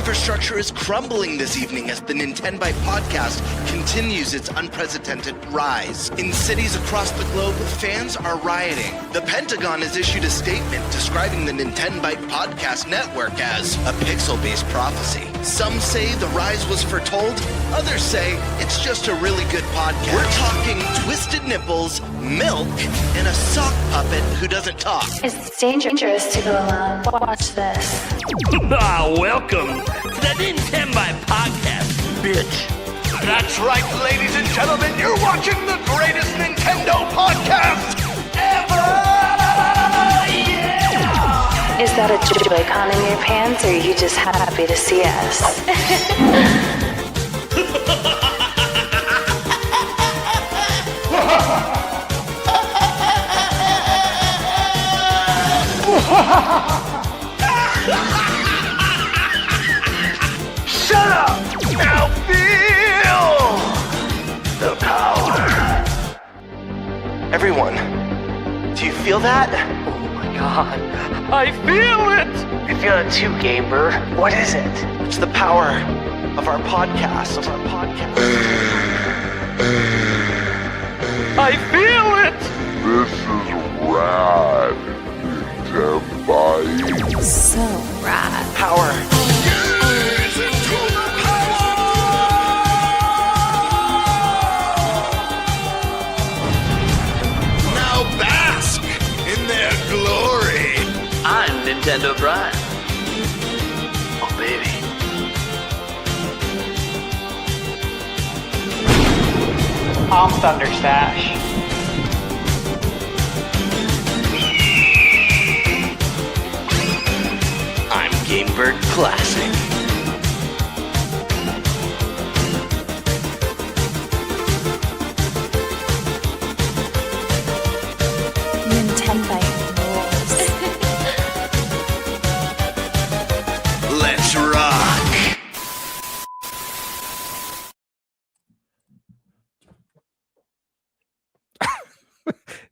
infrastructure is crumbling this evening as the NintenByte Podcast continues its unprecedented rise. In cities across the globe, fans are rioting. The Pentagon has issued a statement describing the NintenByte Podcast network as a pixel-based prophecy. Some say the rise was foretold, others say it's just a really good podcast. We're talking twisted nipples, milk, and a sock puppet who doesn't talk. It's dangerous to go alone. Watch this. Welcome to the NintenByte Podcast, bitch. That's right, ladies and gentlemen, you're watching the greatest Nintendo podcast ever! Yeah! Is that a Joy-Con in your pants, or are you just happy to see us? Shut up! Now feel the power. Everyone, do you feel that? Oh my god, I feel it! I feel it too, Gamer. What is it? It's the power of our podcast. I feel it! This is rad, NintenByte. So rad. Power. Now bask in their glory. I'm Nintendo Brian. Oh baby. I'm Thunderstash. I'm Gamebird Classic. NintenByte rules. Let's rock.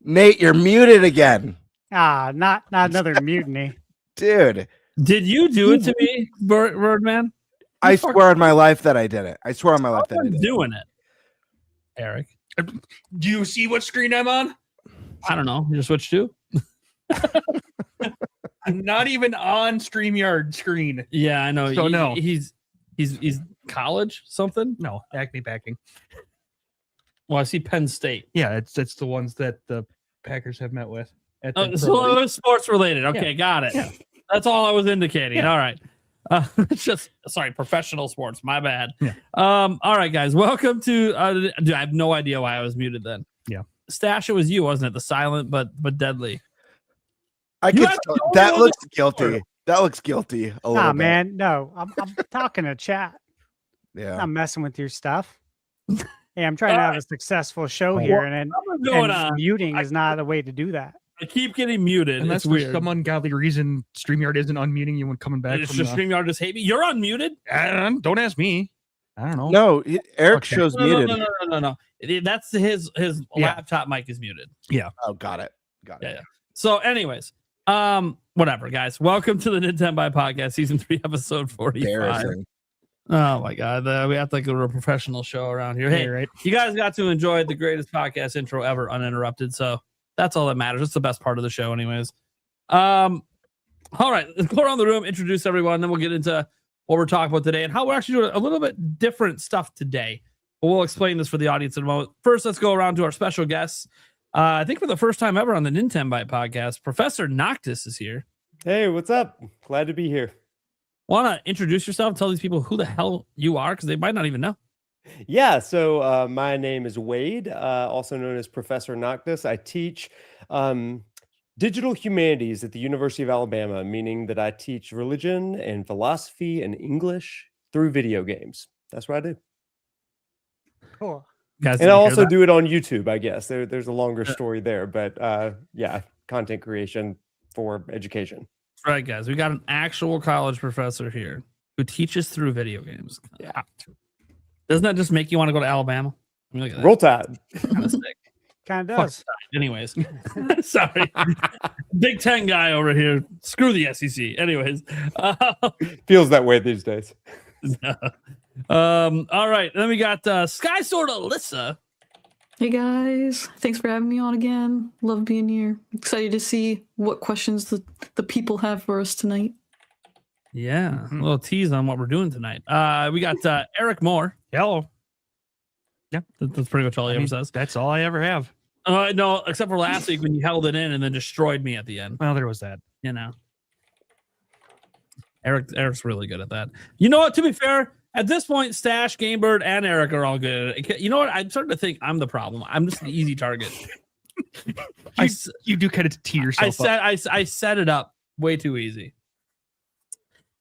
Nate, you're muted again. Not another mutiny. Dude, Did you do it to me, Birdman? I swear on my life that I did it. I swear on my life that I I'm did it. doing it. Eric, Do you see what screen I'm on? I don't know. You switch to? I'm not even on StreamYard screen. Yeah, I know. So no. He's college something. No, Acme Packing. Well, I see Penn State. Yeah, it's the ones that the Packers have met with. At the Oh, Pro so it League. was sports related. Okay, got it. Yeah. That's all I was indicating. Yeah. All right. It's just professional sports. My bad. Yeah. All right, guys. Welcome to. I have no idea why I was muted then. Yeah. Stash, it was you, wasn't it? The silent but deadly. I You could. have to That know looks this guilty. That looks guilty. A little Nah, bit. man, no. I'm talking to chat. Yeah. I'm messing with your stuff. Hey, I'm trying to have a successful show Well, here, and What's going on? muting is not a way to do that. I keep getting muted. Unless It's for weird. some ungodly reason, StreamYard isn't unmuting you when coming back It's from just the... StreamYard just hate me. You're unmuted. Don't ask me. I don't know. No, Eric Okay. shows No, muted. no. That's his Yeah. laptop mic is muted. Oh, got it. Got it. Yeah. So, anyways, whatever, guys. Welcome to the NintenByte Podcast, Season 3, Episode 45. Embarrassing. Oh my God, we have to go to a professional show around here. Hey, Yeah, right. you guys got to enjoy the greatest podcast intro ever, uninterrupted. So that's all that matters. It's the best part of the show, anyways. All right, let's go around the room, introduce everyone, then we'll get into what we're talking about today and how we're actually doing a little bit different stuff today. But we'll explain this for the audience in a moment. First, let's go around to our special guests. I think for the first time ever on the NintenByte Podcast, Professor Noctis is here. Hey, what's up? Glad to be here. Want to introduce yourself? Tell these people who the hell you are, because they might not even know. Yeah, so my name is Wade, also known as Professor Noctis. I teach digital humanities at the University of Alabama, meaning that I teach religion and philosophy and English through video games. That's what I do. Cool. Guys, And I also do it on YouTube, I guess. There's a longer story there, but yeah, content creation for education. That's right, guys. We got an actual college professor here who teaches through video games. Yeah. Doesn't that just make you want to go to Alabama? I mean, look at that. Roll Tide. Kind of sick. Kind of Fuck does. Anyways, sorry. Big Ten guy over here. Screw the SEC. Anyways, Feels that way these days. all right. Then we got Sky Sword Alyssa. Hey guys, thanks for having me on again. Love being here. Excited to see what questions the people have for us tonight. Yeah, a little tease on what we're doing tonight. We got Eric Moore. Hello. Yeah, That's pretty much all he ever says. That's all I ever have. No, except for last week when you held it in and then destroyed me at the end. Well, there was that. You know, Eric's really good at that. You know what? To be fair, at this point, Stash, Gamebird, and Eric are all good. You know what? I'm starting to think I'm the problem. I'm just an easy target. You do kind of tee yourself up. I set it up way too easy.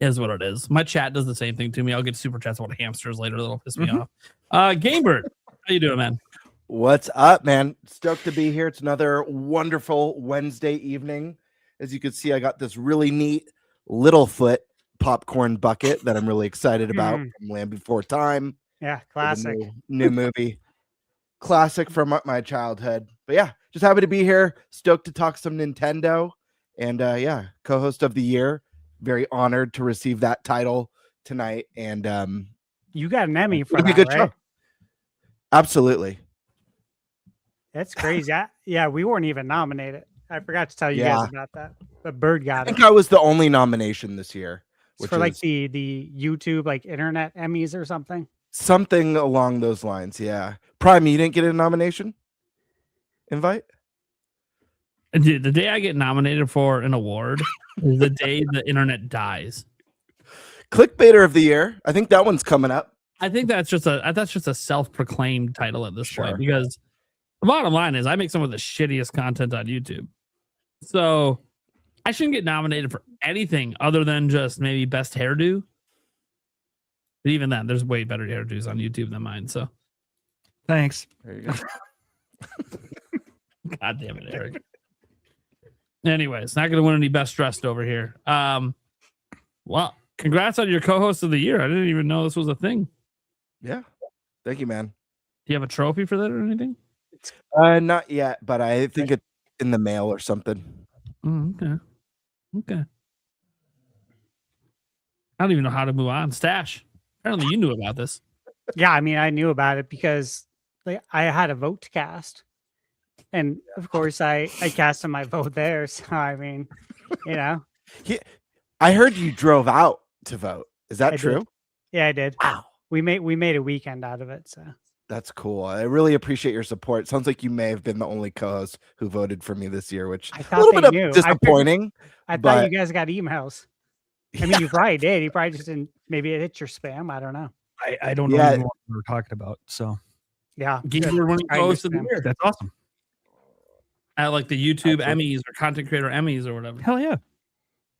Is what it is. My chat does the same thing to me. I'll get super chats about hamsters later. That'll piss me off. Gamebird, how you doing, man? What's up, man? Stoked to be here. It's another wonderful Wednesday evening. As you can see, I got this really neat Littlefoot popcorn bucket that I'm really excited about from Land Before Time. Yeah, classic. New movie. Classic from my childhood. But yeah, just happy to be here. Stoked to talk some Nintendo. And yeah, co-host of the year. Very honored to receive that title tonight. And you got an Emmy for it'll that, be a good right? show. Absolutely. That's crazy. Yeah, we weren't even nominated. I forgot to tell you guys about that. But Bird got it. I think I was the only nomination this year. It's for like the YouTube like internet Emmys or something. Something along those lines, yeah. Prime, you didn't get a nomination? Invite? Dude, the day I get nominated for an award is the day the internet dies. Clickbaiter of the year. I think that one's coming up. I think that's just a self-proclaimed title at this point, because the bottom line is I make some of the shittiest content on YouTube. So I shouldn't get nominated for anything other than just maybe best hairdo. But even then, there's way better hairdos on YouTube than mine. So thanks. There you go. God damn it, Eric. Anyways, not going to win any best dressed over here. Well, congrats on your co-host of the year. I didn't even know this was a thing. Yeah. Thank you, man. Do you have a trophy for that or anything? Not yet, but I think it's in the mail or something. Oh, okay. I don't even know how to move on. Stash. Apparently you knew about this. Yeah, I mean, I knew about it because like, I had a vote to cast. And of course, I casted my vote there. So, I mean, you know. I heard you drove out to vote. Is that true? Did. Yeah, I did. Wow. We made a weekend out of it. So that's cool. I really appreciate your support. Sounds like you may have been the only co-host who voted for me this year, which I thought a little bit knew. disappointing. I thought you guys got emails. I mean, you probably did. You probably just didn't. Maybe it hit your spam. I don't know. I don't know what we're talking about. So yeah, You're one of the co-hosts of the year. That's awesome. At like the YouTube Emmys or content creator Emmys or whatever. Hell yeah.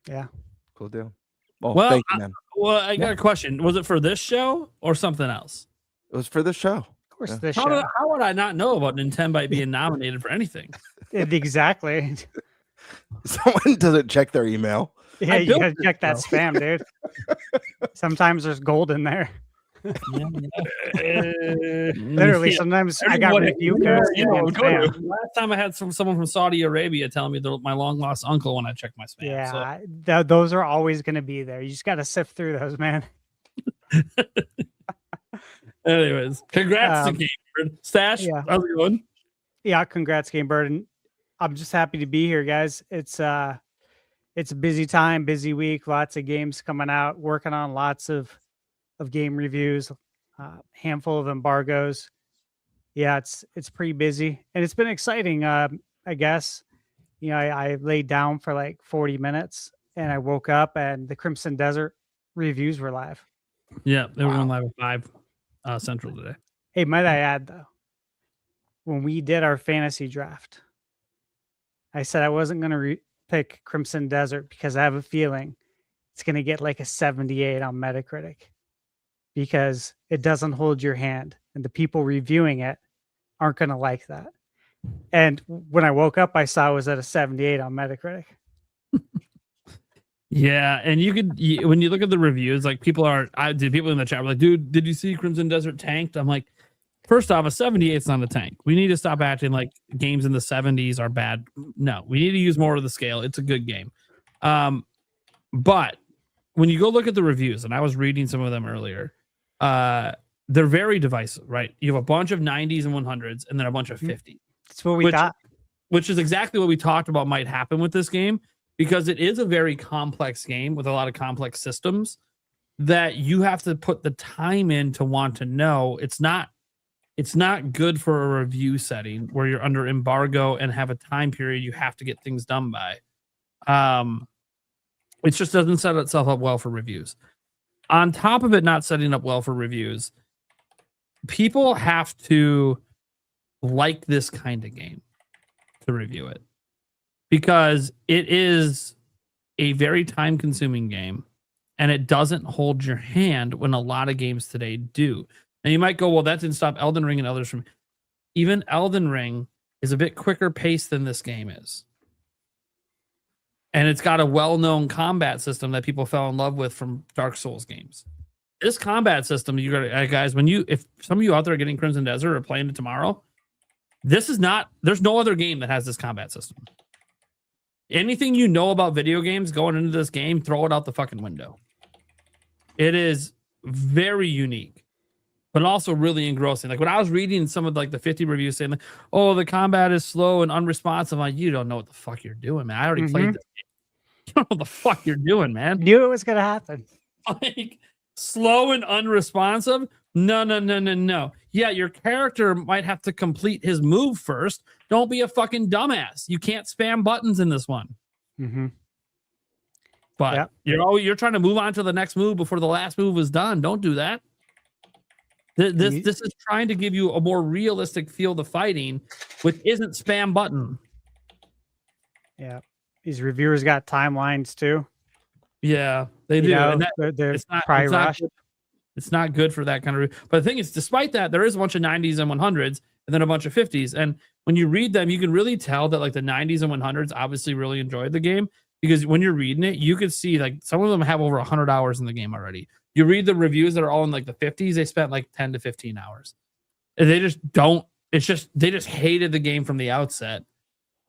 Yeah. Cool deal. Well, Well, thank you, man. I got a question. Was it for this show or something else? It was for the show. Of course, Yeah. this How show. would I not know about NintenByte being nominated for anything? Exactly. Someone doesn't check their email. Yeah, you built gotta it, check that though. spam, dude. Sometimes there's gold in there. Literally, sometimes I got review codes in spam. Last time I had someone from Saudi Arabia telling me they're my long lost uncle when I checked my spam. Yeah, those are always going to be there. You just got to sift through those, man. Anyways, congrats to Gamebird. Stash, how's it going? Yeah, congrats, Gamebird. And I'm just happy to be here, guys. It's a busy time, busy week, lots of games coming out, working on lots of game reviews, handful of embargoes. Yeah, it's pretty busy, and it's been exciting. I guess, you know, I laid down for like 40 minutes, and I woke up, and the Crimson Desert reviews were live. Yeah, they were going live at 5 Central today. Hey, might I add though, when we did our fantasy draft, I said I wasn't going to pick Crimson Desert because I have a feeling it's going to get like a 78 on Metacritic because it doesn't hold your hand, and the people reviewing it aren't going to like that. And when I woke up, I saw it was at a 78 on Metacritic. Yeah, and when you look at the reviews, like people in the chat were like, dude, did you see Crimson Desert tanked? I'm like, First off, a 78 is not a tank. We need to stop acting like games in the 70s are bad. No, we need to use more of the scale. It's a good game. But when you go look at the reviews, and I was reading some of them earlier, they're very divisive, right? You have a bunch of 90s and 100s and then a bunch of 50s. That's what we thought. Which is exactly what we talked about might happen with this game, because it is a very complex game with a lot of complex systems that you have to put the time in to want to know. It's not good for a review setting where you're under embargo and have a time period you have to get things done by. It just doesn't set itself up well for reviews. On top of it not setting up well for reviews, people have to like this kind of game to review it, because it is a very time-consuming game and it doesn't hold your hand when a lot of games today do. And you might go, well, that didn't stop Elden Ring and others from... Even Elden Ring is a bit quicker paced than this game is. And it's got a well-known combat system that people fell in love with from Dark Souls games. This combat system, you got guys, if some of you out there are getting Crimson Desert or playing it tomorrow, there's no other game that has this combat system. Anything you know about video games going into this game, throw it out the fucking window. It is very unique, but also really engrossing. Like when I was reading some of like the 50 reviews saying, like, oh, the combat is slow and unresponsive, I'm like, you don't know what the fuck you're doing, man. I already played this game. You don't know what the fuck you're doing, man. Knew it was gonna happen. Like slow and unresponsive? No. Yeah, your character might have to complete his move first. Don't be a fucking dumbass. You can't spam buttons in this one. Mm-hmm. But you're trying to move on to the next move before the last move is done. Don't do that. This is trying to give you a more realistic feel to fighting, which isn't spam button. Yeah, these reviewers got timelines too. Yeah, they do. Know, and they're probably rushed. It's not good for that kind of review. But the thing is, despite that, there is a bunch of 90s and 100s and then a bunch of 50s. And when you read them, you can really tell that like the 90s and 100s obviously really enjoyed the game, because when you're reading it, you could see like some of them have over 100 hours in the game already. You read the reviews that are all in like the 50s, they spent like 10 to 15 hours. And they just don't, they just hated the game from the outset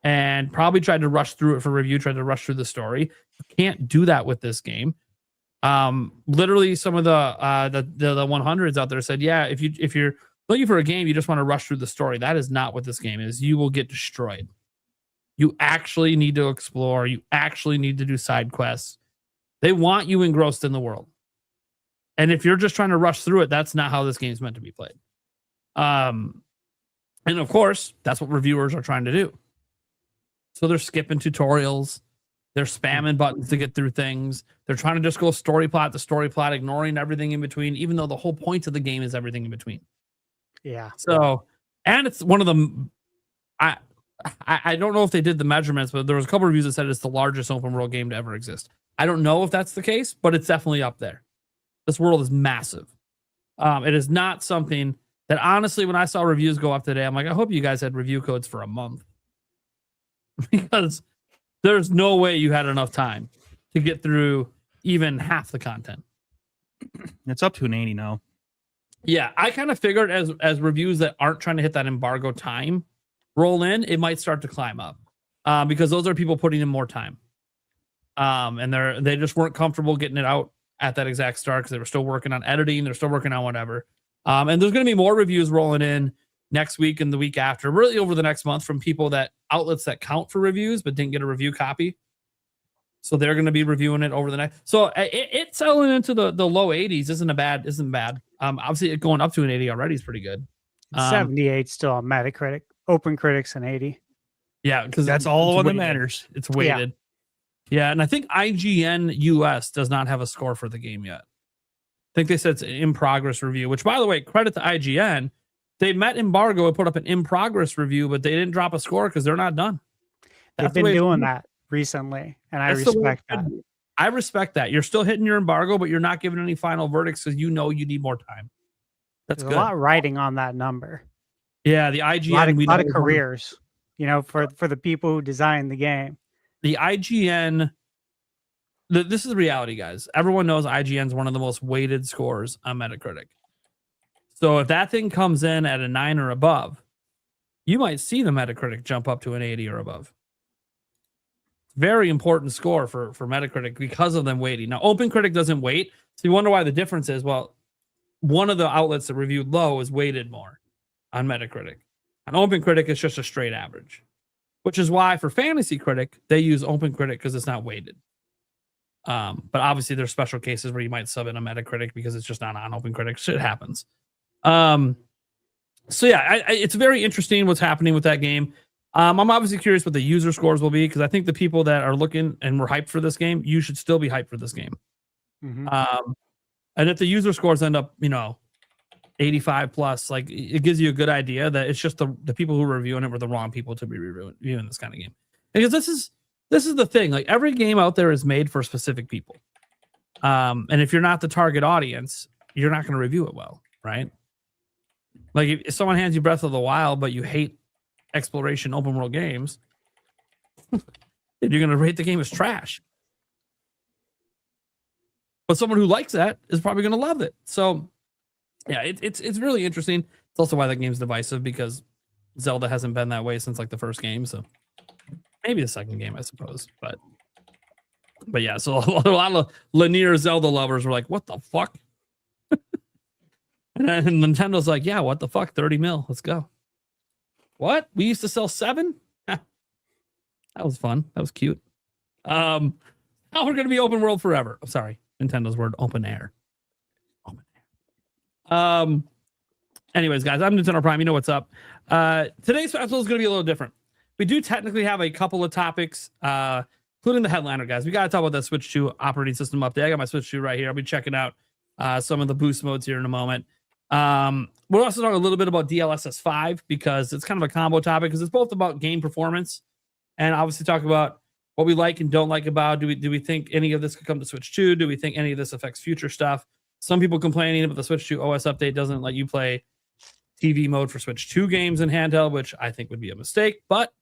and probably tried to rush through it for review, tried to rush through the story. You can't do that with this game. Literally some of the 100s out there said, yeah, if you're looking for a game, you just want to rush through the story. That is not what this game is. You will get destroyed. You actually need to explore. You actually need to do side quests. They want you engrossed in the world. And if you're just trying to rush through it, that's not how this game is meant to be played. And of course, that's what reviewers are trying to do. So they're skipping tutorials. They're spamming buttons to get through things. They're trying to just go story plot to story plot, ignoring everything in between, even though the whole point of the game is everything in between. Yeah. So, and it's one of them. I don't know if they did the measurements, but there was a couple of reviews that said it's the largest open world game to ever exist. I don't know if that's the case, but it's definitely up there. This world is massive. It is not something that, honestly, when I saw reviews go up today, I'm like, I hope you guys had review codes for a month. Because there's no way you had enough time to get through even half the content. It's up to an 80 now. Yeah, I kind of figured as reviews that aren't trying to hit that embargo time roll in, it might start to climb up. Because those are people putting in more time. And they just weren't comfortable getting it out at that exact start because they were still working on editing, they're still working on whatever. And there's going to be more reviews rolling in next week and the week after, really over the next month, from outlets that count for reviews but didn't get a review copy. So they're going to be reviewing it over the next. So it's selling into the low 80s isn't bad. Obviously, it going up to an 80 already is pretty good. 78 still on Metacritic. Open Critics an 80. Yeah, because that's all the one that matters. It's weighted. Yeah, and I think IGN US does not have a score for the game yet. I think they said it's an in progress review, which, by the way, credit to IGN. They met embargo and put up an in progress review, but they didn't drop a score because they're not done. They've been doing that recently, and I respect that. I respect that. You're still hitting your embargo, but you're not giving any final verdicts because you know you need more time. That's There's good. A lot riding on that number. Yeah, the IGN. A lot of careers, for the people who designed the game. The IGN. This is the reality, guys. Everyone knows IGN is one of the most weighted scores on Metacritic. So if that thing comes in at a 9 or above, you might see the Metacritic jump up to an 80 or above. Very important score for Metacritic because of them waiting. Now, OpenCritic doesn't wait. So you wonder why the difference is. Well, one of the outlets that reviewed low is weighted more on Metacritic. On OpenCritic, it's just a straight average, which is why for Fantasy Critic, they use OpenCritic because it's not weighted. But obviously, there's special cases where you might sub in a Metacritic because it's just not on OpenCritic. Shit happens. So yeah, it's very interesting what's happening with that game. I'm obviously curious what the user scores will be because I think the people that are looking and were hyped for this game, you should still be hyped for this game. Mm-hmm. And if the user scores end up, 85 plus, like it gives you a good idea that it's just the people who were reviewing it were the wrong people to be reviewing this kind of game. Because this is the thing, like every game out there is made for specific people. And if you're not the target audience, you're not going to review it well, right? Like if someone hands you Breath of the Wild, but you hate exploration open world games, you're going to rate the game as trash. But someone who likes that is probably going to love it. So yeah, it's really interesting. It's also why that game's divisive because Zelda hasn't been that way since like the first game. So maybe the second game, I suppose. But yeah, so a lot of linear Zelda lovers were like, what the fuck? And then Nintendo's like, yeah, what the fuck? 30 mil. Let's go. What? We used to sell 7? That was fun. That was cute. Now we're going to be open world forever. I'm sorry. Nintendo's word, open air. Open air. Anyways, guys, I'm Nintendo Prime. You know what's up. Today's episode is going to be a little different. We do technically have a couple of topics, including the headliner, guys. We got to talk about that Switch 2 operating system update. I got my Switch 2 right here. I'll be checking out some of the boost modes here in a moment. We'll also talk a little bit about DLSS 5 because it's kind of a combo topic because it's both about game performance and obviously talk about what we like and don't like about. Do we think any of this could come to Switch 2? Do we think any of this affects future stuff? Some people complaining about the Switch 2 OS update doesn't let you play TV mode for Switch 2 games in handheld, which I think would be a mistake, but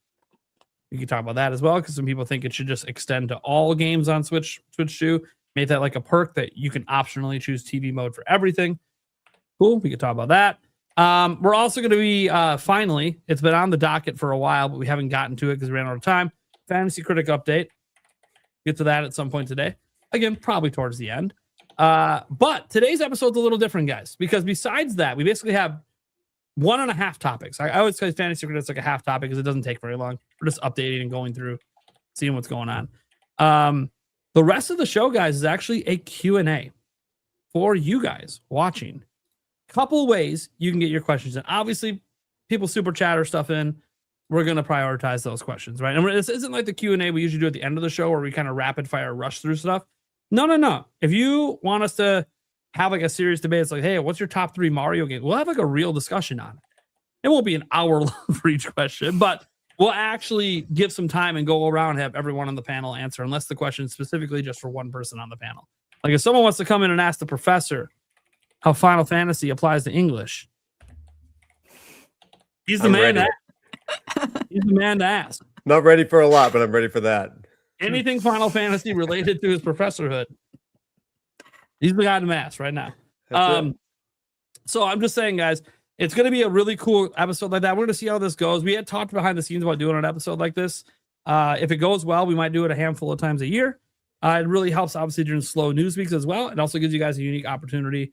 we can talk about that as well because some people think it should just extend to all games on Switch 2. Make that like a perk that you can optionally choose TV mode for everything. Cool. We can talk about that. We're also going to be finally, it's been on the docket for a while, but we haven't gotten to it because we ran out of time. Fantasy Critic update. Get to that at some point today. Again, probably towards the end. But today's episode's a little different, guys, because besides that, we basically have 1.5 topics. I always say Fantasy Critic is like a half topic because it doesn't take very long. We're just updating and going through, seeing what's going on. The rest of the show, guys, is actually a Q&A for you guys watching. Couple ways you can get your questions in. Obviously, people super chat or stuff in. We're going to prioritize those questions, right? And this isn't like the Q&A we usually do at the end of the show where we kind of rapid fire rush through stuff. No. If you want us to have like a serious debate, it's like, hey, what's your top 3 Mario games? We'll have like a real discussion on it. It won't be an hour long for each question, but we'll actually give some time and go around and have everyone on the panel answer, unless the question is specifically just for one person on the panel. Like if someone wants to come in and ask the professor how Final Fantasy applies to English, he's the man to ask. Not ready for a lot, but I'm ready for that. Anything Final Fantasy related to his professorhood, he's the guy to ask right now. So I'm just saying, guys, it's going to be a really cool episode like that. We're going to see how this goes. We had talked behind the scenes about doing an episode like this. If it goes well, we might do it a handful of times a year. It really helps, obviously, during slow news weeks as well. It also gives you guys a unique opportunity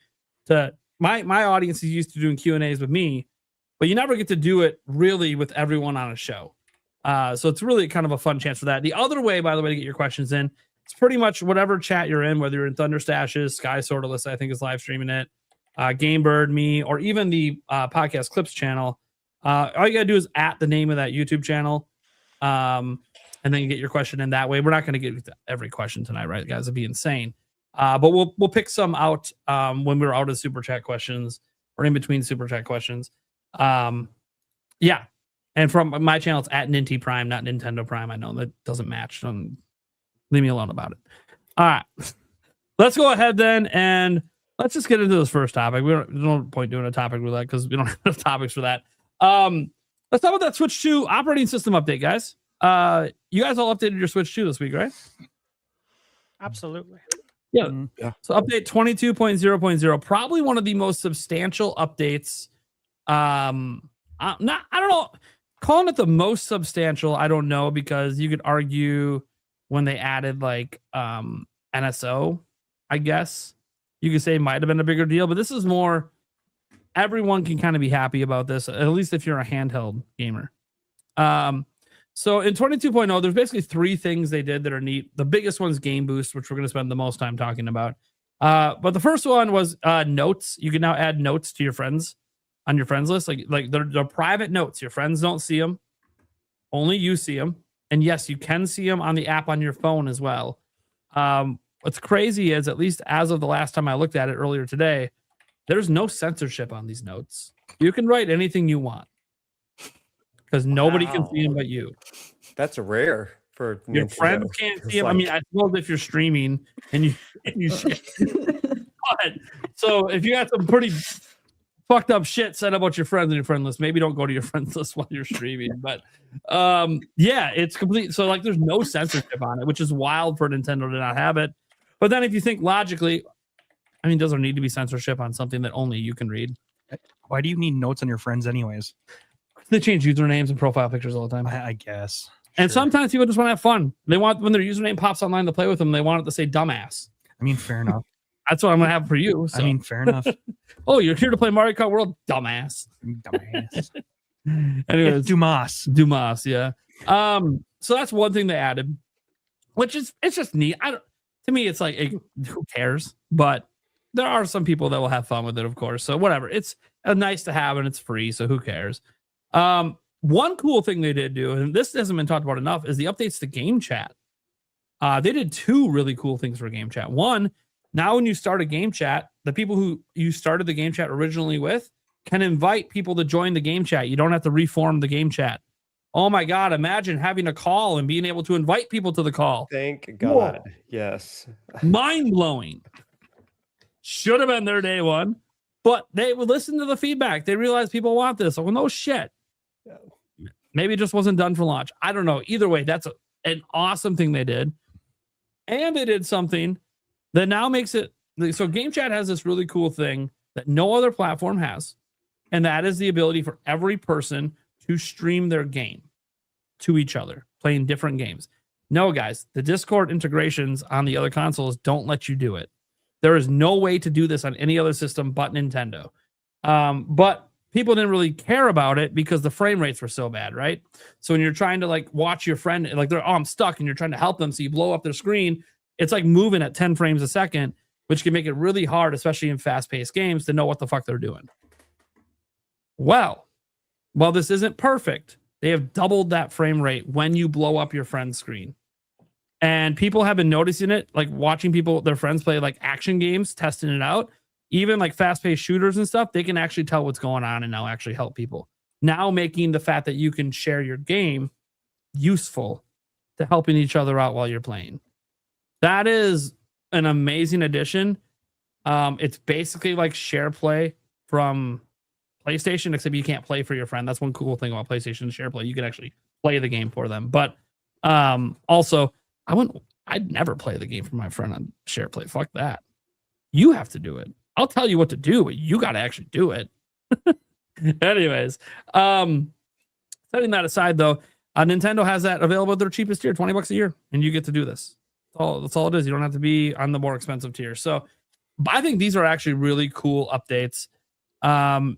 to my audience is used to doing Q&As with me, but you never get to do it really with everyone on a show. So it's really kind of a fun chance for that. The other way, by the way, to get your questions in, it's pretty much whatever chat you're in, whether you're in Thunder Stashes, Sky Sortalist, I think is live streaming it, Gamebird, me, or even the Podcast Clips channel. All you gotta do is at the name of that YouTube channel, and then you get your question in that way. We're not going to get to every question tonight, right, guys? It'd be insane. But we'll pick some out when we're out of super chat questions or in between super chat questions. Yeah. And from my channel, it's at NintenByte, not Nintendo Prime. I know that doesn't match. Leave me alone about it. All right. Let's go ahead then and let's just get into this first topic. There's no point doing a topic roulette because we don't have enough topics for that. Let's talk about that Switch 2 operating system update, guys. You guys all updated your Switch 2 this week, right? Absolutely. Yeah. Yeah. So update 22.0.0, probably one of the most substantial updates. I don't know. Calling it the most substantial, I don't know, because you could argue when they added like NSO, I guess you could say it might have been a bigger deal, but this is more, everyone can kind of be happy about this, at least if you're a handheld gamer. So in 22.0, there's basically three things they did that are neat. The biggest one's game boost, which we're going to spend the most time talking about. But the first one was notes. You can now add notes to your friends on your friends list. Like they're private notes. Your friends don't see them. Only you see them. And yes, you can see them on the app on your phone as well. What's crazy is, at least as of the last time I looked at it earlier today, there's no censorship on these notes. You can write anything you want because nobody can see them but you. That's rare for your Nintendo. friends can't see them. I mean, I suppose if you're streaming and you but so if you got some pretty fucked up shit said about your friends on your friend list, maybe don't go to your friends list while you're streaming. But yeah, it's complete. So like, there's no censorship on it, which is wild for Nintendo to not have it. But then if you think logically, I mean, does there need to be censorship on something that only you can read? Why do you need notes on your friends anyways? They change usernames and profile pictures all the time. I guess. And sometimes people just want to have fun. They want, when their username pops online to play with them, they want it to say dumbass. I mean, fair enough. That's what I'm going to have for you. So. I mean, fair enough. Oh, you're here to play Mario Kart World? Dumbass. Dumbass. Anyways, Dumas, yeah. So that's one thing they added, which is, it's just neat. To me, it's like, who cares? But there are some people that will have fun with it, of course. So whatever. It's nice to have and it's free. So who cares? One cool thing they did do, and this hasn't been talked about enough, is the updates to game chat. They did two really cool things for game chat. One, now when you start a game chat, the people who you started the game chat originally with can invite people to join the game chat. You don't have to reform the game chat. Oh my God, imagine having a call and being able to invite people to the call. Thank God. Whoa. Yes. Mind-blowing. Should have been their day one, but they would listen to the feedback. They realized people want this. Well, no shit. Maybe it just wasn't done for launch. I don't know. Either way, that's an awesome thing they did. And they did something that now makes it, so game chat has this really cool thing that no other platform has. And that is the ability for every person to stream their game to each other, playing different games. No, guys, the Discord integrations on the other consoles don't let you do it. There is no way to do this on any other system but Nintendo. But people didn't really care about it because the frame rates were so bad, right? So when you're trying to like watch your friend, like they're, oh, I'm stuck, and you're trying to help them, so you blow up their screen, it's like moving at 10 frames a second, which can make it really hard, especially in fast-paced games, to know what the fuck they're doing. Well, while this isn't perfect, they have doubled that frame rate when you blow up your friend's screen. And people have been noticing it, like watching people, their friends play like action games, testing it out. Even like fast-paced shooters and stuff, they can actually tell what's going on and now actually help people. Now making the fact that you can share your game useful to helping each other out while you're playing. That is an amazing addition. It's basically like share play from PlayStation, except you can't play for your friend. That's one cool thing about PlayStation share play. You can actually play the game for them. But also, I'd never play the game for my friend on share play. Fuck that. You have to do it. I'll tell you what to do, but you got to actually do it. Anyways, setting that aside though, Nintendo has that available at their cheapest tier, $20 a year, and you get to do this. That's all it is. You don't have to be on the more expensive tier. So I think these are actually really cool updates. And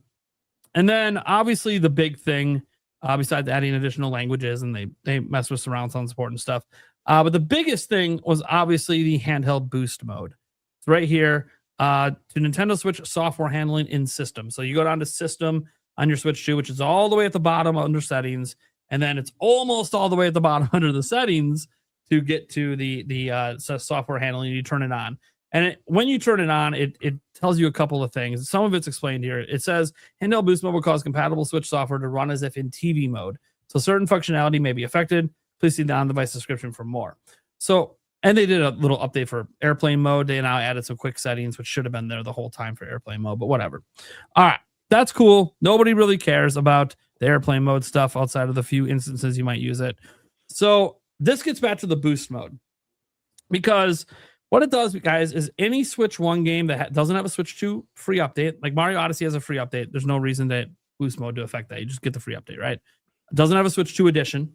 then obviously the big thing, besides adding additional languages, and they mess with surround sound support and stuff. But the biggest thing was obviously the handheld boost mode. It's right here. To Nintendo Switch software handling in system. So you go down to system on your Switch 2, which is all the way at the bottom under settings, and then it's almost all the way at the bottom under the settings to get to the software handling. You turn it on, and when you turn it on, it tells you a couple of things. Some of it's explained here. It says handheld boost mode will cause compatible Switch software to run as if in TV mode, so certain functionality may be affected. Please see the on-device description for more. So. And they did a little update for airplane mode. They now added some quick settings, which should have been there the whole time for airplane mode, but whatever. All right, that's cool. Nobody really cares about the airplane mode stuff outside of the few instances you might use it. So this gets back to the boost mode, because What it does, guys, is any Switch 1 game that doesn't have a Switch 2 free update, like Mario Odyssey has a free update. There's no reason that boost mode to affect that. You just get the free update, right? It doesn't have a Switch 2 edition.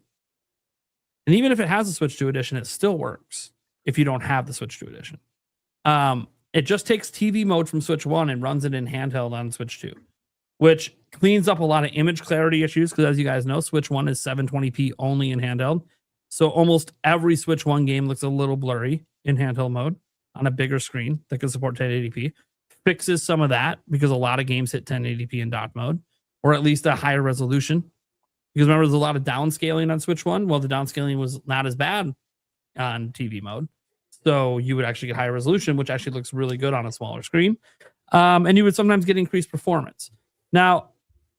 And even if it has a Switch 2 edition, it still works if you don't have the Switch 2 edition. It just takes TV mode from Switch 1 and runs it in handheld on Switch 2, which cleans up a lot of image clarity issues because, as you guys know, Switch 1 is 720p only in handheld. So almost every Switch 1 game looks a little blurry in handheld mode on a bigger screen that can support 1080p. Fixes some of that because a lot of games hit 1080p in dock mode, or at least a higher resolution. Because remember, there's a lot of downscaling on Switch 1. Well, the downscaling was not as bad on TV mode. So you would actually get higher resolution, which actually looks really good on a smaller screen. And you would sometimes get increased performance. Now,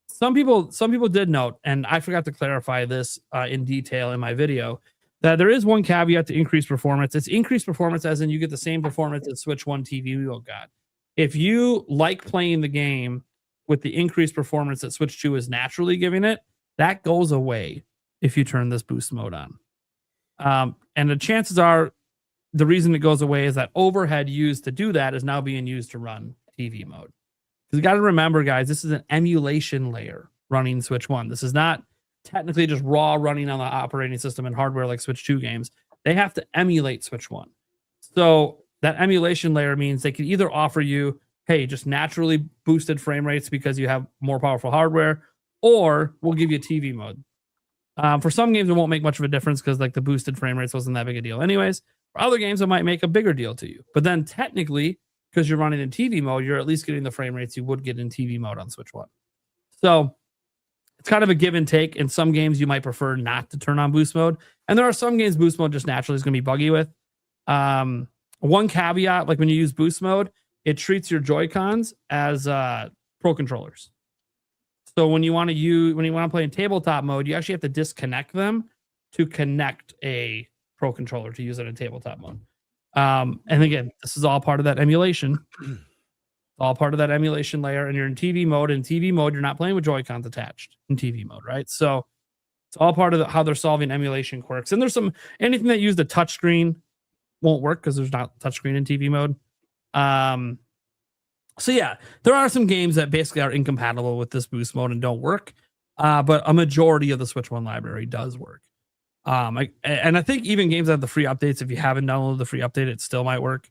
some people did note, and I forgot to clarify this in detail in my video, that there is one caveat to increased performance. It's increased performance as in you get the same performance as Switch 1 TV mode got. If you like playing the game with the increased performance that Switch 2 is naturally giving it, that goes away if you turn this boost mode on. And the chances are the reason it goes away is that overhead used to do that is now being used to run TV mode. Because you got to remember, guys, this is an emulation layer running Switch 1. This is not technically just raw running on the operating system and hardware like Switch 2 games. They have to emulate Switch 1. So that emulation layer means they can either offer you, hey, just naturally boosted frame rates because you have more powerful hardware, or we'll give you TV mode. For some games, it won't make much of a difference because like the boosted frame rates wasn't that big a deal anyways. For other games, it might make a bigger deal to you. But then technically, because you're running in TV mode, you're at least getting the frame rates you would get in TV mode on Switch 1. So it's kind of a give and take. In some games, you might prefer not to turn on boost mode. And there are some games boost mode just naturally is going to be buggy with. One caveat, like when you use boost mode, it treats your Joy-Cons as Pro controllers. So when you want to play in tabletop mode, you actually have to disconnect them to connect a Pro controller to use it in tabletop mode. And again, this is all part of that emulation. All part of that emulation layer, and you're in TV mode. In TV mode, you're not playing with Joy-Cons attached in TV mode, right? So it's all part of how they're solving emulation quirks. And there's anything that used a touchscreen won't work because there's not touchscreen in TV mode. So yeah, there are some games that basically are incompatible with this boost mode and don't work. But a majority of the Switch 1 library does work. And I think even games that have the free updates, if you haven't downloaded the free update, it still might work.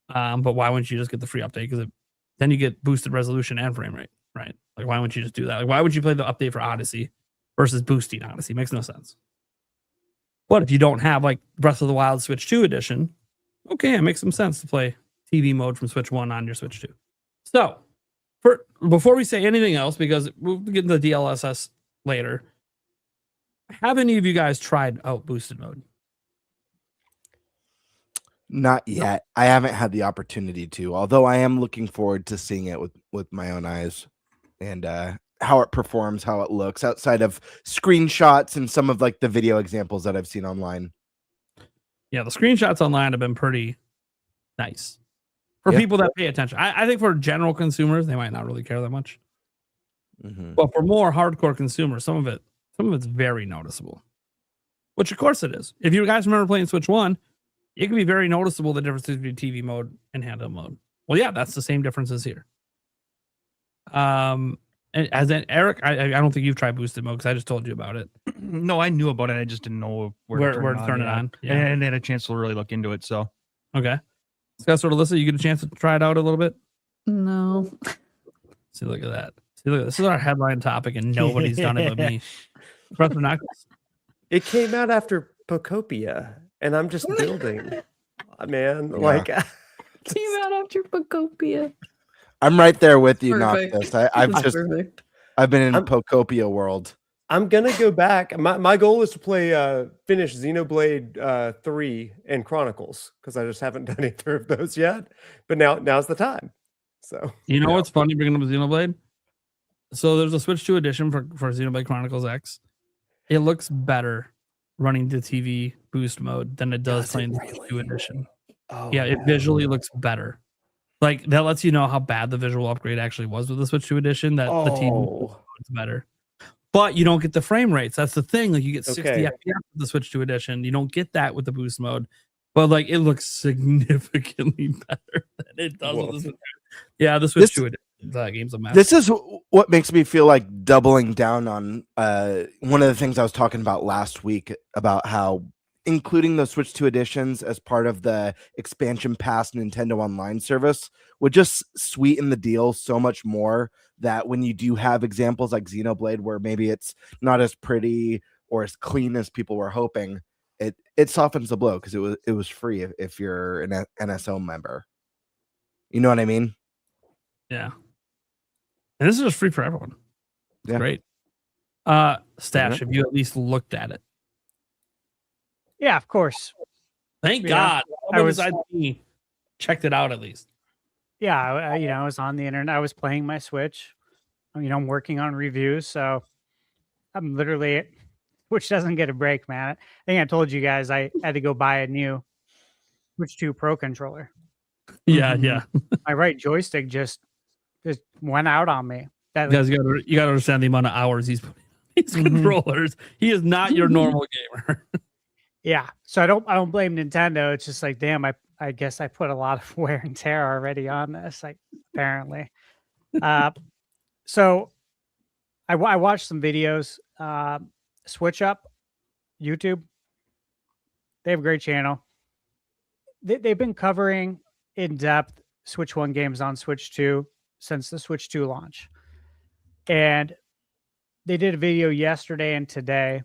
But why wouldn't you just get the free update? Because then you get boosted resolution and frame rate, right? Like, why wouldn't you just do that? Like, why would you play the update for Odyssey versus boosting Odyssey? Makes no sense. But if you don't have like Breath of the Wild Switch 2 edition, okay, it makes some sense to play TV mode from Switch 1 on your Switch 2. So, before we say anything else, because we'll get into the DLSS later, have any of you guys tried out boosted mode? Not yet. I haven't had the opportunity to, although I am looking forward to seeing it with my own eyes and how it performs, how it looks outside of screenshots and some of like the video examples that I've seen online. Yeah, the screenshots online have been pretty nice for people that pay attention. I think for general consumers, they might not really care that much. Mm-hmm. But for more hardcore consumers, some of it's very noticeable, which of course it is. If you guys remember playing Switch 1, it can be very noticeable the difference between TV mode and handheld mode. Well, yeah, that's the same differences here. And as in Eric, I don't think you've tried boosted mode because I just told you about it. No, I knew about it. I just didn't know where to turn it on. Yeah. And had a chance to really look into it. So okay, Scott, sort of Alyssa, you get a chance to try it out a little bit. No. See, look at that. See, look, this is our headline topic, and nobody's done it but me. Professor Knox. It came out after Poptopia, and I'm just building, man. Yeah. Like came out after Poptopia. I'm right there with you, Perfect. Noctis. I've been in Poptopia world. I'm gonna go back. My goal is to play finish Xenoblade 3 and Chronicles because I just haven't done either of those yet. But now's the time. So you know what's funny bringing up Xenoblade? So there's a Switch 2 edition for Xenoblade Chronicles X. It looks better running the TV boost mode than it does playing the Switch 2 edition. Oh, yeah, it visually looks better. Like that lets you know how bad the visual upgrade actually was with the Switch 2 edition. That the TV is better, but you don't get the frame rates. That's the thing. Like you get 60 FPS with the Switch 2 edition. You don't get that with the boost mode. but like it looks significantly better than it does with the Switch. Yeah, the Switch 2 game's a mess. This is what makes me feel like doubling down on one of the things I was talking about last week about how including the Switch 2 editions as part of the expansion pass Nintendo Online service would just sweeten the deal so much more that when you do have examples like Xenoblade where maybe it's not as pretty or as clean as people were hoping, it softens the blow because it was free if you're an NSO member. You know what I mean? Yeah. And this is just free for everyone. Yeah. Great. Stash, have you at least looked at it? Yeah, of course. Thank Yeah. God. I was checked it out at least. Yeah, I was on the internet. I was playing my Switch. I'm working on reviews, so I'm literally, Switch doesn't get a break, man. I think I told you guys I had to go buy a new Switch 2 Pro controller. Yeah, yeah. My right joystick just went out on me. You guys got to understand the amount of hours he's putting on these controllers. He is not your normal gamer. Yeah, so I don't blame Nintendo. It's just like, damn, I guess I put a lot of wear and tear already on this, like apparently. So I watched some videos. Switch Up, YouTube. They have a great channel. They've been covering in depth Switch 1 games on Switch 2 since the Switch 2 launch, and they did a video yesterday and today.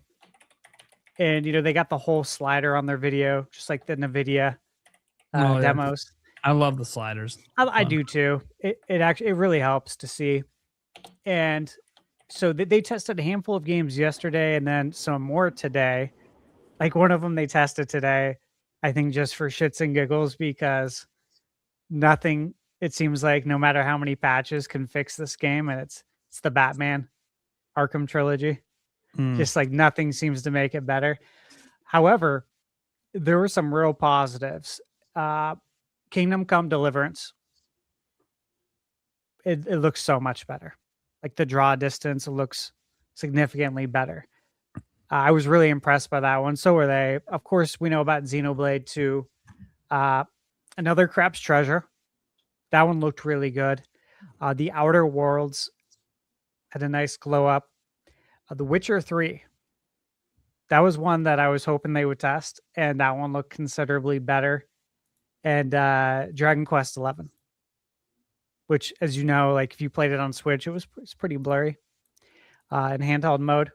And, they got the whole slider on their video, just like the NVIDIA demos. I love the sliders. I do too. It really helps to see. And so they tested a handful of games yesterday and then some more today. Like one of them they tested today, I think just for shits and giggles, because nothing, it seems like no matter how many patches can fix this game. And it's the Batman Arkham trilogy. Just like nothing seems to make it better. However, there were some real positives. Kingdom Come Deliverance. It looks so much better. Like the draw distance looks significantly better. I was really impressed by that one. So were they. Of course, we know about Xenoblade 2. Another Crap's Treasure. That one looked really good. The Outer Worlds had a nice glow up. The Witcher 3. That was one that I was hoping they would test, and that one looked considerably better. And Dragon Quest 11, which, as you know, like if you played it on Switch, it's pretty blurry in handheld mode.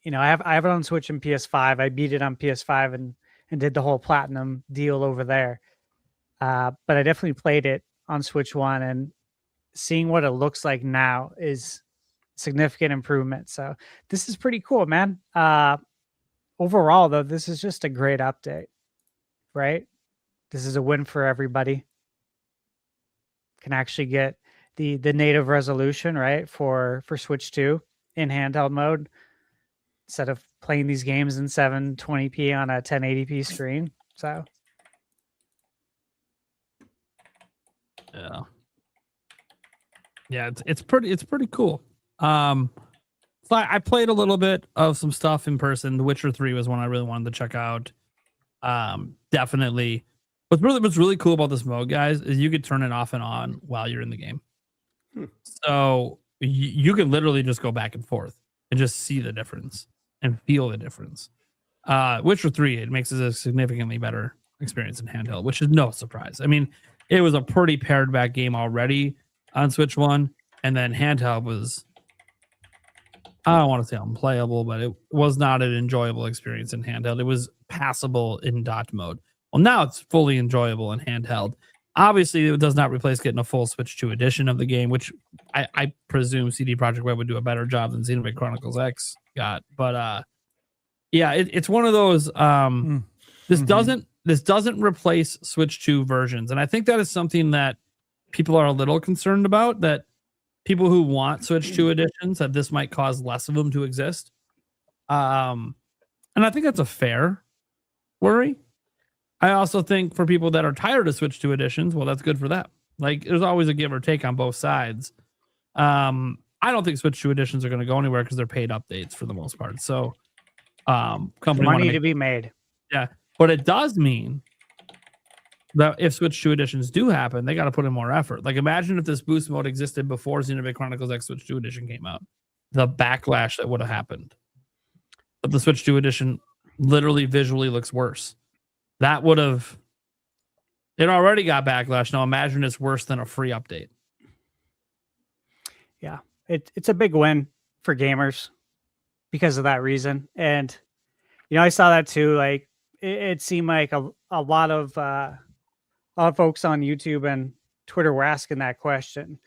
I have it on Switch and PS5. I beat it on PS5 and did the whole platinum deal over there. But I definitely played it on Switch 1, and seeing what it looks like now is significant improvement. So this is pretty cool, man. Overall, though, this is just a great update, right? This is a win for everybody. Can actually get the native resolution, right, for Switch 2 in handheld mode instead of playing these games in 720p on a 1080p screen. So yeah, it's pretty cool. So I played a little bit of some stuff in person. The Witcher 3 was one I really wanted to check out. Definitely. What's really cool about this mode, guys, is you could turn it off and on while you're in the game. So you can literally just go back and forth and just see the difference and feel the difference. Witcher 3, it makes it a significantly better experience in handheld, which is no surprise. I mean, it was a pretty pared back game already on Switch 1, and then handheld was, I don't want to say unplayable, but it was not an enjoyable experience in handheld. It was passable in dot mode. Well, now it's fully enjoyable in handheld. Obviously, it does not replace getting a full Switch 2 edition of the game, which I presume CD Projekt Red would do a better job than Xenoblade Chronicles X got. But yeah, it's one of those. This doesn't replace Switch 2 versions, and I think that is something that people are a little concerned about. That people who want Switch 2 editions, that this might cause less of them to exist. And I think that's a fair worry. I also think for people that are tired of Switch 2 editions, well, that's good for them. Like, there's always a give or take on both sides. I don't think Switch 2 editions are going to go anywhere because they're paid updates for the most part. So, company money to be made. Yeah, But it does mean that if Switch 2 editions do happen, they got to put in more effort. Like, imagine if this boost mode existed before Xenoblade Chronicles X Switch 2 edition came out. The backlash that would have happened. But the Switch 2 edition literally visually looks worse. That would have... It already got backlash. Now imagine it's worse than a free update. Yeah, it's a big win for gamers because of that reason. And, I saw that too. Like, it seemed like a lot of folks on YouTube and Twitter were asking that question.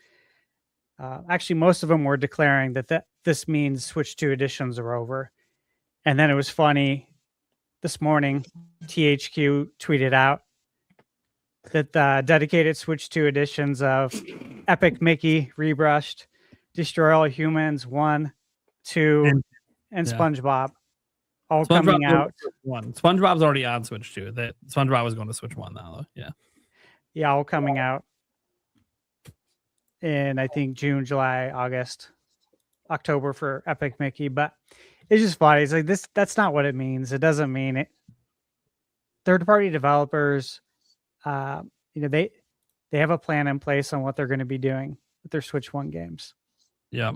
Actually, most of them were declaring that this means Switch 2 editions are over. And then it was funny. This morning, THQ tweeted out that dedicated Switch 2 editions of Epic Mickey Rebrushed, Destroy All Humans 1, 2, and SpongeBob all coming out. SpongeBob's already on Switch 2. That SpongeBob was going to Switch 1 now, though. Yeah. Yeah, all coming out in, I think, June, July, August, October for Epic Mickey. But it's just funny. It's like that's not what it means. It doesn't mean it. Third-party developers, they have a plan in place on what they're going to be doing with their Switch 1 games. Yeah.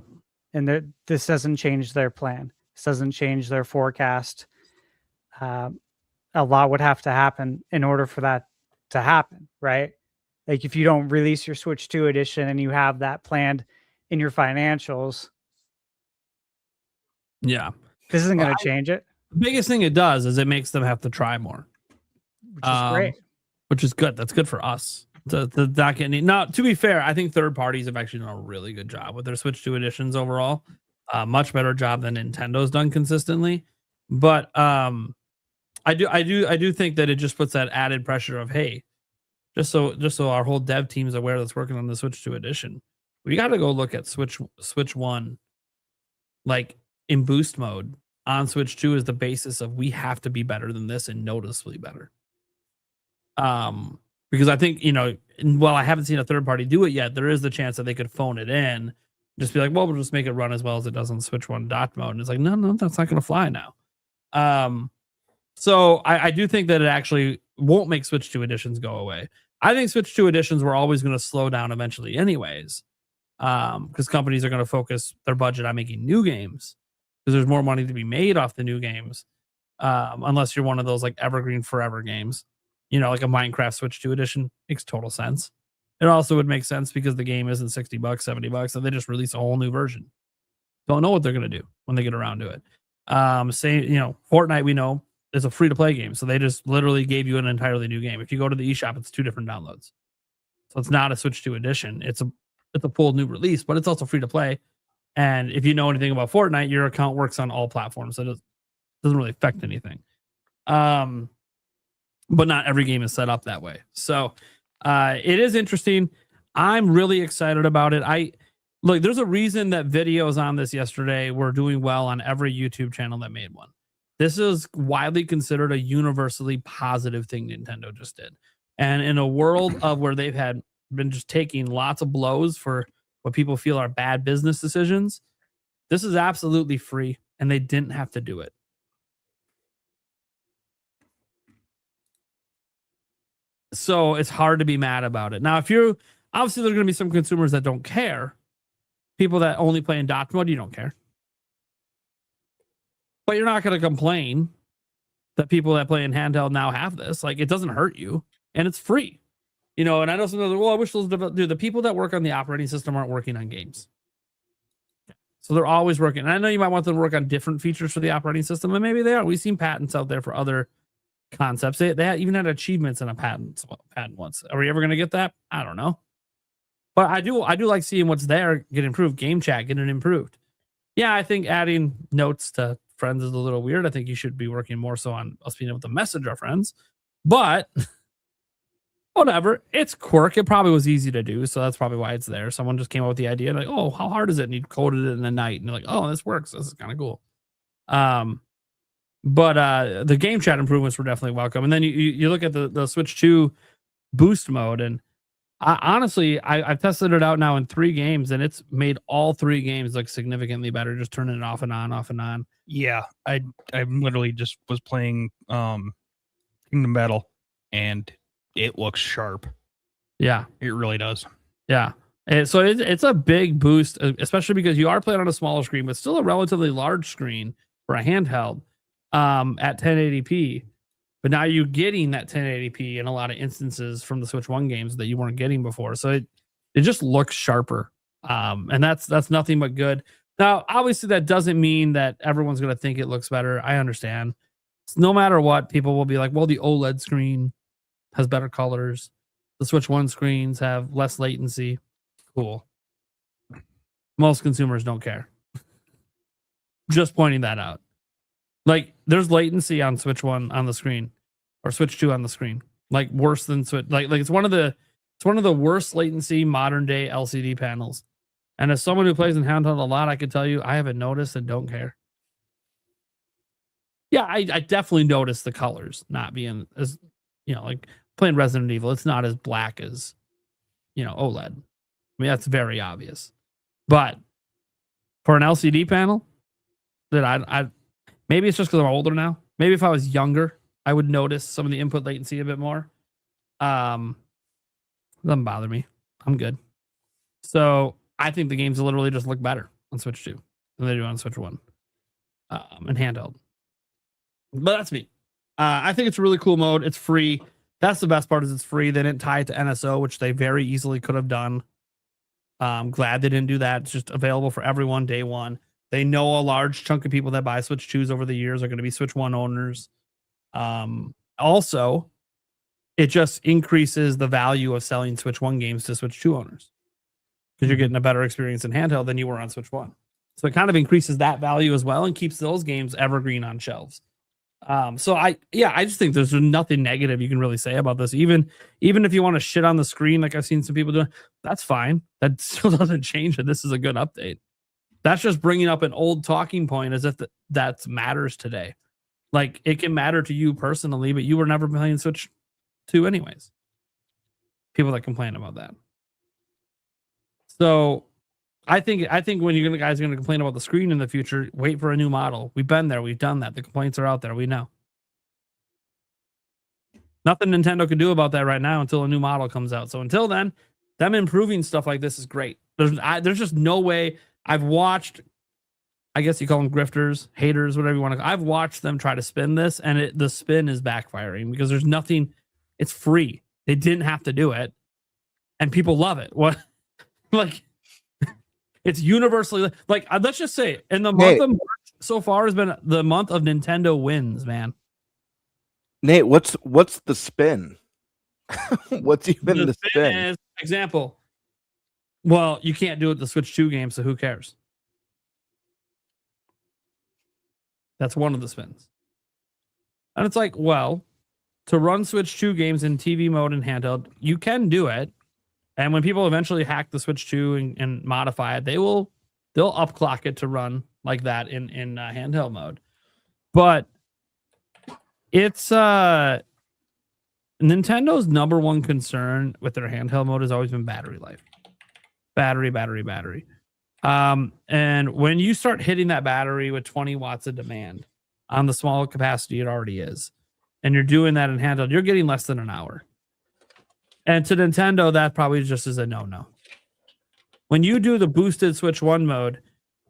And this doesn't change their plan. This doesn't change their forecast. A lot would have to happen in order for that to happen, right? Like, if you don't release your Switch 2 edition and you have that planned in your financials, yeah, this isn't going to change it. The biggest thing it does is it makes them have to try more, which is great. Which is good. That's good for us. To not get any. Now, to be fair, I think third parties have actually done a really good job with their Switch 2 editions overall. Much better job than Nintendo's done consistently. But I do think that it just puts that added pressure of, hey, just so our whole dev team is aware that's working on the Switch 2 edition, we got to go look at Switch 1, like in boost mode on Switch 2 is the basis of we have to be better than this and noticeably better. Because I think, while I haven't seen a third party do it yet, there is the chance that they could phone it in, just be like, well, we'll just make it run as well as it does on Switch 1 dot mode. And it's like, no, that's not going to fly now. So I do think that it actually won't make Switch 2 editions go away. I think Switch 2 editions were always going to slow down eventually anyways, because companies are going to focus their budget on making new games because there's more money to be made off the new games, unless you're one of those like evergreen forever games. Like a Minecraft Switch 2 edition makes total sense. It also would make sense because the game isn't $60, $70, so they just release a whole new version. Don't know what they're going to do when they get around to it. Fortnite, we know, is a free-to-play game, so they just literally gave you an entirely new game. If you go to the eShop, it's 2 different downloads. So it's not a Switch 2 edition. It's a full new release, but it's also free-to-play. And if you know anything about Fortnite, your account works on all platforms, so it doesn't really affect anything. But not every game is set up that way. So it is interesting. I'm really excited about it. Look, there's a reason that videos on this yesterday were doing well on every YouTube channel that made one. This is widely considered a universally positive thing Nintendo just did. And in a world of where they've been just taking lots of blows for what people feel are bad business decisions, this is absolutely free, and they didn't have to do it. So it's hard to be mad about it. Now, obviously there's going to be some consumers that don't care. People that only play in dot mode, you don't care. But you're not going to complain that people that play in handheld now have this. Like, it doesn't hurt you, and it's free. And I know some of I wish those the people that work on the operating system aren't working on games. So they're always working. And I know you might want them to work on different features for the operating system, and maybe they are. We've seen patents out there for other concepts. They even had achievements in a patent once. Are we ever going to get that? I don't know. But I do like seeing what's there get improved. Game chat getting improved. Yeah, I think adding notes to friends is a little weird. I think you should be working more so on us being able to message our friends. But whatever. It's quirk. It probably was easy to do, so that's probably why it's there. Someone just came up with the idea, like, oh, how hard is it? And you coded it in the night, and you're like, oh, this works. This is kind of cool. But the game chat improvements were definitely welcome. And then you look at the Switch 2 boost mode, and I've tested it out now in 3 games, and it's made all 3 games look significantly better, just turning it off and on, off and on. Yeah, I literally just was playing Kingdom Battle, and it looks sharp. Yeah, it really does. Yeah. And so it's a big boost, especially because you are playing on a smaller screen, but still a relatively large screen for a handheld at 1080p. But now you're getting that 1080p in a lot of instances from the Switch 1 games that you weren't getting before. So it just looks sharper. And that's nothing but good. Now, obviously, that doesn't mean that everyone's going to think it looks better. I understand. No matter what, people will be like, well, the OLED screen has better colors. The Switch 1 screens have less latency. Cool. Most consumers don't care. Just pointing that out. Like, there's latency on Switch 1 on the screen, or Switch 2 on the screen. Like, worse than Switch. Like it's one of the worst latency modern day LCD panels. And as someone who plays in handheld a lot, I can tell you I haven't noticed and don't care. Yeah, I definitely noticed the colors not being as, like playing Resident Evil. It's not as black as, OLED. I mean, that's very obvious. But for an LCD panel, that I maybe it's just because I'm older now. Maybe if I was younger, I would notice some of the input latency a bit more. Doesn't bother me. I'm good. So I think the games literally just look better on Switch 2 than they do on Switch 1 and handheld. But that's me. I think it's a really cool mode. It's free. That's the best part, is it's free. They didn't tie it to NSO, which they very easily could have done. I'm glad they didn't do that. It's just available for everyone day one. They know a large chunk of people that buy Switch 2s over the years are going to be Switch 1 owners. Also, it just increases the value of selling Switch 1 games to Switch 2 owners, because you're getting a better experience in handheld than you were on Switch 1. So it kind of increases that value as well and keeps those games evergreen on shelves. So I just think there's nothing negative you can really say about this. Even if you want to shit on the screen, like I've seen some people doing, that's fine. That still doesn't change that this is a good update. That's just bringing up an old talking point as if that matters today. Like, it can matter to you personally, but you were never playing Switch 2 anyways. People that complain about that. So I think when you guys are going to complain about the screen in the future, wait for a new model. We've been there. We've done that. The complaints are out there. We know. Nothing Nintendo can do about that right now until a new model comes out. So until then, them improving stuff like this is great. There's just no way. I've watched, I guess you call them grifters, haters, whatever you want to. I've watched them try to spin this, and the spin is backfiring because there's nothing. It's free. They didn't have to do it, and people love it. What, like? It's universally like, let's just say, in the month of March so far has been the month of Nintendo wins, man. Nate, what's the spin? What's even the spin? Is, example. Well, you can't do it with the Switch 2 game, so who cares? That's one of the spins. And it's like, well, to run Switch 2 games in TV mode and handheld, you can do it. And when people eventually hack the Switch 2 and modify it, they'll upclock it to run like that in handheld mode. But it's Nintendo's number one concern with their handheld mode has always been battery life. Battery. And when you start hitting that battery with 20 watts of demand on the small capacity it already is, and you're doing that in handheld, you're getting less than an hour. And to Nintendo, that probably just is a no-no. When you do the boosted Switch 1 mode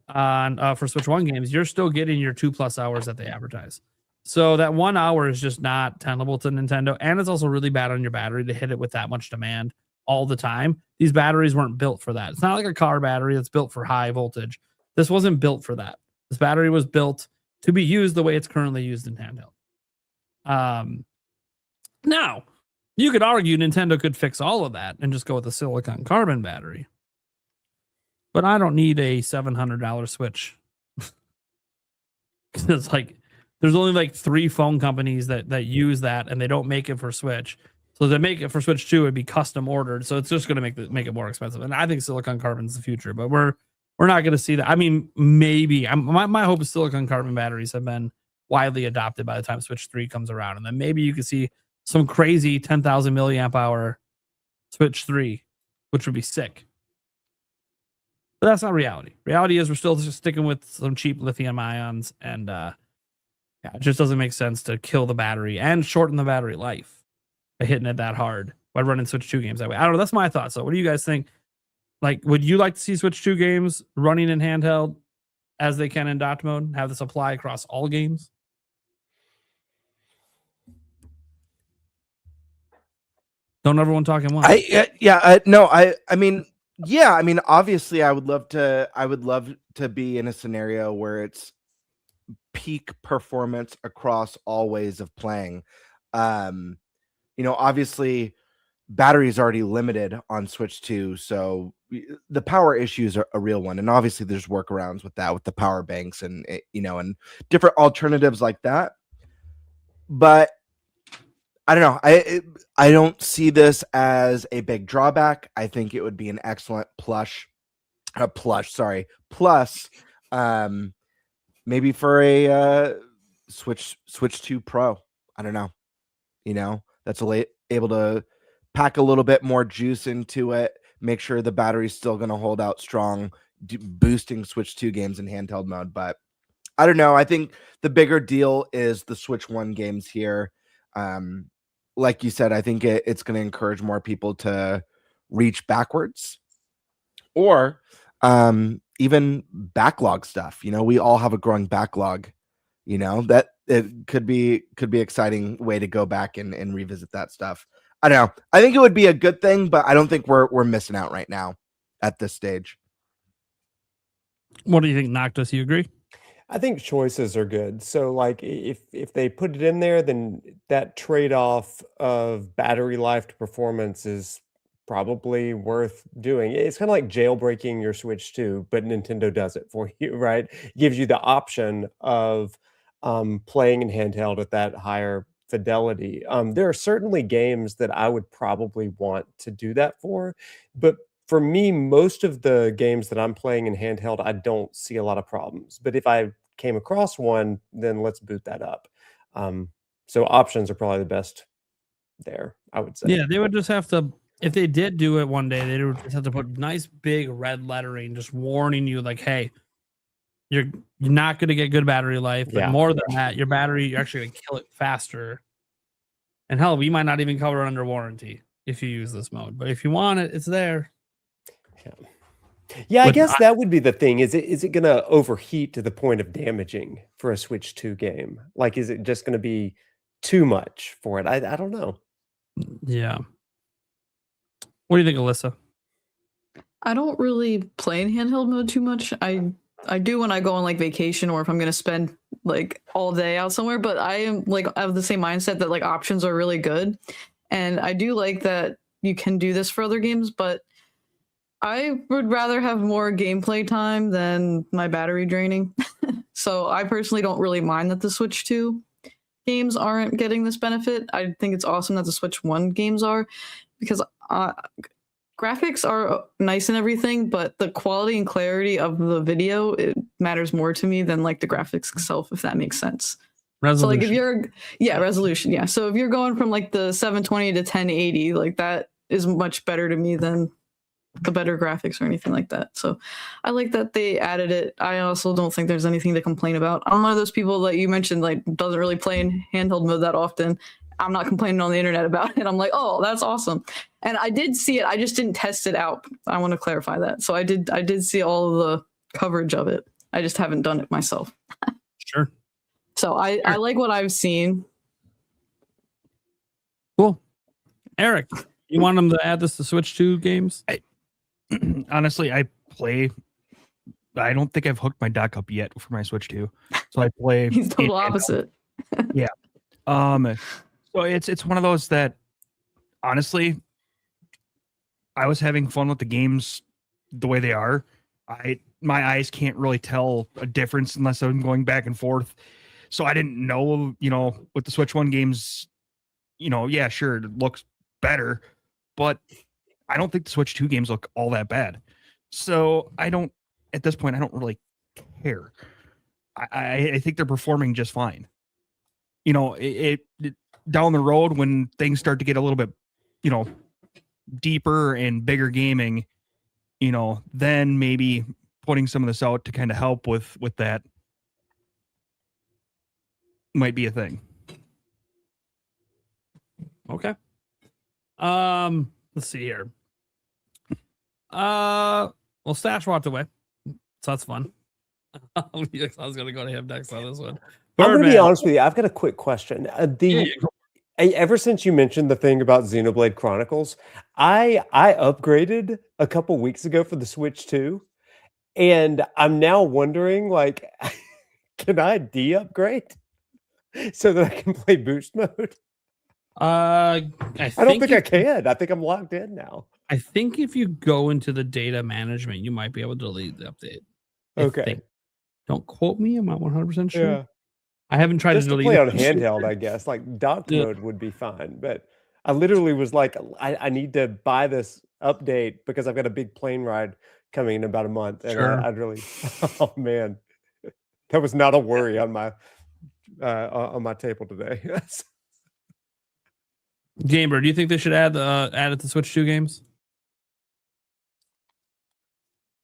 for Switch 1 games, you're still getting your 2+ hours that they advertise. So that 1 hour is just not tenable to Nintendo. And it's also really bad on your battery to hit it with that much demand all the time. These batteries weren't built for that. It's not like a car battery that's built for high voltage. This wasn't built for that. This battery was built to be used the way it's currently used in handheld. Now, you could argue Nintendo could fix all of that and just go with a silicon carbon battery. But I don't need a $700 Switch. It's like, there's only like 3 phone companies that use that, and they don't make it for Switch. So if they make it for Switch 2, it'd be custom ordered. So it's just going to make it more expensive. And I think silicon carbon's the future, but we're not going to see that. I mean, maybe. My hope is silicon carbon batteries have been widely adopted by the time Switch 3 comes around. And then maybe you could see some crazy 10,000 milliamp hour Switch 3, which would be sick. But that's not reality. Reality is we're still just sticking with some cheap lithium ions and Yeah, it just doesn't make sense to kill the battery and shorten the battery life by hitting it that hard by running Switch 2 games that way. I don't know. That's my thoughts. So what do you guys think? Like, would you like to see Switch 2 games running in handheld as they can in docked mode? Have this apply across all games? Don't everyone talk at once. I mean, obviously I would love to be in a scenario where it's peak performance across all ways of playing. Obviously battery is already limited on Switch 2, so the power issues are a real one, and obviously there's workarounds with that, with the power banks and and different alternatives like that. But I don't know. I don't see this as a big drawback. I think it would be an excellent plus. Maybe for a Switch 2 Pro. I don't know. That's able to pack a little bit more juice into it. Make sure the battery's still going to hold out strong, boosting Switch 2 games in handheld mode. But I don't know. I think the bigger deal is the Switch 1 games here. Like you said, I think it's going to encourage more people to reach backwards or even backlog stuff. We all have a growing backlog, that it could be exciting way to go back and revisit that stuff. I don't know. I think it would be a good thing, but I don't think we're missing out right now at this stage. What do you think, Noctis? You agree? I think choices are good. So like if they put it in there, then that trade-off of battery life to performance is probably worth doing. It's kind of like jailbreaking your Switch 2, but Nintendo does it for you, right? Gives you the option of playing in handheld at that higher fidelity. There are certainly games that I would probably want to do that for, but for me, most of the games that I'm playing in handheld, I don't see a lot of problems. But if I came across one, then let's boot that up. So options are probably the best there, I would say. Yeah, they would just have to, if they did do it one day, they would just have to put nice big red lettering just warning you like, hey, you're not going to get good battery life. But more than that, your battery, you're actually going to kill it faster. And hell, we might not even cover it under warranty if you use this mode. But if you want it, it's there. Yeah, I guess that would be the thing. Is it going to overheat to the point of damaging for a Switch 2 game? Like, is it just going to be too much for it? I don't know. Yeah. What do you think, Alyssa? I don't really play in handheld mode too much. I do when I go on like vacation or if I'm going to spend like all day out somewhere, but I am like, I have the same mindset that like options are really good. And I do like that you can do this for other games, but I would rather have more gameplay time than my battery draining. So I personally don't really mind that the Switch 2 games aren't getting this benefit. I think it's awesome that the Switch 1 games are, because graphics are nice and everything, but the quality and clarity of the video, it matters more to me than like the graphics itself, if that makes sense. Resolution. So like if you're, resolution. Yeah. So if you're going from like the 720 to 1080, like that is much better to me than the better graphics or anything like that. So I like that they added it. I also don't think there's anything to complain about. I'm one of those people that you mentioned like doesn't really play in handheld mode that often. I'm not complaining on the internet about it. I'm like, oh, that's awesome. And I did see it. I just didn't test it out. I want to clarify that. So I did see all of the coverage of it. I just haven't done it myself. Sure. So I like what I've seen. Cool. Eric, you want them to add this to Switch 2 games? Honestly, I don't think I've hooked my dock up yet for my Switch 2. So I play. He's total opposite. Yeah. So it's one of those that honestly, I was having fun with the games the way they are. My eyes can't really tell a difference unless I'm going back and forth. So I didn't know, with the Switch 1 games, yeah, sure, it looks better, but I don't think the Switch 2 games look all that bad. So at this point, I don't really care. I think they're performing just fine. It down the road when things start to get a little bit, deeper and bigger gaming, then maybe putting some of this out to kind of help with that. might be a thing. Okay. Let's see here. Well, Stash walked away, so that's fun. I was gonna go to him next on this one. I'm going to be Birdman. honest with you. I've got a quick question. Ever since you mentioned the thing about Xenoblade Chronicles, I upgraded a couple weeks ago for the Switch 2, and I'm now wondering, like, can I de-upgrade so that I can play boost mode? I don't think I can. I think I'm locked in now. I think if you go into the data management, you might be able to delete the update. Okay. Don't quote me. I'm not 100% sure. Yeah. I haven't tried Just to to delete play it. on handheld, I guess. Like docked mode would be fine, but I literally was like, I need to buy this update because I've got a big plane ride coming in about a month, and Sure. I'd really, oh man, that was not a worry on my table today. Gamer, do you think they should add it to Switch 2 games?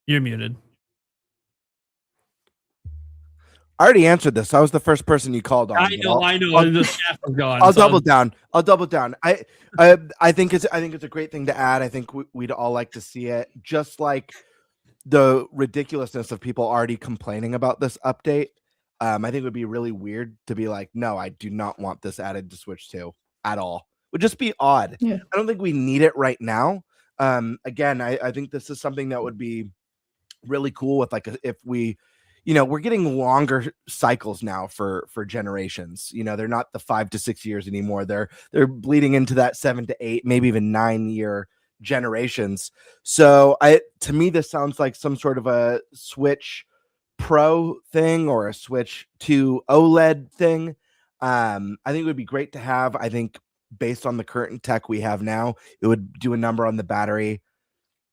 You're muted. I already answered this. I was the first person you called on. I know. The chat was gone. I'll double down. I think it's a great thing to add. I think we'd all like to see it. Just like the ridiculousness of people already complaining about this update. I think it would be really weird to be like, no, I do not want this added to Switch 2 at all. Would just be odd. Yeah. I don't think we need it right now. Again, I think this is something that would be really cool with if we, we're getting longer cycles now for generations. They're not the 5 to 6 years anymore. They're bleeding into that 7 to 8, maybe even 9-year generations. So to me, this sounds like some sort of a Switch Pro thing or a Switch 2 OLED thing. I think it would be great to have. I think based on the current tech we have now, it would do a number on the battery.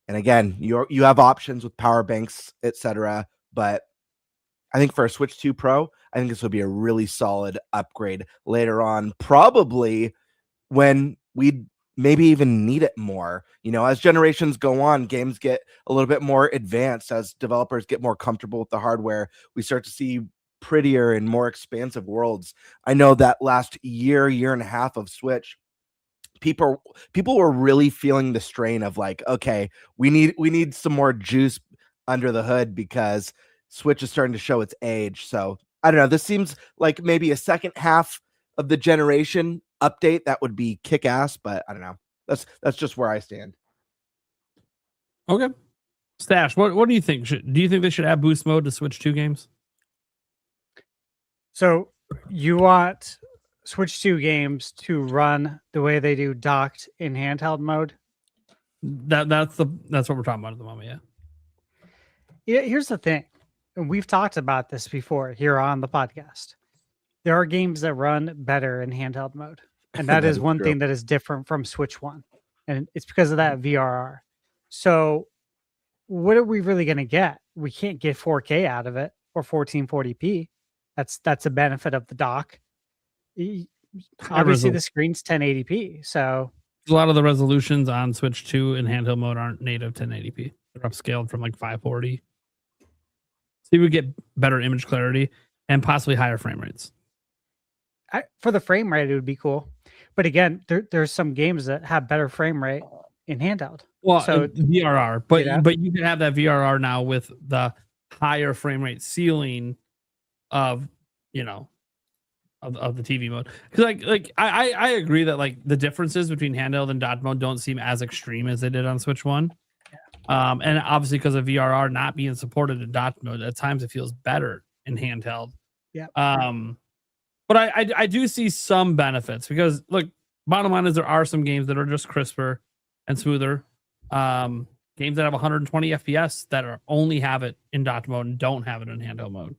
And again, you have options with power banks, etc. But I think for a Switch 2 Pro, I think this would be a really solid upgrade later on, probably when we maybe even need it more. As generations go on, games get a little bit more advanced. As developers get more comfortable with the hardware, we start to see prettier and more expansive worlds. I know that last year and a half of Switch, people were really feeling the strain of like, okay, we need some more juice under the hood because Switch is starting to show its age. So I don't know. This seems like maybe a second half of the generation update that would be kick ass, but I don't know. That's just where I stand. Okay. Stash, what do you think? Do you think they should add boost mode to Switch 2 games? So you want Switch 2 games to run the way they do docked in handheld mode? That's what we're talking about at the moment, Yeah, here's the thing. And we've talked about this before here on the podcast. There are games that run better in handheld mode. And that is one thing that is different from Switch 1. And it's because of that VRR. So what are we really going to get? We can't get 4K out of it or 1440p. That's a benefit of the dock. Obviously, the screen's 1080p. So a lot of the resolutions on Switch 2 in handheld mode aren't native 1080p. They're upscaled from like 540. So you would get better image clarity and possibly higher frame rates. For the frame rate, it would be cool. But again, there's some games that have better frame rate in handheld. Well, so VRR, but you can have that VRR now with the higher frame rate ceiling of of the TV mode. Because I agree that like the differences between handheld and dot mode don't seem as extreme as they did on Switch 1. And obviously because of VRR not being supported in dot mode, at times it feels better in handheld. Yeah. But I do see some benefits because look, bottom line is there are some games that are just crisper and smoother. Games that have 120 FPS that only have it in dot mode and don't have it in handheld mode.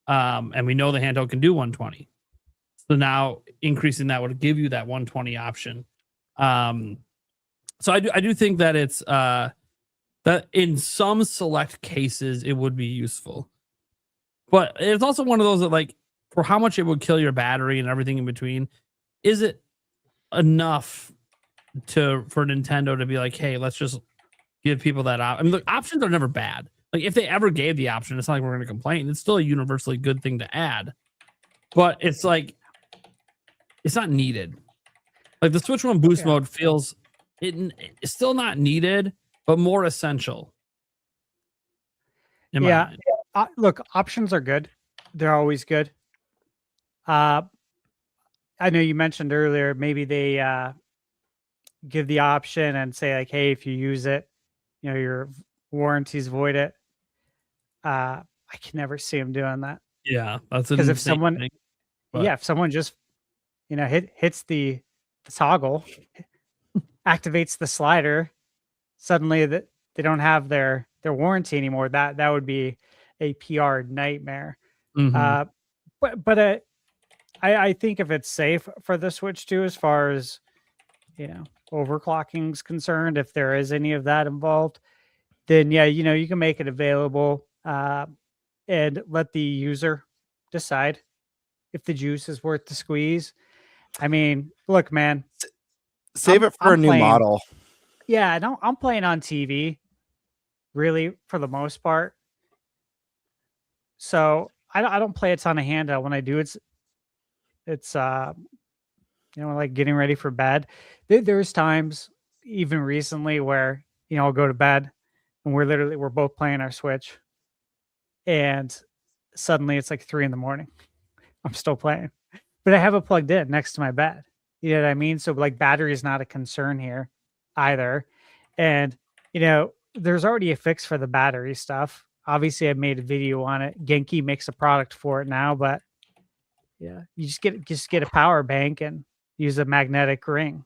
And we know the handheld can do 120. So now increasing that would give you that 120 option. So I do think that it's that in some select cases it would be useful. But it's also one of those that like for how much it would kill your battery and everything in between, is it enough for Nintendo to be like, hey, let's just give people that option? I mean, look, options are never bad. Like if they ever gave the option, it's not like we're going to complain. It's still a universally good thing to add. but it's like it's not needed. Like the Switch One boost mode feels it's still not needed, but more essential. In my mind. Look, options are good. They're always good. I know you mentioned earlier, maybe they give the option and say like, hey, if you use it, your warranties void it. I can never see them doing that. Yeah, that's because if insane someone, thing, if someone just, hits the toggle, activates the slider, suddenly that they don't have their warranty anymore. That would be a PR nightmare. Mhm. But I think if it's safe for the Switch 2, as far as overclocking's concerned, if there is any of that involved, then you can make it available and let the user decide if the juice is worth the squeeze. I mean, look, man, Save it for a new model. Yeah, no, I'm playing on TV, really, for the most part. So I don't play a ton of handheld. When I do, it's like getting ready for bed. There's times, even recently, where I'll go to bed and we're both playing our Switch, and suddenly it's like 3 a.m. I'm still playing, but I have it plugged in next to my bed. You know what I mean? So like battery is not a concern here either. And, there's already a fix for the battery stuff. Obviously I made a video on it. Genki makes a product for it now, but yeah, you just get a power bank and use a magnetic ring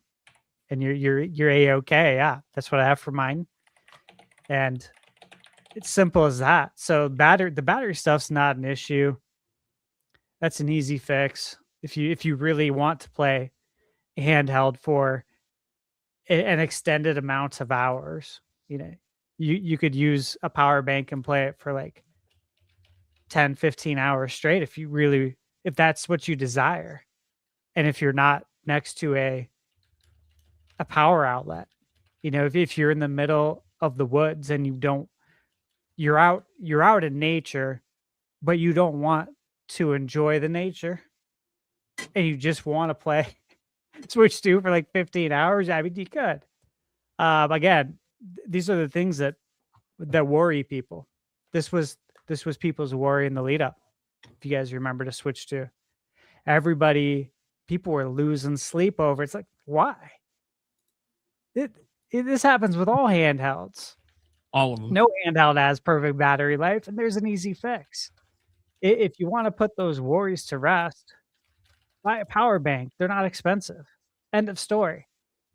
and you're A-okay. Yeah. That's what I have for mine. And it's simple as that. So the battery stuff's not an issue. That's an easy fix. If you really want to play handheld for an extended amount of hours, you could use a power bank and play it for like 10, 15 hours straight if that's what you desire. And if you're not next to a power outlet, if you're in the middle of the woods and you're out in nature, but you don't want to enjoy the nature and you just want to play Switch 2 for like 15 hours, I mean, you could. Again, these are the things that worry people. This was people's worry in the lead up. If you guys remember, to Switch 2, people were losing sleep over. It's like, why? This happens with all handhelds. All of them. No handheld has perfect battery life, and there's an easy fix. If you want to put those worries to rest, buy a power bank. They're not expensive. End of story.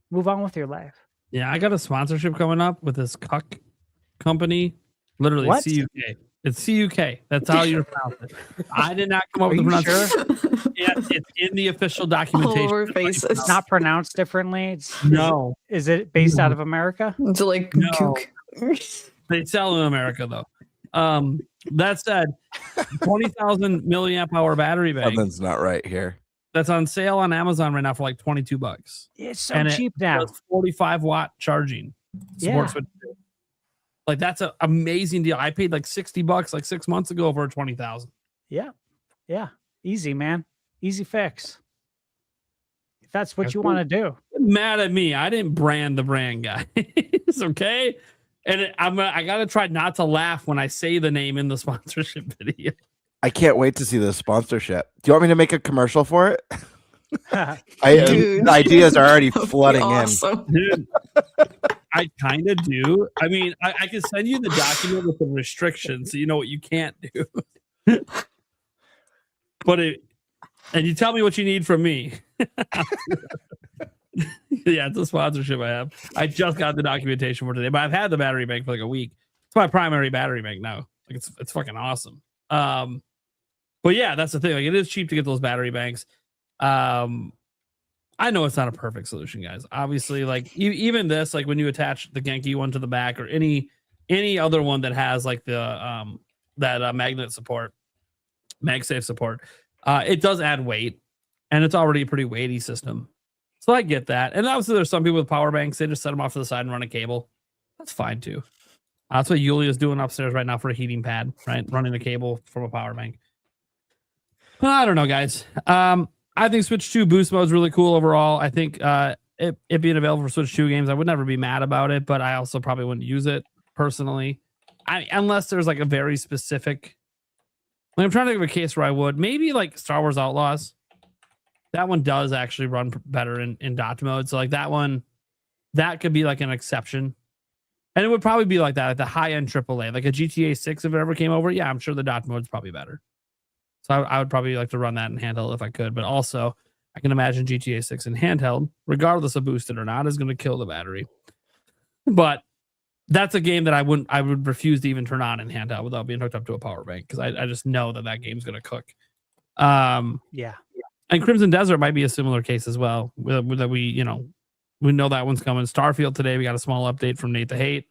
Move on with your life. Yeah, I got a sponsorship coming up with this cuck company. Literally, What? CUK. It's CUK. That's how you pronounce it. I did not come up with the pronunciation. Yeah, it's in the official documentation. All over faces. It's not pronounced differently. No. Is it based out of America? It's like No. kook. They sell in America though. That said, 20,000 milliamp hour battery bank. Something's not right here. That's on sale on Amazon right now for like $22. It's so And cheap it now. does 45 watt charging. Supports Switch 2. Like that's an amazing deal. I paid like $60 like 6 months ago for 20,000. Yeah. Yeah. Easy, man. Easy fix. If that's what you want to do. Mad at me. I didn't brand the brand, guys. Okay. And I gotta try not to laugh when I say the name in the sponsorship video. I can't wait to see the sponsorship. Do you want me to make a commercial for it? Dude. The ideas are already That'd be flooding awesome. Dude, I kind of do. I mean, I can send you the document with the restrictions so you know what you can't do. And you tell me what you need from me. Yeah, it's a sponsorship I have. I just got the documentation for today, but I've had the battery bank for like a week. It's my primary battery bank now. Like it's fucking awesome. But yeah, that's the thing. Like it is cheap to get those battery banks. I know it's not a perfect solution, guys. Obviously, like even this, like when you attach the Genki one to the back or any other one that has like the magnet support, MagSafe support, it does add weight, and it's already a pretty weighty system. So I get that. And obviously there's some people with power banks, they just set them off to the side and run a cable. That's fine too. That's what Yulia's doing upstairs right now for a heating pad, right? Running a cable from a power bank. I don't know, guys. I think Switch 2 boost mode is really cool overall. I think it being available for Switch 2 games, I would never be mad about it, but I also probably wouldn't use it personally. Unless there's like a very specific. Like, I'm trying to think of a case where I would. Maybe like Star Wars Outlaws. That one does actually run better in dot mode. So like that one, that could be like an exception. And it would probably be like that at the high end AAA, like a GTA 6 if it ever came over. Yeah, I'm sure the dot mode's probably better. So I would probably like to run that in handheld if I could. But also, I can imagine GTA 6 in handheld, regardless of boosted or not, is going to kill the battery. But that's a game that I would refuse to even turn on in handheld without being hooked up to a power bank because I just know that game's going to cook. Yeah. And Crimson Desert might be a similar case as well. That we know that one's coming. Starfield today, we got a small update from Nate the Hate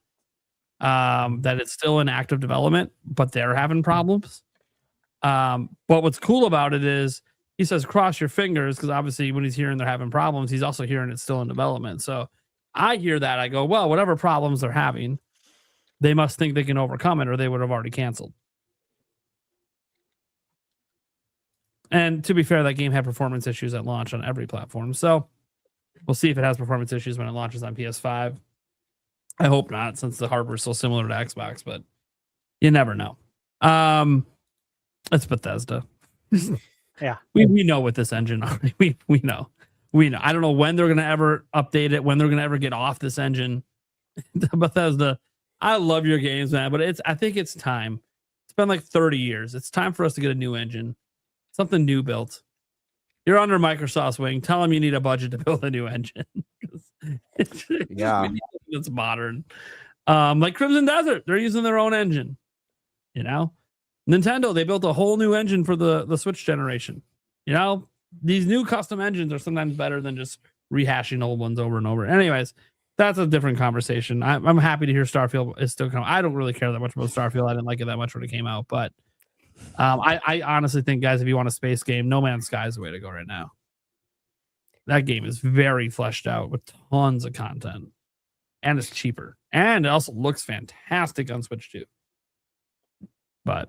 that it's still in active development, but they're having problems. But what's cool about it is he says cross your fingers because obviously when he's hearing they're having problems, he's also hearing it's still in development. So I hear that. I go, well, whatever problems they're having, they must think they can overcome it or they would have already canceled. And to be fair, that game had performance issues at launch on every platform. So we'll see if it has performance issues when it launches on PS5. I hope not, since the hardware is so similar to Xbox, but you never know. It's Bethesda. Yeah. We know what this engine are. We know. I don't know when they're gonna ever update it, when they're gonna ever get off this engine. Bethesda, I love your games, man, but I think it's time. It's been like 30 years. It's time for us to get a new engine. Something new built. You're under Microsoft's wing. Tell them you need a budget to build a new engine. It's modern. Like Crimson Desert, they're using their own engine. Nintendo, they built a whole new engine for the Switch generation. These new custom engines are sometimes better than just rehashing old ones over and over. Anyways, that's a different conversation. I'm happy to hear Starfield is still coming. I don't really care that much about Starfield. I didn't like it that much when it came out, but I honestly think, guys, if you want a space game, No Man's Sky is the way to go right now. That game is very fleshed out with tons of content, and it's cheaper, and it also looks fantastic on Switch 2. But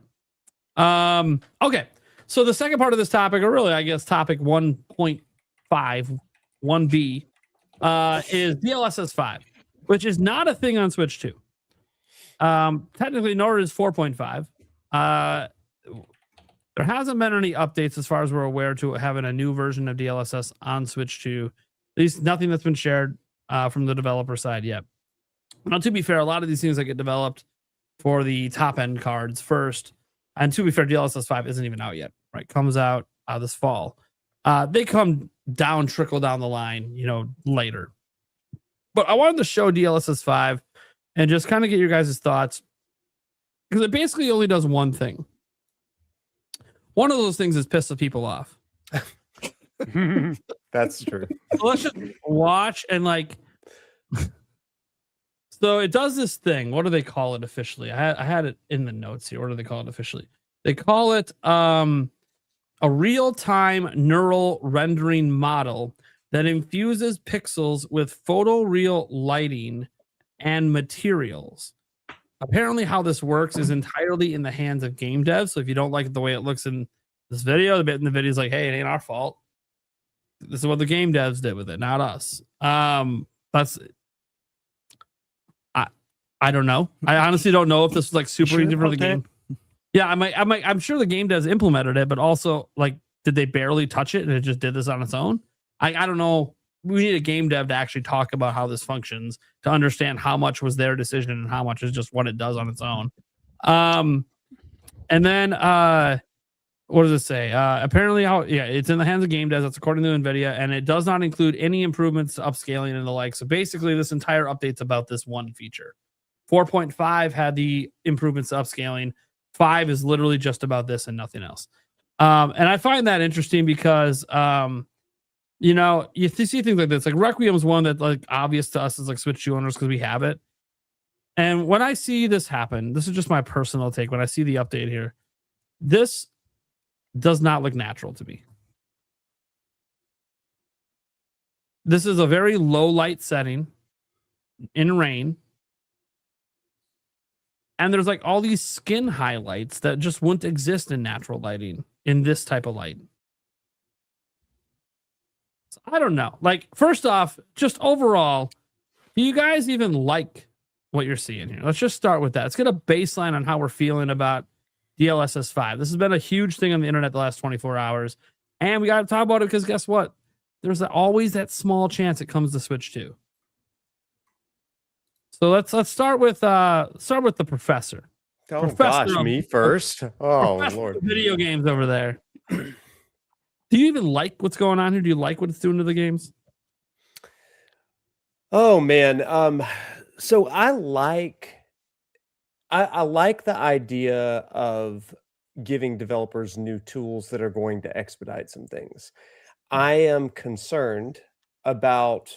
okay, so the second part of this topic, or really, I guess, topic 1.5, 1B, is DLSS 5, which is not a thing on Switch 2. Technically, nor is 4.5. There hasn't been any updates as far as we're aware to having a new version of DLSS on Switch 2. At least nothing that's been shared from the developer side yet. Now, to be fair, a lot of these things that get developed for the top end cards first, and to be fair, DLSS 5 isn't even out yet, right? Comes out this fall. They come down, trickle down the line, later. But I wanted to show DLSS 5 and just kind of get your guys' thoughts, because it basically only does one thing. One of those things is piss the people off. That's true. So let's just watch and so it does this thing. What do they call it officially? I had it in the notes here. What do they call it officially? They call it a real-time neural rendering model that infuses pixels with photoreal lighting and materials. Apparently, how this works is entirely in the hands of game devs. So if you don't like the way it looks in this video, the bit in the video is like, hey, it ain't our fault. This is what the game devs did with it, not us. I don't know. I honestly don't know if this was like super easy for the game. Yeah, I'm sure the game devs implemented it, but also did they barely touch it and it just did this on its own? I don't know. We need a game dev to actually talk about how this functions to understand how much was their decision and how much is just what it does on its own. And then what does it say? Apparently, it's in the hands of game devs. That's according to NVIDIA, and it does not include any improvements to upscaling and the like. So basically, this entire update's about this one feature. 4.5 had the improvements to upscaling. 5 is literally just about this and nothing else. And I find that interesting because you see things like this. Like Requiem's one that obvious to us as Switch 2 owners because we have it. And when I see this happen, this is just my personal take. When I see the update here, this does not look natural to me. This is a very low light setting in rain. And there's all these skin highlights that just wouldn't exist in natural lighting. in this type of light? So I don't know. Like, first off, just overall, do you guys even like what you're seeing here? Let's just start with that. Let's get a baseline on how we're feeling about DLSS 5. This has been a huge thing on the internet the last 24 hours. And we got to talk about it because guess what? There's always that small chance it comes to Switch 2. So let's start with the professor. Oh Professor gosh, me first. Oh Professor Lord. of video games over there. Do you even like what's going on here? Do you like what it's doing to the games? Oh man. So I like the idea of giving developers new tools that are going to expedite some things. I am concerned about,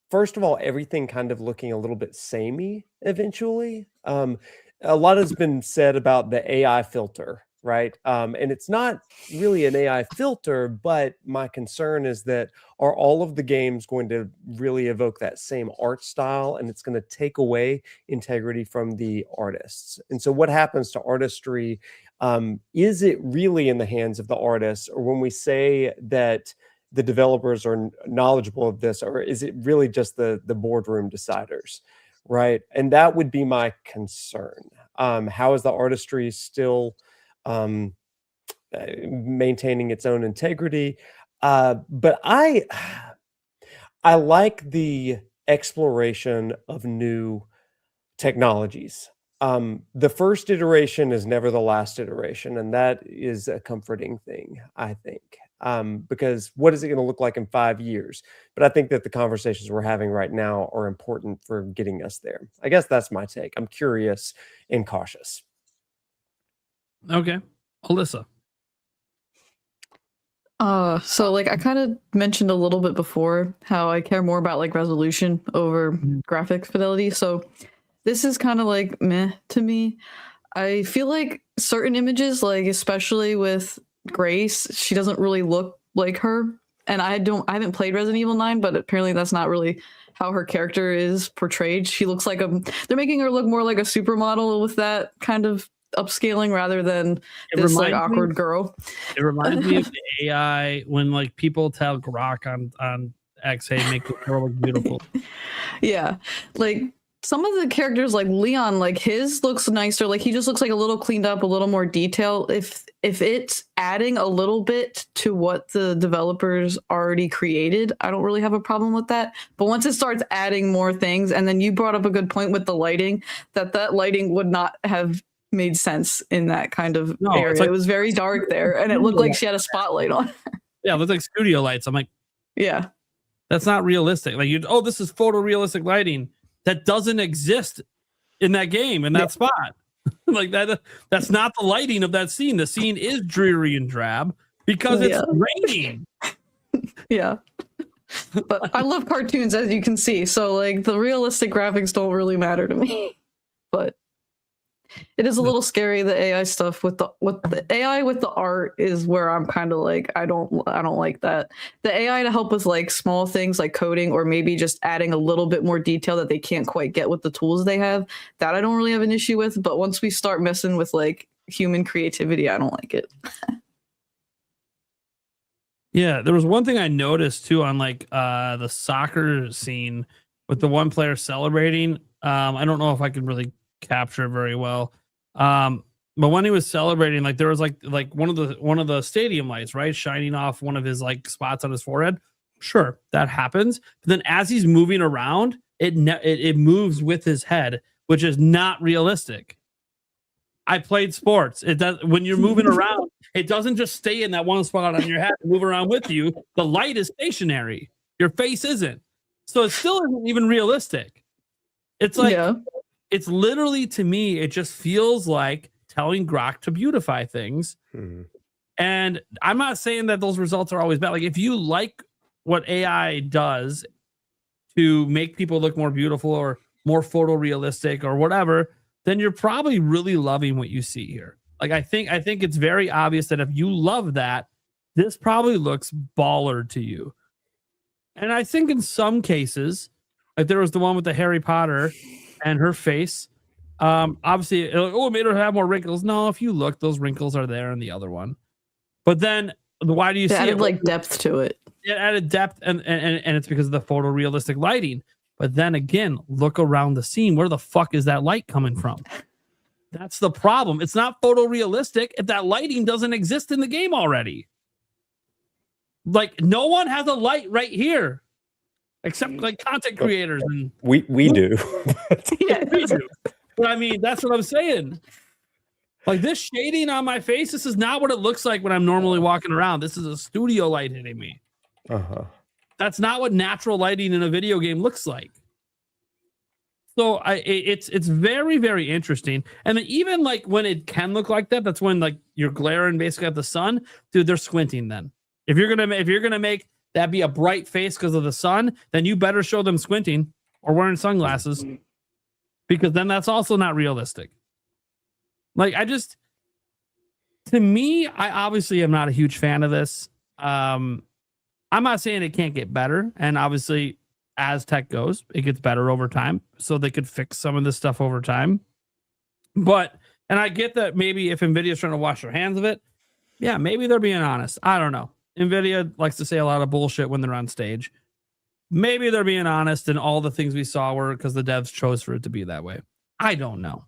first of all, everything kind of looking a little bit samey eventually. A lot has been said about the AI filter, right? And it's not really an AI filter, but my concern is that are all of the games going to really evoke that same art style, and it's going to take away integrity from the artists? And so what happens to artistry? Is it really in the hands of the artists, or when we say that the developers are knowledgeable of this, or is it really just the boardroom deciders? Right. And that would be my concern. How is the artistry still maintaining its own integrity? But I like the exploration of new technologies. The first iteration is never the last iteration, and that is a comforting thing, I think. Because what is it going to look like in 5 years? But I think that the conversations we're having right now are important for getting us there. I guess that's my take. I'm curious and cautious. Okay. Alyssa. So like I kind of mentioned a little bit before how I care more about like resolution over graphic fidelity. So this is kind of like meh to me. I feel like certain images, like especially with Grace, she doesn't really look like her. And I haven't played Resident Evil 9, but apparently that's not really how her character is portrayed. She looks like they're making her look more like a supermodel with that kind of upscaling rather than this like awkward girl. It reminds me of the AI when like people tell Grok on X, hey, make the girl look beautiful. Yeah. Like some of the characters like Leon, like his looks nicer. Like he just looks like a little cleaned up, a little more detail. If it's adding a little bit to what the developers already created, I don't really have a problem with that. But once it starts adding more things, and then you brought up a good point with the lighting, that lighting would not have made sense in that kind of area. Like, it was very dark there, and it looked like she had a spotlight on. Yeah, it looked like studio lights. I'm like, yeah, that's not realistic. Like this is photorealistic lighting. That doesn't exist in that game, in that spot. Like that's not the lighting of that scene. The scene is dreary and drab because it's raining. Yeah. But I love cartoons, as you can see. So like the realistic graphics don't really matter to me. But it is a little scary, the AI stuff with the AI with the art is where I'm kind of like I don't like that. The AI to help with like small things like coding or maybe just adding a little bit more detail that they can't quite get with the tools they have, that I don't really have an issue with. But once we start messing with like human creativity, I don't like it. Yeah, there was one thing I noticed too on like the soccer scene with the one player celebrating. I don't know if I could really capture very well, but when he was celebrating, like there was like one of the stadium lights, right, shining off one of his like spots on his forehead. Sure, that happens, but then as he's moving around, it moves with his head, which is not realistic. I played sports. It does, when you're moving around, it doesn't just stay in that one spot on your head and move around with you. The light is stationary, your face isn't, so it still isn't even realistic. It's like it's literally, to me, it just feels like telling Grok to beautify things. Mm-hmm. And I'm not saying that those results are always bad. Like if you like what AI does to make people look more beautiful or more photorealistic or whatever, then you're probably really loving what you see here. Like I think it's very obvious that if you love that, this probably looks baller to you. And I think in some cases, like there was the one with the Harry Potter and her face. Obviously, it made her have more wrinkles. No, if you look, those wrinkles are there in the other one. But then why do you They see added it? like depth to it. It added depth, and it's because of the photorealistic lighting. But then again, look around the scene. Where the fuck is that light coming from? That's the problem. It's not photorealistic if that lighting doesn't exist in the game already. Like, no one has a light right here, except like content creators. And We do. yeah, we do. But I mean, that's what I'm saying. Like, this shading on my face, this is not what it looks like when I'm normally walking around. This is a studio light hitting me. That's not what natural lighting in a video game looks like. So it's very, very interesting. And then even like when it can look like that, that's when like you're glaring basically at the sun, dude. They're squinting. Then if you're gonna make that be a bright face because of the sun, then you better show them squinting or wearing sunglasses, because then that's also not realistic. Like, to me, I obviously am not a huge fan of this. I'm not saying it can't get better, and obviously, as tech goes, it gets better over time. So they could fix some of this stuff over time. But, and I get that maybe if NVIDIA's trying to wash their hands of it, yeah, maybe they're being honest. I don't know. NVIDIA likes to say a lot of bullshit when they're on stage. Maybe they're being honest, and all the things we saw were because the devs chose for it to be that way. I don't know.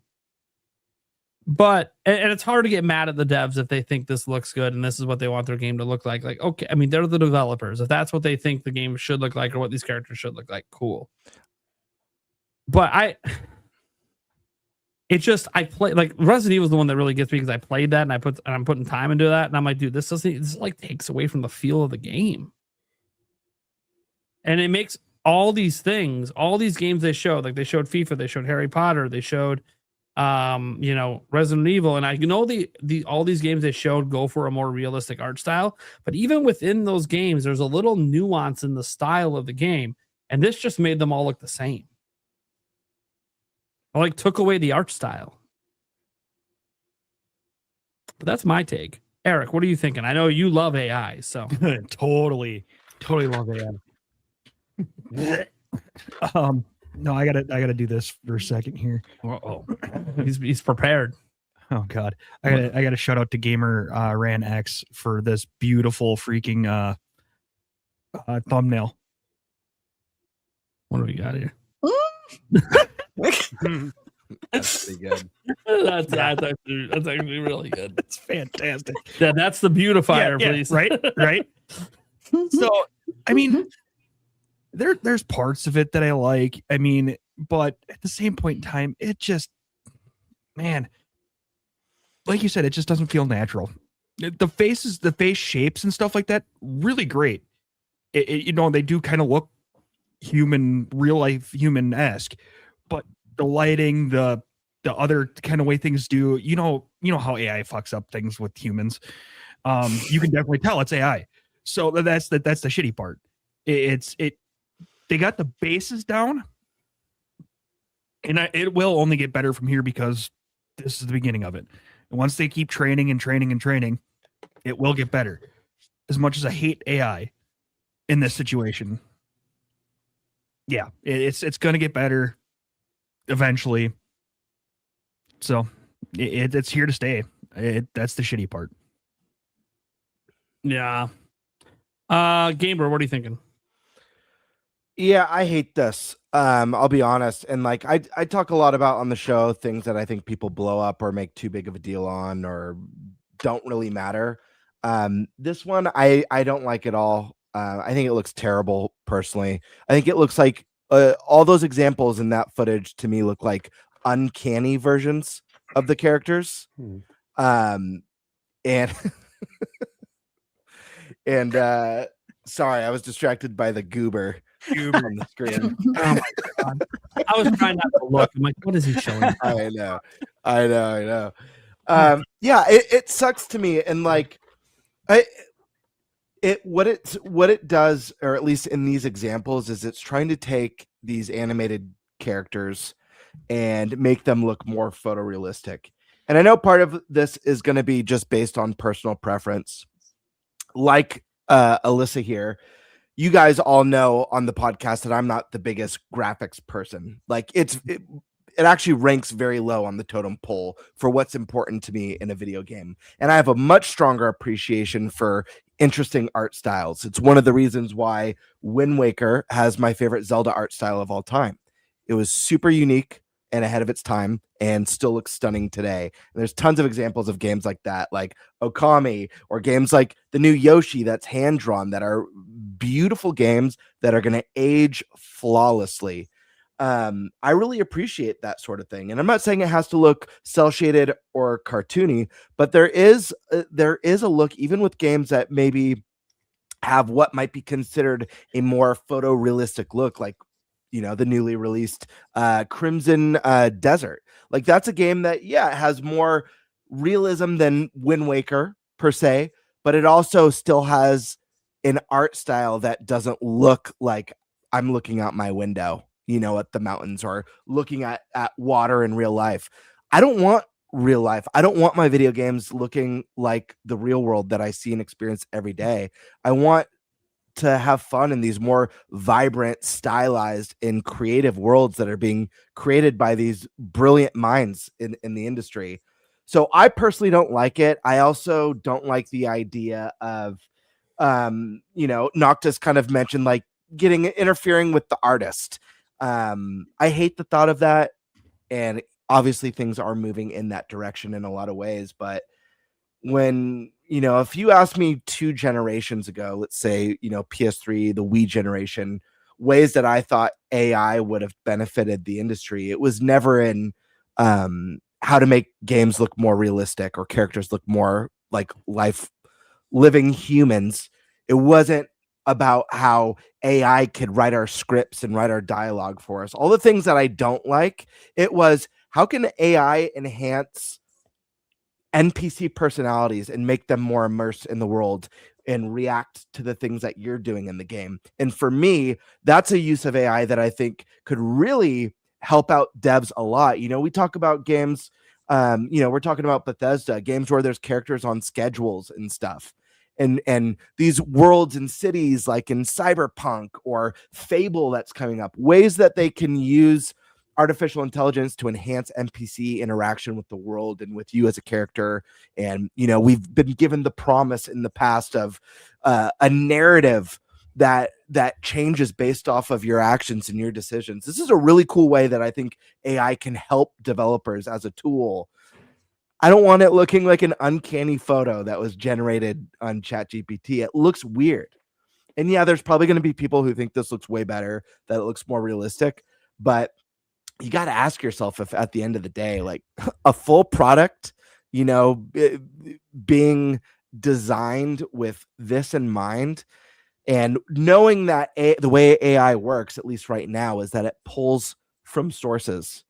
But, and it's hard to get mad at the devs if they think this looks good and this is what they want their game to look like. Like, okay, I mean, they're the developers. If that's what they think the game should look like or what these characters should look like, cool. But I play, like, Resident Evil is the one that really gets me, because I played that and I'm putting time into that, and I'm like, dude, this like takes away from the feel of the game. And it makes all these things, all these games they showed, like they showed FIFA, they showed Harry Potter, they showed Resident Evil, and I know all these games they showed go for a more realistic art style, but even within those games there's a little nuance in the style of the game, and this just made them all look the same. I like took away the art style. But that's my take. Eric, what are you thinking? I know you love AI, so totally love AI. No, I gotta do this for a second here. Uh-oh. He's prepared. Oh God, I gotta shout out to Gamer Ran X for this beautiful freaking thumbnail. What do we got here? That's pretty good. That's actually really good. It's fantastic. Yeah, that's the beautifier, please. Right. So, I mean, there's parts of it that I like. I mean, but at the same point in time, it just, man, like you said, it just doesn't feel natural. The face shapes and stuff like that, really great. They do kind of look human, real life human-esque, but the lighting, the other kind of way things do, you know how AI fucks up things with humans. You can definitely tell it's AI. So that's the shitty part. They got the bases down, and it will only get better from here, because this is the beginning of it. And once they keep training and training and training, it will get better. As much as I hate AI in this situation, yeah, it's going to get better eventually. So it's here to stay. That's the shitty part. Yeah. Gamer, what are you thinking? Yeah, I hate this. I'll be honest. And like I talk a lot about on the show things that I think people blow up or make too big of a deal on or don't really matter. This one I don't like at all. I think it looks terrible personally. I think it looks like all those examples in that footage to me look like uncanny versions of the characters. And and sorry, I was distracted by the goober on the screen. Oh my God. I was trying not to look. I'm like, what is he showing? I know. Yeah, it sucks to me. And like what it does, or at least in these examples, is it's trying to take these animated characters and make them look more photorealistic. And I know part of this is going to be just based on personal preference. Like Alyssa here, you guys all know on the podcast that I'm not the biggest graphics person. Like it actually ranks very low on the totem pole for what's important to me in a video game. And I have a much stronger appreciation for interesting art styles. It's one of the reasons why Wind Waker has my favorite Zelda art style of all time. It was super unique and ahead of its time and still looks stunning today. And there's tons of examples of games like that, like Okami, or games like the new Yoshi that's hand-drawn, that are beautiful games that are going to age flawlessly. I really appreciate that sort of thing. And I'm not saying it has to look cel-shaded or cartoony, but there is a look, even with games that maybe have what might be considered a more photorealistic look, like, you know, the newly released Crimson Desert. Like, that's a game that, yeah, it has more realism than Wind Waker per se, but it also still has an art style that doesn't look like I'm looking out my window, you know, at the mountains, or looking at water in real life. I don't want real life. I don't want my video games looking like the real world that I see and experience every day. I want to have fun in these more vibrant, stylized, and creative worlds that are being created by these brilliant minds in the industry. So I personally don't like it. I also don't like the idea of, you know, Noctis kind of mentioned, like, interfering with the artist. I hate the thought of that. And obviously things are moving in that direction in a lot of ways. But when, you know, if you asked me 2 generations ago, let's say, you know, PS3, the Wii generation, ways that I thought AI would have benefited the industry, it was never in how to make games look more realistic or characters look more like living humans. It wasn't about how AI could write our scripts and write our dialogue for us. All the things that I don't like, it was, how can AI enhance NPC personalities and make them more immersed in the world and react to the things that you're doing in the game? And for me, that's a use of AI that I think could really help out devs a lot. You know, we talk about games, you know, we're talking about Bethesda, games where there's characters on schedules and stuff. And these worlds and cities, like in Cyberpunk or Fable that's coming up, ways that they can use artificial intelligence to enhance NPC interaction with the world and with you as a character. And, you know, we've been given the promise in the past of a narrative that changes based off of your actions and your decisions. This is a really cool way that I think AI can help developers as a tool. I don't want it looking like an uncanny photo that was generated on ChatGPT. It looks weird. And yeah, there's probably going to be people who think this looks way better, that it looks more realistic. But you got to ask yourself if at the end of the day, like, a full product, you know, being designed with this in mind, and knowing that the way AI works, at least right now, is that it pulls from sources.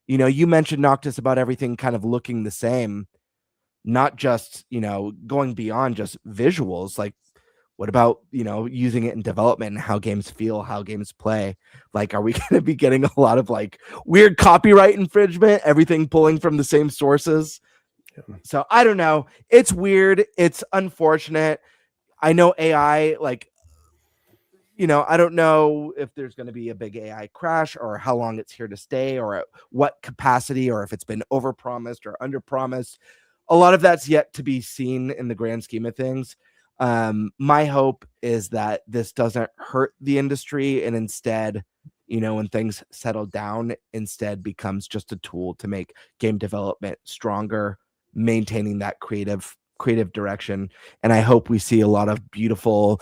You know, you mentioned, Noctis, about everything kind of looking the same, not just, you know, going beyond just visuals. Like, what about, you know, using it in development and how games feel, how games play? Like, are we going to be getting a lot of like weird copyright infringement, everything pulling from the same sources? So I don't know. It's weird. It's unfortunate. I know AI, like, you know, I don't know if there's going to be a big AI crash or how long it's here to stay or at what capacity, or if it's been overpromised or underpromised. A lot of that's yet to be seen in the grand scheme of things. My hope is that this doesn't hurt the industry, and instead, you know, when things settle down, instead becomes just a tool to make game development stronger, maintaining that creative direction. And I hope we see a lot of beautiful,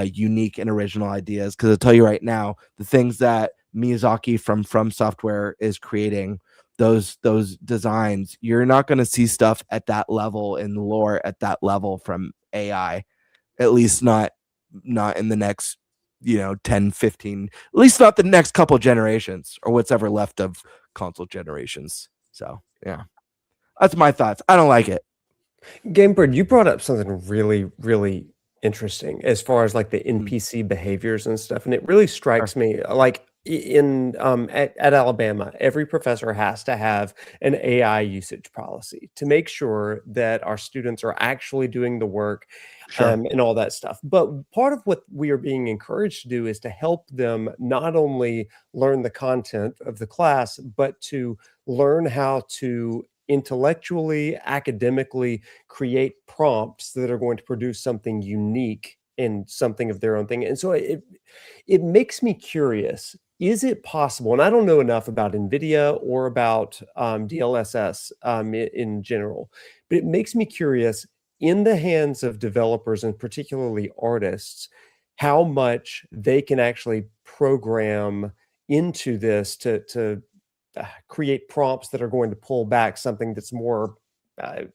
unique and original ideas, because I'll tell you right now, the things that Miyazaki from Software is creating, those designs, you're not going to see stuff at that level in lore at that level from AI, at least not in the next, you know, 10, 15, at least not the next couple generations, or what's ever left of console generations. So yeah, that's my thoughts. I don't like it. Gamebird, you brought up something really, really interesting as far as like the NPC behaviors and stuff. And it really strikes me, like, at Alabama, every professor has to have an AI usage policy to make sure that our students are actually doing the work Sure. and all that stuff. But part of what we are being encouraged to do is to help them not only learn the content of the class, but to learn how to intellectually, academically create prompts that are going to produce something unique and something of their own thing. And so it makes me curious. Is it possible? And I don't know enough about NVIDIA or about DLSS in general, but it makes me curious in the hands of developers and particularly artists, how much they can actually program into this to create prompts that are going to pull back something that's more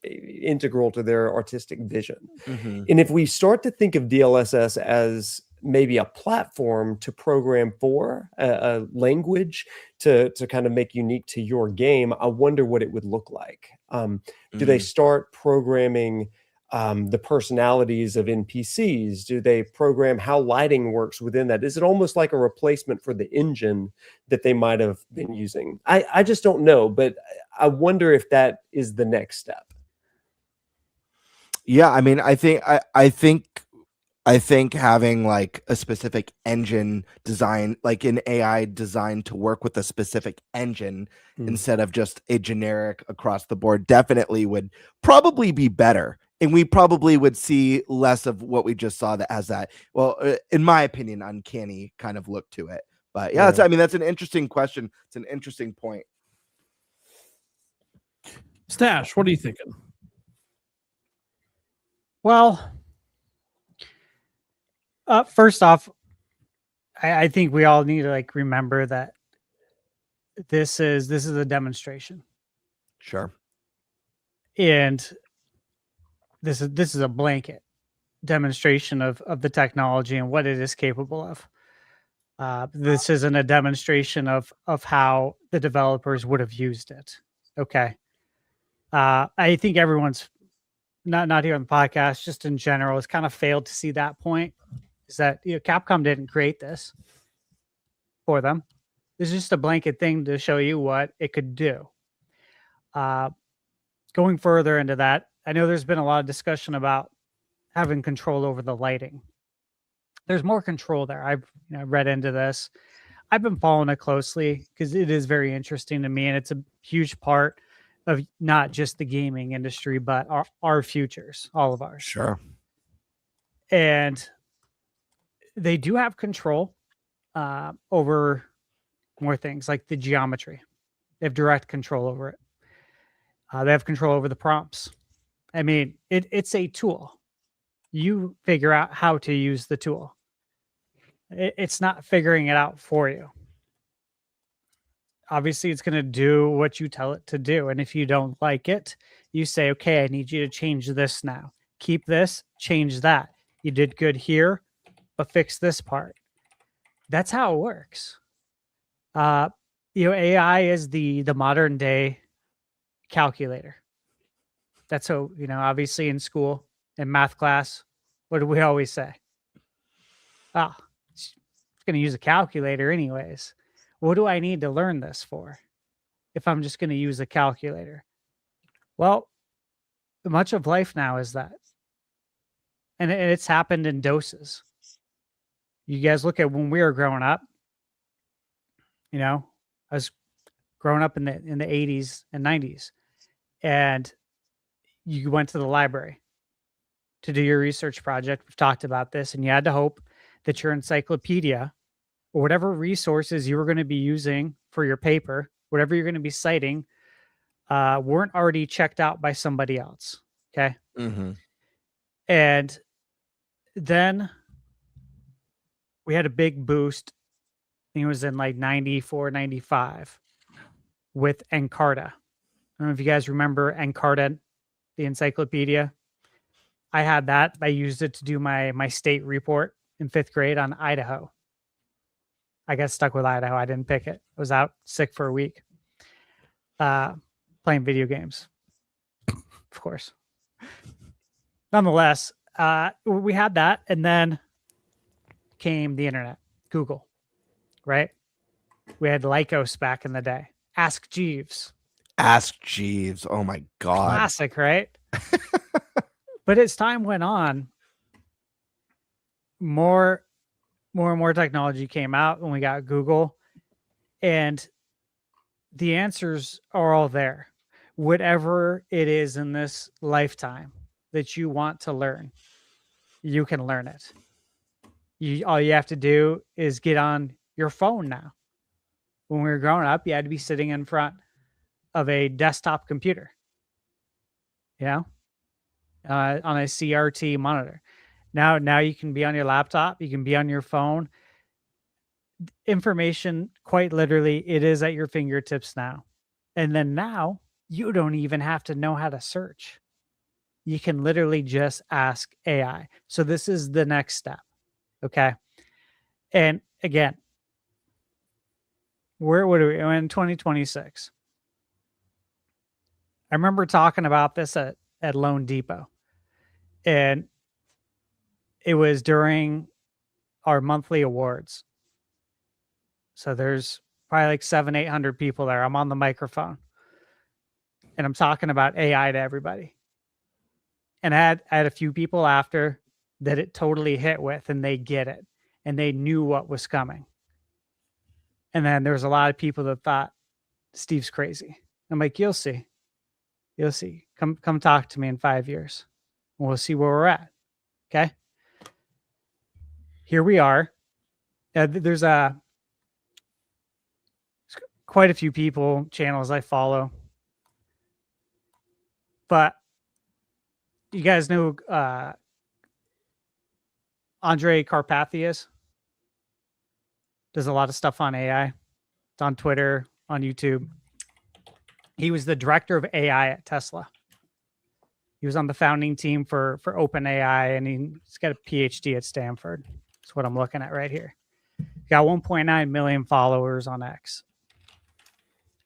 integral to their artistic vision. Mhm. And if we start to think of DLSS as maybe a platform to program for a language to kind of make unique to your game, I wonder what it would look like. Do they start programming the personalities of NPCs? Do they program how lighting works within that? Is it almost like a replacement for the engine that they might have been using? I just don't know, but I wonder if that is the next step. Yeah, I mean, I think having like a specific engine design, like an AI designed to work with a specific engine instead of just a generic across the board, definitely would probably be better. And we probably would see less of what we just saw that has that, well, in my opinion, uncanny kind of look to it. But yeah, I mean, that's an interesting question. It's an interesting point. Stash, what are you thinking? Well, first off, I think we all need to like remember that this is a demonstration, Sure. and this is a blanket demonstration of the technology and what it is capable of. This isn't a demonstration of how the developers would have used it. Okay. I think everyone's not here on the podcast, just in general, has kind of failed to see that point. Is that Capcom didn't create this for them. This is just a blanket thing to show you what it could do. Going further into that, I know there's been a lot of discussion about having control over the lighting. There's more control there. I've read into this. I've been following it closely because it is very interesting to me, and it's a huge part of not just the gaming industry, but our futures, all of ours. Sure. And they do have control over more things like the geometry. They have direct control over it. They have control over the prompts. I mean, it's a tool. You figure out how to use the tool. It's not figuring it out for you. Obviously, it's going to do what you tell it to do. And if you don't like it, you say, okay, I need you to change this now. Keep this, change that. You did good here, but fix this part. That's how it works. AI is the modern day calculator. That's so, obviously in school, in math class, what do we always say? Oh, it's going to use a calculator anyways. What do I need to learn this for if I'm just going to use a calculator? Well, much of life now is that. And it's happened in doses. You guys look at when we were growing up, I was growing up in the 80s and 90s, and you went to the library to do your research project. We've talked about this, and you had to hope that your encyclopedia or whatever resources you were going to be using for your paper, whatever you're going to be citing, weren't already checked out by somebody else. Okay. Mm-hmm. And then we had a big boost. I think it was in like 94, 95 with Encarta. I don't know if you guys remember Encarta, the encyclopedia. I had that. I used it to do my state report in 5th grade on Idaho. I got stuck with Idaho. I didn't pick it. I was out sick for a week. Playing video games, of course. Nonetheless, we had that, and then came the internet, Google, right? We had Lycos back in the day. Ask Jeeves. Ask Jeeves. Oh my God. Classic, right? But as time went on, more and more technology came out when we got Google, and the answers are all there. Whatever it is in this lifetime that you want to learn, you can learn it. All you have to do is get on your phone now. When we were growing up, you had to be sitting in front of a desktop computer, on a CRT monitor. Now you can be on your laptop, you can be on your phone. Information, quite literally, it is at your fingertips now. And then now you don't even have to know how to search. You can literally just ask AI. So this is the next step. Okay. And again, what are we in 2026? I remember talking about this at Loan Depot, and it was during our monthly awards. So there's probably like 700-800 people there. I'm on the microphone and I'm talking about AI to everybody. And I had a few people after that it totally hit with, and they get it and they knew what was coming. And then there was a lot of people that thought Steve's crazy. I'm like, you'll see. You'll see. Come talk to me in 5 years. We'll see where we're at. Okay. Here we are. There's quite a few channels I follow. But you guys know Andre Carpathius does a lot of stuff on AI. It's on Twitter, on YouTube. He was the director of AI at Tesla. He was on the founding team for OpenAI, and he's got a PhD at Stanford. That's what I'm looking at right here. He got 1.9 million followers on X.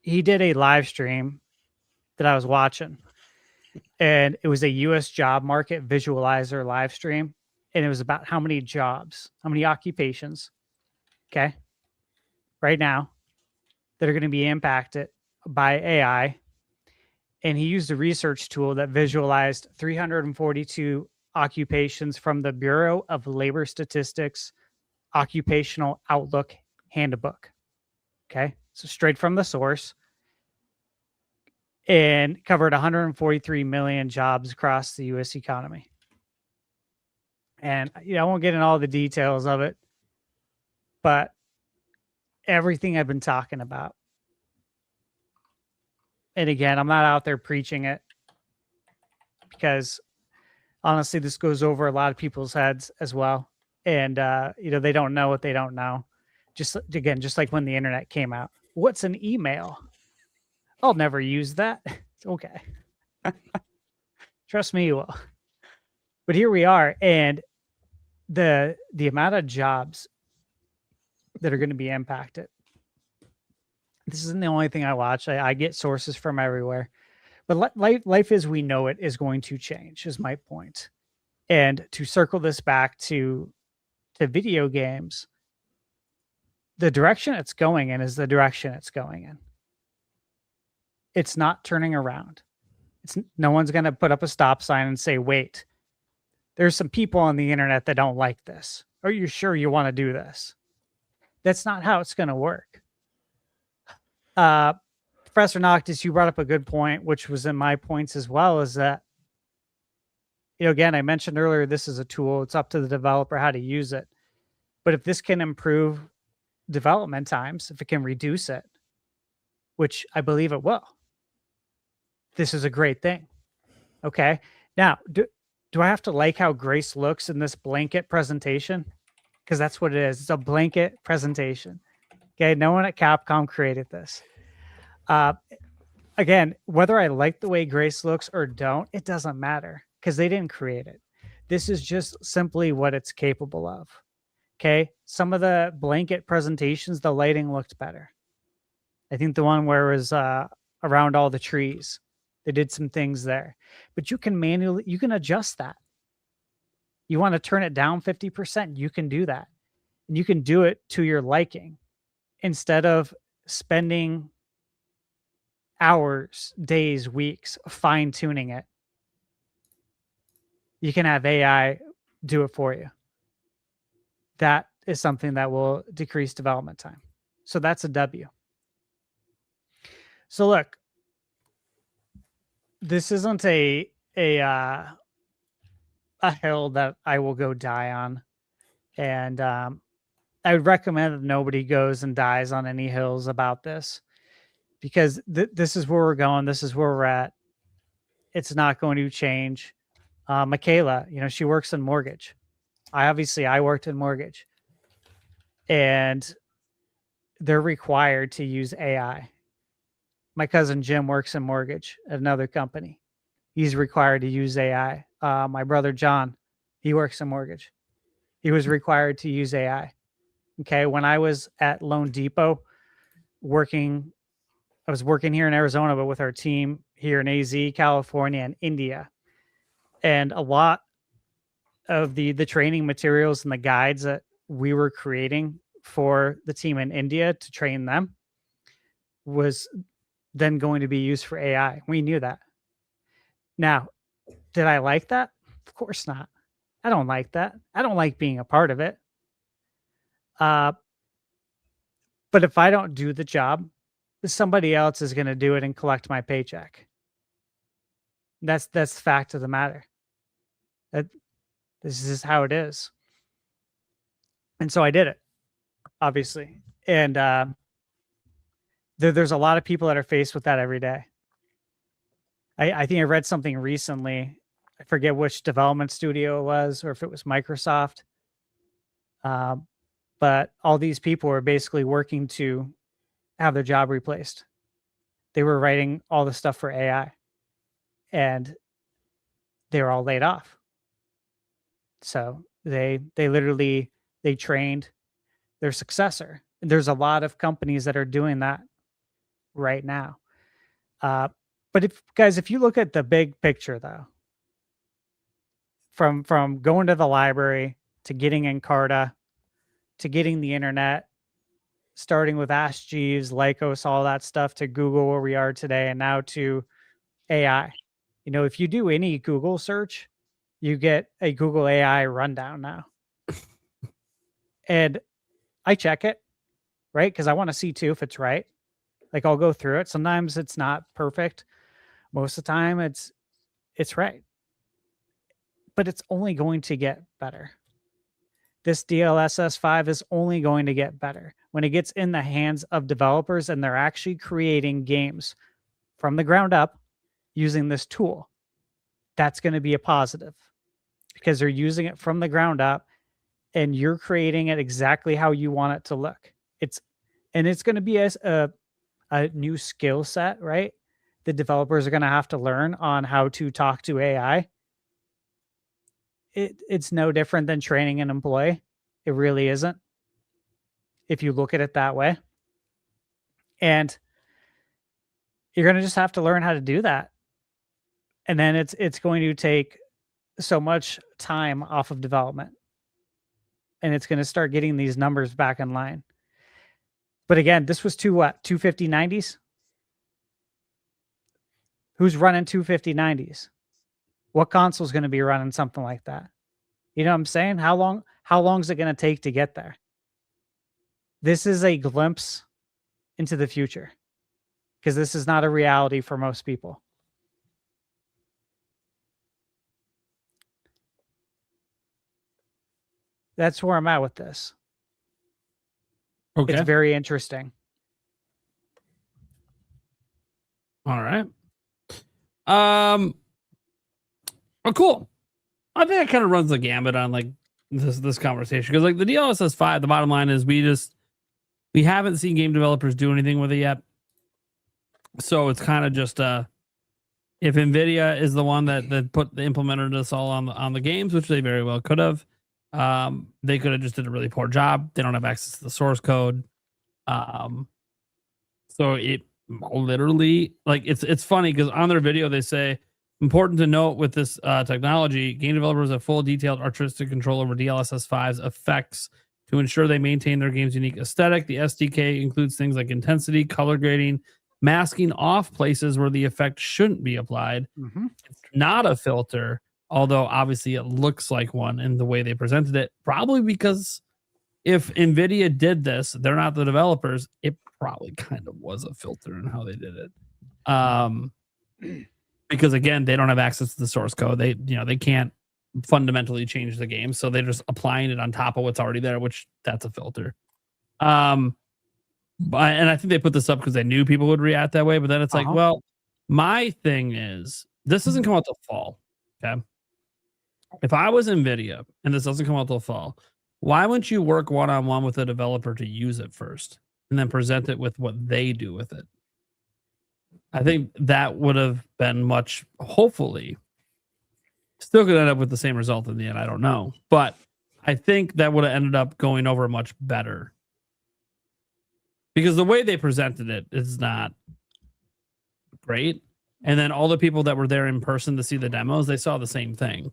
He did a live stream that I was watching, and it was a U.S. job market visualizer live stream, and it was about how many jobs, how many occupations, okay, right now that are going to be impacted by AI. And he used a research tool that visualized 342 occupations from the Bureau of Labor Statistics Occupational Outlook Handbook. Okay, so straight from the source, and covered 143 million jobs across the U.S. economy. And I won't get into all the details of it, but everything I've been talking about. And again, I'm not out there preaching it, because honestly, this goes over a lot of people's heads as well. And, they don't know what they don't know. Just like when the internet came out. What's an email? I'll never use that. It's okay. Trust me, you will. But here we are. And the amount of jobs that are going to be impacted. This isn't the only thing I watch. I get sources from everywhere. But life as we know it is going to change, is my point. And to circle this back to video games, the direction it's going in is the direction it's going in. It's not turning around. No one's going to put up a stop sign and say, wait, there's some people on the internet that don't like this. Are you sure you want to do this? That's not how it's going to work. Professor Noctis, you brought up a good point, which was in my points as well, is that, again, I mentioned earlier, this is a tool. It's up to the developer how to use it. But if this can improve development times, if it can reduce it, which I believe it will, this is a great thing. Okay. Now, do I have to like how Grace looks in this blanket presentation? Because that's what it is. It's a blanket presentation. Okay. No one at Capcom created this. Again, whether I like the way Grace looks or don't, it doesn't matter, because they didn't create it. This is just simply what it's capable of. Okay. Some of the blanket presentations, the lighting looked better. I think the one where it was around all the trees, they did some things there, but you can adjust that. You want to turn it down 50%, you can do that. And you can do it to your liking, instead of spending hours, days, weeks fine tuning it, you can have AI do it for you. That is something that will decrease development time. So that's a W. So look, this isn't a hill that I will go die on, and I would recommend that nobody goes and dies on any hills about this, because this is where we're going. This is where we're at. It's not going to change. Michaela, she works in mortgage. I worked in mortgage, and they're required to use AI. My cousin Jim works in mortgage at another company. He's required to use AI. My brother John, he works in mortgage. He was required to use AI. Okay. When I was at Loan Depot I was working here in Arizona, but with our team here in AZ, California, and India. And a lot of the training materials and the guides that we were creating for the team in India to train them was then going to be used for AI. We knew that. Now, did I like that? Of course not. I don't like that. I don't like being a part of it. But if I don't do the job, somebody else is going to do it and collect my paycheck. That's the fact of the matter. This is how it is. And so I did it, obviously. And there's a lot of people that are faced with that every day. I think I read something recently. I forget which development studio it was, or if it was Microsoft. But all these people were basically working to have their job replaced. They were writing all the stuff for AI, and they were all laid off. So they trained their successor. There's a lot of companies that are doing that right now. But if you look at the big picture, though, from going to the library to getting Encarta to getting the internet, starting with Ask Jeeves, Lycos, all that stuff, to Google, where we are today, and now to AI. If you do any Google search, you get a Google AI rundown now. And I check it, right? Because I want to see too if it's right. Like, I'll go through it. Sometimes it's not perfect. Most of the time it's right. But it's only going to get better. This DLSS 5 is only going to get better when it gets in the hands of developers and they're actually creating games from the ground up using this tool. That's going to be a positive, because they're using it from the ground up and you're creating it exactly how you want it to look. It's going to be a new skill set, right? The developers are going to have to learn on how to talk to AI. It's no different than training an employee. It really isn't, if you look at it that way. And you're going to just have to learn how to do that. And then it's going to take so much time off of development. And it's going to start getting these numbers back in line. But again, this was 250-90s? Who's running 250-90s? What console is going to be running something like that? You know what I'm saying? How long is it going to take to get there? This is a glimpse into the future, because this is not a reality for most people. That's where I'm at with this. Okay. It's very interesting. All right. Well, cool. I think that kind of runs the gambit on like this conversation, because like the DLSS 5, the bottom line is we haven't seen game developers do anything with it yet. So it's kind of just if NVIDIA is the one that implemented this all on the games, which they very well could have, they could have just did a really poor job. They don't have access to the source code. So it literally, like, it's funny because on their video they say, important to note with this technology, game developers have full detailed artistic control over DLSS 5's effects to ensure they maintain their game's unique aesthetic. The SDK includes things like intensity, color grading, masking off places where the effect shouldn't be applied. It's not a filter, although obviously it looks like one in the way they presented it, probably because if NVIDIA did this, they're not the developers, it probably kind of was a filter in how they did it. Because again, they don't have access to the source code. They can't fundamentally change the game, so they're just applying it on top of what's already there, which that's a filter. And I think they put this up because they knew people would react that way, but then it's like, well, my thing is this doesn't come out till fall. Okay. If I was NVIDIA and this doesn't come out till fall, why wouldn't you work one-on-one with a developer to use it first and then present it with what they do with it? I think that would have been much, hopefully, still could end up with the same result in the end. I don't know. But I think that would have ended up going over much better. Because the way they presented it is not great. And then all the people that were there in person to see the demos, they saw the same thing.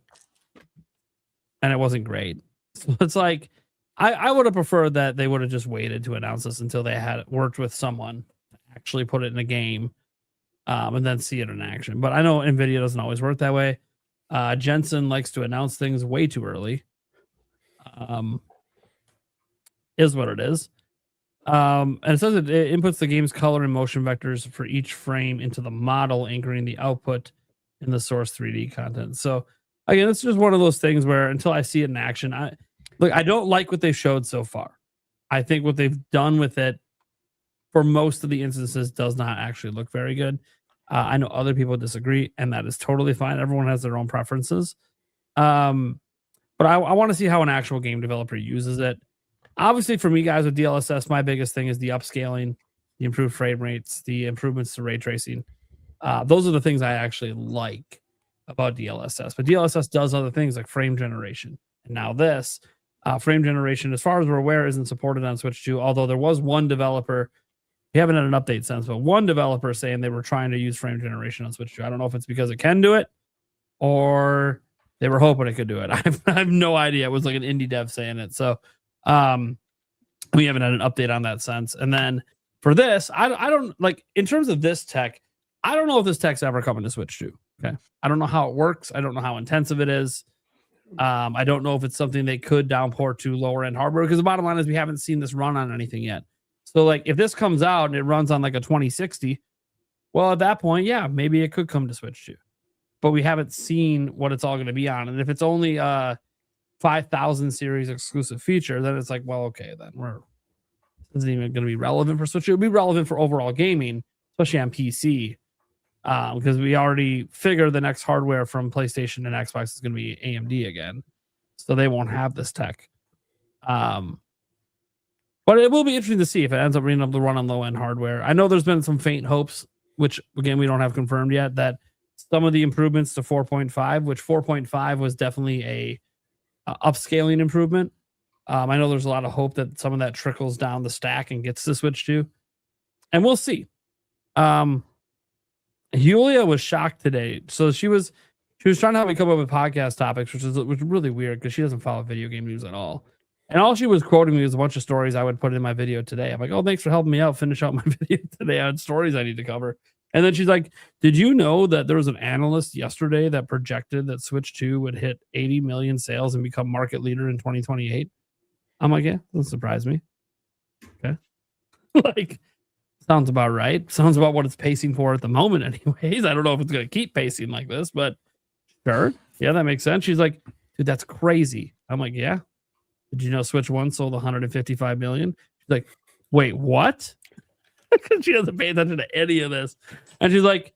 And it wasn't great. So it's like, I would have preferred that they would have just waited to announce this until they had worked with someone to actually put it in a game and then see it in action. But I know NVIDIA doesn't always work that way. Jensen likes to announce things way too early. Is what it is. And it says it inputs the game's color and motion vectors for each frame into the model, anchoring the output in the source 3D content. So again, it's just one of those things where until I see it in action, I don't like what they showed so far. I think what they've done with it for most of the instances does not actually look very good. I know other people disagree, and that is totally fine. Everyone has their own preferences. But I want to see how an actual game developer uses it. Obviously, for me, guys, with DLSS, my biggest thing is the upscaling, the improved frame rates, the improvements to ray tracing. Those are the things I actually like about DLSS. But DLSS does other things like frame generation. And now this frame generation, as far as we're aware, isn't supported on Switch 2, although there was one developer. We haven't had an update since, but one developer saying they were trying to use frame generation on Switch 2. I don't know if it's because it can do it or they were hoping it could do it. I have no idea. It was like an indie dev saying it. So we haven't had an update on that since. And then for this, I don't like, in terms of this tech, I don't know if this tech's ever coming to Switch 2. Okay. I don't know how it works. I don't know how intensive it is. I don't know if it's something they could downport to lower end hardware, because the bottom line is we haven't seen this run on anything yet. So like if this comes out and it runs on like a 2060, well, at that point, yeah, maybe it could come to Switch 2. But we haven't seen what it's all going to be on. And if it's only 5,000 series exclusive feature, then it's like, well, okay, then this isn't even going to be relevant for Switch. It would be relevant for overall gaming, especially on PC, because we already figure the next hardware from PlayStation and Xbox is going to be AMD again. So they won't have this tech. But it will be interesting to see if it ends up being able to run on low-end hardware. I know there's been some faint hopes, which, again, we don't have confirmed yet, that some of the improvements to 4.5, which 4.5 was definitely a upscaling improvement. I know there's a lot of hope that some of that trickles down the stack and gets to Switch 2. And we'll see. Julia was shocked today. So she was trying to help me come up with podcast topics, which is really weird because she doesn't follow video game news at all. And all she was quoting me was a bunch of stories I would put in my video today. I'm like, oh, thanks for helping me out. Finish out my video today on stories I need to cover. And then she's like, did you know that there was an analyst yesterday that projected that Switch 2 would hit 80 million sales and become market leader in 2028? I'm like, yeah, doesn't surprise me. Okay. Like, sounds about right. Sounds about what it's pacing for at the moment anyways. I don't know if it's going to keep pacing like this, but sure. Yeah, that makes sense. She's like, dude, that's crazy. I'm like, yeah. Did you know Switch 1 sold 155 million? She's like, wait, what? She doesn't pay attention to any of this. And she's like,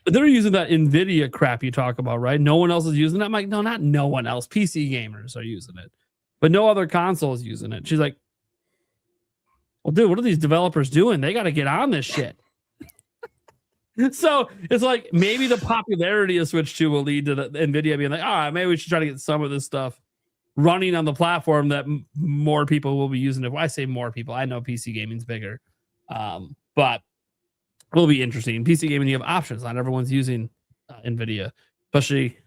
they're using that NVIDIA crap you talk about, right? No one else is using it. I'm like, no, not no one else. PC gamers are using it, but no other console is using it. She's like, well, dude, what are these developers doing? They got to get on this shit. So it's like maybe the popularity of Switch 2 will lead to the NVIDIA being like, all right, maybe we should try to get some of this stuff running on the platform that more people will be using it. When I say more people, I know PC gaming's bigger, but it will be interesting. PC gaming, you have options. Not everyone's using NVIDIA, especially.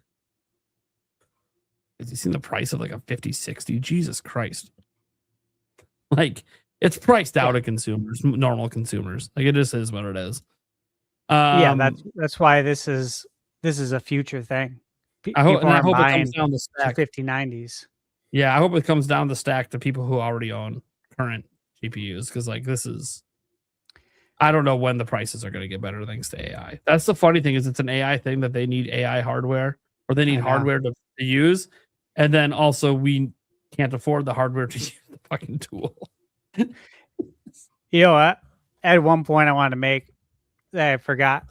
Have you seen the price of like a 5060? Jesus Christ. Like it's priced out of consumers, normal consumers. Like it just is what it is. That's why this is a future thing. I hope People aren't it buying comes down to stack. 5090s. Yeah, I hope it comes down to stack to people who already own current GPUs because like this is. I don't know when the prices are going to get better thanks to AI. That's the funny thing is it's an AI thing that they need AI hardware or they need hardware to use. And then also we can't afford the hardware to use the fucking tool. You know what? At one point I wanted to make that I forgot.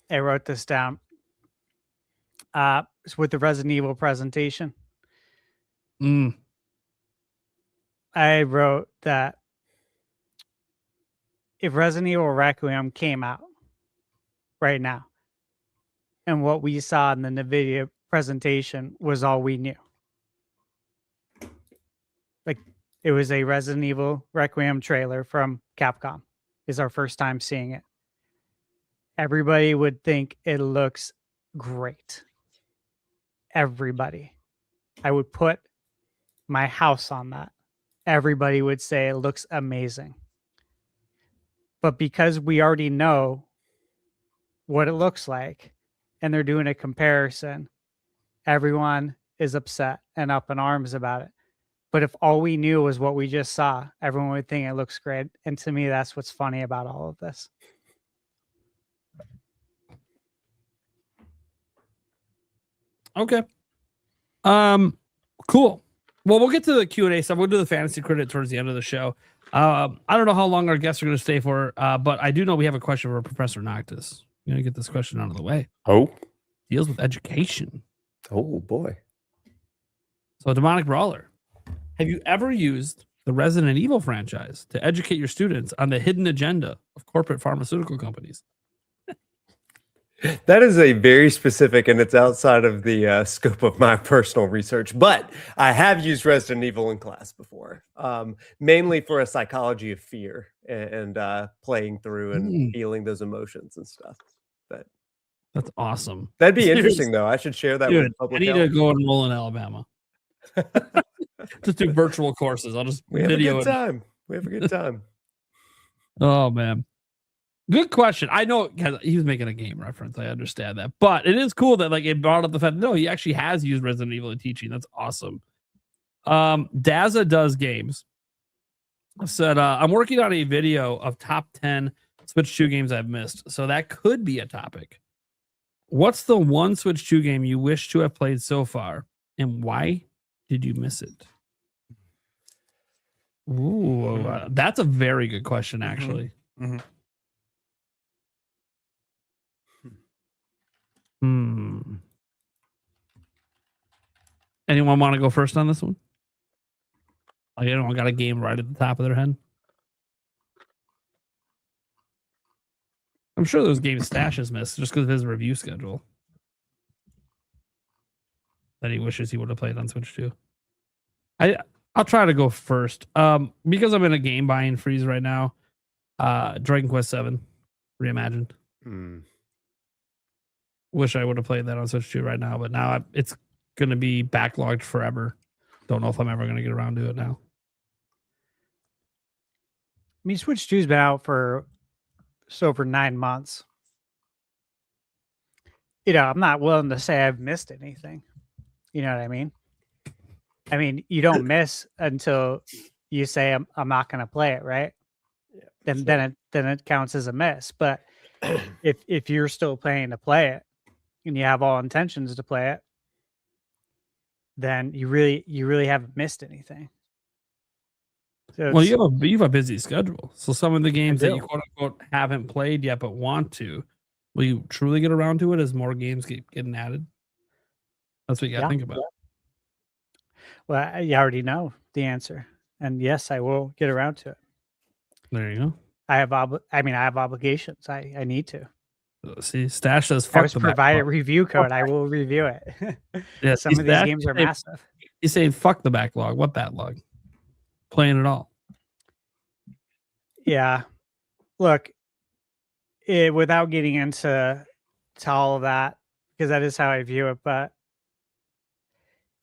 I wrote this down. It's with the Resident Evil presentation. I wrote that if Resident Evil Requiem came out right now and what we saw in the NVIDIA presentation was all we knew. Like it was a Resident Evil Requiem trailer from Capcom. Is our first time seeing it. Everybody would think it looks great. Everybody. I would put my house on that. Everybody would say it looks amazing. But because we already know what it looks like and they're doing a comparison, everyone is upset and up in arms about it. But if all we knew was what we just saw, everyone would think it looks great. And to me, that's what's funny about all of this. Okay. Cool. Well, we'll get to the Q&A stuff. We'll do the fantasy credit towards the end of the show. I don't know how long our guests are going to stay for, but I do know we have a question for Professor Noctis. I'm going to get this question out of the way. Oh. Deals with education. Oh, boy. So, Demonic Brawler, have you ever used the Resident Evil franchise to educate your students on the hidden agenda of corporate pharmaceutical companies? That is a very specific, and it's outside of the scope of my personal research. But I have used Resident Evil in class before, mainly for a psychology of fear and playing through and feeling those emotions and stuff. But that's awesome. That'd be interesting, though. I should share that with public I need health. to go enroll in Alabama. Just do virtual courses. I'll just We have video a good time. We have a good time. Oh man. Good question. I know he was making a game reference. I understand that, but it is cool that like it brought up the fact. No, he actually has used Resident Evil in teaching. That's awesome. Daza does games. Said I'm working on a video of top 10 Switch 2 games I've missed. So that could be a topic. What's the one Switch 2 game you wish to have played so far, and why did you miss it? Ooh, that's a very good question, actually. Mm-hmm. Anyone want to go first on this one? Like anyone got a game right at the top of their head? I'm sure those games Stash has missed just because of his review schedule that he wishes he would have played on Switch 2. I'll try to go first. Because I'm in a game buying freeze right now. Dragon Quest 7 Reimagined. Wish I would have played that on Switch 2 right now, but now it's going to be backlogged forever. Don't know if I'm ever going to get around to it now. I mean, Switch 2's been out for over 9 months. You know, I'm not willing to say I've missed anything. You know what I mean? I mean, you don't miss until you say I'm not going to play it, right? Yeah, then it counts as a miss. But if you're still planning to play it and you have all intentions to play it, then you really haven't missed anything. So well, you have a busy schedule. So some of the games that you quote unquote haven't played yet but want to, will you truly get around to it as more games keep getting added? That's what you got to think about. Well, you already know the answer, and yes, I will get around to it. There you go. I have obligations. I need to. See, Stash says, "Fuck." I was provide a review code. I will review it. Yeah, some of these games are massive. He's saying, "Fuck the backlog." What backlog? Playing it all. Yeah. Look, without getting into all of that, because that is how I view it. But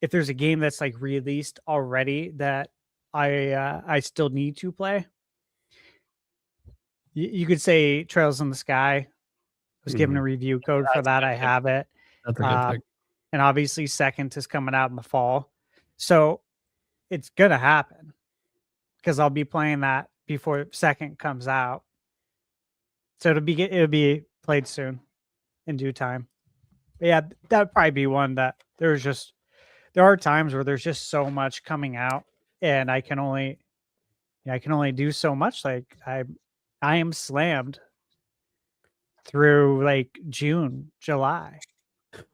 if there's a game that's like released already that I still need to play. You could say Trails in the Sky. I was given a review code for that. I have it. That's a good pick. And obviously Second is coming out in the fall. So it's going to happen because I'll be playing that before Second comes out. So it'll be played soon in due time. But yeah, that would probably be one that there are times where there's just so much coming out and I can only do so much. Like I am slammed through like June, July.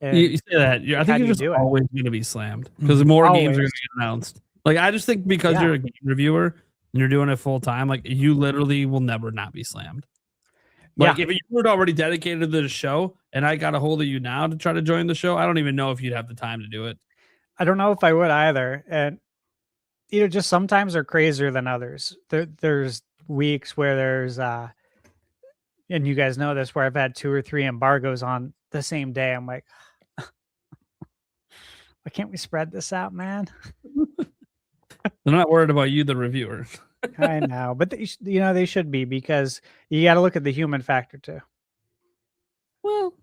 You say that. I think you're just always going to be slammed because more games are going to get announced. Like I just think because you're a game reviewer and you're doing it full time, like you literally will never not be slammed. Like if you were already dedicated to the show and I got a hold of you now to try to join the show, I don't even know if you'd have the time to do it. I don't know if I would either. And just sometimes they're crazier than others. There's weeks where there's and you guys know this, where I've had 2 or 3 embargoes on the same day. I'm like, why can't we spread this out, man? They're not worried about you, the reviewer. I know, but they should be, because you got to look at the human factor too. Well,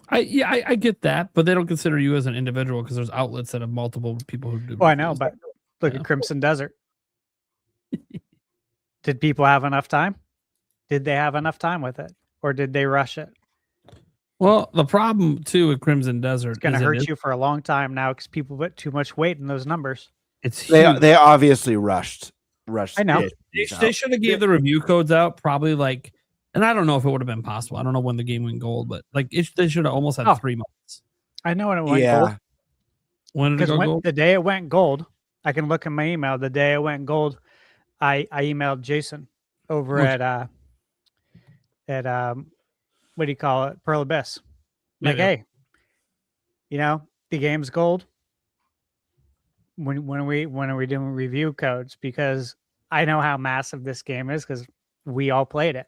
I get that, but they don't consider you as an individual because there's outlets that have multiple people who do. Oh, I know, but look at Crimson Desert. Did people have enough time? Did they have enough time with it, or did they rush it? Well, the problem too with Crimson Desert is going to hurt you for a long time now because people put too much weight in those numbers. It's they obviously rushed. I know they should have gave the review codes out probably like, and I don't know if it would have been possible. I don't know when the game went gold, but like they should have almost had 3 months. I know when it went gold. When did it go gold? The day it went gold, I can look in my email. The day it went gold, I emailed Jason over at what do you call it? Pearl Abyss. Like, hey, the game's gold. When are we doing review codes? Because I know how massive this game is because we all played it.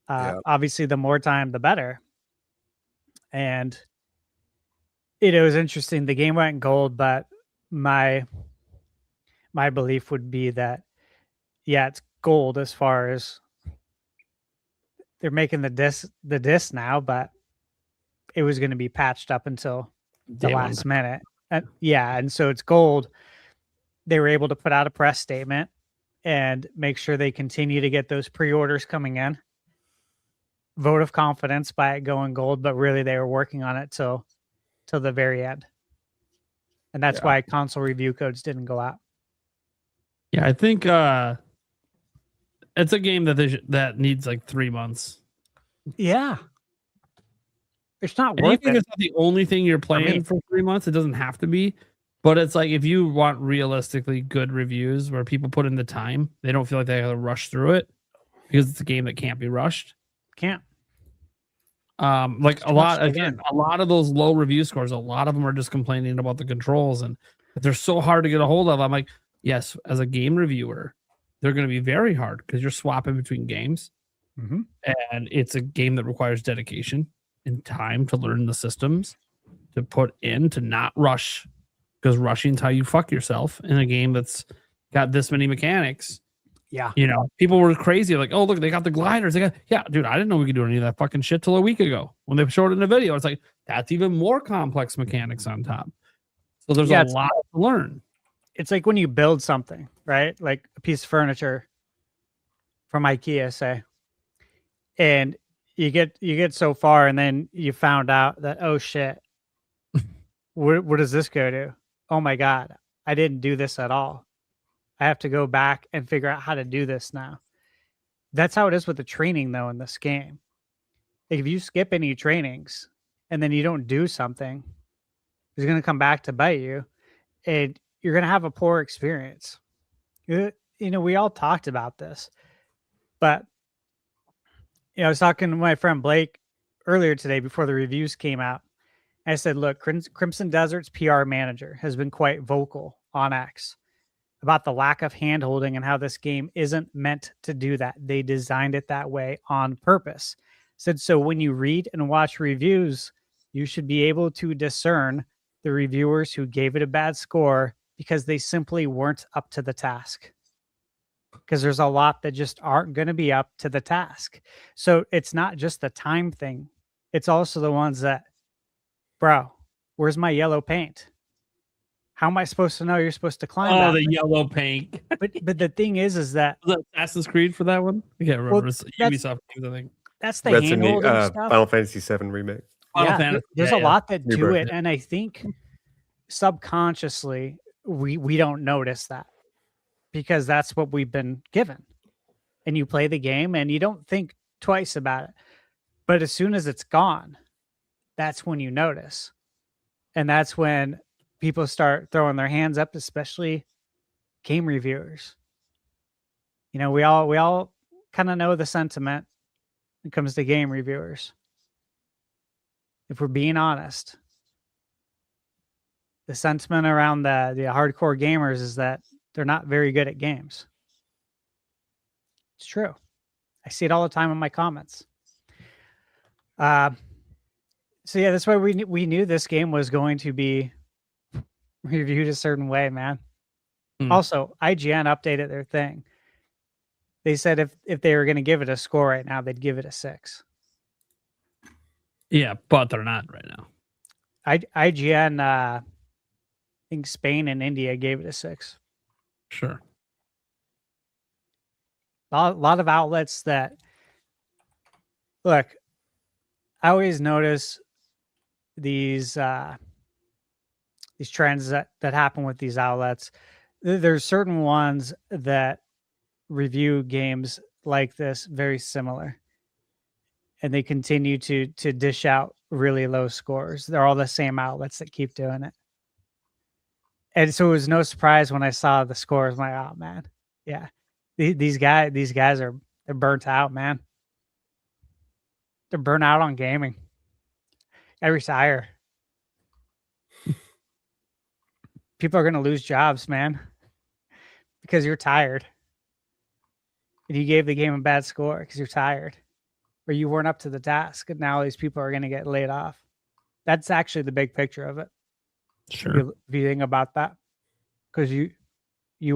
Obviously, the more time, the better. And it was interesting. The game went gold, but my belief would be that, it's gold as far as they're making the disc now, but it was going to be patched up until the last minute. And so it's gold. They were able to put out a press statement and make sure they continue to get those pre-orders coming in. Vote of confidence by it going gold, but really they were working on it till the very end. And that's why console review codes didn't go out. Yeah, I think it's a game that needs like 3 months. Yeah. It's not worth it. It's not the only thing you're playing for 3 months. It doesn't have to be. But it's like if you want realistically good reviews where people put in the time, they don't feel like they have to rush through it because it's a game that can't be rushed. Can't. Like a lot of those low review scores, a lot of them are just complaining about the controls and they're so hard to get a hold of. I'm like, yes, as a game reviewer, they're going to be very hard because you're swapping between games. And it's a game that requires dedication and time to learn the systems, to put in, to not rush, because rushing is how you fuck yourself in a game that's got this many mechanics. Yeah. People were crazy. Like, oh, look, they got the gliders. Dude, I didn't know we could do any of that fucking shit till a week ago when they showed it in the video. It's like, that's even more complex mechanics on top. So there's a lot to learn. It's like when you build something, right? Like a piece of furniture from IKEA, say, and you get so far and then you found out that, oh shit, where does this go to? Oh my God, I didn't do this at all. I have to go back and figure out how to do this now. That's how it is with the training though in this game. Like if you skip any trainings and then you don't do something, it's going to come back to bite you and you're going to have a poor experience. We all talked about this, but I was talking to my friend Blake earlier today before the reviews came out. I said, look, Crimson Desert's PR manager has been quite vocal on X about the lack of handholding and how this game isn't meant to do that. They designed it that way on purpose. Said, so when you read and watch reviews, you should be able to discern the reviewers who gave it a bad score because they simply weren't up to the task. Because there's a lot that just aren't going to be up to the task. So it's not just the time thing. It's also the ones that, bro, where's my yellow paint? How am I supposed to know you're supposed to climb that? Oh, the yellow paint. But the thing is that Was that Assassin's Creed for that one? I can't remember. Well, It's that's- Ubisoft games, I think. that's the That's in the hand-holding stuff. Final Fantasy VII remake. Final Yeah, Fantasy, there's yeah, a yeah. lot that do Rebirth. it, and I think subconsciously we don't notice that because that's what we've been given. And you play the game and you don't think twice about it. But as soon as it's gone, that's when you notice. And that's when people start throwing their hands up, especially game reviewers. You know, we all kind of know the sentiment when it comes to game reviewers. If we're being honest, the sentiment around the hardcore gamers is that they're not very good at games. It's true. I see it all the time in my comments. So yeah, that's why we knew this game was going to be reviewed a certain way, man. Also, IGN updated their thing. They said if they were going to give it a score right now, they'd give it a 6. Yeah, but they're not right now. IGN, I think Spain and India gave it a 6. Sure. A lot of outlets that look. I always notice these trends that happen with these outlets. There's certain ones that review games like this very similar, and they continue to dish out really low scores. They're all the same outlets that keep doing it. And so it was no surprise when I saw the scores. I'm like, oh man, yeah, these guys they're burnt out, man. They're burnt out on gaming. I retire. People are going to lose jobs, man, because you're tired. And you gave the game a bad score because you're tired, or you weren't up to the task. And now these people are going to get laid off. That's actually the big picture of it. Sure. If you think about that, because you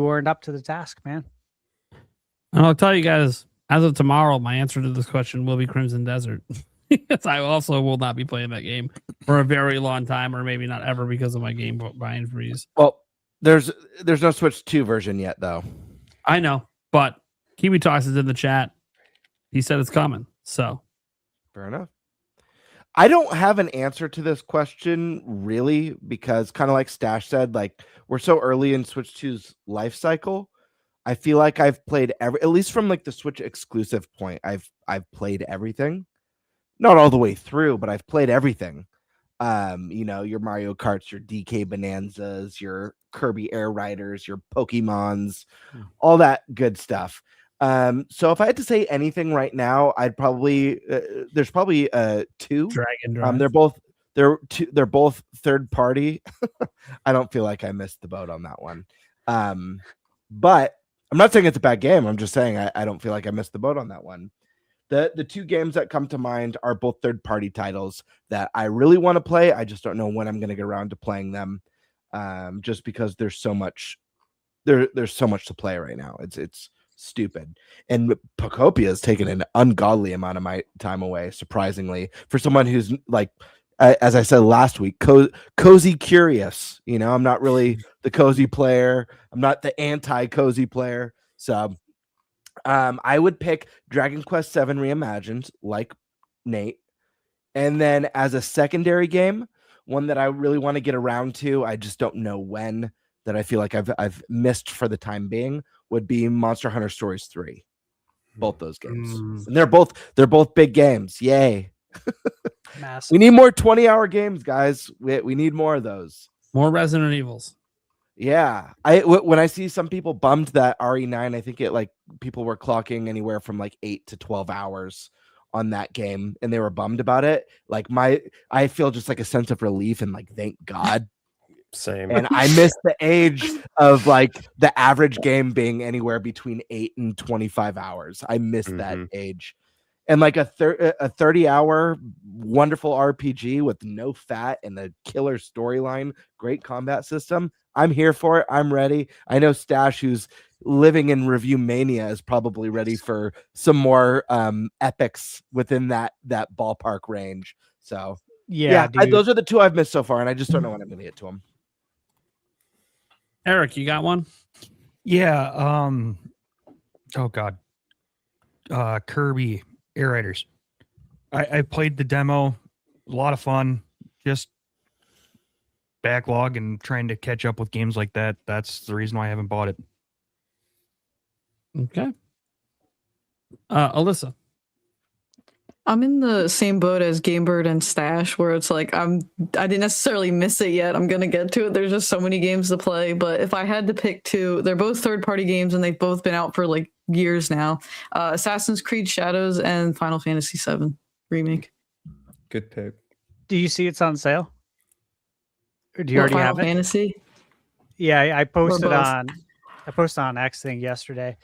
weren't up to the task, man. And I'll tell you guys, as of tomorrow, my answer to this question will be Crimson Desert. Yes, I also will not be playing that game for a very long time, or maybe not ever, because of my game buying freeze. Well, there's no Switch 2 version yet, though. I know, but Kiwi Talks is in the chat. He said it's coming, so Fair enough. I don't have an answer to this question really, because kind of like Stash said, like we're so early in Switch 2's life cycle. I feel like I've played at least from like the Switch exclusive point, I've played everything. Not all the way through, but I've played everything. You know, your Mario Karts, your DK Bonanzas, your Kirby Air Riders, your Pokemons, all that good stuff. So if I had to say anything right now, I'd probably there's probably 2. Dragon Drive. They're both third party. I don't feel like I missed the boat on that one. But I'm not saying it's a bad game. I'm just saying I don't feel like I missed the boat on that one. The 2 games that come to mind are both third party titles that I really want to play. I just don't know when I'm going to get around to playing them. Just because there's so much to play right now. It's stupid. And Poptopia has taken an ungodly amount of my time away, surprisingly, for someone who's like, as I said last week, cozy curious. You know, I'm not really the cozy player. I'm not the anti-cozy player. So I would pick Dragon Quest VII Reimagined, like Nate. And then as a secondary game, one that I really want to get around to, I just don't know when, that I feel like I've missed for the time being, would be Monster Hunter Stories 3. Both those games. And they're both big games. Yay. We need more 20-hour games, guys. We need more of those. More Resident Evils. Yeah. When I see some people bummed that RE9, I think people were clocking anywhere from like 8 to 12 hours on that game, and they were bummed about it. Like I feel just like a sense of relief and like, thank God. Same. And I miss the age of like the average game being anywhere between 8 and 25 hours. I miss that age. and like a 30-hour wonderful RPG with no fat and a killer storyline, great combat system, I'm here for it. I'm ready. I know Stash, who's living in review mania, is probably ready for some more epics within that ballpark range. So Yeah, those are the two I've missed so far, and I just don't know when I'm going to get to them. Eric, you got one? Yeah. Oh God. Kirby Air Raiders. I played the demo. A lot of fun. Just backlog and trying to catch up with games like that. That's the reason why I haven't bought it. Okay. Alyssa. I'm in the same boat as Gamebird and Stash, where it's like I didn't necessarily miss it yet. I'm gonna get to it. There's just so many games to play. But if I had to pick two, they're both third-party games and they've both been out for like years now. Assassin's Creed Shadows and Final Fantasy VII Remake. Good pick. Do you see it's on sale? Or do you already Final have it? Fantasy? Yeah, I posted both. on X thing yesterday.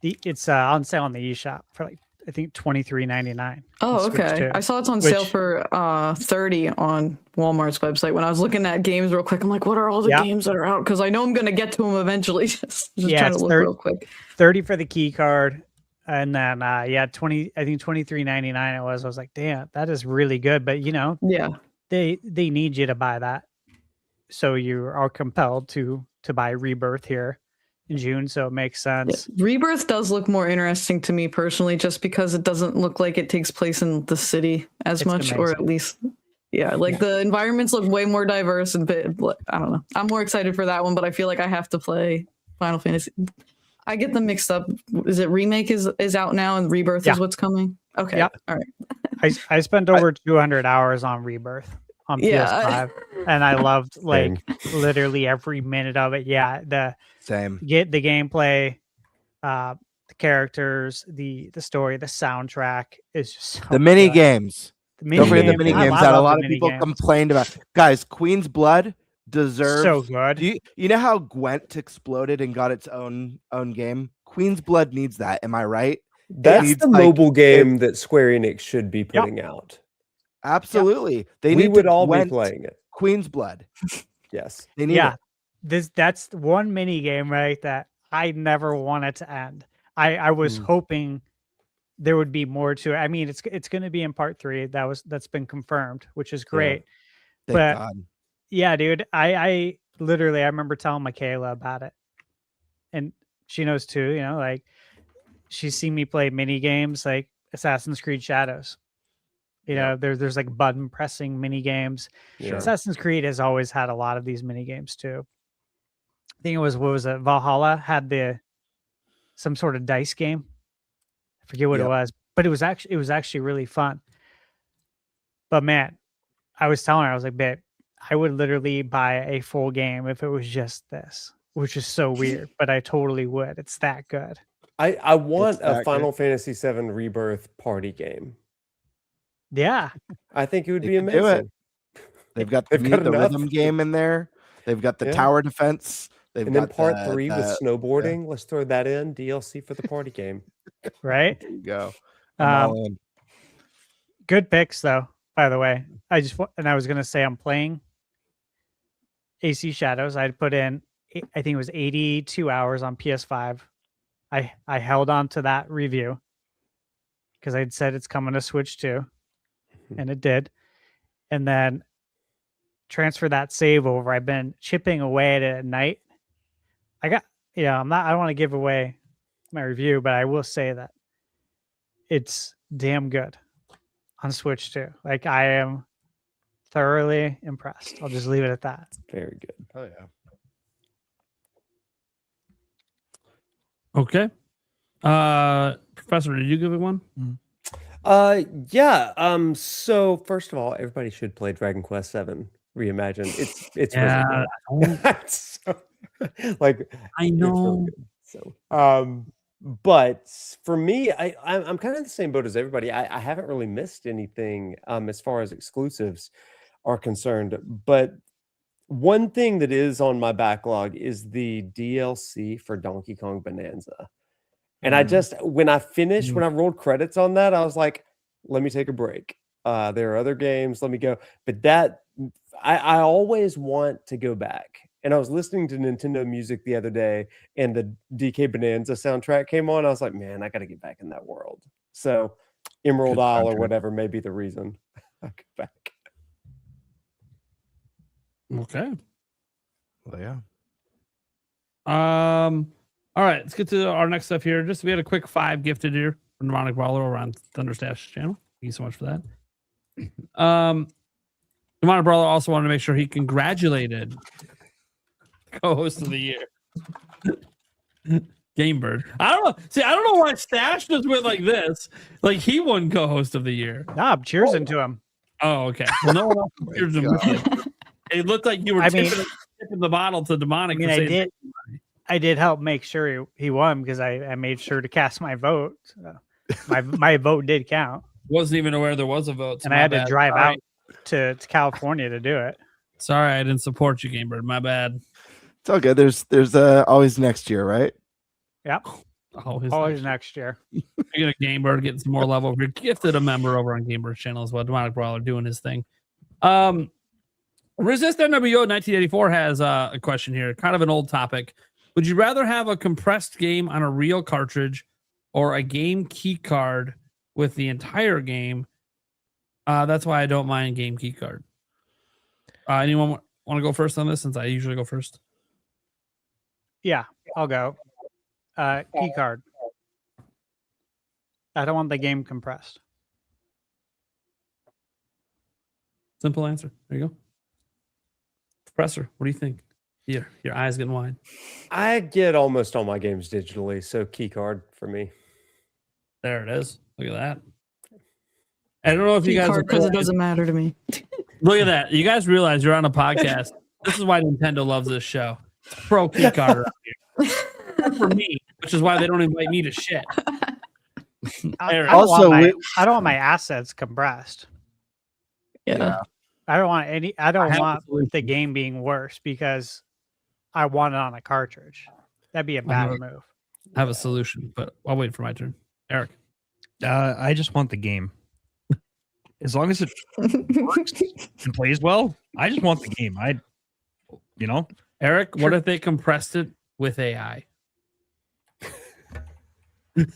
It's on sale on the eShop for like I think $23.99. Oh, okay. I saw it's on sale for $30 on Walmart's website. When I was looking at games real quick, I'm like, what are all the games that are out? Because I know I'm going to get to them eventually. just trying to look real quick. 30 for the key card. And then, 20, I think $23.99 it was. I was like, damn, that is really good. But, they need you to buy that. So you are compelled to buy Rebirth here in June, so it makes sense. Yeah. Rebirth does look more interesting to me personally, just because it doesn't look like it takes place in the city as much, amazing. Or at least, the environments look way more diverse and I don't know. I'm more excited for that one, but I feel like I have to play Final Fantasy. I get them mixed up. Is it Remake is out now and Rebirth is what's coming? Okay, all right. I spent over 200 hours on Rebirth on PS5, and I loved literally every minute of it. Yeah, the gameplay, the characters, the story, the soundtrack is just so the mini good. games. Don't forget the mini games that a lot of people games. complained about. Guys, Queen's Blood deserves so good. You know how Gwent exploded and got its own game? Queen's Blood needs that. Am I right? That's the mobile game that Square Enix should be putting out. Absolutely. We would all be playing it. Queen's Blood. Yes. They need it. That's one mini game, right? That I never wanted to end. I was hoping there would be more to it. I mean, it's going to be in part 3. That's been confirmed, which is great. Thank God. Yeah, dude. I literally remember telling Michaela about it, and she knows too. You know, like she's seen me play mini games like Assassin's Creed Shadows. You know, there's like button pressing mini games. Sure. Assassin's Creed has always had a lot of these mini games too. I think it was Valhalla had some sort of dice game. I forget what it was, but it was actually really fun. But man, I was telling her, I was like, babe, I would literally buy a full game if it was just this, which is so weird, but I totally would. It's that good. I want a Final Fantasy VII Rebirth party game. Yeah, I think it would be amazing. They've got the rhythm game in there. They've got the tower defense. And then part 3 with snowboarding. Yeah. Let's throw that in DLC for the party game. Right? There you go. Good picks though. By the way, I was gonna say I'm playing AC Shadows. I'd put in, I think it was 82 hours on PS5. I held on to that review because I'd said it's coming to Switch too. And it did. And then transfer that save over. I've been chipping away at it at night. I don't want to give away my review, but I will say that it's damn good on Switch too. Like I am thoroughly impressed. I'll just leave it at that. Very good. Oh yeah. Okay. Professor, did you give it one? So first of all, everybody should play Dragon Quest VII Reimagined. It's really good. So, I know. Really so but for me, I'm kind of the same boat as everybody. I haven't really missed anything as far as exclusives are concerned. But one thing that is on my backlog is the DLC for Donkey Kong Bonanza. And I just, when I finished, when I rolled credits on that, I was like, let me take a break. There are other games, let me go. But that, I always want to go back. And I was listening to Nintendo music the other day, and the DK Bonanza soundtrack came on. I was like, man, I got to get back in that world. So Emerald Isle or whatever may be the reason I go back. Okay. Well, yeah. All right, let's get to our next stuff here. Just we had a quick 5 gifted here from Demonic Brawler over on Thunderstash channel. Thank you so much for that. Demonic Brawler also wanted to make sure he congratulated co-host of the year, Gamebird. I don't know. See, I don't know why Stash just went like this. Like he won co-host of the year. Nah, I'm cheersing to him. Oh, okay. Well, no one else cheers him. It looked like you were tipping the bottle to Demonic. I mean, I did help make sure he won because I made sure to cast my vote. So my vote did count. Wasn't even aware there was a vote. So and I had to drive out to California to do it. Sorry, I didn't support you, Gamebird. My bad. It's all good. There's always next year, right? Yep. Always next year. You're gonna Gamebird getting some more love over here. Gifted a member over on Gamebird's channel as well. Demonic Brawler doing his thing. Resist NWO 1984 has a question here, kind of an old topic. Would you rather have a compressed game on a real cartridge or a game key card with the entire game? That's why I don't mind game key card. Anyone want to go first on this, since I usually go first? Yeah, I'll go. Key card. I don't want the game compressed. Simple answer. There you go. Professor, what do you think? Your eyes getting wide. I get almost all my games digitally, so key card for me. There it is. Look at that. I don't know if you guys because it doesn't matter to me. Look at that. You guys realize you're on a podcast. This is why Nintendo loves this show. It's pro key card around here. Not for me, which is why they don't invite me to shit. I don't want my assets compressed. Yeah. I don't want the game being worse because I want it on a cartridge. That'd be a bad move. I have a solution, but I'll wait for my turn. Eric. I just want the game. As long as it works and plays well, I just want the game. Eric, what if they compressed it with AI? Good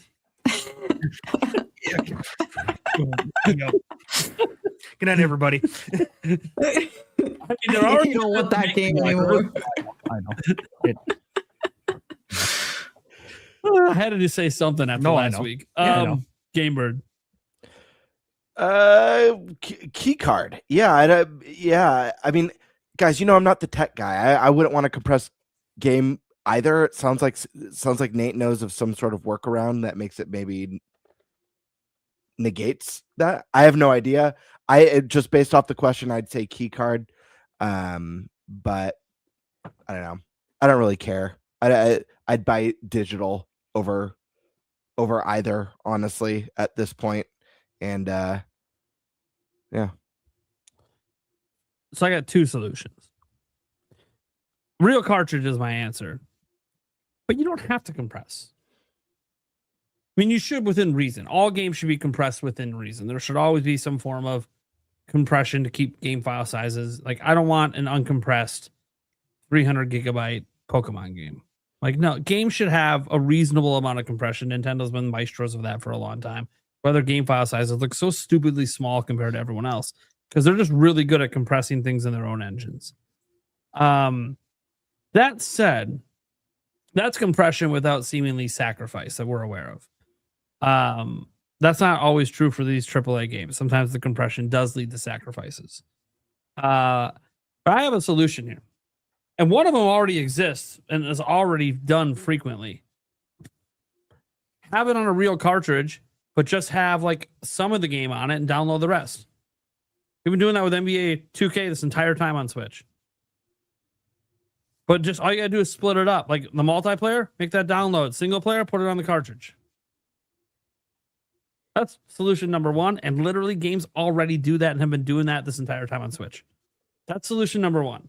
night, everybody. I don't want that game anymore. I know. I had to just say something after last week. Gamebird. Key card. Yeah. I mean, guys, I'm not the tech guy. I wouldn't want to compress game either. It sounds like Nate knows of some sort of workaround that makes it maybe negates that. I have no idea. Just based off the question, I'd say key card. But I don't know. I don't really care. I'd buy digital over either, honestly, at this point. And yeah. So I got 2 solutions. Real cartridge is my answer. But you don't have to compress. I mean, you should within reason. All games should be compressed within reason. There should always be some form of compression to keep game file sizes. Like, I don't want an uncompressed 300 gigabyte Pokemon game. Like, no, games should have a reasonable amount of compression. Nintendo's been maestros of that for a long time. Where their game file sizes look so stupidly small compared to everyone else, because they're just really good at compressing things in their own engines. That said, that's compression without seemingly sacrifice that we're aware of. That's not always true for these AAA games. Sometimes the compression does lead to sacrifices. But I have a solution here. And one of them already exists and is already done frequently. Have it on a real cartridge, but just have like some of the game on it and download the rest. We've been doing that with NBA 2K this entire time on Switch. But just all you gotta do is split it up. Like the multiplayer, make that download. Single player, put it on the cartridge. That's solution number 1. And literally games already do that and have been doing that this entire time on Switch. That's solution number 1.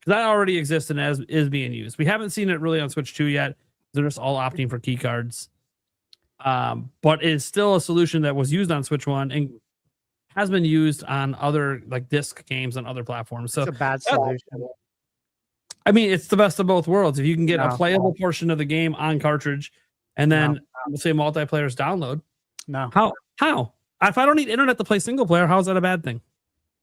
Because that already exists and is being used. We haven't seen it really on Switch 2 yet. They're just all opting for key cards. But it's still a solution that was used on Switch 1 and has been used on other like disc games on other platforms. So It's a bad solution. I mean, it's the best of both worlds. If you can get a No. playable portion of the game on cartridge and then we'll say multiplayer's download. No, How? If I don't need internet to play single player, how is that a bad thing?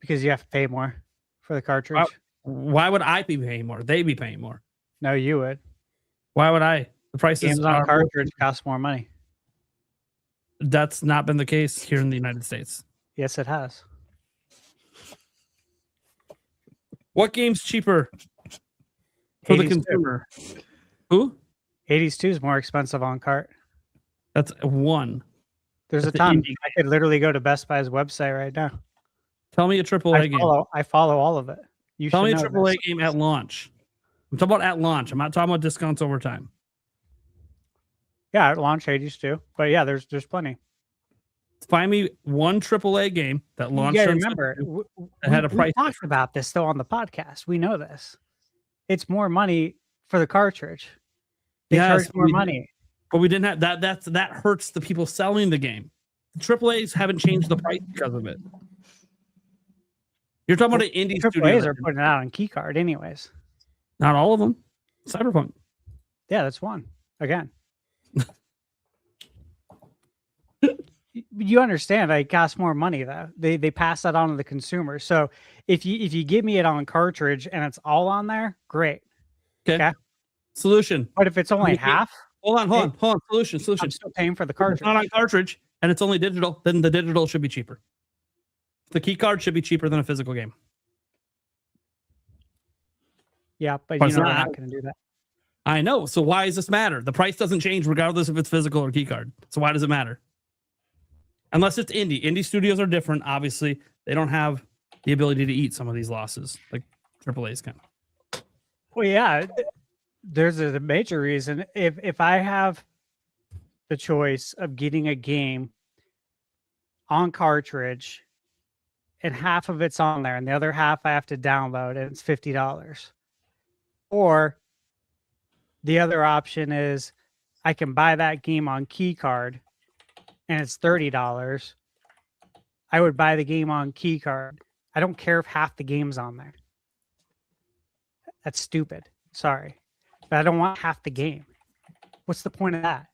because you have to pay more for the cartridge. Why would I be paying more? They be paying more. No, you would. Why would I? The prices Games on are cartridge cost more money. That's not been the case here in the United States. Yes, it has. What game's cheaper for the 82. consumer? Who? 82 is more expensive on cart. That's one. There's a That's ton. indie. I could literally go to Best Buy's website right now. Tell me a AAA game. I follow all of it. You Tell me a should know AAA this. game at launch. I'm talking about at launch. I'm not talking about discounts over time. Yeah, at launch 82. But yeah, there's plenty. Find me one AAA game that launched. Yeah, on remember, Switch that had a we price. talked about this though on the podcast. We know this. It's more money for the cartridge. They Yes, charge more money. But we didn't have that. That hurts the people selling the game. The AAAs haven't changed the price because of it. You're talking about an indie studio. AAAs are putting it out on keycard anyways. Not all of them. Cyberpunk. Yeah, that's one. Again. You understand it costs more money though. They pass that on to the consumer. So if you give me it on cartridge and it's all on there, great. Okay. Solution. But if it's only Okay. half, Hold on. Solution. I'm still paying for the If cartridge. it's not on cartridge and it's only digital, then the digital should be cheaper. The key card should be cheaper than a physical game. Yeah, but But you it's know we're not. not going to do that. I know. So why does this matter? The price doesn't change regardless if it's physical or key card. So why does it matter? Unless it's indie. Indie studios are different. Obviously, they don't have the ability to eat some of these losses like AAA's can. Well, yeah, there's a major reason. If I have the choice of getting a game on cartridge and half of it's on there and the other half I have to download and it's $50. Or the other option is I can buy that game on key card and it's $30. I would buy the game on key card. I don't care if half the game's on there. That's stupid. Sorry. But I don't want half the game. What's the point of that?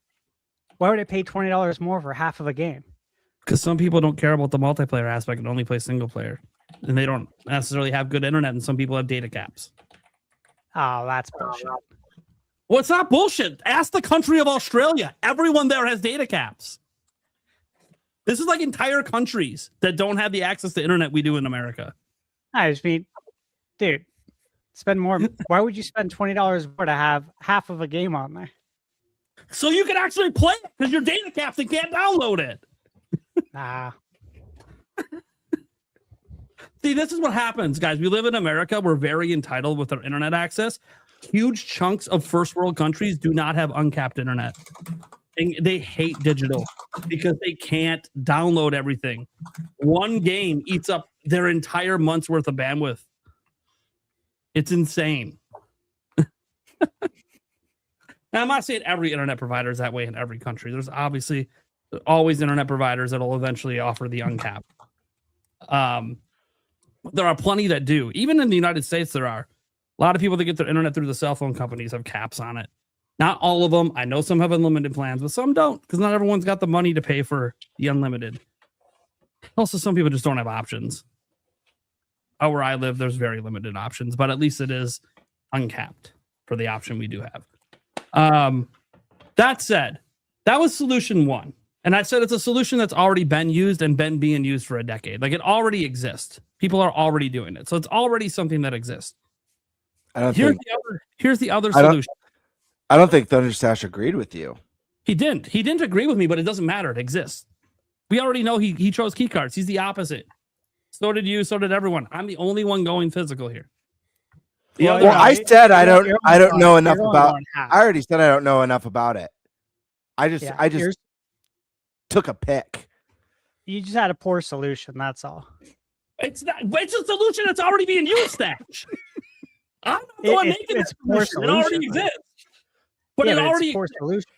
Why would I pay $20 more for half of a game? Because some people don't care about the multiplayer aspect and only play single player. And they don't necessarily have good internet, and some people have data caps. Oh, that's bullshit. Well, it's not bullshit. Ask the country of Australia. Everyone there has data caps. This is like entire countries that don't have the access to internet we do in America. I just mean, dude, spend more. Why would you spend $20 more to have half of a game on there? So you can actually play it because your data caps and can't download it. Nah. See, this is what happens, guys. We live in America. We're very entitled with our internet access. Huge chunks of first world countries do not have uncapped internet. And they hate digital because they can't download everything. One game eats up their entire month's worth of bandwidth. It's insane. Now, I'm not saying every internet provider is that way in every country. There's obviously always internet providers that will eventually offer the uncapped. There are plenty that do. Even in the United States, there are. A lot of people that get their internet through the cell phone companies have caps on it. Not all of them. I know some have unlimited plans, but some don't because not everyone's got the money to pay for the unlimited. Also, some people just don't have options. Where I live, there's very limited options, but at least it is uncapped for the option we do have. That said, that was solution one. And I said it's a solution that's already been used and been being used for a decade. Like it already exists. People are already doing it. So it's already something that exists. Here's the other solution. I don't think Thunderstash agreed with you. He didn't agree with me, but it doesn't matter. It exists. We already know he chose key cards. He's the opposite. So did you. So did everyone. I'm the only one going physical here. I said I don't know enough about. I already said I don't know enough about it. I just took a pick. You just had a poor solution. That's all. It's a solution that's already being used, Stash. I'm not the one making it's that poor solution. It already solution, exists. But it already poor solution.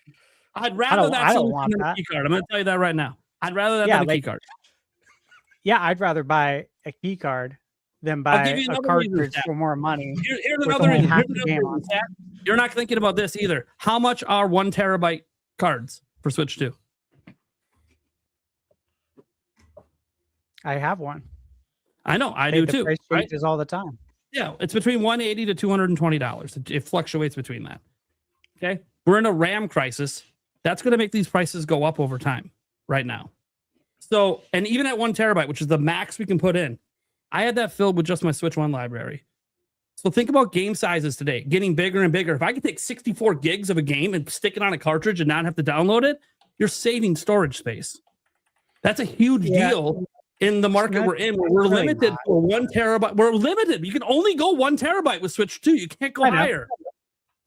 I'd rather that I don't solution want than a that. key card. I'm going to tell you that right now. I'd rather that Yeah, than a key like- card. Yeah, I'd rather buy a key card than I'll buy give you a another reason, cartridge Zach. for more money. Here's with another only reason. half Here's the another game reason, on. Zach. You're not thinking about this either. How much are 1 terabyte cards for Switch 2? I have one. I know, I They- do the too. price Right? changes all the time. Yeah, it's between $180 to $220. It fluctuates between that. Okay, we're in a RAM crisis. That's going to make these prices go up over time. Right now, so and even at 1 terabyte, which is the max we can put in, I had that filled with just my Switch 1 library. So think about game sizes today, getting bigger and bigger. If I could take 64 gigs of a game and stick it on a cartridge and not have to download it, you're saving storage space. That's a huge deal in the market we're in, where we're limited to 1 terabyte. We're limited. You can only go 1 terabyte with Switch 2. You can't go higher.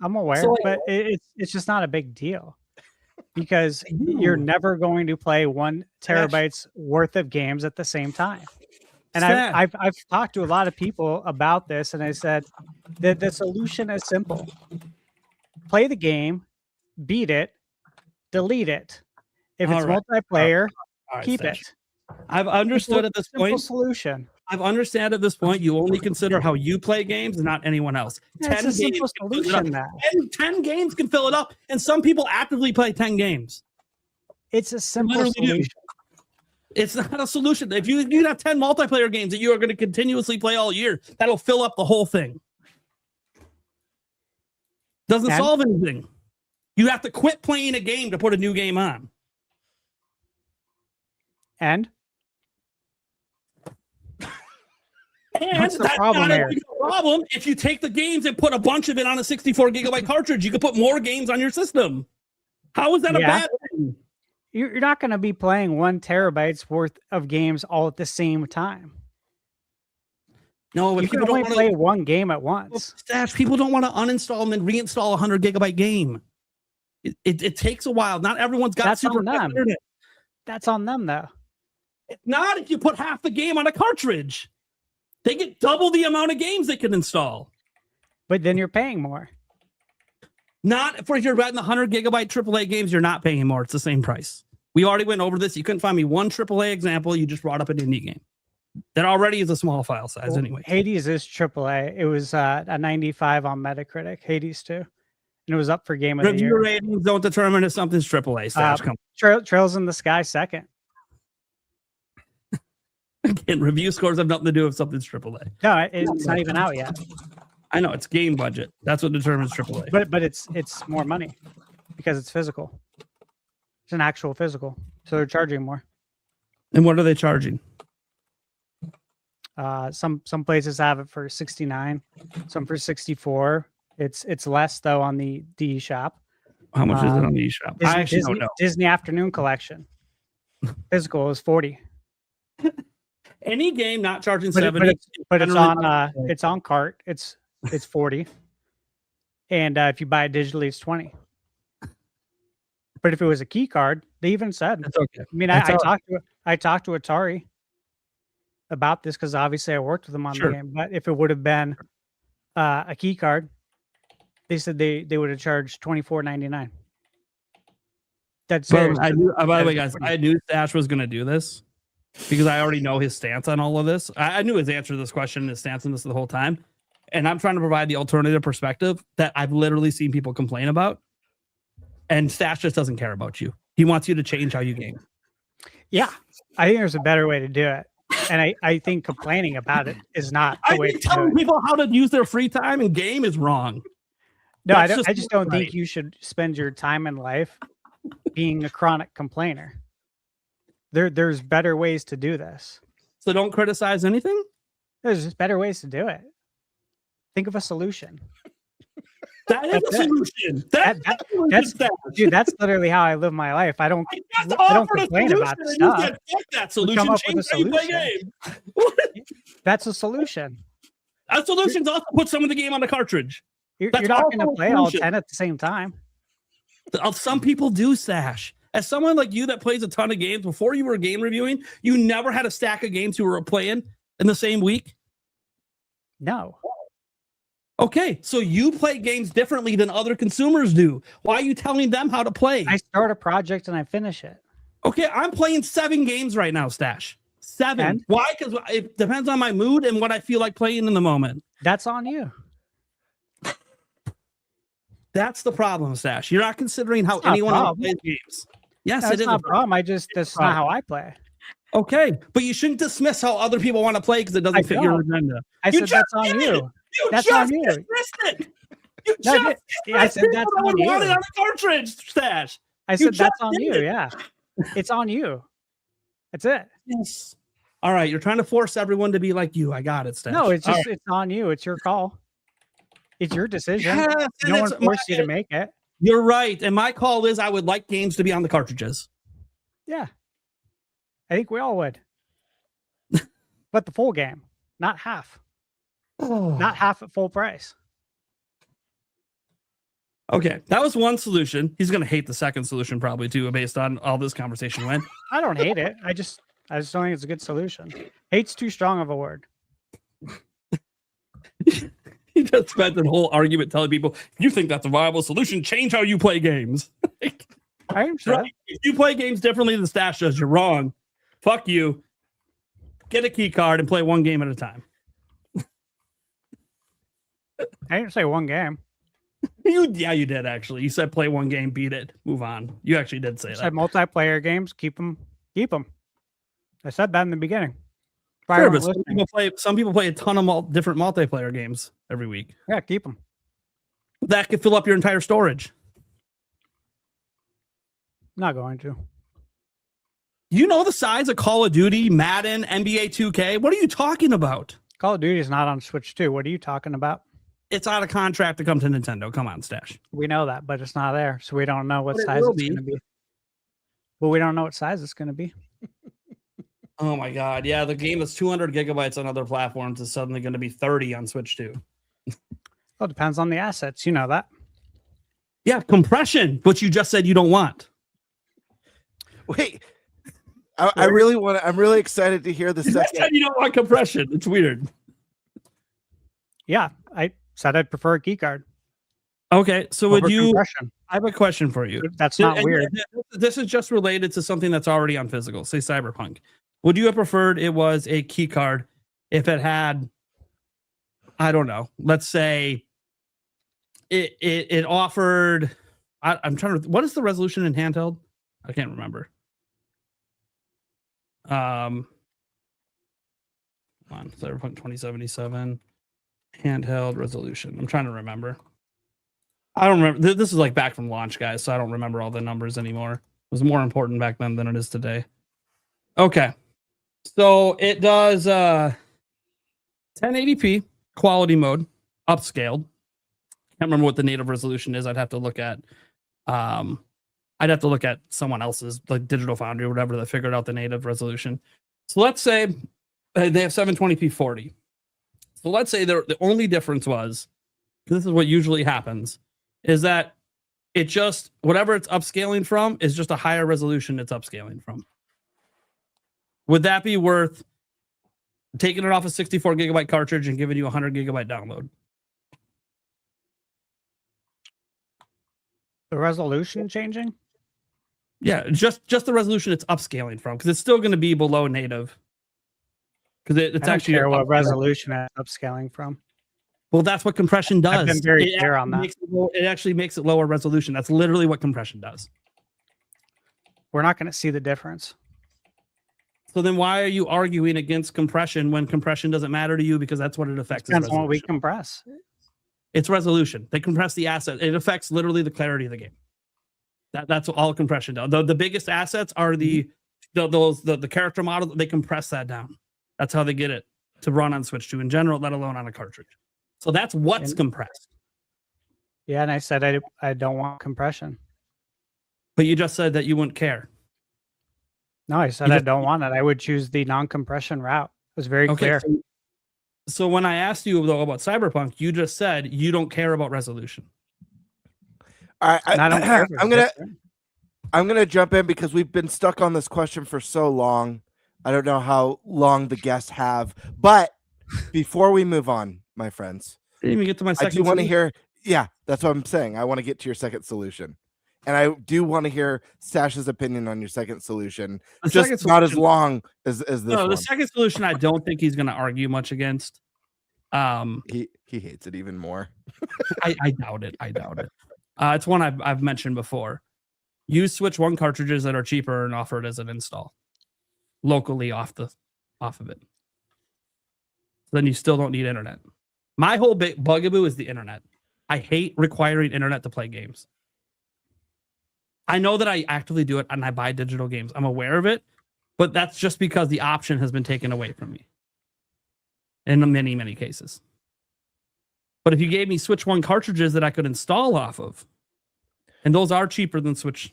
I'm aware, So, but it's just not a big deal because you're never going to play 1 terabyte's worth of games at the same time. And I've talked to a lot of people about this, and I said that the solution is simple: play the game, beat it, delete it. If it's multiplayer, All right, keep Stash. it. I've understood at this Simple point. solution. I've understood at this point. You only consider how you play games and not anyone else. It's a simple solution now. 10 games can fill it up, and some people actively play 10 games. It's a simple Literally do. solution. It's not a solution. If you have 10 multiplayer games that you are going to continuously play all year, that'll fill up the whole thing. Doesn't solve anything. You have to quit playing a game to put a new game on. And What's the problem not here? a big problem. If you take the games and put a bunch of it on a 64 gigabyte cartridge, you could put more games on your system. How is that a bad thing? You're not going to be playing 1 terabyte's worth of games all at the same time. No, but You can people only don't play want one game at once. Stash, people don't want to uninstall and then reinstall a 100 gigabyte game. It takes a while. Not everyone's got That's super on them. internet. That's on them, though. It's not if you put half the game on a cartridge. They get double the amount of games they can install. But then you're paying more. Not for if you're betting the 100 gigabyte AAA games, you're not paying more. It's the same price. We already went over this. You couldn't find me one AAA example. You just brought up an indie game that already is a small file size Well, anyway. Hades is AAA. It was a 95 on Metacritic. Hades 2. And it was up for Game of the Review Year. ratings don't determine if something's AAA. Stash, come Trails in the Sky second. Again, review scores have nothing to do with something's AAA. No, it's not even out yet. I know it's game budget. That's what determines AAA. But it's more money because it's physical. It's an actual physical, so they're charging more. And what are they charging? Some places have it for 69, some for 64. It's less though on the D shop. How much is it on the eShop? I actually don't know. Disney Afternoon Collection. Physical is 40. Any game not charging But 70. it's on cart. It's 40. And if you buy it digitally, it's 20. But if it was a key card, they even said. That's okay. I mean, That's I talked to Atari about this because obviously I worked with them on the game. But if it would have been a key card, they said they would have charged $24.99. That's serious. I knew, by the way, guys, I knew Stash was going to do this because I already know his stance on all of this. I knew his answer to this question and his stance on this the whole time. And I'm trying to provide the alternative perspective that I've literally seen people complain about. And Stash just doesn't care about you. He wants you to change how you game. Yeah, I think there's a better way to do it. And I think complaining about it is not the way to do telling it. people how to use their free time and game is wrong. No, That's I just don't right. think you should spend your time in life being a chronic complainer. There's better ways to do this. So don't criticize anything? There's just better ways to do it. Think of a solution. That is a solution. Dude, that's literally how I live my life. I don't complain about stuff. That We solution. come up with Change a how you play solution. game. That's a solution. A solution's also put some of the game on the cartridge. You're That's not also going to a play all solution. 10 at the same time. Some people do, Sash. As someone like you that plays a ton of games, before you were game reviewing, you never had a stack of games you were playing in the same week? No. Okay, so you play games differently than other consumers do. Why are you telling them how to play? I start a project and I finish it. Okay, I'm playing 7 games right now, Stash. 7. And? Why? Because it depends on my mood and what I feel like playing in the moment. That's on you. That's the problem, Stash. You're not considering how anyone else plays games. Yes, That's it is not a a problem. That's not how I play. Okay, but you shouldn't dismiss how other people want to play because it doesn't fit your agenda. I said that's on you. That's on you. I said that's on you. On the cartridge, Stash. I said that's on you. Yeah, it's on you. That's it. Yes. All right, you're trying to force everyone to be like you. I got it, Stash. No, it's just it's on you. It's your call. It's your decision. Yes, no one forced you to make it. You're right, and my call is I would like games to be on the cartridges. Yeah, I think we all would. But the full game, not half. Not half at full price. Okay, that was one solution. He's gonna hate the second solution probably too, based on all this conversation went. I don't hate it. I just don't think it's a good solution. Hate's too strong of a word. He just spent the whole argument telling people, if you think that's a viable solution, change how you play games. I am sure. Right? If you play games differently than Stash does, you're wrong. Fuck you. Get a key card and play one game at a time. I didn't say one game. You did actually. You said play one game, beat it, move on. You actually did say I that. said multiplayer games, keep them. I said that in the beginning. Sure, but some people play a ton of different multiplayer games every week. Yeah, keep them. That could fill up your entire storage. Not going to. You know the size of Call of Duty, Madden, NBA 2K? What are you talking about? Call of Duty is not on Switch 2. What are you talking about? It's out of contract to come to Nintendo. Come on, Stash. We know that, but it's not there, so we don't know what size it's going to be. Well, we don't know what size it's going to be. Oh my God. Yeah, the game that's 200 gigabytes on other platforms is suddenly going to be 30 on Switch 2. Well, it depends on the assets. You know that. Yeah, compression, which you just said you don't want. Wait. I'm really excited to hear the second. You said you don't want compression. It's weird. Yeah, I said I'd prefer a key card. Okay, so would you? Compression. I have a question for you. That's not weird. This is just related to something that's already on physical, say Cyberpunk. Would you have preferred it was a key card if it had, I don't know, let's say it offered, I'm trying to, what is the resolution in handheld? I can't remember. Come on, Cyberpunk 2077 handheld resolution. I'm trying to remember. I don't remember. This is like back from launch, guys, so I don't remember all the numbers anymore. It was more important back then than it is today. Okay. So it does 1080p quality mode, upscaled. Can't remember what the native resolution is. I'd have to look at someone else's, like Digital Foundry or whatever, that figured out the native resolution. So let's say they have 720p 40. So let's say the only difference was, because this is what usually happens, is that it just, whatever it's upscaling from is just a higher resolution it's upscaling from. Would that be worth taking it off a 64 gigabyte cartridge and giving you a 100 gigabyte download? The resolution changing? Yeah, just the resolution it's upscaling from, because it's still going to be below native. Because it's actually what resolution it's upscaling from. Well, that's what compression does. I've been very clear on that. It actually makes it lower resolution. That's literally what compression does. We're not going to see the difference. So then why are you arguing against compression when compression doesn't matter to you, because that's what it affects? Depends on what we compress. It's resolution. They compress the asset. It affects literally the clarity of the game. That's all compression does. The biggest assets are the character model. They compress that down. That's how they get it to run on Switch 2 in general, let alone on a cartridge. So that's what's compressed. Yeah, and I said I don't want compression. But you just said that you wouldn't care. No, I said I don't want it. I would choose the non-compression route. It was very clear. So when I asked you though about Cyberpunk, you just said you don't care about resolution. All right, I'm gonna jump in because we've been stuck on this question for so long. I don't know how long the guests have, but before we move on, my friends, Didn't even get to my I second. do want to solution. hear. Yeah, that's what I'm saying. I want to get to your second solution, and I do want to hear Sash's opinion on your second solution. The Just second not as solution- long as this No, one. the second solution I don't think he's going to argue much against. He hates it even more. I doubt it. I doubt it. It's one I've mentioned before. Use Switch 1 cartridges that are cheaper and offer it as an install locally off of it. Then you still don't need internet. My whole big bugaboo is the internet. I hate requiring internet to play games. I know that I actively do it and I buy digital games. I'm aware of it, but that's just because the option has been taken away from me in many, many cases. But if you gave me Switch 1 cartridges that I could install off of, and those are cheaper than Switch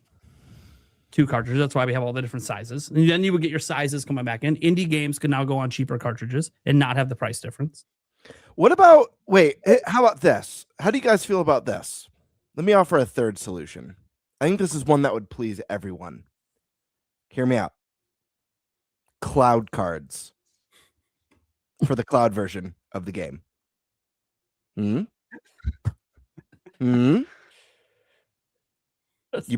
2 cartridges, that's why we have all the different sizes. And then you would get your sizes coming back in. Indie games can now go on cheaper cartridges and not have the price difference. What about, how about this? How do you guys feel about this? Let me offer a third solution. I think this is one that would please everyone. Hear me out. Cloud cards for the cloud version of the game. You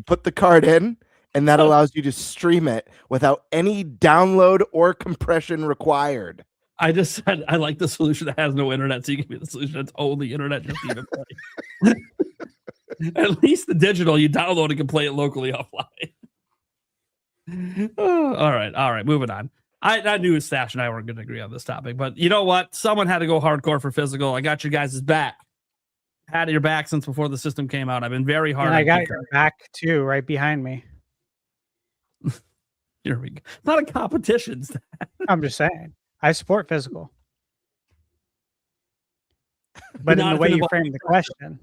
put the card in, and that allows you to stream it without any download or compression required. I just said I like the solution that has no internet, so you give me the solution that's only internet just to even play. At least the digital, you download and can play it locally offline. All right, moving on. I knew Stash and I weren't going to agree on this topic, but you know what? Someone had to go hardcore for physical. I got you guys' back. Had your back since before the system came out. I've been very hard. And I got your back too, right behind me. Here we go. It's not a competition. I'm just saying. I support physical. But in the way you framed the question,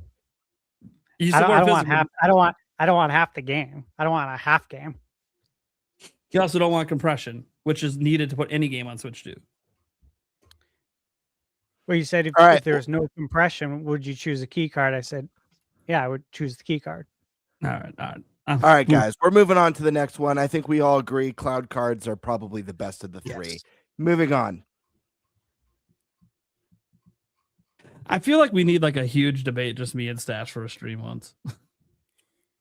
I don't want half. I don't want half the game. I don't want a half game. You also don't want compression, which is needed to put any game on Switch 2. Well, you said if there was no compression, would you choose a key card? I said, yeah, I would choose the key card. All right, guys, we're moving on to the next one. I think we all agree cloud cards are probably the best of the three. Yes. Moving on. I feel like we need like a huge debate, just me and Stash for a stream once.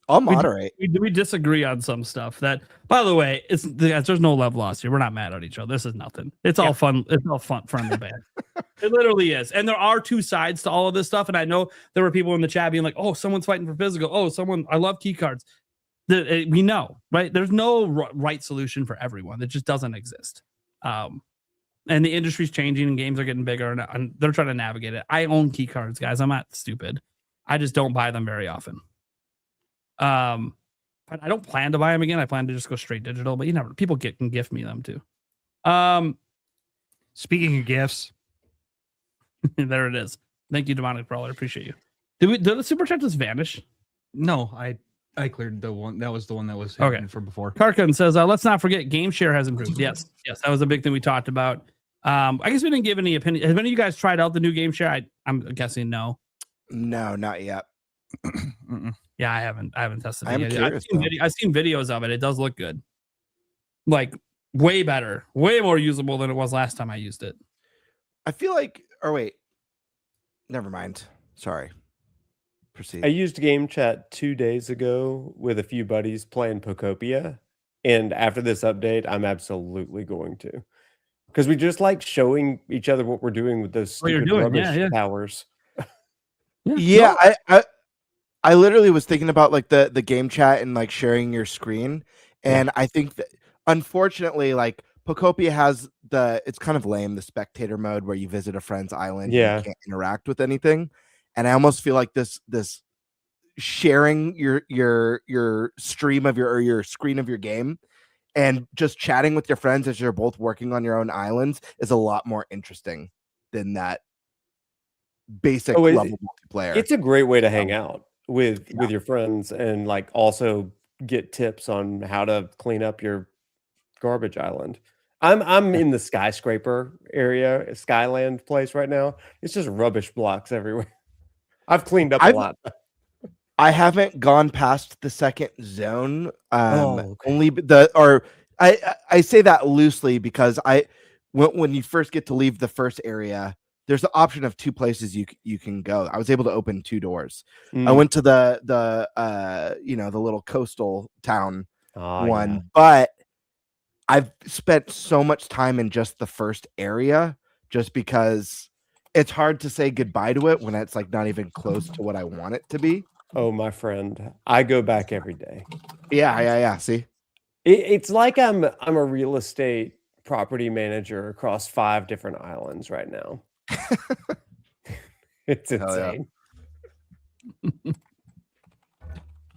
I'll moderate. We disagree on some stuff. That, by the way, there's no love lost here. We're not mad at each other. This is nothing. It's all fun. It's all fun, friendly band. It literally is. And there are two sides to all of this stuff. And I know there were people in the chat being like, "Oh, someone's fighting for physical. Oh, I love key cards." We know, right? There's no right solution for everyone. It just doesn't exist. And the industry's changing and games are getting bigger and they're trying to navigate it. I own key cards, guys. I'm not stupid. I just don't buy them very often. But I don't plan to buy them again. I plan to just go straight digital, but people can gift me them too. Speaking of gifts, there it is. Thank you, Demonic Brawler. Appreciate you. Did the super chat just vanish? No, I cleared the one. That was the one that was okay from before. Karkin says, let's not forget game share has improved. Yes, that was a big thing we talked about. I guess we didn't give any opinion. Have any of you guys tried out the new game share? I'm guessing no. No, not yet. Yeah, I haven't tested it I'm yet. curious, I've seen videos of it. It does look good. Like way better, way more usable than it was last time I used it. I feel like, never mind. Sorry. Proceed. I used game chat 2 days ago with a few buddies playing Poptopia. And after this update, I'm absolutely going to. Because we just like showing each other what we're doing with those stupid rubbish towers. Yeah, I literally was thinking about like the game chat and like sharing your screen. And I think that unfortunately, like Poptopia has it's kind of lame, the spectator mode where you visit a friend's island and you can't interact with anything. And I almost feel like this sharing your stream of your screen of your game and just chatting with your friends as you're both working on your own islands is a lot more interesting than that basic level multiplayer. It's a great way to hang out with your friends and like also get tips on how to clean up your garbage island. I'm in the skyscraper area, Skyland place right now. It's just rubbish blocks everywhere. I've cleaned up a lot. I haven't gone past the second zone. Only I say that loosely because when you first get to leave the first area, there's the option of 2 places you can go. I was able to open 2 doors. Mm. I went to the the little coastal town one, yeah. but I've spent so much time in just the first area just because it's hard to say goodbye to it when it's like not even close to what I want it to be. Oh, my friend, I go back every day. Yeah. See, it's like I'm a real estate property manager across 5 different islands right now. It's insane.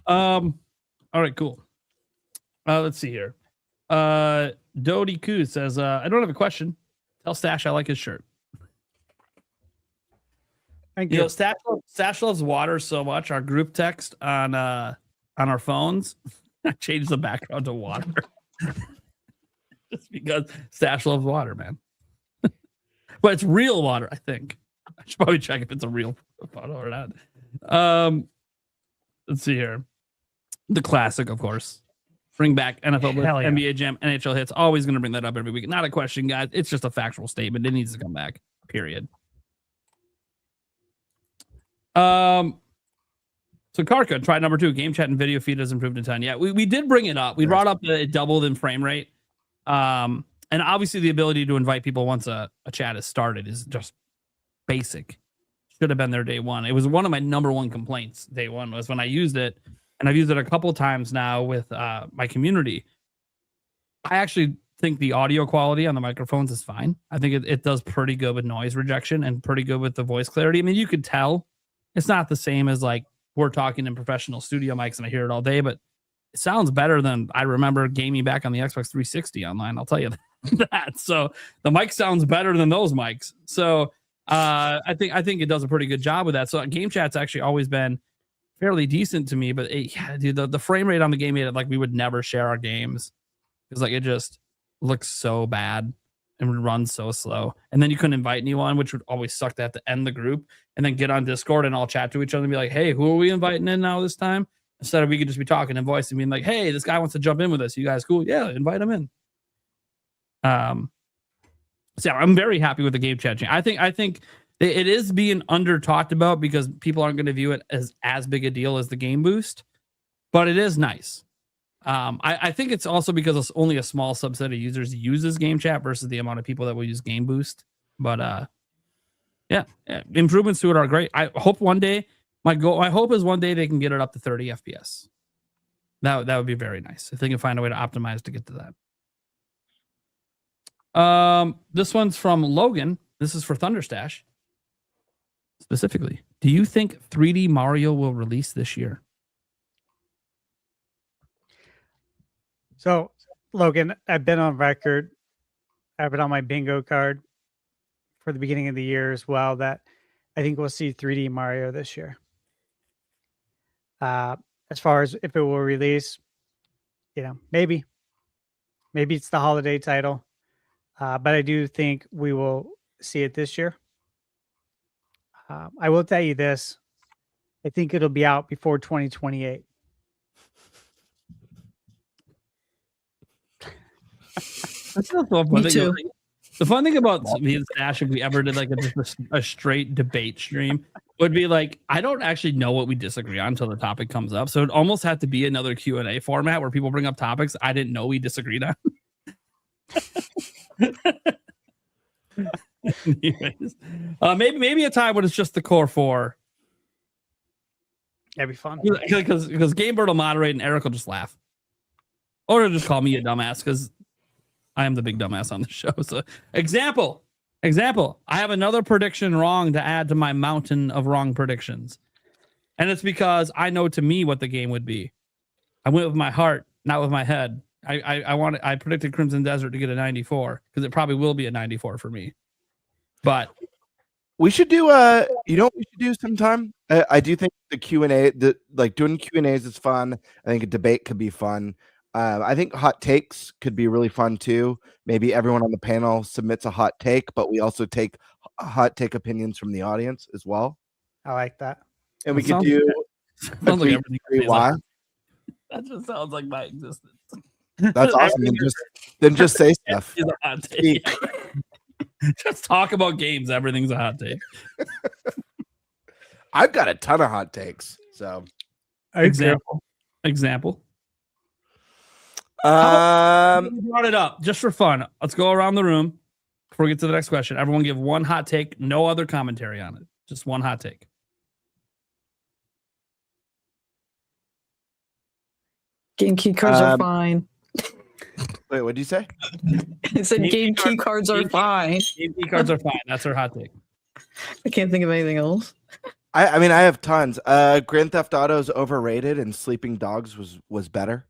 All right, cool. Let's see here. Dodie Koo says, I don't have a question. Tell Stash I like his shirt. Thank You you. know, Stash loves water so much. Our group text on our phones, I changed the background to water. Just because Stash loves water, man. But it's real water, I think. I should probably check if it's a real photo or not. Let's see here. The classic, of course. Bring back NFL Blitz, Hell yeah. NBA Jam, NHL hits. Always going to bring that up every week. Not a question, guys. It's just a factual statement. It needs to come back. Period. So Karka, try number 2. Game chat and video feed has improved a ton. Yeah, we did bring it up. We brought up that it doubled in frame rate. And obviously the ability to invite people once a chat is started is just basic. Should have been there day one. It was one of my number 1 complaints day one was when I used it, and I've used it a couple times now with my community. I actually think the audio quality on the microphones is fine. I think it does pretty good with noise rejection and pretty good with the voice clarity. I mean, you could tell it's not the same as like we're talking in professional studio mics and I hear it all day, but it sounds better than I remember gaming back on the Xbox 360 online. I'll tell you that. So the mic sounds better than those mics. So I think it does a pretty good job with that. So game chat's actually always been fairly decent to me, but dude, the frame rate on the game made it like we would never share our games because like it just looks so bad and would run so slow. And then you couldn't invite anyone, which would always suck to have to end the group and then get on Discord and all chat to each other and be like, hey, who are we inviting in now this time? Instead of we could just be talking in voice and being like, hey, this guy wants to jump in with us. You guys cool? Yeah, invite him in. So I'm very happy with the game chat. I think it is being under talked about because people aren't going to view it as big a deal as the game boost, but it is nice. I think it's also because it's only a small subset of users uses game chat versus the amount of people that will use game boost. But yeah, improvements to it are great. I hope one day my hope is one day they can get it up to 30 FPS. That would be very nice if they can find a way to optimize to get to that. This one's from Logan. This is for Thunderstash. Specifically, do you think 3D Mario will release this year? So, Logan, I've been on record. I have it on my bingo card for the beginning of the year as well that I think we'll see 3D Mario this year. As far as if it will release, maybe it's the holiday title. But I do think we will see it this year. I will tell you this. I think it'll be out before 2028. That's not the fun Me thing. too. The fun thing about me and Stash, if we ever did like a straight debate stream, would be like, I don't actually know what we disagree on until the topic comes up. So it'd almost have to be another Q&A format where people bring up topics I didn't know we disagreed on. Anyways, maybe a time when it's just the core 4. That'd be fun. Because Gamebird will moderate and Eric will just laugh. Or he'll just call me a dumbass because I am the big dumbass on the show. So example, I have another prediction wrong to add to my mountain of wrong predictions. And it's because I know to me what the game would be. I went with my heart, not with my head. I predicted Crimson Desert to get a 94 because it probably will be a 94 for me. But we should do what we should do sometime. I do think the Q&A, doing Q&As is fun. I think a debate could be fun. I think hot takes could be really fun too. Maybe everyone on the panel submits a hot take, but we also take hot take opinions from the audience as well. I like that. And we could do sounds like everything why. That just sounds like my existence. That's awesome. Then just say stuff. Just talk about games. Everything's a hot take. I've got a ton of hot takes. So, Example. We brought it up just for fun. Let's go around the room before we get to the next question. Everyone give one hot take, no other commentary on it. Just one hot take. Game key cards are fine. Wait, what did you say? I said game key cards are fine. Game key cards are fine. That's our hot take. I can't think of anything else. I mean, I have tons. Grand Theft Auto is overrated, and Sleeping Dogs was better.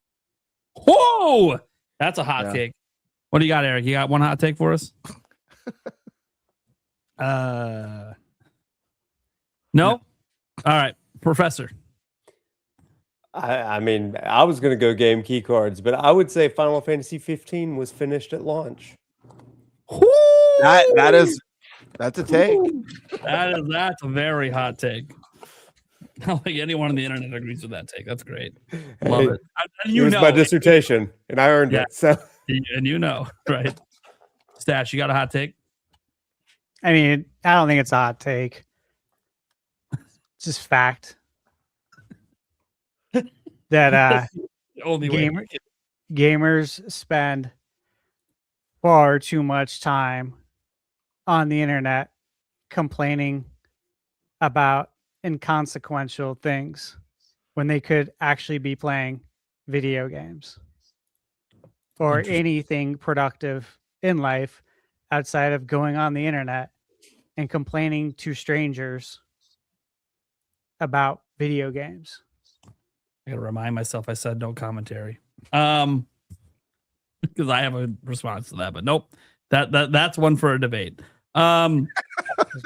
Whoa, that's a hot take. What do you got, Eric? You got one hot take for us? No. All right, Professor. I mean, I was going to go game key cards, but I would say Final Fantasy 15 was finished at launch. That's a take. That's a very hot take. I don't think anyone on the internet agrees with that take. That's great. Love it. It was my dissertation, and I earned it. So, and right? Stash, you got a hot take? I mean, I don't think it's a hot take. It's just fact that gamers spend far too much time on the internet complaining about inconsequential things when they could actually be playing video games or anything productive in life outside of going on the internet and complaining to strangers about video games. I gotta remind myself I said no commentary. Because I have a response to that, but nope. That's one for a debate. There's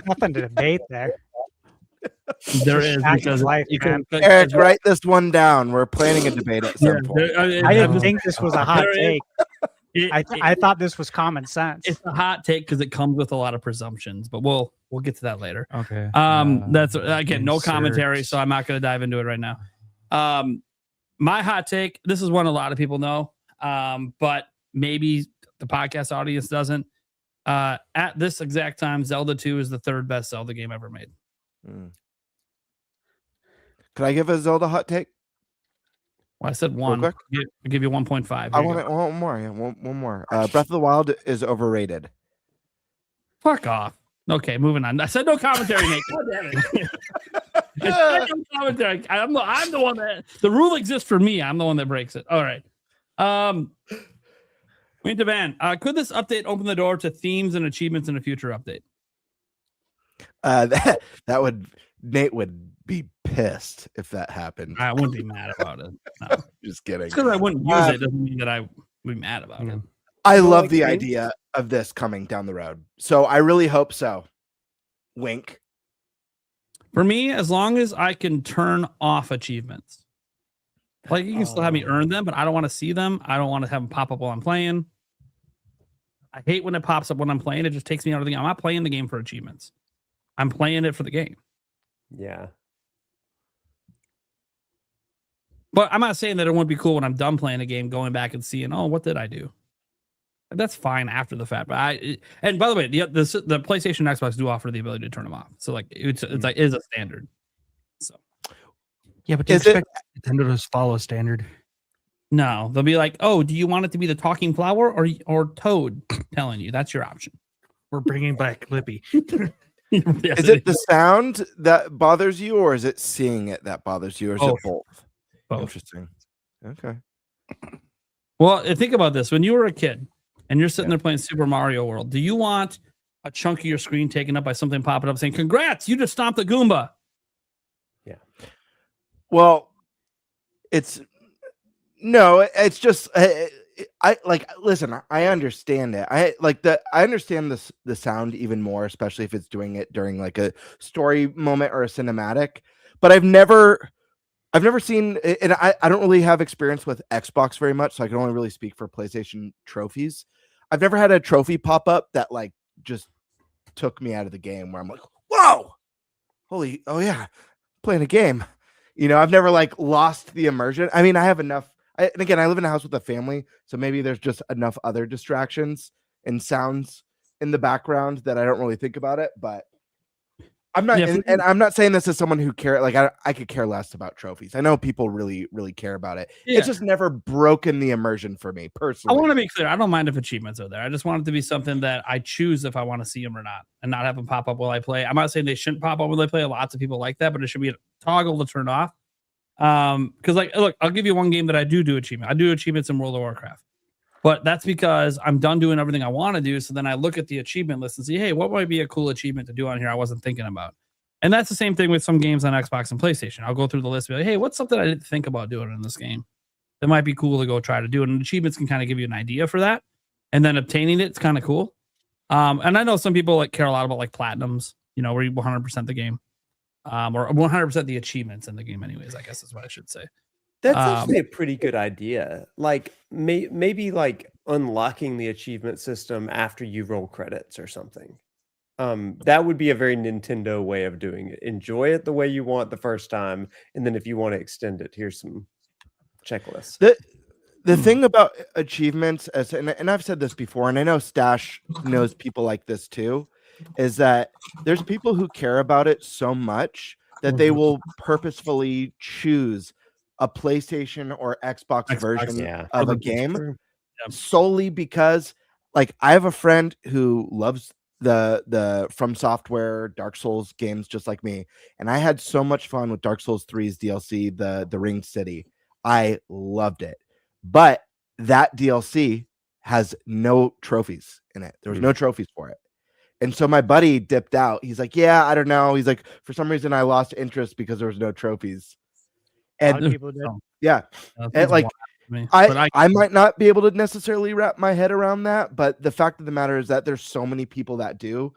nothing to debate there. There is, because life, Eric, write this one down. We're planning a debate at some point. I didn't think this was a hot take. I thought this was common sense. It's a hot take because it comes with a lot of presumptions, but we'll get to that later. Okay. That's again no commentary, so I'm not going to dive into it right now. My hot take. This is one a lot of people know, but maybe the podcast audience doesn't. At this exact time, Zelda 2 is the third best Zelda game ever made. Could I give a Zelda hot take? Well, I said one. I'll give you 1.5. I want one more. Yeah, one more. Breath of the Wild is overrated. Fuck off. Okay, moving on. I said no commentary, Nate. God damn it. I said no commentary. I'm the one that the rule exists for me. I'm the one that breaks it. All right. Winter Van, could this update open the door to themes and achievements in a future update? Nate would be pissed if that happened. I wouldn't be mad about it. No. Just kidding. Because I wouldn't use it doesn't mean that I would be mad about it. I love the idea of this coming down the road. So I really hope so. Wink. For me, as long as I can turn off achievements. Like, you can still have me earn them, but I don't want to see them. I don't want to have them pop up while I'm playing. I hate when it pops up when I'm playing. It just takes me out of the game. I'm not playing the game for achievements. I'm playing it for the game. Yeah. But I'm not saying that it won't be cool when I'm done playing a game, going back and seeing, oh, what did I do? That's fine after the fact. But and by the way, the PlayStation and Xbox do offer the ability to turn them off. So like it's like is a standard. So yeah, but do you expect Nintendo to follow a standard? No, they'll be like, oh, do you want it to be the talking flower or Toad telling you? That's your option. We're bringing back Lippy. Is it the sound that bothers you, or is it seeing it that bothers you, or is it both? Interesting. Okay. Well, think about this. When you were a kid and you're sitting there playing Super Mario World, do you want a chunk of your screen taken up by something popping up saying, congrats, you just stomped a Goomba? Yeah. Well, it's just I like, listen, I understand it. I understand the sound even more, especially if it's doing it during like a story moment or a cinematic, but I've never seen, and I don't really have experience with Xbox very much, so I can only really speak for PlayStation trophies. I've never had a trophy pop up that like just took me out of the game where I'm like, whoa, oh yeah, playing a game. You know, I've never like lost the immersion. I mean, I have enough. And again, I live in a house with a family, so maybe there's just enough other distractions and sounds in the background that I don't really think about it, but I'm not, Yeah, and I'm not saying this as someone who care. Like I could care less about trophies. I know people really, really care about it. Yeah. It's just never broken the immersion for me I personally. want to be clear. I don't mind if achievements are there. I just want it to be something that I choose if I want to see them or not, and not have them pop up while I play. I'm not saying they shouldn't pop up while I play. Lots of people like that, but it should be a toggle to turn off. Because like, look, I'll give you one game that I do achievement. I do achievements in World of Warcraft, but that's because I'm done doing everything I want to do. So then I look at the achievement list and see, hey, what might be a cool achievement to do on here I wasn't thinking about. And that's the same thing with some games on Xbox and PlayStation. I'll go through the list and be like, hey, what's something I didn't think about doing in this game that might be cool to go try to do? And achievements can kind of give you an idea for that. And then obtaining it's kind of cool. And I know some people like care a lot about like platinums, you know, where you 100% the game, or 100% the achievements in the game anyways, I guess is what I should say. That's actually a pretty good idea. Like maybe like unlocking the achievement system after you roll credits or something. That would be a very Nintendo way of doing it. Enjoy it the way you want the first time, and then if you want to extend it, here's some checklists. The thing about achievements, and I've said this before, and I know Stash knows people like this too, is that there's people who care about it so much that they will purposefully choose a PlayStation or Xbox version of a game solely because, like, I have a friend who loves the From Software Dark Souls games just like me, and I had so much fun with Dark Souls 3's DLC, the Ringed City. I loved it, but that DLC has no trophies in it. There was no trophies for it, and so my buddy dipped out. He's like, yeah, I don't know. He's like, for some reason I lost interest because there was no trophies. And A lot of people did. yeah, and like I might not be able to necessarily wrap my head around that, but the fact of the matter is that there's so many people that do.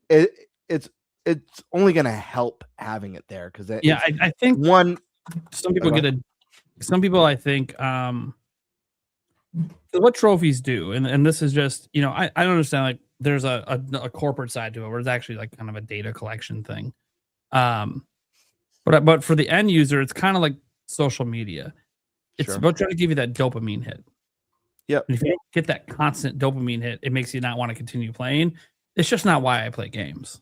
It's only going to help having it there because I think some people some people I think what trophies do, and this is just, you know, I understand like there's a corporate side to it where it's actually like kind of a data collection thing, but for the end user it's kind of like social media. It's about trying to give you that dopamine hit. Yep. And if you don't get that constant dopamine hit, it makes you not want to continue playing. It's just not why I play games.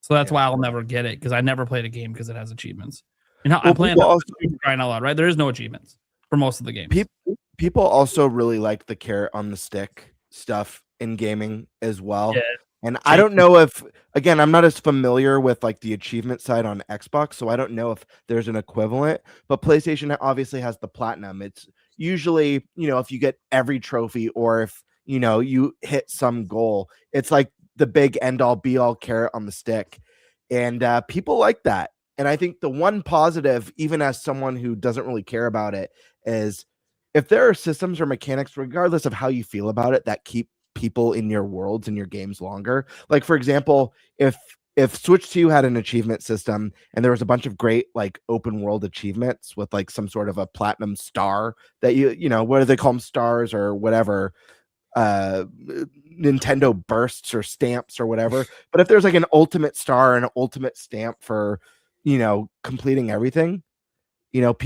So that's why I'll never get it, because I never played a game because it has achievements. And I'm playing crying out loud, right? There is no achievements for most of the games. People also really like the carrot on the stick stuff in gaming as well. Yeah. And I don't know if, again, I'm not as familiar with like the achievement side on Xbox, so I don't know if there's an equivalent, but PlayStation obviously has the platinum. It's usually, you know, if you get every trophy or if, you know, you hit some goal, it's like the big end all be all carrot on the stick. And people like that. And I think the one positive, even as someone who doesn't really care about it, is if there are systems or mechanics, regardless of how you feel about it, that keep people in your worlds and your games longer. Like, for example, if Switch 2 had an achievement system and there was a bunch of great like open world achievements with like some sort of a platinum star that you know, what do they call them, stars or whatever, Nintendo bursts or stamps or whatever. But if there's like an ultimate star and an ultimate stamp for, you know, completing everything, you know,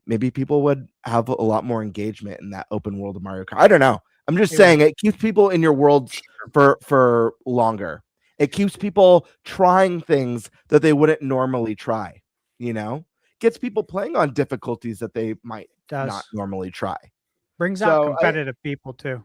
maybe people would have a lot more engagement in that open world of Mario Kart. I don't know. I'm just saying it keeps people in your worlds for longer. It keeps people trying things that they wouldn't normally try, you know? Gets people playing on difficulties that they might not normally try. Brings out competitive people too.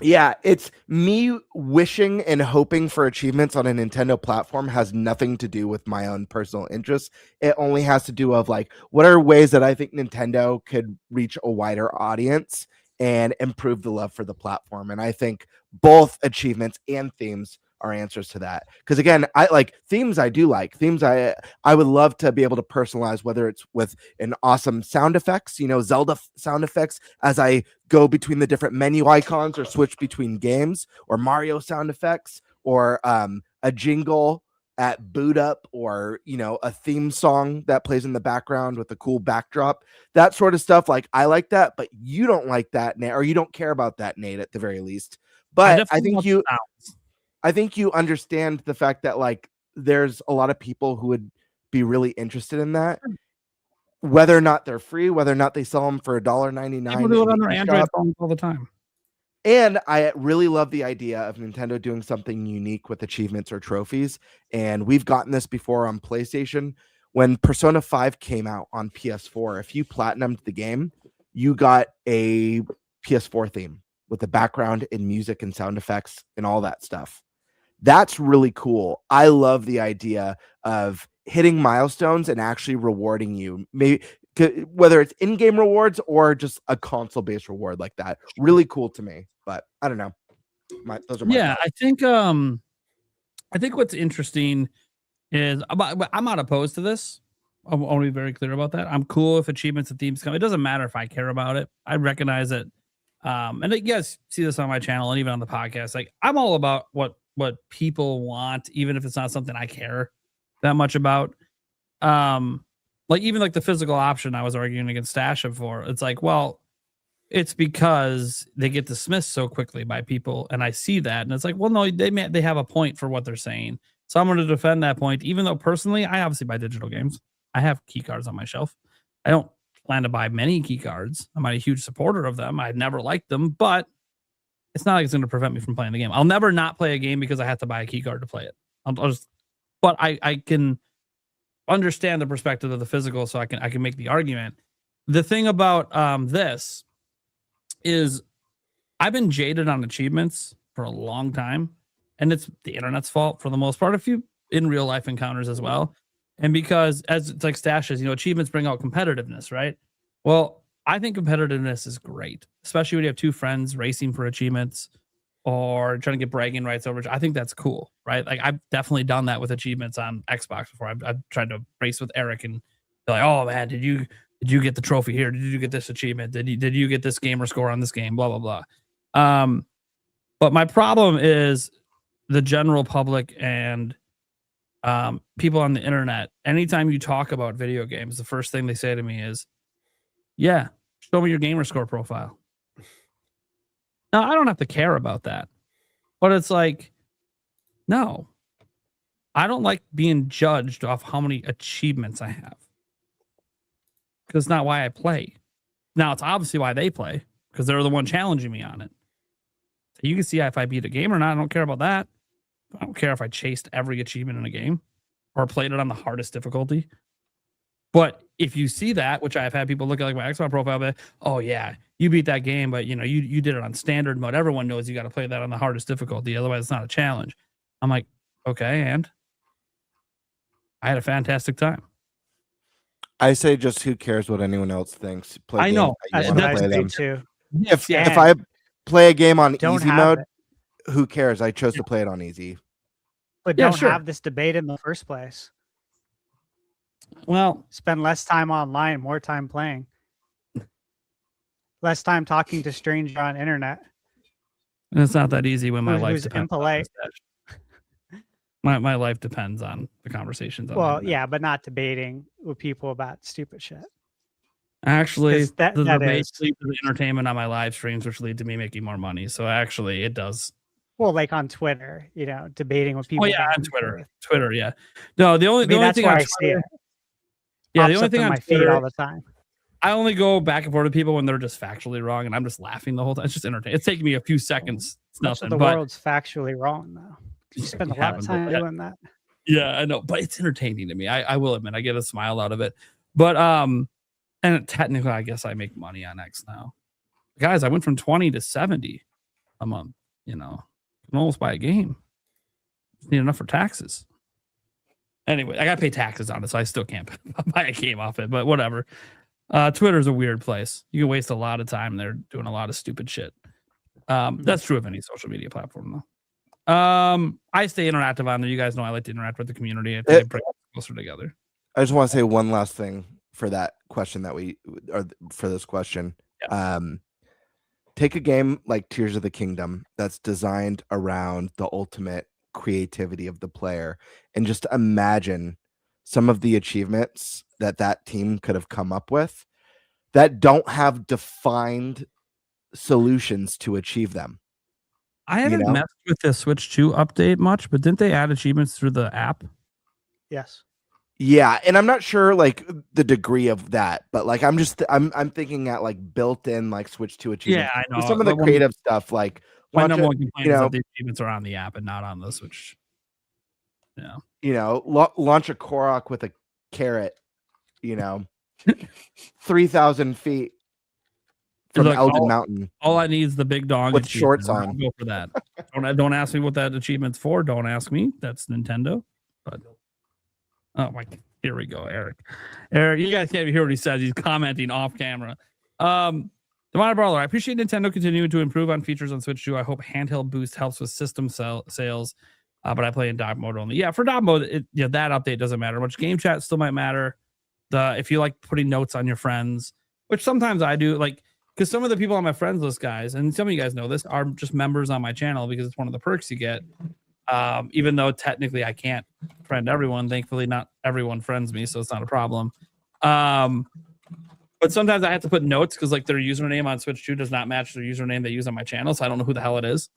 Yeah, it's me wishing and hoping for achievements on a Nintendo platform has nothing to do with my own personal interests. It only has to do of like, what are ways that I think Nintendo could reach a wider audience and improve the love for the platform. And I think both achievements and themes are answers to that. Because again, I like themes. I do like themes. I would love to be able to personalize, whether it's with an awesome sound effects, you know, Zelda sound effects as I go between the different menu icons or switch between games, or Mario sound effects, or a jingle at boot up, or, you know, a theme song that plays in the background with a cool backdrop, that sort of stuff. Like, I like that, but you don't like that, Nate, or you don't care about that, Nate, at the very least. But I think you understand the fact that like there's a lot of people who would be really interested in that, whether or not they're free, whether or not they sell them for $1.99. People do it on their Android phones all the time. And I really love the idea of Nintendo doing something unique with achievements or trophies. And we've gotten this before on PlayStation. When Persona 5 came out on PS4, if you platinumed the game, you got a PS4 theme with the background and music and sound effects and all that stuff. That's really cool. I love the idea of hitting milestones and actually rewarding you. Maybe whether it's in-game rewards or just a console-based reward like that. Really cool to me. But I don't know. Those are my thoughts. I think what's interesting is I'm not opposed to this. I want to be very clear about that. I'm cool if achievements and themes come. It doesn't matter if I care about it. I recognize it. And you guys see this on my channel and even on the podcast. Like, I'm all about what people want, even if it's not something I care that much about. Like even like the physical option I was arguing against Stasha for. It's like, well, it's because they get dismissed so quickly by people, and I see that, and it's like, well, no, they have a point for what they're saying, so I'm going to defend that point. Even though personally, I obviously buy digital games. I have key cards on my shelf. I don't plan to buy many key cards. I'm not a huge supporter of them. I've never liked them, but it's not like it's going to prevent me from playing the game. I'll never not play a game because I have to buy a key card to play it. But I can understand the perspective of the physical, so I can make the argument. The thing about this is I've been jaded on achievements for a long time, and it's the internet's fault for the most part, a few in real life encounters as well. And because, as it's like Stashes, achievements bring out competitiveness, right? Well, I think competitiveness is great, especially when you have two friends racing for achievements or trying to get bragging rights over. I think that's cool, right? Like, I've definitely done that with achievements on Xbox before. I've tried to race with Eric and be like, oh man, did you get the trophy here? Did you get this achievement? Did you get this gamer score on this game? Blah, blah, blah. But my problem is the general public and people on the internet. Anytime you talk about video games, the first thing they say to me is, yeah, show me your gamer score profile. Now, I don't have to care about that, but it's like, no, I don't like being judged off how many achievements I have, because it's not why I play. Now, it's obviously why they play, because they're the one challenging me on it. So you can see if I beat a game or not. I don't care about that. I don't care if I chased every achievement in a game or played it on the hardest difficulty. But if you see that, which I've had people look at like my Xbox profile, but oh yeah, you beat that game, but you did it on standard mode. Everyone knows you got to play that on the hardest difficulty, otherwise it's not a challenge. I'm like, okay, and I had a fantastic time. I say, just who cares what anyone else thinks? Play I know. That's what I say too. If I play a game on easy mode, it. Who cares? I chose to play it on easy. But don't have this debate in the first place. Well, spend less time online, more time playing. Less time talking to strangers on internet. And it's not that easy when my life depends. Impolite. My life depends on the conversations. Well, yeah, but not debating with people about stupid shit. Actually, that leads to the entertainment on my live streams, which lead to me making more money. So actually, it does. Well, like on Twitter, debating with people. Oh yeah, on Twitter, yeah. No, the only thing on Twitter, yeah, the only thing on my feed all the time. I only go back and forth with people when they're just factually wrong, and I'm just laughing the whole time. It's just entertaining. It's taking me a few seconds. It's nothing. The world's factually wrong, though. You spend a lot of time doing that. Yeah, I know, but it's entertaining to me. I will admit, I get a smile out of it. But and technically, I guess I make money on X now. Guys, I went from 20 to 70 a month. I can almost buy a game. Just need enough for taxes. Anyway, I got to pay taxes on it, so I still can't buy a game off it, but whatever. Twitter's a weird place. You can waste a lot of time there doing a lot of stupid shit. That's true of any social media platform, though. I stay interactive on there. You guys know I like to interact with the community. I think it brings us closer together. I just want to say one last thing for that question for this question. Yeah. Take a game like Tears of the Kingdom that's designed around the ultimate creativity of the player, and just imagine some of the achievements that team could have come up with that don't have defined solutions to achieve them. I haven't messed with the Switch 2 update much, but didn't they add achievements through the app? Yes. Yeah, and I'm not sure like the degree of that, but like I'm thinking at like built-in like Switch 2 achievements. Yeah, I know. Some of the creative stuff, like My launch number a- one complaint is that the achievements are on the app and not on the Switch. Yeah. Launch a Korok with a carrot, 3,000 feet from Look, Elden Mountain All I need is the big dong with achievement, shorts and I'll on. go for that. Don't ask me what that achievement's for. Don't ask me. That's Nintendo. But oh my, here we go, Eric. Eric, you guys can't hear what he says. He's commenting off camera. Demonic Brawler, I appreciate Nintendo continuing to improve on features on Switch 2. I hope handheld boost helps with system sales. But I play in dock mode only. Yeah, for dock mode, that update doesn't matter much. Game chat still might matter. If you like putting notes on your friends, which sometimes I do, like because some of the people on my friends list, guys, and some of you guys know this, are just members on my channel because it's one of the perks you get. Even though technically I can't friend everyone, thankfully not everyone friends me, so it's not a problem. But sometimes I have to put notes because like their username on Switch 2 does not match their username they use on my channel, so I don't know who the hell it is.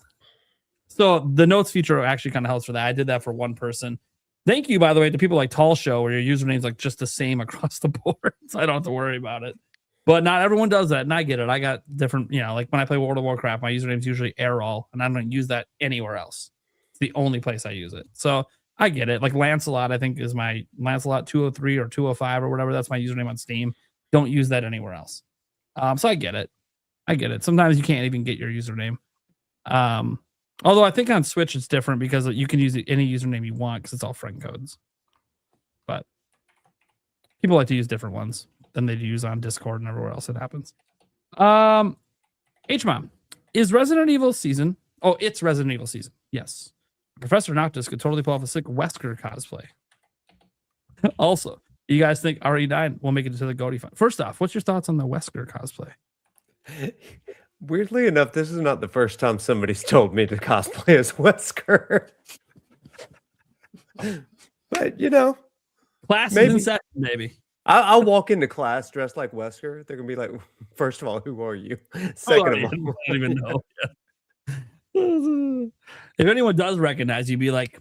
So the notes feature actually kind of helps for that. I did that for one person. Thank you, by the way, to people like Tall Show, where your username's like just the same across the board, so I don't have to worry about it. But not everyone does that, and I get it. I got different, like when I play World of Warcraft, my username's usually Airall, and I don't use that anywhere else. It's the only place I use it. So I get it. Like Lancelot, I think is my Lancelot 203 or 205 or whatever. That's my username on Steam. Don't use that anywhere else. So I get it. Sometimes you can't even get your username. Although I think on Switch it's different because you can use any username you want because it's all friend codes. But people like to use different ones than they use on Discord and everywhere else it happens. H-Mom, is Resident Evil season? Oh, it's Resident Evil season. Yes. Professor Noctis could totally pull off a sick Wesker cosplay. Also, you guys think RE9 will make it to the GOTY final? First off, what's your thoughts on the Wesker cosplay? Weirdly enough, this is not the first time somebody's told me to cosplay as Wesker. But class is in session, maybe. I'll walk into class dressed like Wesker. They're gonna be like, first of all, who are you? Second of all, I don't even know. If anyone does recognize you, be like,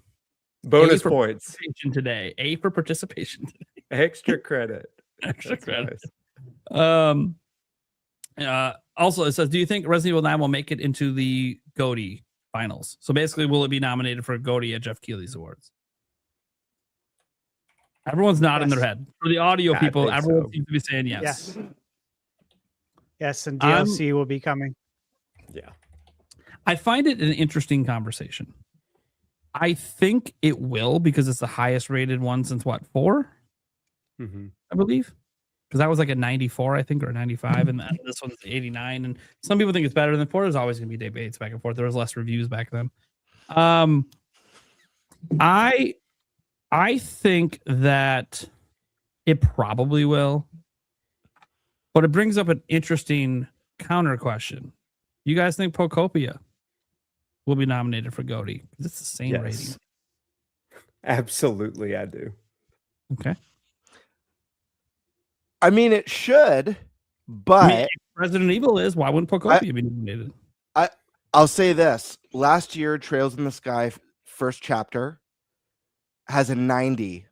bonus points today. A for participation today. Extra credit. Extra credit. Nice. Also, it says, do you think Resident Evil 9 will make it into the GOTY finals? So basically, will it be nominated for a GOTY at Jeff Keighley's awards? Everyone's nodding their head. For the audio people, everyone seems to be saying yes. Yes, and DLC will be coming. Yeah. I find it an interesting conversation. I think it will because it's the highest rated one since what, 4? Mm-hmm. I believe. Because that was like a 94, I think, or a 95, and this one's 89. And some people think it's better than 4. There's always going to be debates back and forth. There was less reviews back then. I think that it probably will, but it brings up an interesting counter question. You guys think Poptopia will be nominated for GOTY? It's the same rating. Absolutely, I do. Okay. I mean, it should, but if Resident Evil is, why wouldn't Poptopia be nominated? I'll say this. Last year, Trails in the Sky first chapter has a 90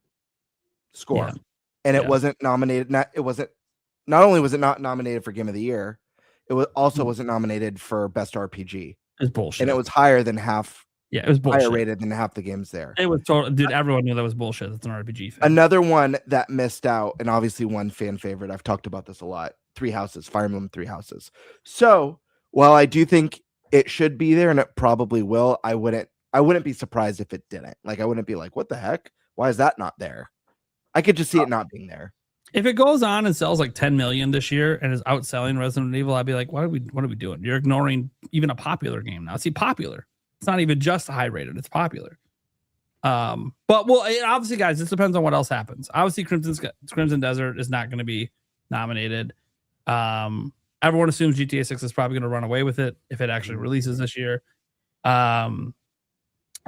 score, and it wasn't nominated. Not only was it not nominated for Game of the Year, it was also wasn't nominated for Best RPG. It's bullshit, and it was higher than half. Yeah, it was bullshit. Higher rated than half the games there. It was total, dude. Everyone knew that was bullshit. It's an RPG thing. Another one that missed out, and obviously one fan favorite. I've talked about this a lot. Three Houses, Fire Emblem Three Houses. So while I do think it should be there, and it probably will, I wouldn't be surprised if it didn't. Like I wouldn't be like, what the heck? Why is that not there? I could just see it not being there. If it goes on and sells like 10 million this year and is outselling Resident Evil, I'd be like, what are we doing? You're ignoring even a popular game now. See, popular. It's not even just high rated. It's popular. But obviously, guys, this depends on what else happens. Obviously, Crimson Desert is not going to be nominated. Everyone assumes GTA 6 is probably going to run away with it if it actually releases this year. And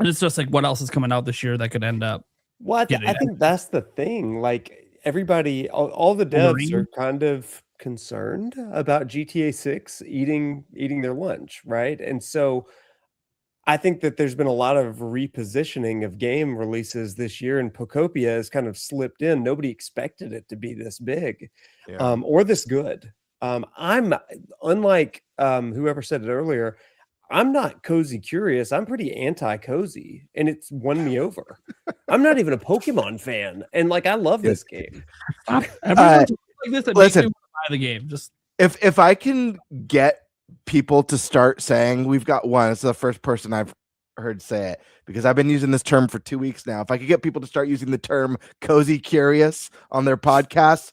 it's just like what else is coming out this year that could end up. Well, I think that's the thing. Like everybody, all the devs are kind of concerned about GTA 6 eating their lunch, right? And so I think that there's been a lot of repositioning of game releases this year, and Poptopia has kind of slipped in. Nobody expected it to be this big, or this good. I'm unlike whoever said it earlier. I'm not cozy curious. I'm pretty anti-cozy, and it's won me over. I'm not even a Pokemon fan, and like I love this game. Everyone's like this that makes me Listen, want to buy the game. Just if I can get people to start saying, we've got one, it's the first person I've heard say it, because I've been using this term for 2 weeks now. If I could get people to start using the term cozy curious on their podcasts,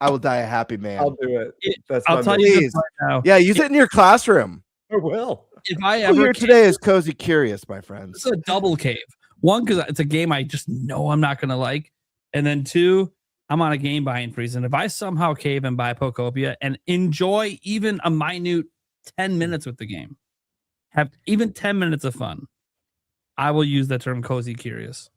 I will die a happy man. I'll do it. I'll tell you this right now. Yeah, use it in your classroom. I will. If I Who ever here today is cozy curious, my friends. It's a double cave. One, because it's a game I just know I'm not going to like. And then two, I'm on a game buying freeze. And if I somehow cave and buy Poptopia and enjoy even a minute 10 minutes with the game, have even 10 minutes of fun, I will use the term cozy curious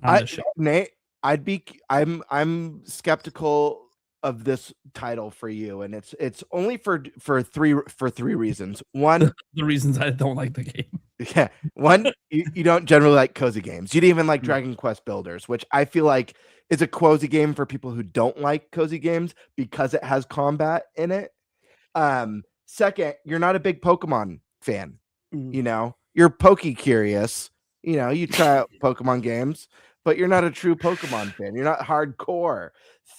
on the show. Nate, I'm skeptical of this title for you, and it's only for three reasons. One, the reasons I don't like the game. Yeah. One, you don't generally like cozy games. You didn't even like Dragon Quest Builders, which I feel like is a cozy game for people who don't like cozy games because it has combat in it. Second, you're not a big Pokemon fan. You know, you're Poke curious. You know, you try out Pokemon games, but you're not a true Pokemon fan. You're not hardcore.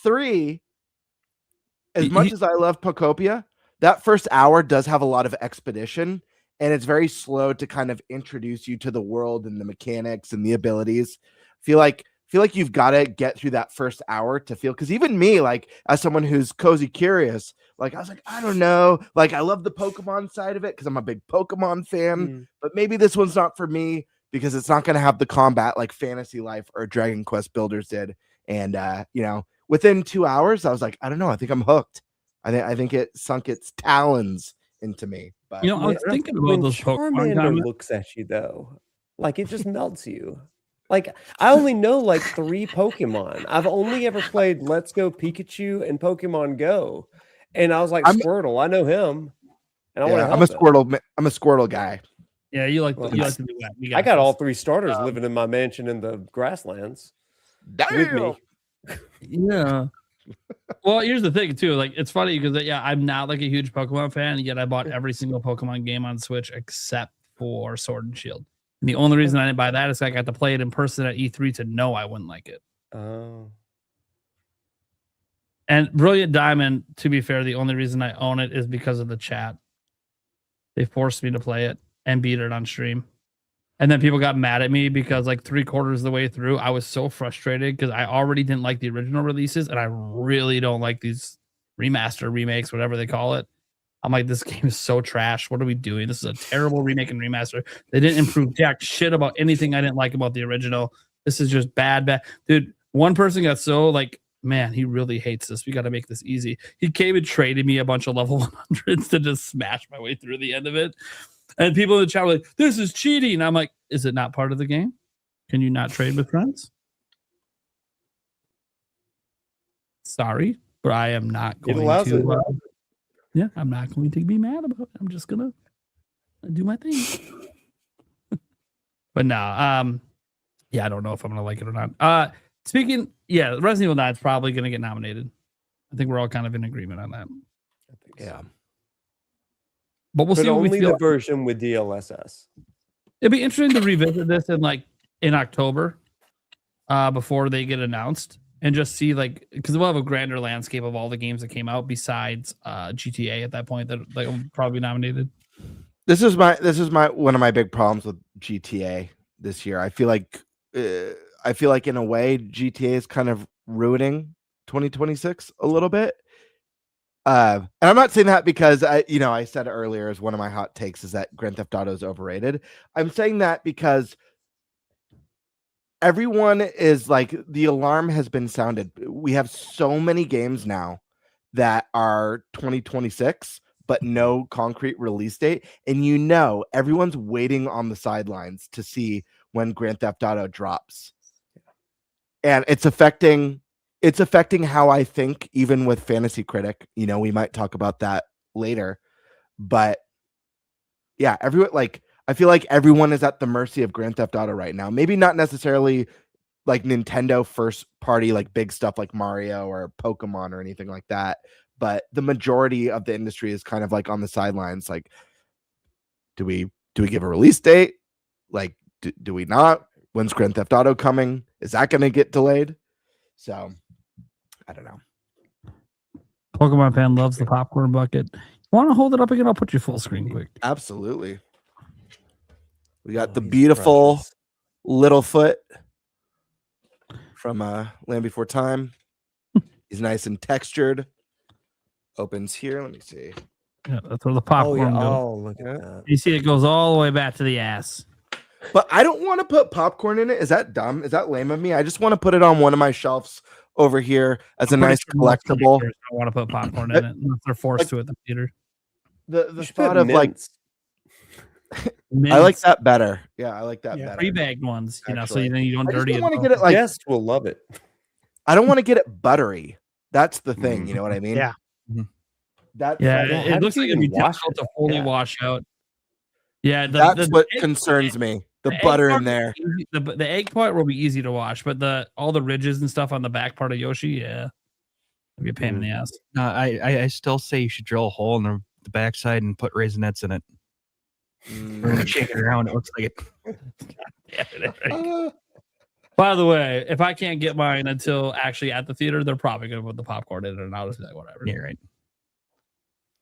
Three, as much as I love Poptopia, that first hour does have a lot of expedition, and it's very slow to kind of introduce you to the world and the mechanics and the abilities. Feel like you've got to get through that first hour to feel, because even me, like as someone who's cozy curious, like I was like, I don't know, like I love the Pokemon side of it because I'm a big Pokemon fan, but maybe this one's not for me because it's not going to have the combat like Fantasy Life or Dragon Quest Builders did. And you know, within 2 hours, I was like, I don't know, I think I'm hooked. I think it sunk its talons into me. But you know, I was thinking about when those Pokemon Charmander looks at you though, like it just melts you. Like I only know like 3 Pokemon. I've only ever played Let's Go Pikachu and Pokemon Go, and I was like Squirtle. I know him, and I want to. I'm a Squirtle. I'm a Squirtle guy. Yeah, you like to do that. I got all 3 starters living in my mansion in the grasslands. With me. Yeah. Well, here's the thing too. Like, it's funny because I'm not like a huge Pokemon fan, yet I bought every single Pokemon game on Switch except for Sword and Shield. And the only reason I didn't buy that is I got to play it in person at E3 to know I wouldn't like it. Oh. And Brilliant Diamond, to be fair, the only reason I own it is because of the chat. They forced me to play it and beat it on stream. And then people got mad at me because like 3/4 of the way through, I was so frustrated because I already didn't like the original releases, and I really don't like these remaster, remakes, whatever they call it. I'm like, this game is so trash. What are we doing? This is a terrible remake and remaster. They didn't improve jack shit about anything I didn't like about the original. This is just bad. Dude, one person got so like, man, he really hates this. We got to make this easy. He came and traded me a bunch of level 100s to just smash my way through the end of it. And people in the chat were like, this is cheating. I'm like, is it not part of the game? Can you not trade with friends? Sorry, but I am not going to. I'm not going to be mad about it. I'm just going to do my thing. But no, I don't know if I'm going to like it or not. Resident Evil 9 is probably going to get nominated. I think we're all kind of in agreement on that. Yeah. But we'll see. Only the version with DLSS. It'd be interesting to revisit this in October, before they get announced, and just see because we'll have a grander landscape of all the games that came out besides GTA at that point that will probably be nominated. This is my one of my big problems with GTA this year. I feel like in a way GTA is kind of ruining 2026 a little bit. And I'm not saying that because I said earlier as one of my hot takes is that Grand Theft Auto is overrated. I'm saying that because everyone is like, the alarm has been sounded. We have so many games now that are 2026, but no concrete release date. And everyone's waiting on the sidelines to see when Grand Theft Auto drops. And it's affecting how I think, even with Fantasy Critic. We might talk about that later. But yeah, everyone, I feel like everyone is at the mercy of Grand Theft Auto right now. Maybe not necessarily like Nintendo first party, like big stuff like Mario or Pokemon or anything like that. But the majority of the industry is kind of like on the sidelines. Like, do we give a release date? Like, do we not? When's Grand Theft Auto coming? Is that going to get delayed? So, I don't know. Pokemon fan loves the popcorn bucket. Want to hold it up again? I'll put you full screen quick. Absolutely. We got the beautiful precious. Littlefoot from Land Before Time. He's nice and textured. Opens here. Let me see. Yeah, that's where the popcorn goes. Oh, look at that. You see, it goes all the way back to the ass. But I don't want to put popcorn in it. Is that dumb? Is that lame of me? I just want to put it on one of my shelves over here as a nice collectible. I want to put popcorn in it unless they're forced to at the theater. The thought of mints. I like that better. Yeah, I like that better. Pre-bagged ones, you know, so then you don't dirty it. Want to get it like guests will love it. I don't want to get it buttery. That's the thing. You know what I mean? Yeah. It looks like it'd be difficult to fully wash out. Yeah, that's what concerns me. The butter in there. The egg part will be easy to wash, but all the ridges and stuff on the back part of Yoshi, it'd be a pain in the ass. I still say you should drill a hole in the backside and put raisinets in it. Shake it around. It looks like it. By the way, if I can't get mine until actually at the theater, they're probably going to put the popcorn in it, and I'll just be like, whatever. Yeah, right.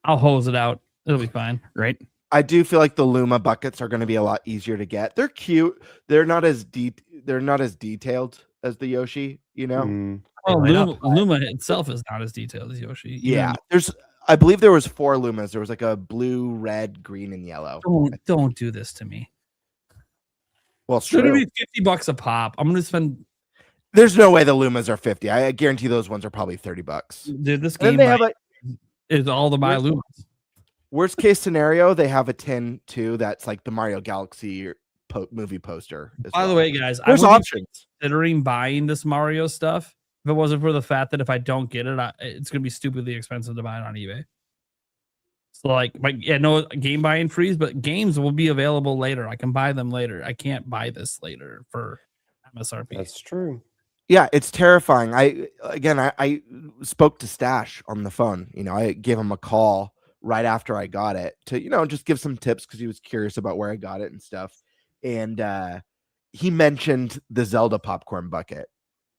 I'll hose it out. It'll be fine. Right. I do feel like the Luma buckets are going to be a lot easier to get. They're cute. They're not as detailed as the Yoshi, you know. Luma itself is not as detailed as Yoshi. Yeah, I believe there was 4 Lumas. There was like a blue, red, green, and yellow. Don't do this to me. Well, it's gonna be $50 a pop. I'm gonna spend. There's no way the Lumas are 50. I guarantee those ones are probably $30. Dude, this game is all the buy Lumas. Worst case scenario, they have a tin too. That's like the Mario Galaxy movie poster. By the way, guys, there's options. Considering buying this Mario stuff, if it wasn't for the fact that if I don't get it, it's going to be stupidly expensive to buy it on eBay. So no game buying freeze, but games will be available later. I can buy them later. I can't buy this later for MSRP. That's true. Yeah, it's terrifying. I spoke to Stash on the phone. You know, I gave him a call right after I got it to, you know, just give some tips because he was curious about where I got it and stuff. And he mentioned the Zelda popcorn bucket.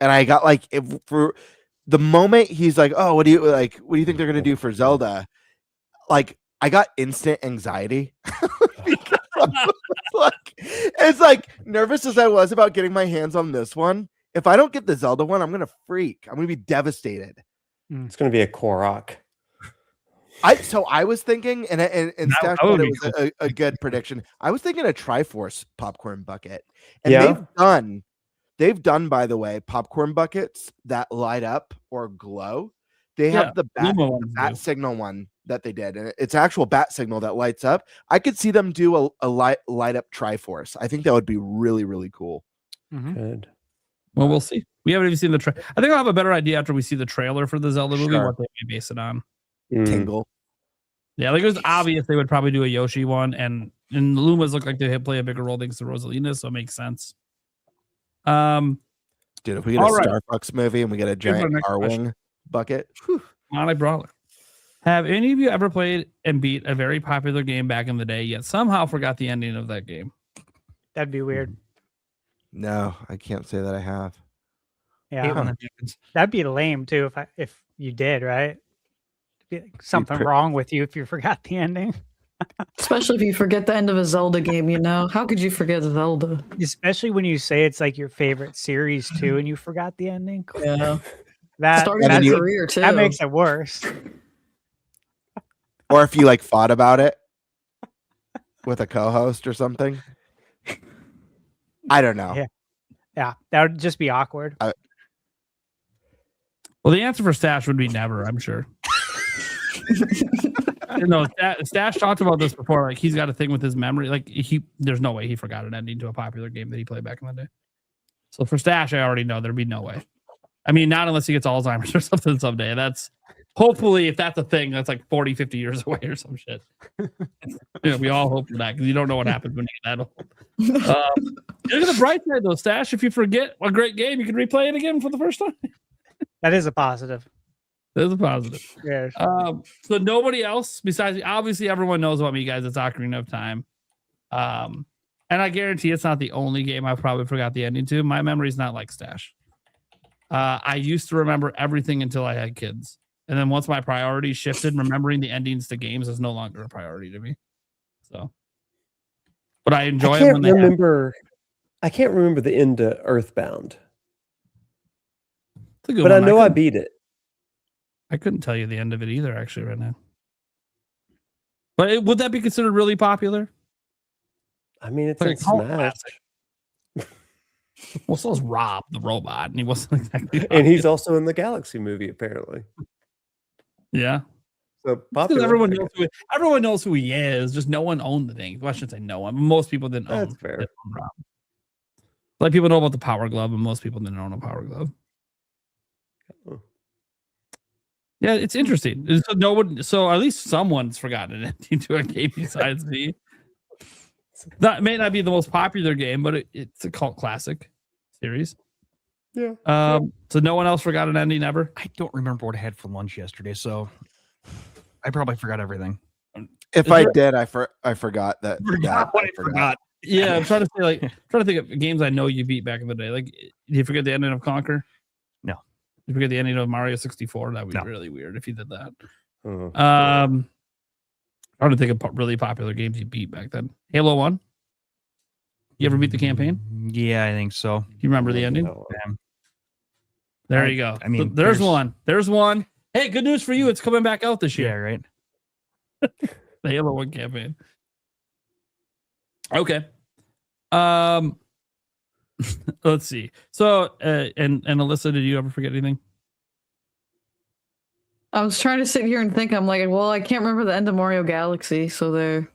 And I got for the moment he's like, "Oh, what do you think they're gonna do for Zelda?" Like, I got instant anxiety. It's like, nervous as I was about getting my hands on this one. If I don't get the Zelda one, I'm gonna freak. I'm gonna be devastated. It's gonna be a Korok. I was thinking, and Stash thought it was a good prediction. I was thinking a Triforce popcorn bucket, and they've done, by the way, popcorn buckets that light up or glow. They have the bat signal one that they did, and it's actual bat signal that lights up. I could see them do a light up Triforce. I think that would be really, really cool. Mm-hmm. Good. Well, we'll see. We haven't even seen the trailer. I think I'll have a better idea after we see the trailer for the Zelda movie, what they may base it on. Tingle. Yeah, like it was obvious they would probably do a Yoshi one, and the Lumas look like they play a bigger role thanks to Rosalina, so it makes sense. Dude, if we get a Star Fox movie and we get a giant R-Wing bucket, Monty Brawler. Have any of you ever played and beat a very popular game back in the day, yet somehow forgot the ending of that game? That'd be weird. No, I can't say that I have. Yeah, that'd be lame too if you did, right? Something wrong with you if you forgot the ending. Especially if you forget the end of a Zelda game, you know? How could you forget Zelda? Especially when you say it's like your favorite series too, and you forgot the ending. Yeah. That career too. That makes it worse. Or if you fought about it with a co-host or something. I don't know. Yeah, that would just be awkward. Well, the answer for Stash would be never, I'm sure. Stash talked about this before. Like, he's got a thing with his memory. Like, there's no way he forgot an ending to a popular game that he played back in the day. So for Stash, I already know there'd be no way. I mean, not unless he gets Alzheimer's or something someday. That's Hopefully, if that's a thing, that's like 40, 50 years away or some shit. We all hope for that because you don't know what happens when you get that old. Look at the bright side, though, Stash. If you forget a great game, you can replay it again for the first time. That is a positive. That's a positive. Yeah. So nobody else besides, obviously, everyone knows about me, guys. It's Ocarina of Time. And I guarantee it's not the only game I probably forgot the ending to. My memory's not like Stash. I used to remember everything until I had kids. And then once my priorities shifted, remembering the endings to games is no longer a priority to me. So, but I enjoy them when they happen. I can't remember the end to Earthbound. But I know I beat it. I couldn't tell you the end of it either, actually, right now. But would that be considered really popular? I mean, it's like like Smash. Well, so is Rob the robot, and he wasn't exactly. And he's also in the Galaxy movie, apparently. Yeah. So popular. Everyone knows who he is. Just no one owned the thing. Well, I shouldn't say no one. Most people didn't own. That's fair. Rob. Like people know about the Power Glove, and most people didn't own a Power Glove. Oh. Yeah, it's interesting. So at least someone's forgotten it into a game besides me. That may not be the most popular game, but it's a cult classic series. Yeah. So no one else forgot an ending ever? I don't remember what I had for lunch yesterday, so I probably forgot everything. If I did, I forgot that. I forgot. Yeah, I'm trying to think of games I know you beat back in the day. Like, did you forget the ending of Conquer? No. Did you forget the ending of Mario 64? That would be really weird if you did that. Uh-huh. I'm trying to think of really popular games you beat back then. Halo 1? You ever beat the campaign? Yeah, I think so. You remember the ending? There you go. I mean, there's one. There's one. Hey, good news for you. It's coming back out this year. Yeah, right. The Halo 1 campaign. Okay. Let's see. So, and Alyssa, did you ever forget anything? I was trying to sit here and think. I'm like, well, I can't remember the end of Mario Galaxy, so there.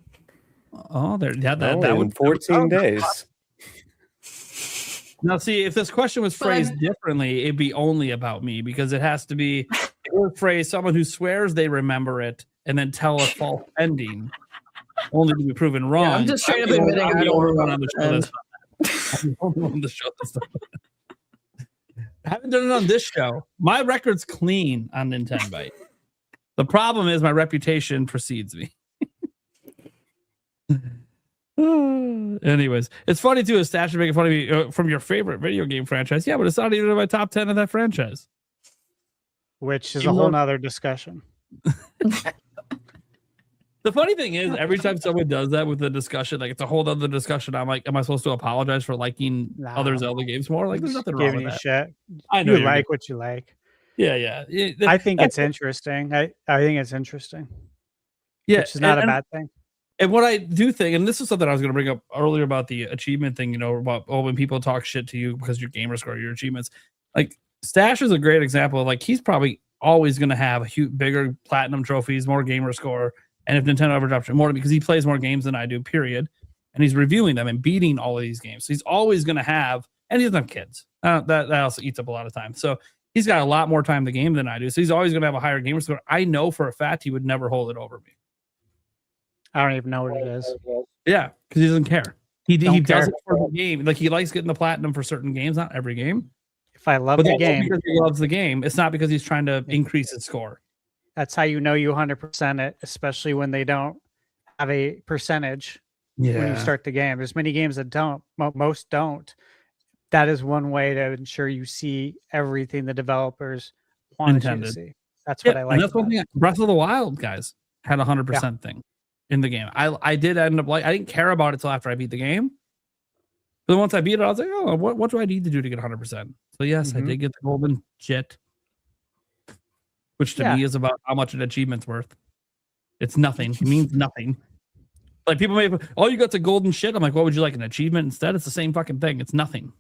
Oh, there. Yeah, that in would 14 days. Now, see, if this question was phrased differently, it'd be only about me because it has to be phrased someone who swears they remember it and then tell a false ending, only to be proven wrong. Yeah, I'm just straight up admitting I don't remember the show this time. I haven't done it on this show. My record's clean on NintenByte. The problem is my reputation precedes me. Anyways, it's funny too. Is Stash making fun of me from your favorite video game franchise? Yeah, but it's not even in my top 10 of that franchise, which is a whole nother discussion. The funny thing is, every time someone does that with the discussion, like it's a whole other discussion. I'm like, am I supposed to apologize for liking other Zelda games more? Like, there's nothing wrong with that. Shit. I know you like what you like. Yeah. I think it's interesting. I think it's interesting. Yeah, which is not a bad thing. And what I do think, and this is something I was going to bring up earlier about the achievement thing, about when people talk shit to you because your gamer score, your achievements. Like Stash is a great example of like he's probably always going to have bigger platinum trophies, more gamer score, and if Nintendo ever drops it more because he plays more games than I do, period. And he's reviewing them and beating all of these games. So he's always going to have, and he doesn't have kids. That also eats up a lot of time. So he's got a lot more time in the game than I do. So he's always going to have a higher gamer score. I know for a fact he would never hold it over me. I don't even know what it is. Yeah, because he doesn't care. He does it for the game. Like he likes getting the platinum for certain games, not every game. If I love the game, because he loves the game. It's not because he's trying to increase his score. That's how you know you 100% it, especially when they don't have a percentage when you start the game. There's many games that don't. Most don't. That is one way to ensure you see everything the developers wanted you to see. That's what I like. And that's one thing. Breath of the Wild guys had 100% thing in the game. I did end up I didn't care about it till after I beat the game. But once I beat it, I was like, oh, what do I need to do to get 100%? So yes, I did get the golden shit, which to me is about how much an achievement's worth. It's nothing. It means nothing. Like people may have, you got the golden shit. I'm like, what would you like, an achievement instead? It's the same fucking thing. It's nothing.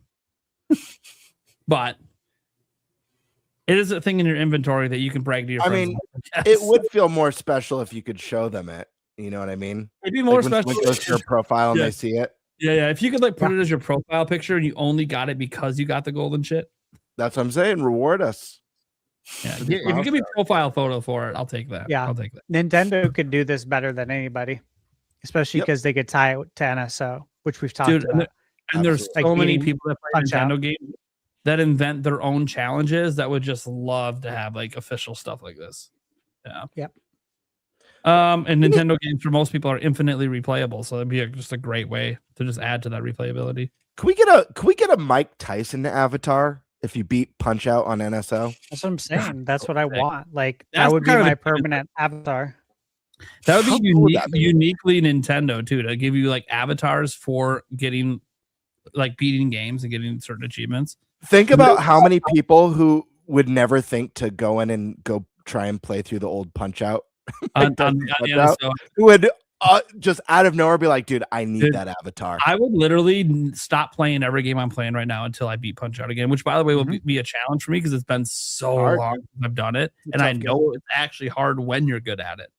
But it is a thing in your inventory that you can brag to your friends. I mean, it would feel more special if you could show them it. You know what I mean? It'd be more special. When goes to your profile and they see it. Yeah. If you could put it as your profile picture and you only got it because you got the golden shit. That's what I'm saying. Reward us. Yeah, if you give me a profile photo for it, I'll take that. Yeah. I'll take that. Nintendo could do this better than anybody, especially because they could tie it to NSO, which we've talked Dude, about. and there's Like so many beating people that play Punch-Out. Nintendo games that invent their own challenges that would just love to have like official stuff like this. Yeah. Yep. And Nintendo games for most people are infinitely replayable, so it'd be just a great way to just add to that replayability. Can we get a Mike Tyson avatar if you beat Punch Out on NSO? That's what I'm saying. That's what I want. Like That's that would be kind of my the- permanent avatar. That would be How cool would that be? uniquely Nintendo too, to give you like avatars for getting like beating games and getting certain achievements. Think about how many people who would never think to go in and go try and play through the old Punch Out, On Punch the Out, NSO. who would just out of nowhere be like, dude, I need Dude, that avatar. I would literally stop playing every game I'm playing right now until I beat Punch Out again, which by the way will be a challenge for me because it's been so Hard. long since I've done it. It's And I tough know it's actually hard when you're good at it.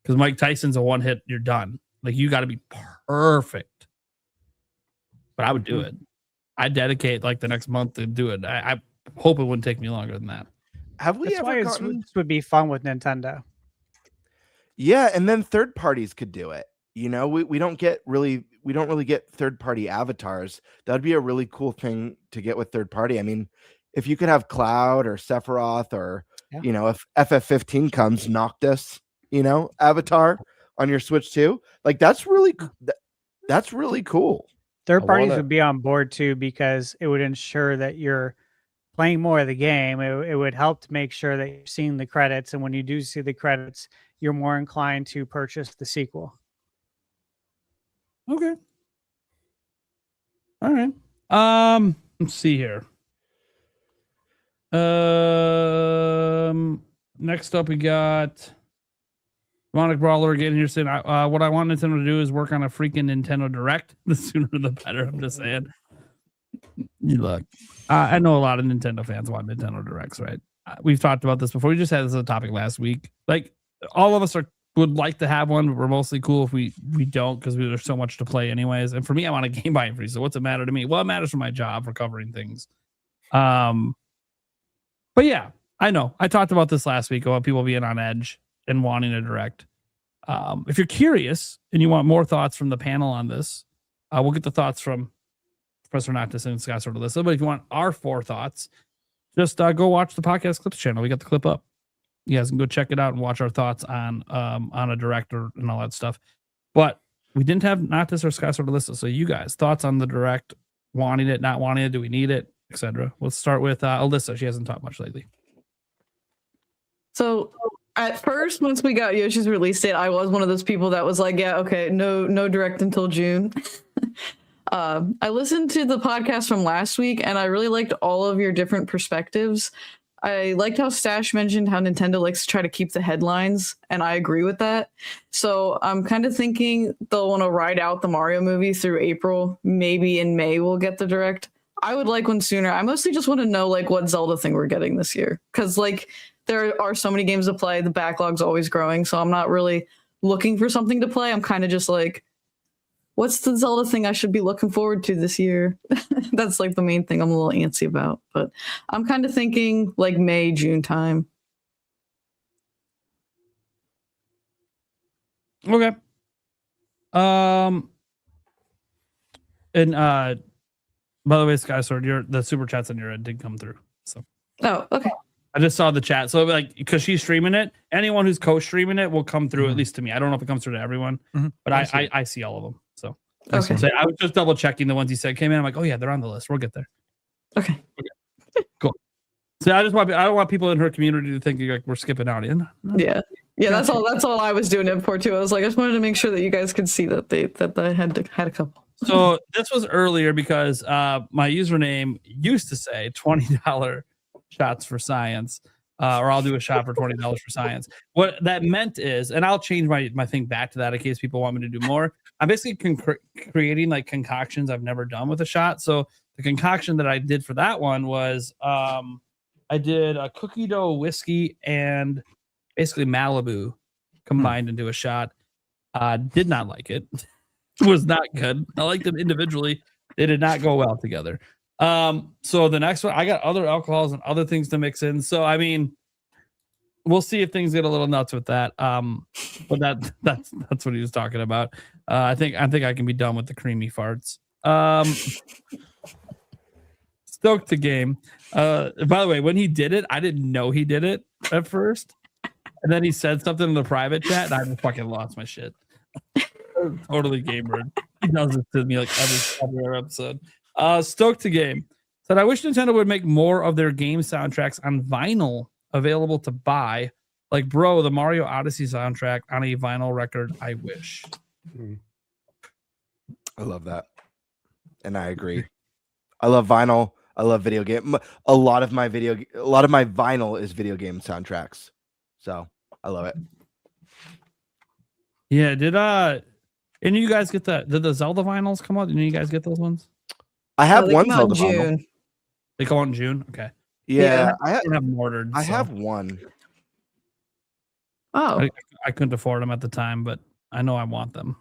Because Mike Tyson's a one hit, you're done. Like you got to be perfect. But I would do it. I'd dedicate like the next month to do it. I hope it wouldn't take me longer than that. Have we That's why ever this gotten? would be fun with Nintendo. Yeah, and then third parties could do it. You know, we don't really get third party avatars. That'd be a really cool thing to get with third party. I mean, if you could have Cloud or Sephiroth or you know, if FF15 comes, Noctis, you know, avatar on your Switch too, like that's really cool. Third I parties wanna- would be on board too because it would ensure that you're playing more of the game. It would help to make sure that you're seeing the credits, and when you do see the credits, you're more inclined to purchase the sequel. Okay. All right. Let's see here. Next up we got Demonic Brawler again here saying, what I want Nintendo to do is work on a freaking Nintendo Direct. The sooner the better. I'm just saying. You look. I know a lot of Nintendo fans want Nintendo Directs, right? We've talked about this before. We just had this as a topic last week. Like all of us would like to have one, but we're mostly cool if we don't because there's so much to play anyways. And for me, I want a Game Buy free. So what's it matter to me? Well, it matters for my job for covering things. But yeah, I know. I talked about this last week about people being on edge and wanting a Direct. If you're curious and you want more thoughts from the panel on this, we'll get the thoughts from Professor Noctis and Scott Sort of Lissa. But if you want our 4 thoughts, just go watch the podcast clips channel. We got the clip up. You guys can go check it out and watch our thoughts on a director and all that stuff. But we didn't have Noctis or Scott Sort of Lissa. So you guys, thoughts on the Direct, wanting it, not wanting it, do we need it, etc. Let's start with Alyssa. She hasn't talked much lately. So at first, once we got Yoshi's release date, I was one of those people that was like, yeah, okay, no Direct until June. I listened to the podcast from last week and I really liked all of your different perspectives. I liked how Stash mentioned how Nintendo likes to try to keep the headlines, and I agree with that. So I'm kind of thinking they'll want to ride out the Mario movie through April. Maybe in May we'll get the Direct. I would like one sooner. I mostly just want to know like what Zelda thing we're getting this year, because like there are so many games to play. The backlog's always growing, so I'm not really looking for something to play. I'm kind of just like, what's the Zelda thing I should be looking forward to this year? That's like the main thing I'm a little antsy about. But I'm kind of thinking like May, June time. Okay. And by the way, Sky Sword, the super chats on your end did come through. So Oh, okay. I just saw the chat. So like, because she's streaming it, anyone who's co-streaming it will come through, at least to me. I don't know if it comes through to everyone, but I see all of them. So, Okay. so I was just double checking the ones you said came in. I'm like, oh yeah, they're on the list. We'll get there. Okay. Cool. So I don't want people in her community to think like we're skipping out in. Yeah. Yeah, that's all I was doing it for too. I was like, I just wanted to make sure that you guys could see that I had a couple. So this was earlier because my username used to say $20 shots for science, or I'll do a shot for $20 for science. What that meant is, and I'll change my thing back to that in case people want me to do more. I'm basically creating like concoctions I've never done with a shot. So the concoction that I did for that one was I did a cookie dough whiskey and basically Malibu combined into a shot. Did not like it. Was not good. I liked them individually. They did not go well together. So the next one, I got other alcohols and other things to mix in. So I mean, we'll see if things get a little nuts with that. But that's what he was talking about. I think I can be done with the creamy farts. Stoked to game. By the way, when he did it, I didn't know he did it at first. And then he said something in the private chat, and I just fucking lost my shit. Totally gamer. He does this to me like every episode. Stoked to game. Said, I wish Nintendo would make more of their game soundtracks on vinyl available to buy. Like, bro, the Mario Odyssey soundtrack on a vinyl record, I wish. I love that. And I agree. I love vinyl. I love video game. A lot of my vinyl is video game soundtracks. So I love it. Yeah, did you guys get that? Did the Zelda vinyls come out? Did you guys get those ones? I have they one come out Zelda in vinyl. June. They come out in June? Okay. Yeah, I don't have them ordered. I so have one. Oh, I couldn't afford them at the time, but I know I want them.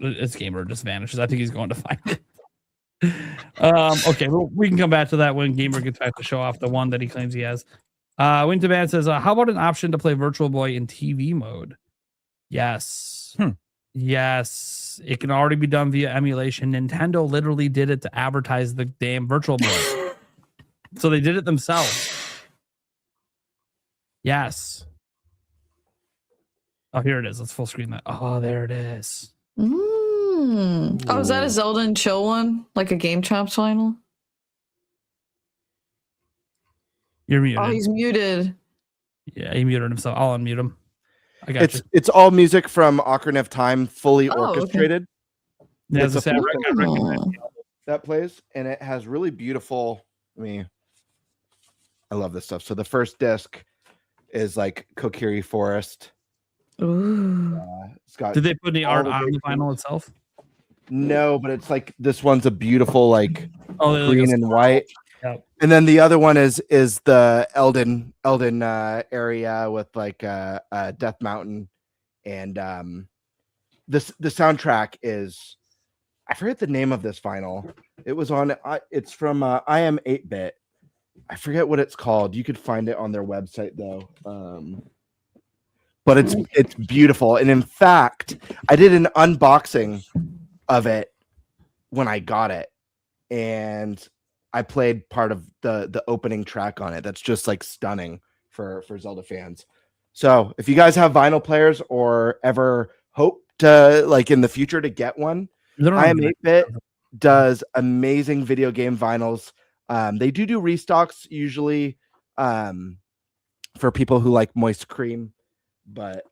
It's gamer just vanishes. I think he's going to find it. Okay, well, we can come back to that when Gamer gets back to show off the one that he claims he has. Winterman says, how about an option to play Virtual Boy in TV mode? Yes. Yes. It can already be done via emulation. Nintendo literally did it to advertise the damn Virtual Boy. So they did it themselves. Yes. Oh, here it is. Let's full screen that. Oh, there it is. Oh, is that a Zelda and Chill one? Like a Game Chops vinyl? You're muted. Oh, he's muted. Yeah, he muted himself. I'll unmute him. I got you. It's all music from Ocarina of Time, fully Oh, okay. orchestrated. Yeah, It's as I a said, full I recognize the album. that plays, and it has really beautiful. I love this stuff. So the first disc is like Kokiri Forest. Ooh. It's got Did they put any art all the on the big vinyl itself? No, but it's like this one's a beautiful like green and a white. Yep. And then the other one is the Elden area with like Death Mountain, and the soundtrack is, I forget the name of this vinyl. It was on it's from I Am 8-Bit. I forget what it's called. You could find it on their website though. But it's beautiful, and in fact, I did an unboxing of it when I got it, and I played part of the opening track on it. That's just like stunning for Zelda fans. So if you guys have vinyl players or ever hope to like in the future to get one, I Am 8-Bit does amazing video game vinyls. They do restocks usually for people who like moist cream, but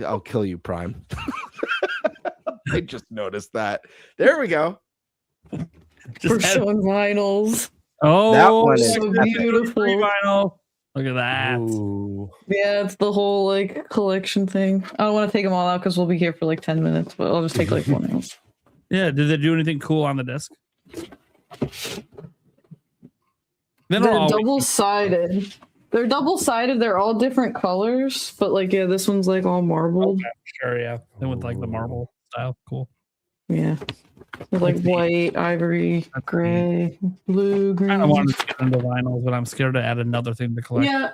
I'll kill you, Prime. I just noticed that. There we go. For showing vinyls. Oh, that one is so epic. beautiful. Vinyl. Look at that. Ooh. Yeah, it's the whole like collection thing. I don't want to take them all out because we'll be here for like 10 minutes, but I'll just take like one else. Yeah, did they do anything cool on the disc? They're double-sided. They're double-sided. They're all different colors, but like yeah, this one's like all marbled. Okay, sure, yeah. They went like the marble style. Cool. Yeah. With like white, ivory, gray, blue, green. I wanted to get into vinyls, but I'm scared to add another thing to collect. Yeah.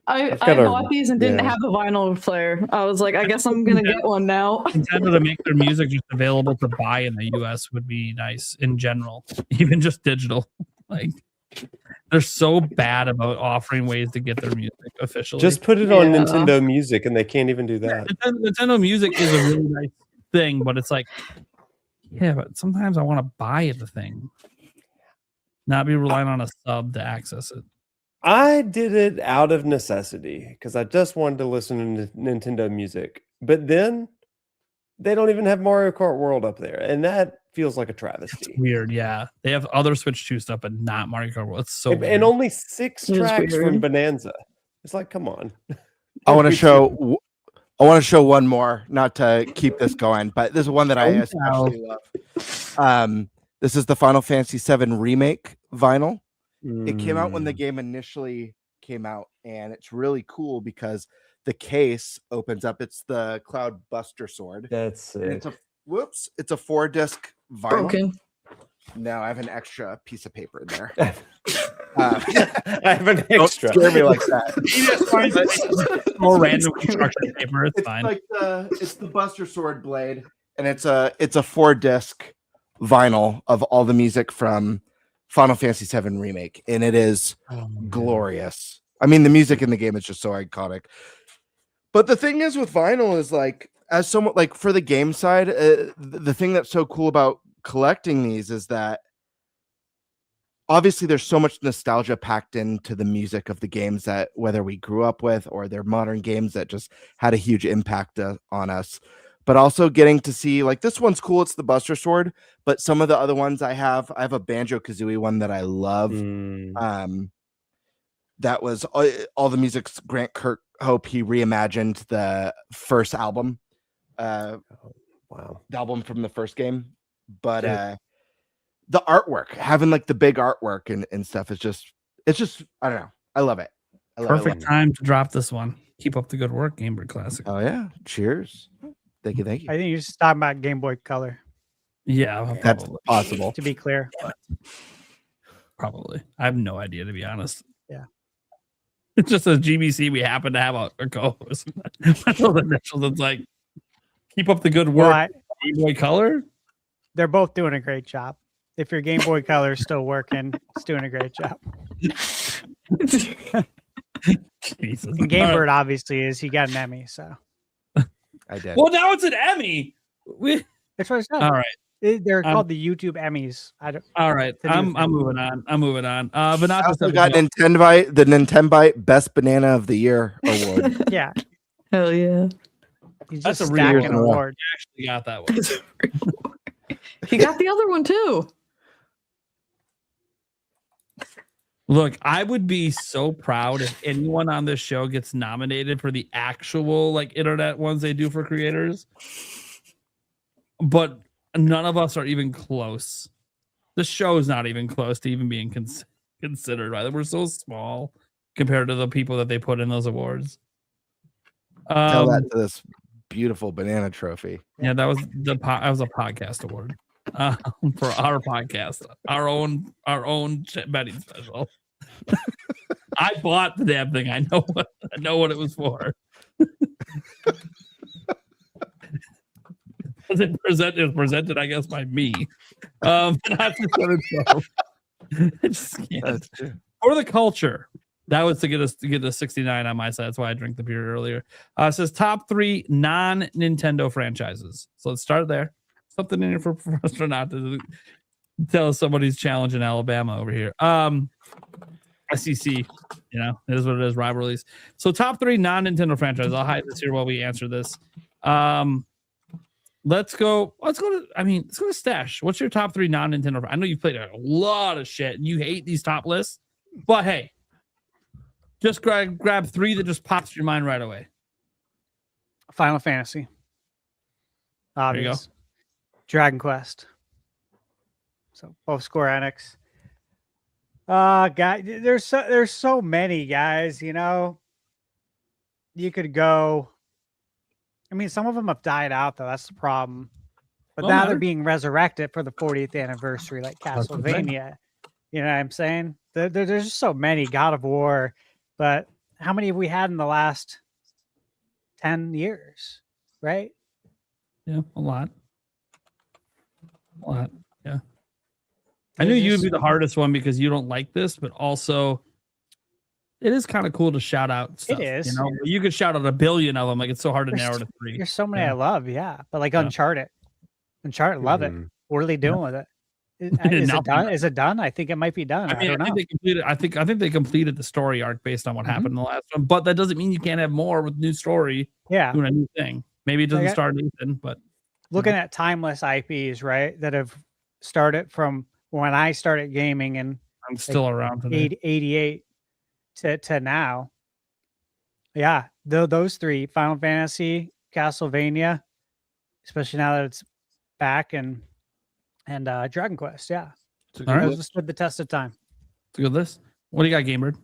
I got a- bought these and didn't yeah. have a vinyl player. I was like, I guess I'm gonna get one now. Nintendo to make their music just available to buy in the US would be nice in general, even just digital. Like they're so bad about offering ways to get their music officially. Just put it on Yeah. Nintendo Music, and they can't even do that. Nintendo Music is a really nice thing, but it's like, yeah, but sometimes I want to buy the thing, not be relying on a sub to access it. I did it out of necessity because I just wanted to listen to Nintendo Music. But then they don't even have Mario Kart World up there, and that feels like a travesty. Weird, yeah. They have other Switch 2 stuff, but not Mario Kart World. It's so And weird. only 6 It is tracks from weird. Bonanza. It's like, come on. I want to show one more, not to keep this going, but this is one that I especially love. This is the Final Fantasy VII Remake vinyl. It came out when the game initially came out, and it's really cool because the case opens up. It's the Cloud Buster sword. That's And sick. it's a 4-disc vinyl. Broken. No, I have an extra piece of paper in there. I have an Don't extra. scare me like that. More random construction paper. It's It's fine. like it's the Buster Sword blade, and it's a 4-disc vinyl of all the music from Final Fantasy VII Remake, and it is glorious. I mean, the music in the game is just so iconic. But the thing is with vinyl is like, as someone like for the game side, the thing that's so cool about collecting these is that obviously there's so much nostalgia packed into the music of the games that whether we grew up with or they're modern games that just had a huge impact on us. But also getting to see like this one's cool. It's the Buster Sword, but some of the other ones I have a Banjo-Kazooie one that I love. That was all the music's Grant Kirkhope. He reimagined the first album. Wow. The album from the first game. But the artwork, having like the big artwork and stuff is just I don't know. I love it. Perfect time to drop this one. Keep up the good work, Gamebird Classic. Oh yeah. Cheers. Thank you. I think you're just talking about Game Boy Color. Yeah, that's probably. possible. To be clear. Probably. I have no idea, to be honest. Yeah. It's just a GBC. We happen to have a co-host. That's all the initials. It's like, keep up the good work. Game Boy Color? They're both doing a great job. If your Game Boy Color is still working, it's doing a great job. Jesus. And Game Bird obviously is. He got an Emmy, so. I did. Well, now it's an Emmy. That's what I said. All right. They're called the YouTube Emmys. All right. I'm moving on. But not I also got the NintenByte Best Banana of the Year award. Yeah. Hell yeah. He's That's just a real stacking awards. I actually got that one. He got the other one too. Look, I would be so proud if anyone on this show gets nominated for the actual like internet ones they do for creators. But none of us are even close. The show is not even close to even being considered. Right? We're so small compared to the people that they put in those awards. Tell that to this beautiful banana trophy. Yeah, that was a podcast award for our podcast, our own betting special. I bought the damn thing. I know what it was for. It was presented, I guess, by me. Not just That's true. For the culture. That was to get a 69 on my side. That's why I drank the beer earlier. It says top 3 non-Nintendo franchises. So let's start there. Something in here for Professor not to tell us somebody's challenging Alabama over here. SEC, it is what it is. Rivalries. So top 3 non-Nintendo franchises. I'll hide this here while we answer this. Let's go to Stash. What's your top 3 non-Nintendo? I know you've played a lot of shit and you hate these top lists, but hey, just grab 3 that just pops your mind right away. Final Fantasy. Obvious. There you go. Dragon Quest. So both Square Enix. Guys, there's so many guys, you could go. I mean, some of them have died out though. That's the problem. But now they're being resurrected for the 40th anniversary, like Castlevania. You know what I'm saying? There's just so many. God of War. But how many have we had in the last 10 years? Right? Yeah, a lot. Yeah. I knew you would be the hardest one because you don't like this, but also it is kind of cool to shout out stuff. It is. You could shout out a billion of them. Like it's so hard to narrow to 3. There's so many I love, yeah. But like Uncharted. Love it. What are they doing with it? Is it done? Is it done? I think it might be done. I don't know. I think they completed the story arc based on what happened in the last one, but that doesn't mean you can't have more with new story. Yeah. Doing a new thing. Maybe it doesn't start Nathan, but looking at timeless IPs, right? That have started from when I started gaming and I'm still around today. 88 to now. Yeah, those 3, Final Fantasy, Castlevania, especially now that it's back, and Dragon Quest. Yeah, all right. Those stood the test of time. It's a good list. What do you got, Gamebird?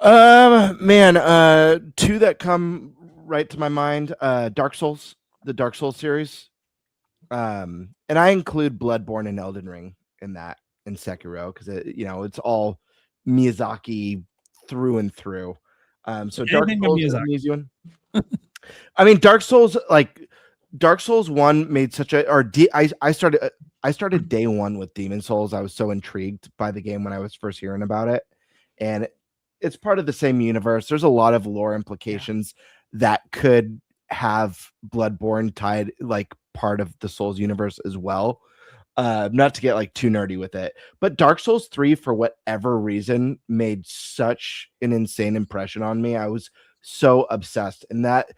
Man, two that come right to my mind. Dark Souls, the Dark Souls series. And I include Bloodborne and Elden Ring in that, in Sekiro, because it's all Miyazaki through and through. So Dark Anything Souls with is an Miyazaki. easy one. I mean, Dark Souls 1 made such a I started day one with Demon Souls. I was so intrigued by the game when I was first hearing about it, and it's part of the same universe. There's a lot of lore implications that could have Bloodborne tied like part of the Souls universe as well. Not to get like too nerdy with it, but Dark Souls 3, for whatever reason, made such an insane impression on me. I was so obsessed, and that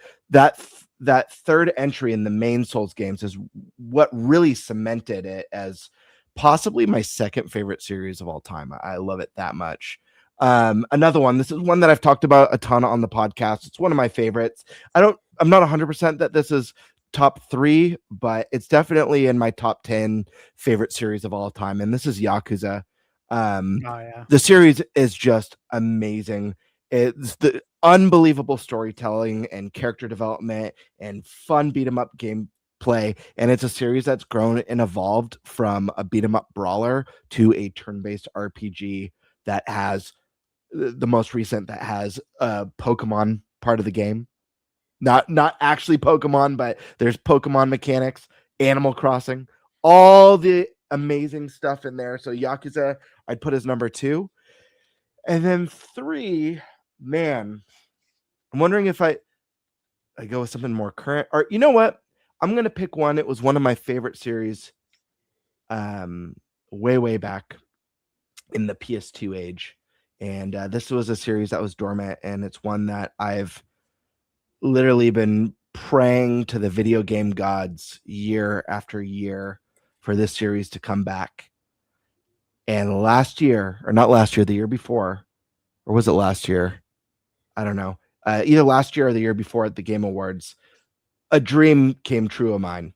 third entry in the main Souls games is what really cemented it as possibly my second favorite series of all time. I love it that much. Another one, this is one that I've talked about a ton on the podcast. It's one of my favorites. I'm not 100% that this is top 3, but it's definitely in my top 10 favorite series of all time, and this is Yakuza. The series is just amazing. It's the unbelievable storytelling and character development and fun beat 'em up gameplay, and it's a series that's grown and evolved from a beat 'em up brawler to a turn-based RPG that has the most recent that has a Pokemon part of the game. Not actually Pokemon, but there's Pokemon mechanics, Animal Crossing, all the amazing stuff in there. So Yakuza, I'd put as number 2. And then 3, man, I'm wondering if I go with something more current. Or you know what? I'm going to pick one. It was one of my favorite series way back in the PS2 age. And this was a series that was dormant, and it's one that I've literally been praying to the video game gods year after year for this series to come back. And last year, or not last year, the year before, or was it last year? I don't know. Either last year or the year before at the Game Awards, a dream came true of mine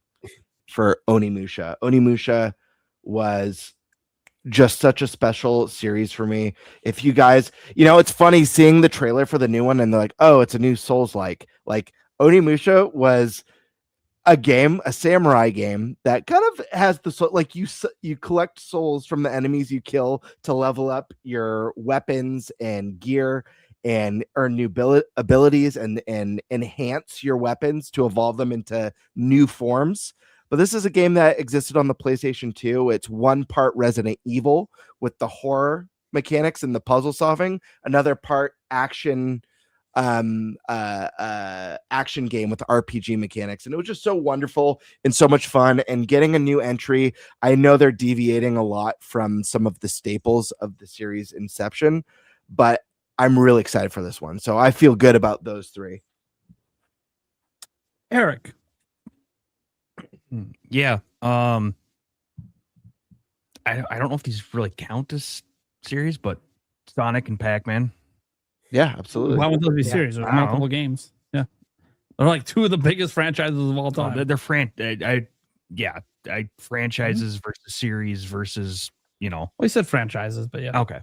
for Onimusha. Onimusha was just such a special series for me. If you guys, it's funny seeing the trailer for the new one and they're like, oh, it's a new Souls-like. Like Onimusha was a samurai game that kind of has the soul, like you collect souls from the enemies you kill to level up your weapons and gear and earn new abilities and enhance your weapons to evolve them into new forms. But this is a game that existed on the PlayStation 2. It's one part Resident Evil with the horror mechanics and the puzzle solving, another part action game with RPG mechanics. And it was just so wonderful and so much fun. And getting a new entry, I know they're deviating a lot from some of the staples of the series inception, but I'm really excited for this one. So I feel good about those 3. Eric. Yeah. I don't know if these really count as series, but Sonic and Pac-Man. Yeah, absolutely. Why would those be series? There's multiple games. Yeah. They're like 2 of the biggest franchises of all time. They're franchises versus series versus, Well, you said franchises, but yeah. Okay.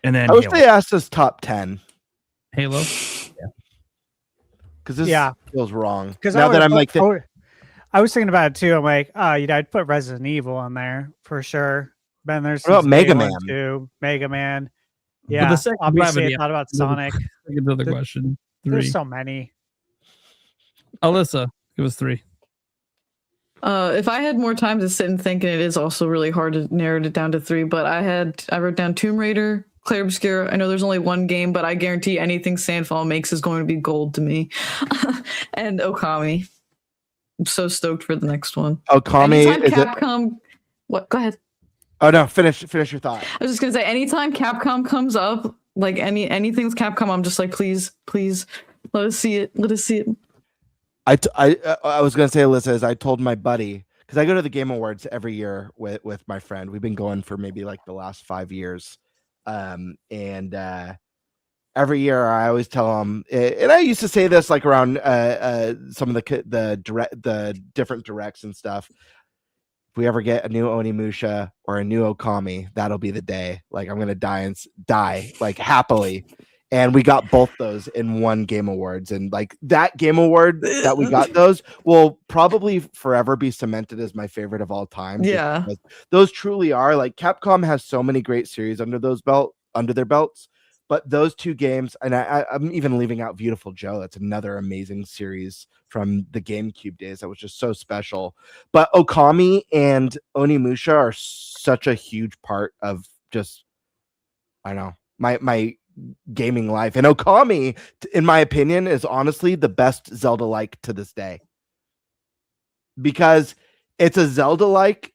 And then I wish they asked us top 10. Halo. Yeah. Because this feels wrong. Because now that I'm like, I was thinking about it too. I'm like, I'd put Resident Evil on there for sure. Been there since what about Mega Man? Mega Man. Yeah, the second obviously I thought about Sonic. Another question. 3. There's so many. Alyssa, give us 3. If I had more time to sit and think, and it is also really hard to narrow it down to 3, but I wrote down Tomb Raider, Clair Obscur. I know there's only one game, but I guarantee anything Sandfall makes is going to be gold to me. And Okami. I'm so stoked for the next one. Okami anytime Capcom. What? Go ahead. Oh no! Finish your thought. I was just gonna say, anytime Capcom comes up, like anything's Capcom, I'm just like, please, let us see it. Let us see it. I was gonna say, Alyssa, as I told my buddy, because I go to the Game Awards every year with my friend. We've been going for maybe like the last 5 years, and every year I always tell him, and I used to say this like around some of the different directs and stuff. If we ever get a new Onimusha or a new Okami, that'll be the day. Like I'm gonna die like happily. And we got both those in one Game Awards. And like that Game Award that we got those will probably forever be cemented as my favorite of all time. Yeah. Those truly are. Like Capcom has so many great series under their belts. But those two games, and I'm even leaving out Beautiful Joe. That's another amazing series from the GameCube days that was just so special. But Okami and Onimusha are such a huge part of just, I don't know, my gaming life. And Okami, in my opinion, is honestly the best Zelda-like to this day. Because it's a Zelda-like,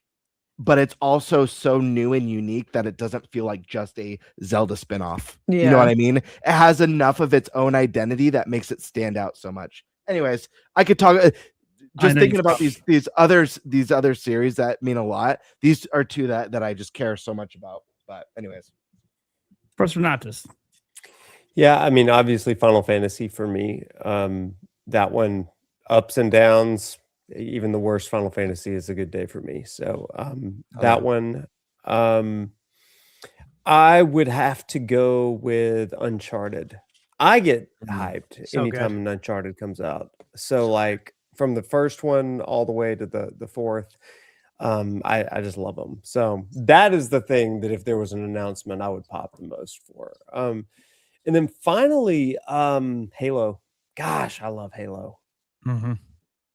but it's also so new and unique that it doesn't feel like just a Zelda spinoff. Yeah. You know what I mean? It has enough of its own identity that makes it stand out so much. Anyways, I could talk just thinking about these other series that mean a lot. These are two that I just care so much about. But anyways. Professor Noctis. Yeah, I mean, obviously Final Fantasy for me. That one, ups and downs. Even the worst Final Fantasy is a good day for me. So that one, I would have to go with Uncharted. I get hyped anytime an Uncharted comes out. So like from the first one all the way to the fourth, I just love them. So that is the thing that if there was an announcement, I would pop the most for. And then finally, Halo. Gosh, I love Halo. Mm-hmm.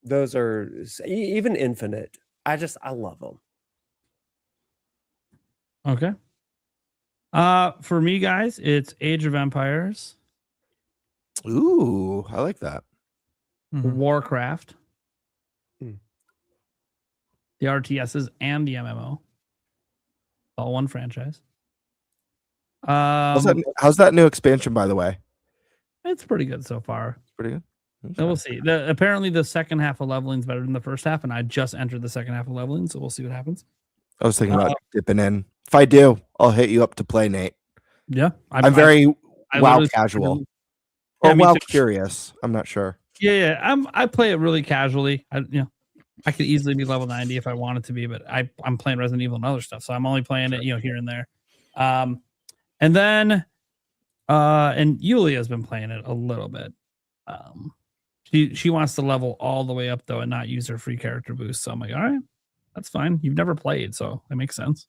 Those are even Infinite. I love them. Okay. For me, guys, it's Age of Empires. Ooh, I like that. Warcraft. The RTSs and the MMO. All one franchise. How's that new expansion, by the way? It's pretty good so far. Pretty good. And we'll see. Apparently, the second half of leveling is better than the first half, and I just entered the second half of leveling, so we'll see what happens. I was thinking about dipping in. If I do, I'll hit you up to play, Nate. Yeah, I'm very WoW literally casual Yeah, or me WoW too. curious. I'm not sure. Yeah. I play it really casually. I could easily be level 90 if I wanted to be, but I'm playing Resident Evil and other stuff, so I'm only playing it here and there. And then and Yulia's been playing it a little bit. She wants to level all the way up though and not use her free character boost. So I'm like, all right, that's fine. You've never played, so that makes sense.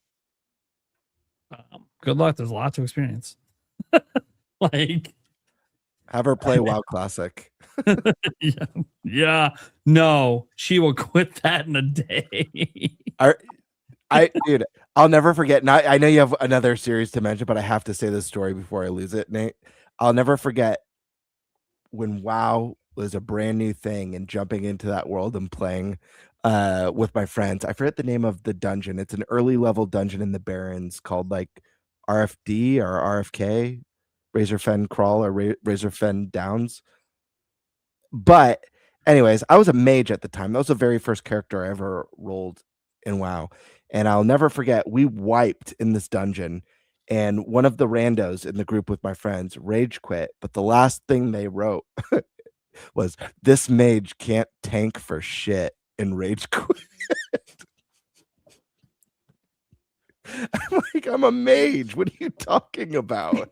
Good luck. There's a lot to experience. Like, have her play WoW Classic. Yeah. No, she will quit that in a day. Dude, I'll never forget. Now, I know you have another series to mention, but I have to say this story before I lose it, Nate. I'll never forget when WoW was a brand new thing and jumping into that world and playing with my friends. I forget the name of the dungeon. It's an early level dungeon in the Barrens called like RFD or RFK, Razorfen Crawl or Razorfen Downs. But anyways, I was a mage at the time. That was the very first character I ever rolled in WoW. And I'll never forget, we wiped in this dungeon and one of the randos in the group with my friends rage quit. But the last thing they wrote was, "This mage can't tank for shit," and rage quit. I'm like, I'm a mage. What are you talking about?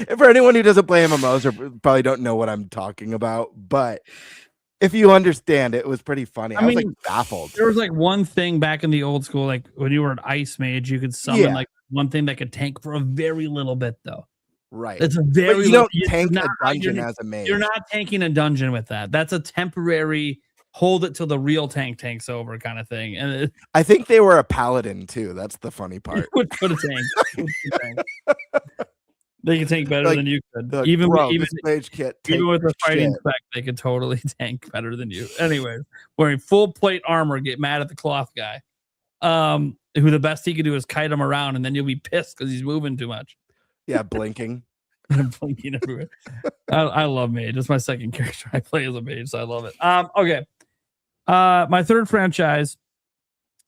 And for anyone who doesn't play MMOs or probably don't know what I'm talking about, but if you understand, it was pretty funny. I was like baffled. There was like one thing back in the old school, like when you were an ice mage, you could summon like one thing that could tank for a very little bit, though. Right. It's a very but you don't tank a dungeon as a mage. You're not tanking a dungeon with that. That's a temporary hold it till the real tank's over kind of thing. And I think they were a paladin too. That's the funny part. Would put a tank. They can tank better than you could. Even with a fighting spec, they could totally tank better than you. Anyway, wearing full plate armor, get mad at the cloth guy. Who the best he could do is kite him around, and then you'll be pissed because he's moving too much. Yeah, blinking. Blinking everywhere. I love mage. It's my second character I play as a mage, so I love it. Okay. My third franchise.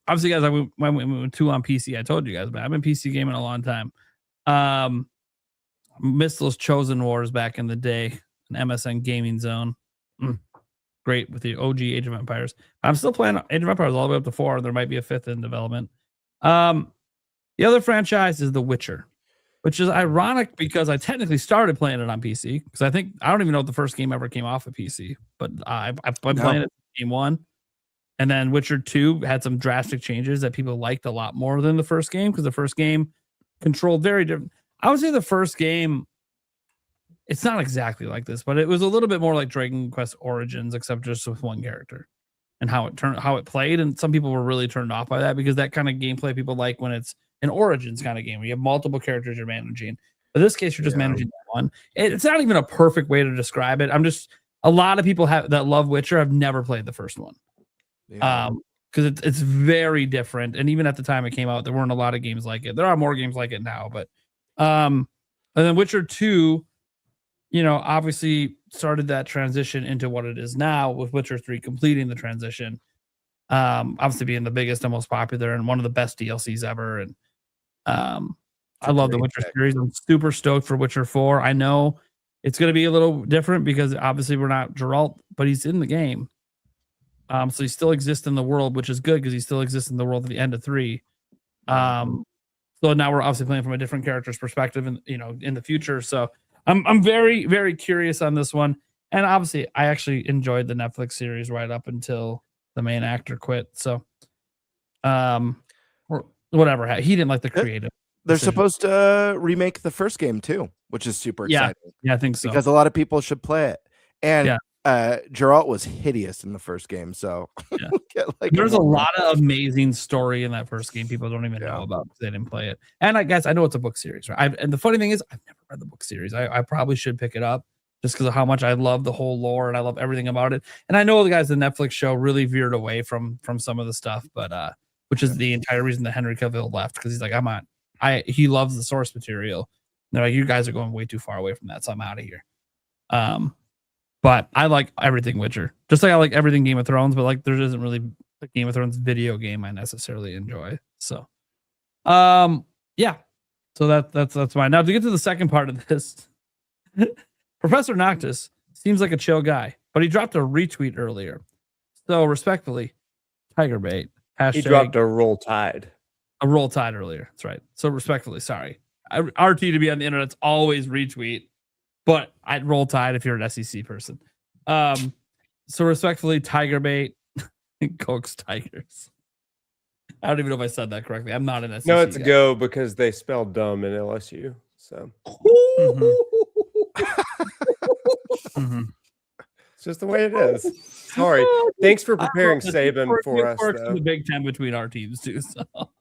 Obviously, guys, I went 2 on PC. I told you guys, but I've been PC gaming a long time. Missed those Chosen Wars back in the day, an MSN gaming zone. Great with the OG Age of Empires. I'm still playing Age of Empires all the way up to 4. There might be a 5th in development. The other franchise is The Witcher. which is ironic because I technically started playing it on PC because I don't even know if the first game ever came off of PC, but I've been playing it game 1. And then Witcher 2 had some drastic changes that people liked a lot more than the first game because the first game controlled very different. I would say the first game, it's not exactly like this, but it was a little bit more like Dragon Quest Origins, except just with one character and how it played. And some people were really turned off by that because that kind of gameplay people like when it's an Origins kind of game where you have multiple characters you're managing. But in this case, you're just managing one. It's not even a perfect way to describe it. A lot of people that love Witcher have never played the first one. Because it's very different, and even at the time it came out, there weren't a lot of games like it. There are more games like it now, but and then Witcher 2, obviously started that transition into what it is now, with Witcher 3 completing the transition. Obviously being the biggest and most popular and one of the best DLCs ever. And I love the Witcher series. I'm super stoked for Witcher 4. I know it's going to be a little different because obviously we're not Geralt, but he's in the game. So he still exists in the world, which is good because he still exists in the world at the end of 3. So now we're obviously playing from a different character's perspective, and in the future. So I'm very, very curious on this one. And obviously, I actually enjoyed the Netflix series right up until the main actor quit. So, or whatever, he didn't like the creative. They're supposed to remake the first game too, which is super exciting. Yeah, I think so. Because a lot of people should play it. And Geralt was hideous in the first game, so there's a lot of amazing story in that first game people don't even know about because they didn't play it. And I guess I know it's a book series, right? And the funny thing is, I've never read the book series. I probably should pick it up just because of how much I love the whole lore and I love everything about it. And I know the guys, the Netflix show really veered away from some of the stuff, but which is the entire reason that Henry Cavill left, because he's like, he loves the source material. They're like, you guys are going way too far away from that, so I'm out of here. But I like everything Witcher, just like I like everything Game of Thrones, but like there isn't really a Game of Thrones video game I necessarily enjoy. So, yeah. So that's mine. Now to get to the second part of this, Professor Noctis seems like a chill guy, but he dropped a retweet earlier. So respectfully, Tiger Bait. He dropped a Roll Tide. A Roll Tide earlier. That's right. So respectfully, sorry. RT to be on the internet's always retweet. But I'd Roll Tide if you're an SEC person. So respectfully, Tiger Bait and Coke's Tigers. I don't even know if I said that correctly. I'm not an SEC. No, it's a go because they spelled dumb in LSU. So it's just the way it is. Sorry. Thanks for preparing Saban for us. In the Big Ten between our teams too. So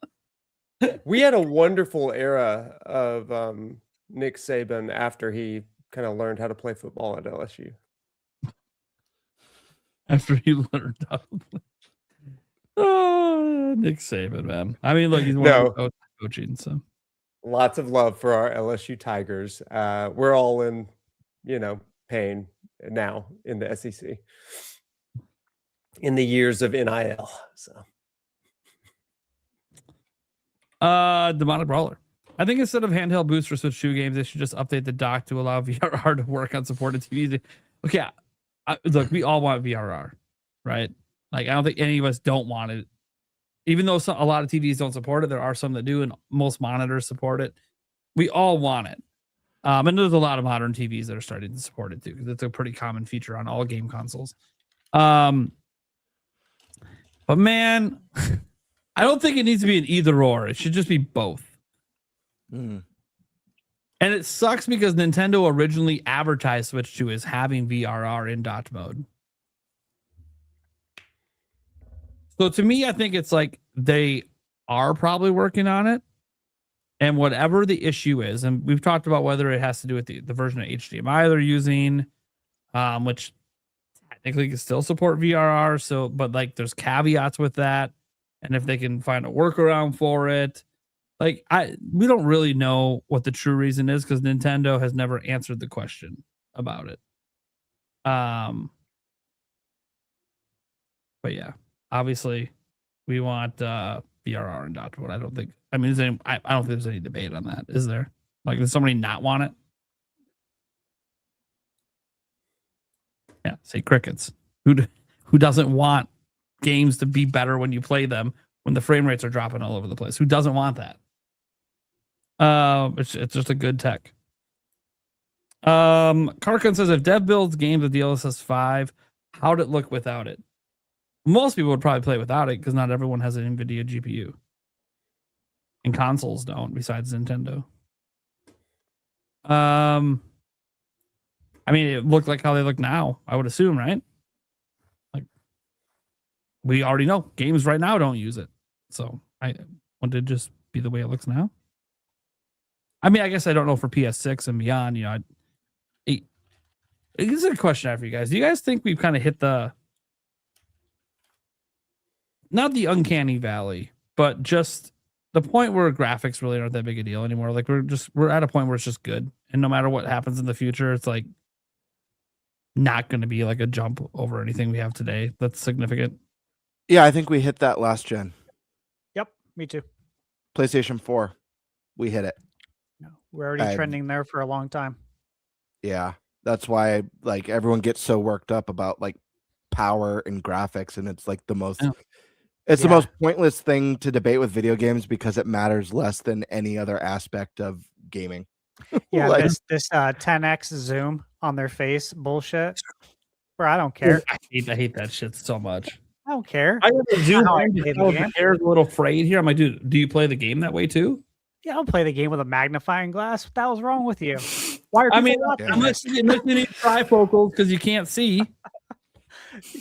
we had a wonderful era of Nick Saban after he kind of learned how to play football at LSU. After he learned how to play. Oh, Nick Saban, man. I mean, look, he's one of coaching, so lots of love for our LSU Tigers. We're all in, pain now in the SEC in the years of NIL. So Demonic Brawler. I think instead of handheld boosts for Switch 2 games, they should just update the dock to allow VRR to work on supported TVs. Okay, look, we all want VRR, right? Like, I don't think any of us don't want it. Even though a lot of TVs don't support it, there are some that do, and most monitors support it. We all want it. And there's a lot of modern TVs that are starting to support it too, because it's a pretty common feature on all game consoles. But man, I don't think it needs to be an either or. It should just be both. And it sucks because Nintendo originally advertised Switch 2 as having VRR in dot mode. So to me, I think it's like they are probably working on it. And whatever the issue is, and we've talked about whether it has to do with the version of HDMI they're using, which technically can still support VRR. So, but like there's caveats with that. And if they can find a workaround for it, like we don't really know what the true reason is because Nintendo has never answered the question about it. But yeah, obviously we want VRR and dot mode. I don't think there's any debate on that, is there? Like, does somebody not want it? Yeah, say crickets. Who doesn't want games to be better when you play them when the frame rates are dropping all over the place? Who doesn't want that? It's just a good tech. Karkun says if Dev builds games with DLSS 5, how'd it look without it? Most people would probably play without it because not everyone has an NVIDIA GPU. And consoles don't, besides Nintendo. I mean, it looked like how they look now, I would assume, right? Like, we already know games right now don't use it. So I want it to just be the way it looks now. I mean, I guess I don't know for PS6 and beyond, you know. This is a question I have for you guys. Do you guys think we've kind of hit not the uncanny valley, but just the point where graphics really aren't that big a deal anymore? Like we're at a point where it's just good, and no matter what happens in the future, it's like not going to be like a jump over anything we have today that's significant. Yeah, I think we hit that last gen. Yep, me too. PlayStation 4, we hit it. We're already trending there for a long time. Yeah, that's why like everyone gets so worked up about like power and graphics, and it's like the most the most pointless thing to debate with video games because it matters less than any other aspect of gaming. Yeah, like, this 10x zoom on their face bullshit. Bro, I don't care. I hate that shit so much. I don't care. I have to zoom How I in play because the the game. hair's a little frayed here. I'm like, dude, do you play the game that way too? Yeah, I'll play the game with a magnifying glass. What the hell's wrong with you? Why are people watching unless you need trifocals because you can't see.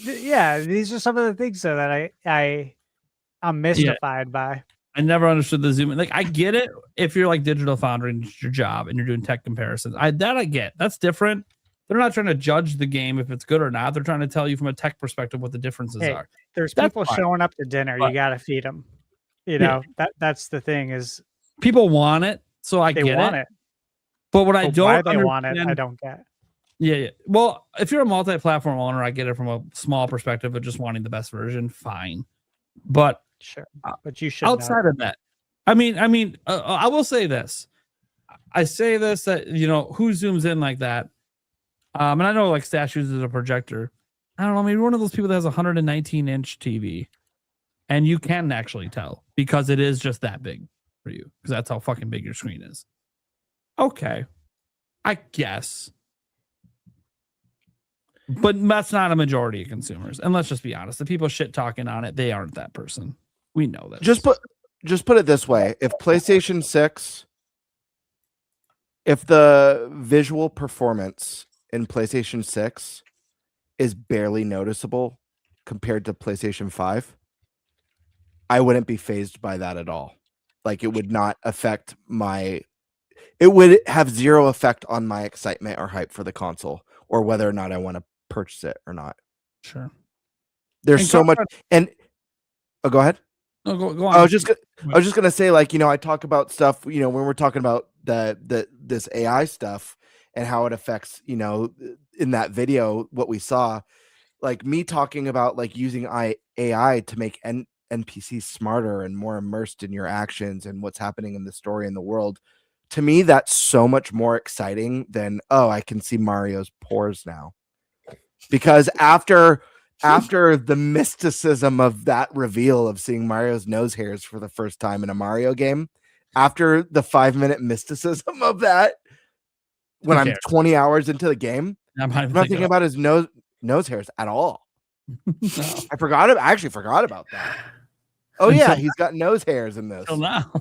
Yeah, these are some of the things though that I'm mystified by. I never understood the zoom in. Like, I get it if you're like Digital Foundry and it's your job and you're doing tech comparisons. I get. That's different. They're not trying to judge the game if it's good or not. They're trying to tell you from a tech perspective what the differences are. There's That's people fine. showing up to dinner. You got to feed them. You know, that's the thing is people want it, so I they get want it. it. But what I But don't why they want it, understand- I don't get. Yeah. Well, if you're a multi-platform owner, I get it from a small perspective of just wanting the best version. Fine, but sure. But you should outside of that. I mean, I will say this. I say this that who zooms in like that. And I know like Stash uses a projector. I don't know, maybe one of those people that has a 119-inch TV, and you can actually tell because it is just that big for you because that's how fucking big your screen is. Okay, I guess. But that's not a majority of consumers. And let's just be honest. The people shit talking on it, they aren't that person. We know that. Just put it this way. If PlayStation 6, if the visual performance in PlayStation 6 is barely noticeable compared to PlayStation 5, I wouldn't be fazed by that at all. Like it would not affect it would have zero effect on my excitement or hype for the console or whether or not I want to purchase it or not. Sure. There's so much go ahead. No, go on. I was just gonna say, like, I talk about stuff, when we're talking about this AI stuff and how it affects, in that video, what we saw, like me talking about like using AI to make NPCs smarter and more immersed in your actions and what's happening in the story and the world. To me, that's so much more exciting than, I can see Mario's pores now. Because after the mysticism of that reveal of seeing Mario's nose hairs for the first time in a Mario game, after the 5-minute mysticism of that, when I'm 20 hours into the game, I'm not thinking about his nose hairs at all. No. I actually forgot about that. Oh yeah, he's got nose hairs in this. Until now.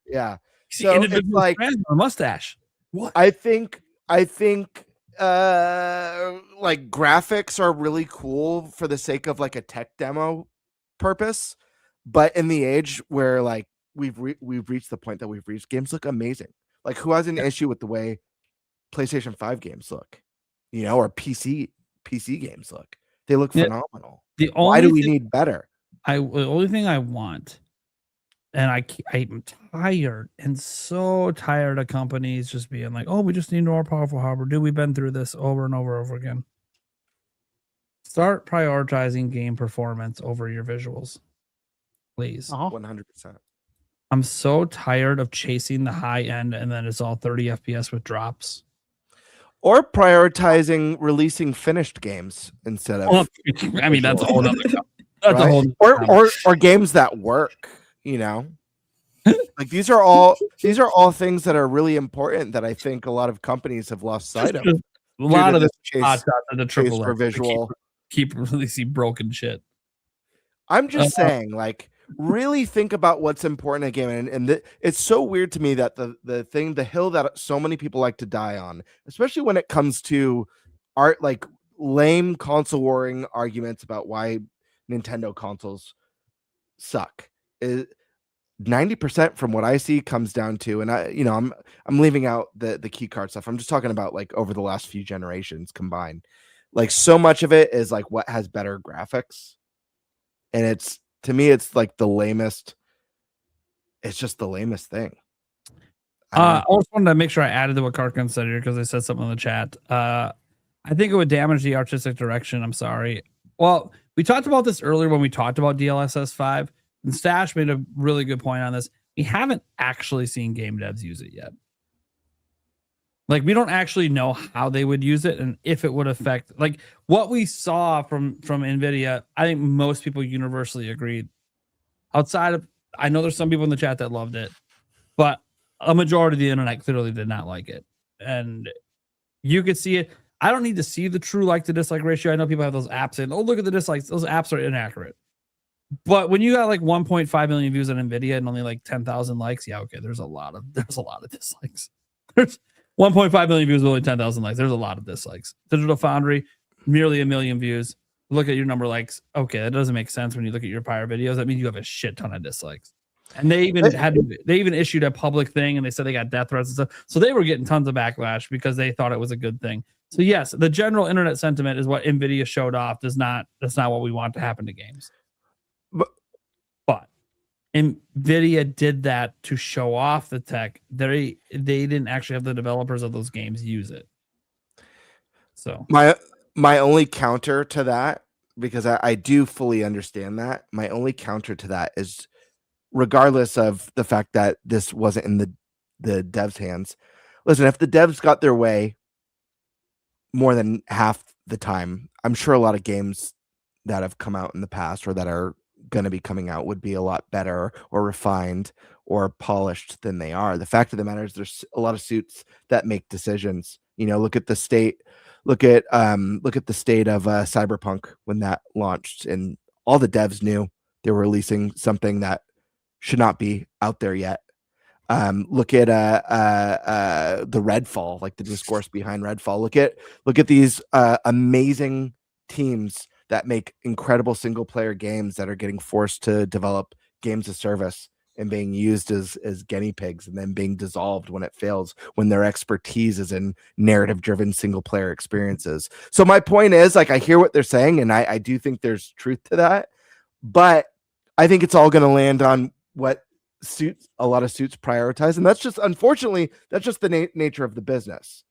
Yeah. So it's like a mustache. What? I think like graphics are really cool for the sake of like a tech demo purpose, but in the age where like we've reached the point that we've reached, games look amazing. Like who has an issue with the way PlayStation 5 games look, or PC games look? They look phenomenal. Why do we need better? The only thing I want, and I'm tired and so tired of companies just being like, oh, we just need more powerful hardware. Dude, we've been through this over and over and over again. Start prioritizing game performance over your visuals. Please. 100%. I'm so tired of chasing the high end and then it's all 30 FPS with drops. Or prioritizing releasing finished games instead of. Well, I mean, that's a whole other. That's right? a whole. Or games that work. Like these are all things that are really important that I think a lot of companies have lost sight of. A lot of this the hot shots of the chase triple for X. They visual. keep releasing broken shit. I'm just saying, like, really think about what's important in a game, and it's so weird to me that the hill that so many people like to die on, especially when it comes to art, like lame console warring arguments about why Nintendo consoles suck. 90% from what I see comes down to, and I'm leaving out the key card stuff. I'm just talking about like over the last few generations combined. Like so much of it is like what has better graphics. And it's, to me, it's like the lamest. It's just the lamest thing. I also wanted to make sure I added to what Karkin said here because they said something in the chat. I think it would damage the artistic direction. I'm sorry. Well, we talked about this earlier when we talked about DLSS 5, and Stash made a really good point on this. We haven't actually seen game devs use it yet. Like, we don't actually know how they would use it and if it would affect, like, what we saw from NVIDIA. I think most people universally agreed. Outside of, I know there's some people in the chat that loved it, but a majority of the internet clearly did not like it. And you could see it. I don't need to see the true like to dislike ratio. I know people have those apps and, oh, look at the dislikes. Those apps are inaccurate. But when you got like 1.5 million views on NVIDIA and only like 10,000 likes, yeah, okay, there's a lot of dislikes. There's 1.5 million views, only 10,000 likes. There's a lot of dislikes. Digital Foundry, merely 1 million views. Look at your number of likes. Okay, that doesn't make sense when you look at your prior videos. That means you have a shit ton of dislikes. And they even issued a public thing and they said they got death threats and stuff. So they were getting tons of backlash because they thought it was a good thing. So yes, the general internet sentiment is what NVIDIA showed off. That's not what we want to happen to games. But NVIDIA did that to show off the tech. They didn't actually have the developers of those games use it. So my only counter to that, because I do fully understand that, my only counter to that is, regardless of the fact that this wasn't in the devs' hands, listen, if the devs got their way more than half the time, I'm sure a lot of games that have come out in the past or that are going to be coming out would be a lot better or refined or polished than they are. The fact of the matter is there's a lot of suits that make decisions. Look at the state of Cyberpunk when that launched, and all the devs knew they were releasing something that should not be out there yet. Look at the Redfall, like the discourse behind Redfall. Look at these amazing teams that make incredible single player games that are getting forced to develop games of service and being used as guinea pigs and then being dissolved when it fails, when their expertise is in narrative driven single player experiences. So my point is, like, I hear what they're saying and I do think there's truth to that, but I think it's all going to land on what a lot of suits prioritize. And that's just, unfortunately, that's just the nature of the business,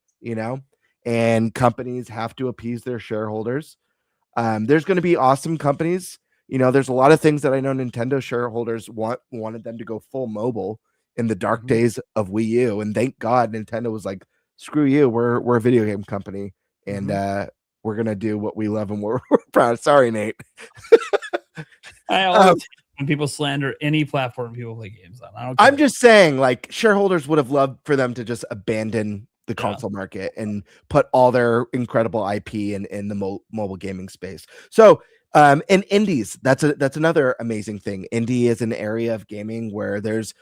and companies have to appease their shareholders. There's going to be awesome companies. There's a lot of things that I know Nintendo shareholders wanted them to go full mobile in the dark days of Wii U. And thank God Nintendo was like, screw you. We're a video game company and we're going to do what we love and we're proud. Sorry, Nate. I always when people slander any platform people play games on. I'm just saying, like, shareholders would have loved for them to just abandon the console market and put all their incredible IP in the mobile gaming space. So, and indies, that's another amazing thing. Indie is an area of gaming where there's,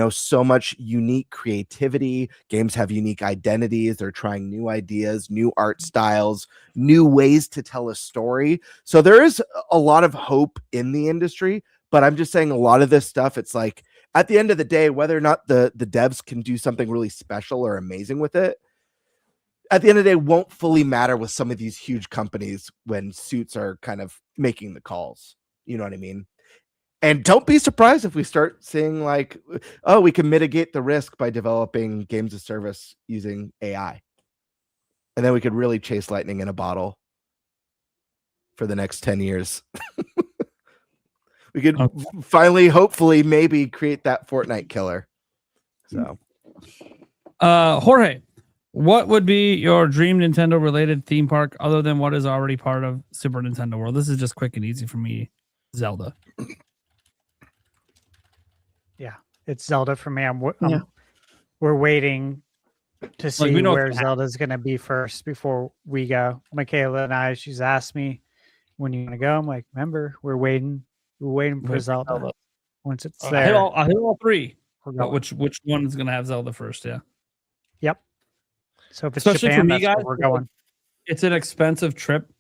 so much unique creativity. Games have unique identities. They're trying new ideas, new art styles, new ways to tell a story. So there is a lot of hope in the industry, but I'm just saying a lot of this stuff, it's like, at the end of the day, whether or not the devs can do something really special or amazing with it, at the end of the day, won't fully matter with some of these huge companies when suits are kind of making the calls. You know what I mean? And don't be surprised if we start seeing like, oh, we can mitigate the risk by developing games of service using AI. And then we could really chase lightning in a bottle for the next 10 years. We could finally, hopefully, maybe create that Fortnite killer. So, Jorge, what would be your dream Nintendo related theme park other than what is already part of Super Nintendo World? This is just quick and easy for me. Zelda. Yeah. it's Zelda for me. Yeah. We're waiting to see we know where what's gonna Zelda's going to be first before we go. Michaela and I, she's asked me when you want to go. I'm like, remember, we're waiting for Zelda. Once it's I there, hit all three. we're But going. which one is gonna have Zelda first? Yeah. Yep. So if it's Especially Japan, for me, that's guys, where we're going. It's an expensive trip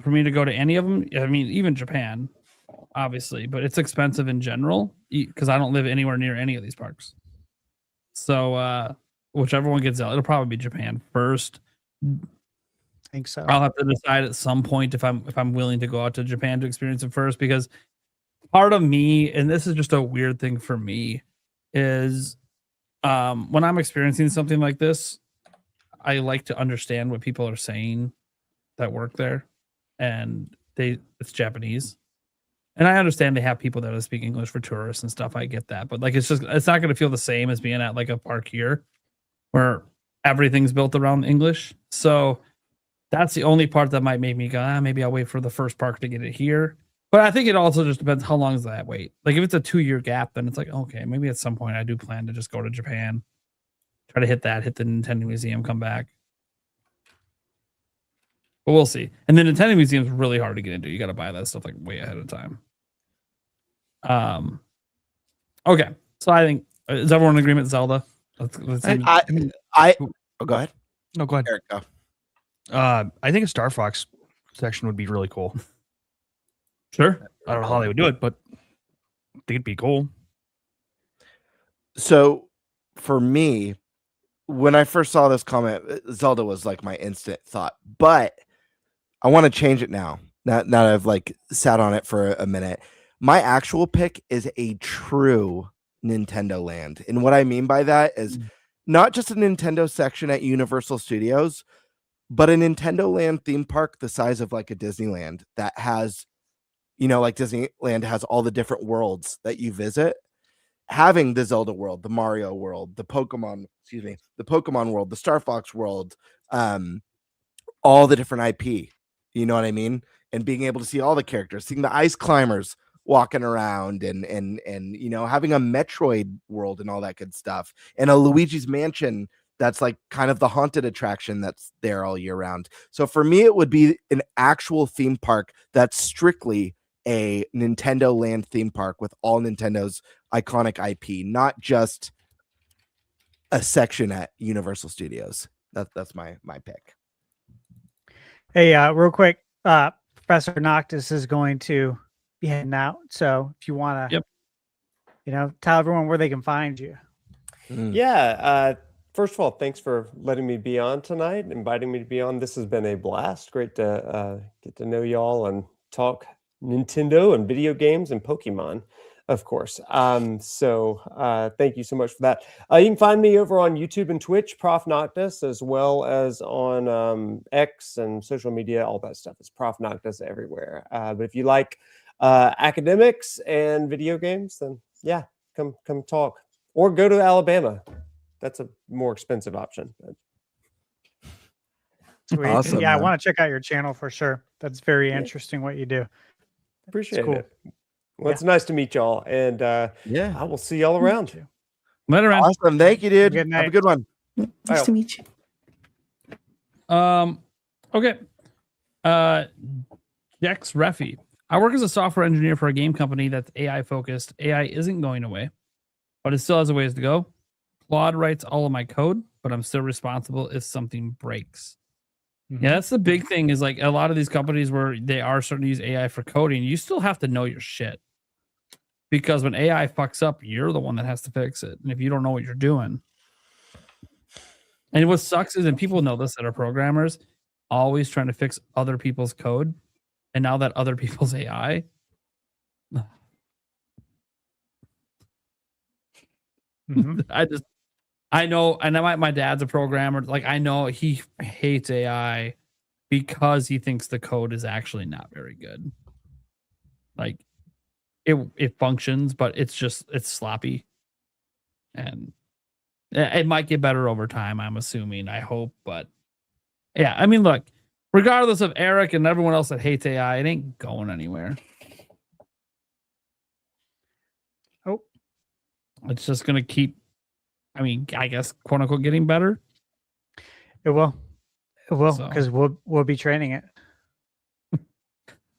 for me to go to any of them. I mean, even Japan, obviously, but it's expensive in general because I don't live anywhere near any of these parks. So whichever one gets out, it'll probably be Japan first. I think so. I'll have to decide at some point if I'm willing to go out to Japan to experience it first, because part of me, and this is just a weird thing for me, is when I'm experiencing something like this, I like to understand what people are saying that work there, and it's Japanese. And I understand they have people that speak English for tourists and stuff. I get that. But like, it's not going to feel the same as being at like a park here where everything's built around English. So that's the only part that might make me go, maybe I'll wait for the first park to get it here. But I think it also just depends how long is that wait. Like if it's a 2-year gap, then it's like, okay, maybe at some point I do plan to just go to Japan, try to hit the Nintendo Museum, come back. But we'll see. And the Nintendo Museum is really hard to get into. You got to buy that stuff like way ahead of time. Okay. So I think is everyone in agreement? Zelda. Oh, go ahead. No, go ahead. Eric, go. I think a Star Fox section would be really cool. Sure. I don't know how they would do it, but I think it'd be cool. So for me, when I first saw this comment, Zelda was like my instant thought, but I want to change it now. Now that I've like sat on it for a minute. My actual pick is a true Nintendo Land. And what I mean by that is not just a Nintendo section at Universal Studios, but a Nintendo Land theme park the size of like a Disneyland that has, like Disneyland has all the different worlds that you visit. Having the Zelda world, the Mario world, the Pokemon world, the Star Fox world, all the different IP, you know what I mean? And being able to see all the characters, seeing the ice climbers walking around and having a Metroid world and all that good stuff, and a Luigi's Mansion that's like kind of the haunted attraction that's there all year round. So for me, it would be an actual theme park that's strictly a Nintendo Land theme park with all Nintendo's iconic IP, not just a section at Universal Studios. That's my pick. Hey, real quick, Professor Noctis is going to be heading out. So if you want to, tell everyone where they can find you. Yeah. First of all, thanks for letting me be on tonight, inviting me to be on. This has been a blast. Great to get to know y'all and talk Nintendo and video games and Pokemon, of course. So thank you so much for that. You can find me over on YouTube and Twitch, Prof Noctis, as well as on X and social media. All that stuff is Prof Noctis everywhere. But if you like academics and video games, then yeah, come talk, or go to Alabama. That's a more expensive option. Sweet. Awesome, yeah, man. I want to check out your channel for sure. That's very interesting what you do. Appreciate cool. it. Well, it's nice to meet y'all, and I will see y'all around. Later, man. Awesome. Thank you, dude. Good night. Have a good one. Nice to meet you. Okay. Dex Reffi. I work as a software engineer for a game company that's AI focused. AI isn't going away, but it still has a ways to go. Claude writes all of my code, but I'm still responsible if something breaks. Yeah, that's the big thing, is like a lot of these companies where they are starting to use AI for coding, you still have to know your shit. Because when AI fucks up, you're the one that has to fix it. And if you don't know what you're doing. And what sucks is, and people know this that are programmers, always trying to fix other people's code. And now that other people's AI. I know, and my dad's a programmer. Like, I know he hates AI because he thinks the code is actually not very good. Like, it functions, but it's sloppy. And it might get better over time, I'm assuming, I hope. But yeah, I mean, look, regardless of Eric and everyone else that hates AI, it ain't going anywhere. it's just going to keep, I mean, I guess, quote unquote, getting better. It will. It will, So. because we'll be training it.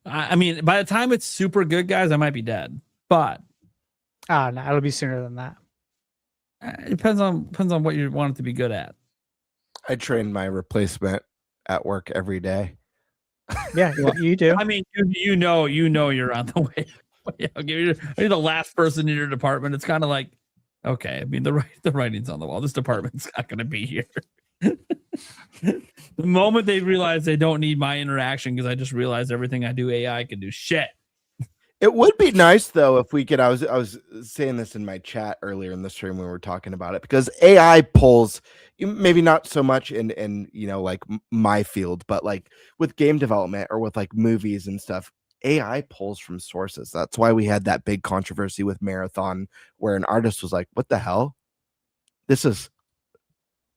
I mean, by the time it's super good, guys, I might be dead. But No, it'll be sooner than that. it depends on what you want it to be good at. I train my replacement at work every day. Yeah, you do. I mean, you know you're on the way. You're the last person in your department. It's kind of like, okay, I mean, the writing's on the wall. This department's not going to be here. The moment they realize they don't need my interaction, because I just realized everything I do, AI can do shit. It would be nice though if we could. I was saying this in my chat earlier in the stream when we were talking about it, because AI pulls, maybe not so much in like my field, but like with game development or with like movies and stuff, AI pulls from sources. That's why we had that big controversy with Marathon, where an artist was like, "What the hell? This is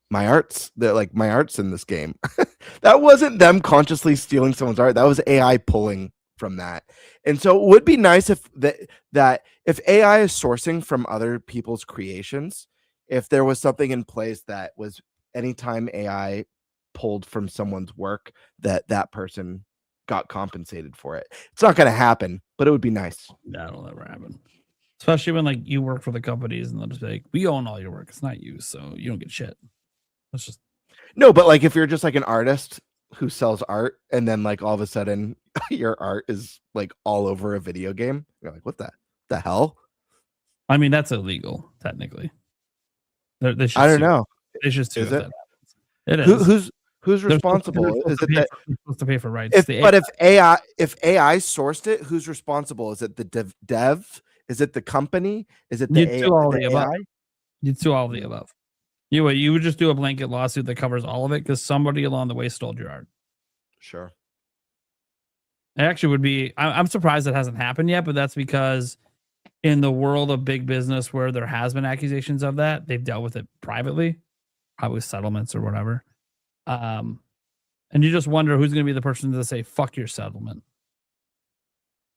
my art's. They're like my art's in this game." That wasn't them consciously stealing someone's art. That was AI pulling from that. And so it would be nice if that if AI is sourcing from other people's creations, if there was something in place that was anytime AI pulled from someone's work, that person got compensated for it. It's not going to happen, but it would be nice. That'll never happen. Especially when like you work for the companies and they'll just be like, we own all your work. It's not you, so you don't get shit. That's just no, but like if you're just like an artist who sells art and then like all of a sudden your art is like all over a video game, you're like, what the hell? I mean, that's illegal technically. They should I don't know. They should sue. Is it? It is. Who's responsible? Is it that supposed to pay for rights? If AI sourced it, who's responsible? Is it the dev? Is it the company? Is it the You'd sue all the AI? above. You'd sue all of the above. You would just do a blanket lawsuit that covers all of it because somebody along the way stole your art. Sure. It actually would be. I'm surprised it hasn't happened yet, but that's because in the world of big business where there has been accusations of that, they've dealt with it privately, probably settlements or whatever. And you just wonder who's going to be the person to say, fuck your settlement.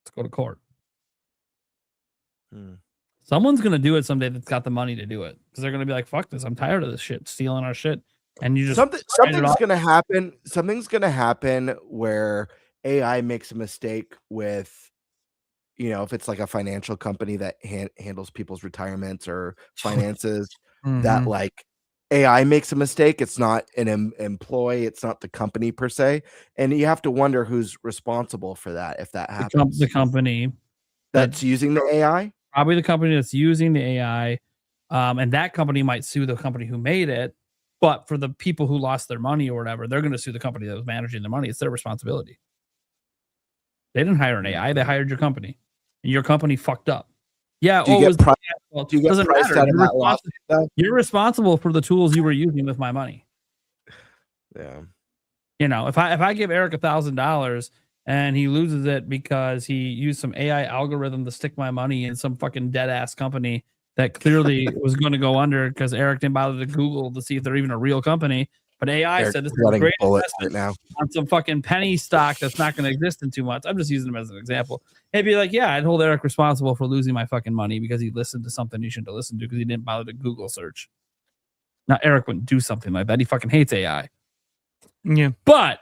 Let's go to court. Someone's going to do it someday that's got the money to do it, because they're going to be like, fuck this. I'm tired of this shit, stealing our shit. And you just something's going to happen. Something's going to happen where AI makes a mistake with, if it's like a financial company that handles people's retirements or finances, that like AI makes a mistake. It's not an employee. It's not the company per se. And you have to wonder who's responsible for that if that happens. The company that's using the AI? Probably the company that's using the AI. And that company might sue the company who made it. But for the people who lost their money or whatever, they're going to sue the company that was managing the money. It's their responsibility. They didn't hire an AI. They hired your company. And your company fucked up. Yeah. Do you get priced out of that lawsuit, though? You're responsible for the tools you were using with my money. Yeah. If I give Eric $1,000 and he loses it because he used some AI algorithm to stick my money in some fucking dead ass company that clearly was going to go under because Eric didn't bother to Google to see if they're even a real company. But AI Eric's said this is a great investment right now on some fucking penny stock that's not going to exist in 2 months. I'm just using them as an example. It'd be like, yeah, I'd hold Eric responsible for losing my fucking money because he listened to something he shouldn't have listened to because he didn't bother to Google search. Now, Eric wouldn't do something like that. He fucking hates AI. Yeah. But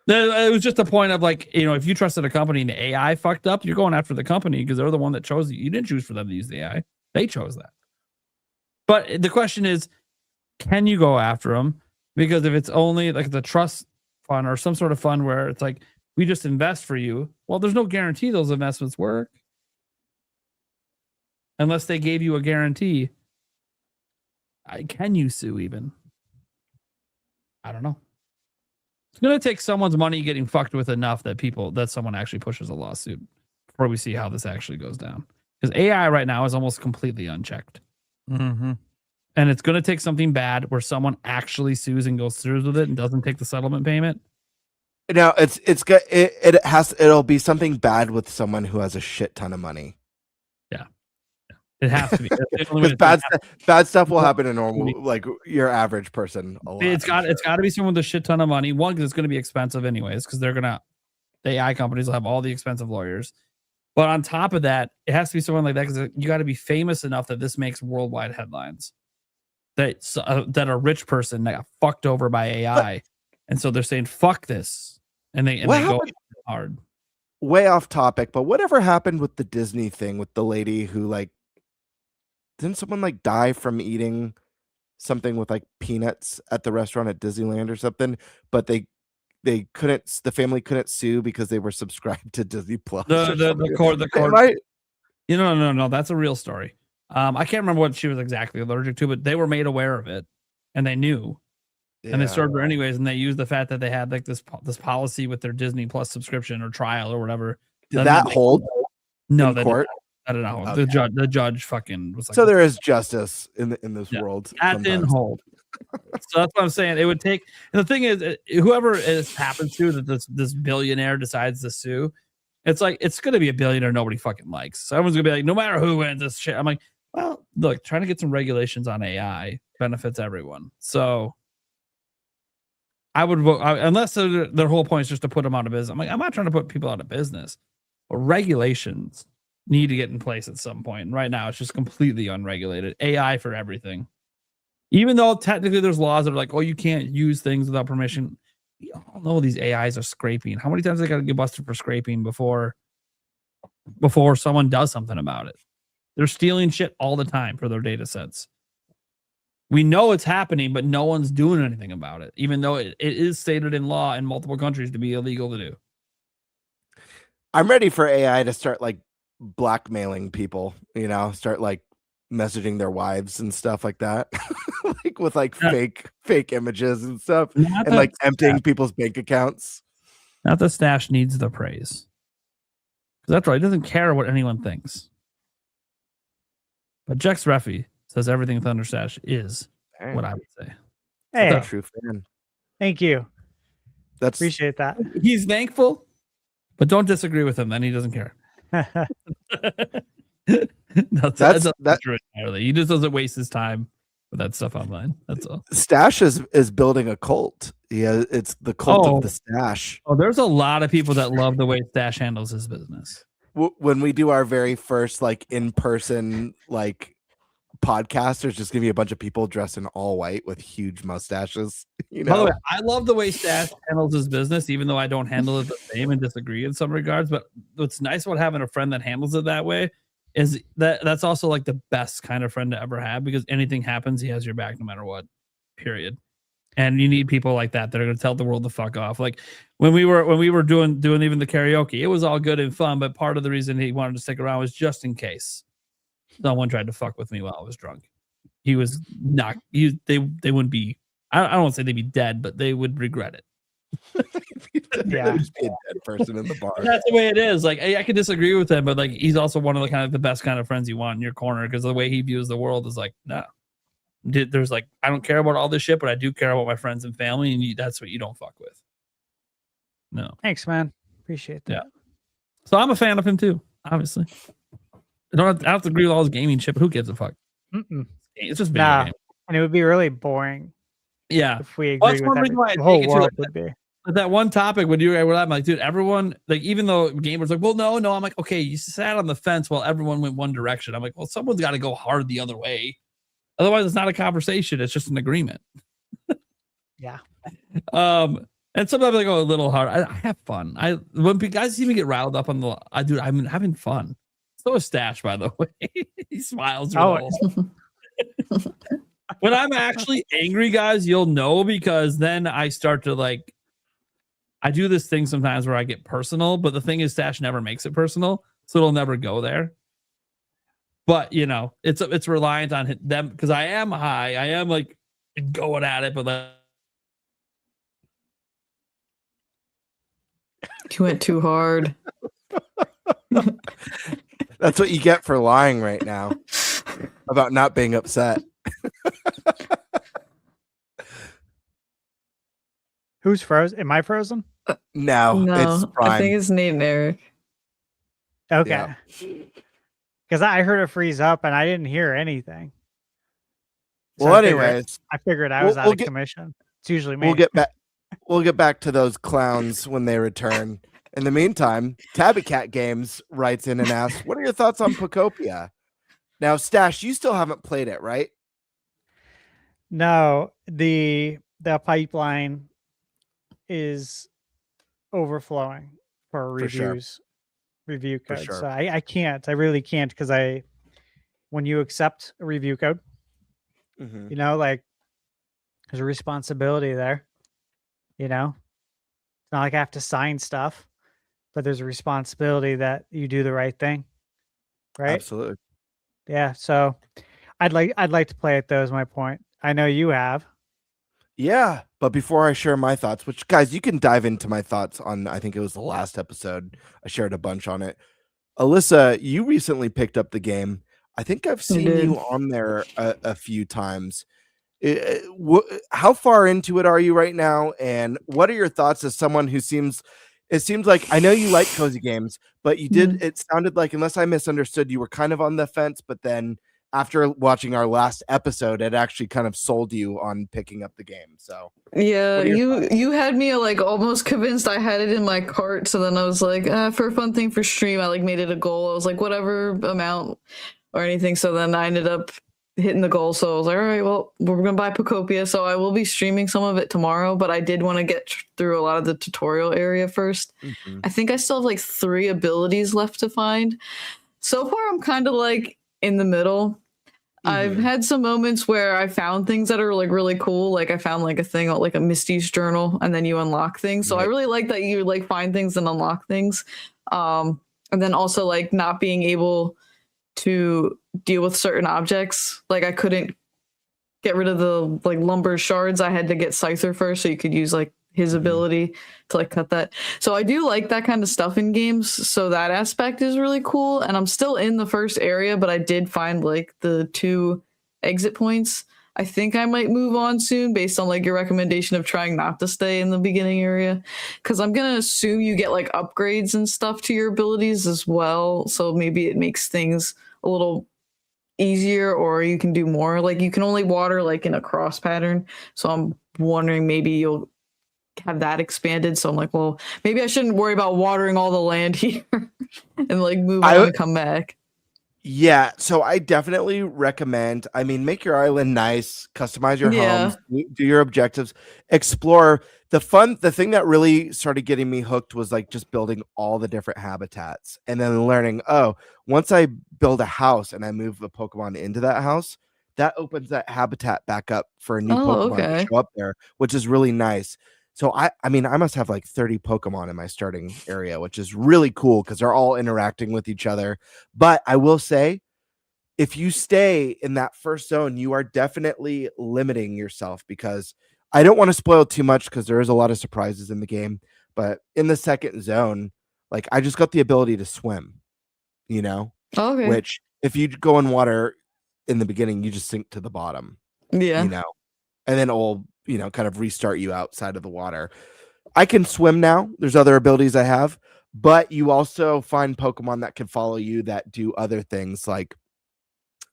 it was just a point of like, if you trusted a company and the AI fucked up, you're going after the company because they're the one that chose you. You didn't choose for them to use the AI. They chose that. But the question is, can you go after them? Because if it's only like the trust fund or some sort of fund where it's like, we just invest for you. Well, there's no guarantee those investments work. Unless they gave you a guarantee. Can you sue even? I don't know. It's going to take someone's money getting fucked with enough that someone actually pushes a lawsuit before we see how this actually goes down. Because AI right now is almost completely unchecked. Mm-hmm. And it's going to take something bad where someone actually sues and goes through with it and doesn't take the settlement payment. No, it'll be something bad with someone who has a shit ton of money. Yeah. It has to be. Because bad stuff will happen to normal, like your average person. It's got to be someone with a shit ton of money. One, because it's going to be expensive anyways, because the AI companies will have all the expensive lawyers. But on top of that, it has to be someone like that because you got to be famous enough that this makes worldwide headlines. That a rich person that got fucked over by AI, and so they're saying fuck this, and they go hard. Way off topic, but whatever happened with the Disney thing with the lady who like didn't someone like die from eating something with like peanuts at the restaurant at Disneyland or something? But the family couldn't sue because they were subscribed to Disney Plus. The court. No, that's a real story. I can't remember what she was exactly allergic to, but they were made aware of it, and they knew, and they served her anyways. And they used the fact that they had like this policy with their Disney Plus subscription or trial or whatever. Did that hold? No, court. I don't know. Okay. The judge fucking was like. So there is justice in this world. That didn't hold. So that's what I'm saying. It would take. And the thing is, whoever it happens to that this billionaire decides to sue, it's like it's going to be a billionaire nobody fucking likes. So everyone's going to be like, no matter who wins this shit. I'm like, well, look, trying to get some regulations on AI benefits everyone. So I would vote unless their whole point is just to put them out of business. I'm like, I'm not trying to put people out of business, but regulations need to get in place at some point. And right now, it's just completely unregulated. AI for everything. Even though technically there's laws that are like, oh, you can't use things without permission. We all know these AIs are scraping. How many times they got to get busted for scraping before someone does something about it? They're stealing shit all the time for their data sets. We know it's happening, but no one's doing anything about it, even though it is stated in law in multiple countries to be illegal to do. I'm ready for AI to start like blackmailing people, start like messaging their wives and stuff like that. Like with like fake images and stuff, and like emptying people's bank accounts. Not the Stash needs the praise. That's right. He doesn't care what anyone thinks. But Jex Reffy says everything Thunder Stash is what I would say. Hey, a true fan. Thank you. Appreciate that. He's thankful, but don't disagree with him. Then he doesn't care. That's true entirely. He just doesn't waste his time with that stuff online. That's all. Stash is building a cult. Yeah, it's the cult of the Stash. Oh, there's a lot of people that love the way Stash handles his business. When we do our very first like in-person like podcast, there's just gonna be a bunch of people dressed in all white with huge mustaches. By the way, I love the way Stash handles his business, even though I don't handle it the same and disagree in some regards. But what's nice about having a friend that handles it that way is that's also like the best kind of friend to ever have, because anything happens, he has your back no matter what. Period. And you need people like that that are going to tell the world to fuck off. Like when we were doing even the karaoke, it was all good and fun, but part of the reason he wanted to stick around was just in case someone tried to fuck with me while I was drunk. He was not. They wouldn't be. I don't want to say they'd be dead, but they would regret it. Yeah, just be a dead person in the bar. That's the way it is. Like I can disagree with him, but like he's also one of the kind of the best kind of friends you want in your corner, because the way he views the world is like, no. There's like, I don't care about all this shit, but I do care about my friends and family, and that's what you don't fuck with. No. Thanks, man. Appreciate that. Yeah. So I'm a fan of him too, obviously. I don't have to agree with all his gaming shit, but who gives a fuck? It's just video game. And it would be really boring. Yeah. If we agree with the whole world would be. That one topic when you were I'm like, dude, everyone, like, even though gamers like, well, no, I'm like, okay, you sat on the fence while everyone went one direction. I'm like, well, someone's got to go hard the other way. Otherwise, it's not a conversation. It's just an agreement. Yeah. And sometimes I go a little hard. I have fun. When guys even get riled up on I'm having fun. So is Stash, by the way. He smiles. When I'm actually angry, guys, you'll know, because then I start to like, I do this thing sometimes where I get personal, but the thing is, Stash never makes it personal, so it'll never go there. But it's reliant on them, because I am high. I am like going at it, but like, you went too hard. That's what you get for lying right now about not being upset. Who's frozen? Am I frozen? No, it's Prime. I think it's Nate and Eric. Okay. Because I heard it freeze up and I didn't hear anything. So Well, anyways, I figured I was out of commission. It's usually me. We'll get back to those clowns when they return. In the meantime, Tabby Cat Games writes in and asks, "What are your thoughts on Poptopia?" Now, Stash, you still haven't played it, right? No, the pipeline is overflowing for For sure. review For codes. sure. So I really can't because when you accept a review code, Mhm. you know, like there's a responsibility there. You know, it's not like I have to sign stuff, but there's a responsibility that you do the right thing, right? Absolutely. Yeah. So I'd like to play it though. Is my point. I know you have. Yeah, but before I share my thoughts, which guys, you can dive into my thoughts on, I think it was the last episode. I shared a bunch on it. Alyssa, you recently picked up the game. I think I've seen did. you on there a few times. How far into it are you right now? And what are your thoughts as someone who it seems like I know you like cozy games, but you did, Mhm. it sounded like, unless I misunderstood, you were kind of on the fence, but then after watching our last episode, it actually kind of sold you on picking up the game. So Yeah, what are your you had me like almost convinced. I had it in my cart, so then I was like, for a fun thing for stream, I like made it a goal. I was like, whatever amount or anything. So then I ended up hitting the goal. So I was like, all right, well, we're gonna buy Poptopia. So I will be streaming some of it tomorrow, but I did want to get through a lot of the tutorial area first. Mhm. I think I still have like 3 abilities left to find. So far, I'm kind of like in the middle. I've Mhm. had some moments where I found things that are like really cool. Like I found like a thing like a Misty's journal, and then you unlock things. So I Right. really like that you like find things and unlock things. And then also like not being able to deal with certain objects. Like I couldn't get rid of the like lumber shards. I had to get Scyther first, so you could use like his ability to like cut that. So I do like that kind of stuff in games. So that aspect is really cool. And I'm still in the first area, but I did find like the 2 exit points. I think I might move on soon based on like your recommendation of trying not to stay in the beginning area. Cause I'm gonna assume you get like upgrades and stuff to your abilities as well. So maybe it makes things a little easier, or you can do more. Like you can only water like in a cross pattern. So I'm wondering maybe you'll have that expanded. So I'm like, well, maybe I shouldn't worry about watering all the land here and like move on and come back. Yeah, so I definitely recommend, I mean, make your island nice, customize your homes, do your objectives, explore. The thing that really started getting me hooked was like just building all the different habitats and then learning, oh, once I build a house and I move a Pokemon into that house, that opens that habitat back up for a new Pokemon to show up there, which is really nice. So I mean, I must have like 30 Pokemon in my starting area, which is really cool because they're all interacting with each other. But I will say, if you stay in that first zone, you are definitely limiting yourself, because I don't want to spoil too much because there is a lot of surprises in the game. But in the second zone, like I just got the ability to swim, you know, which if you go in water in the beginning, you just sink to the bottom, you know, and then it'll, you know, kind of restart you outside of the water. I can swim now. There's other abilities I have, but you also find Pokemon that can follow you that do other things. Like,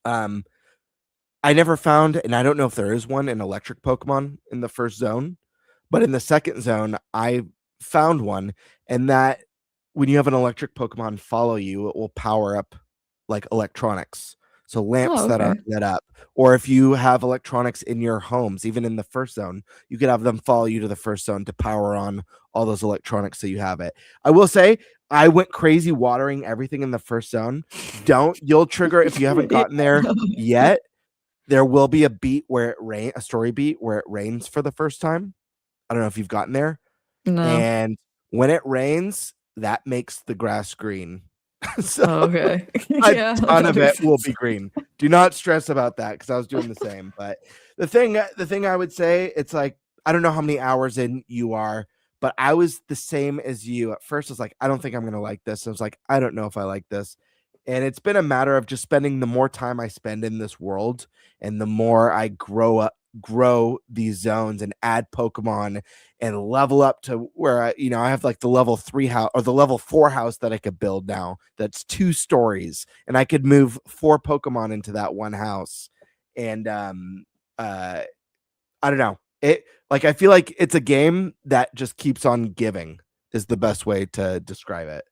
I never found, and I don't know if there is one, an electric Pokemon in the first zone, but in the second zone, I found one, and that when you have an electric Pokemon follow you, it will power up like electronics. So lamps that are lit up, or if you have electronics in your homes, even in the first zone, you could have them follow you to the first zone to power on all those electronics so you have it. I will say I went crazy watering everything in the first zone. You'll trigger if you haven't gotten there yet. There will be a story beat where it rains for the first time. I don't know if you've gotten there. No. And when it rains, that makes the grass green. So a ton of it will be green. Do not stress about that, because I was doing the same. But the thing I would say, it's like, I don't know how many hours in you are, but I was the same as you. At first, I was like, I don't think I'm gonna like this. I was like, I don't know if I like this. And it's been a matter of just spending, the more time I spend in this world and the more I grow these zones and add Pokemon and level up to where I have like the level 3 house or the level 4 house that I could build now. That's 2 stories, and I could move 4 Pokemon into that one house. And I don't know. I feel like it's a game that just keeps on giving, is the best way to describe it.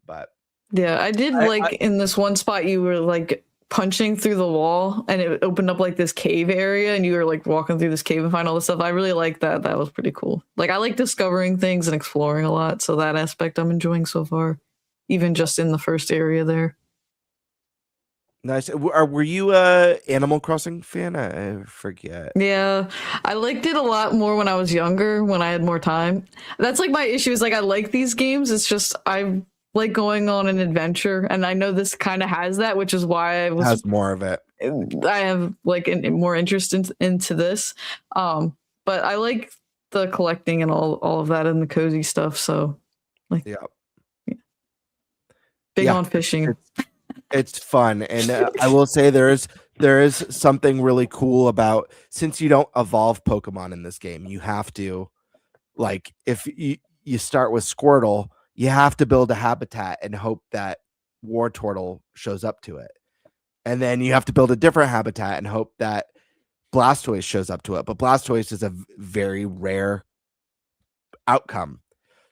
But Yeah, I did in this one spot you were like punching through the wall and it opened up like this cave area and you were like walking through this cave and find all this stuff. I really like that. That was pretty cool. Like I like discovering things and exploring a lot. So that aspect I'm enjoying so far, even just in the first area there. nice. Were you a Animal Crossing fan? I forget. Yeah, I liked it a lot more when I was younger, when I had more time. That's like my issue is like I like these games. It's just I like going on an adventure, and I know this kind of has that, which is why Has more of it. I have like more interest into this. But I like the collecting and all of that and the cozy stuff. So like, Yeah. big Yeah, on fishing. It's fun, and I will say there is something really cool about, since you don't evolve Pokemon in this game, you have to, like, if you start with Squirtle, you have to build a habitat and hope that Wartortle shows up to it, and then you have to build a different habitat and hope that Blastoise shows up to it. But Blastoise is a very rare outcome,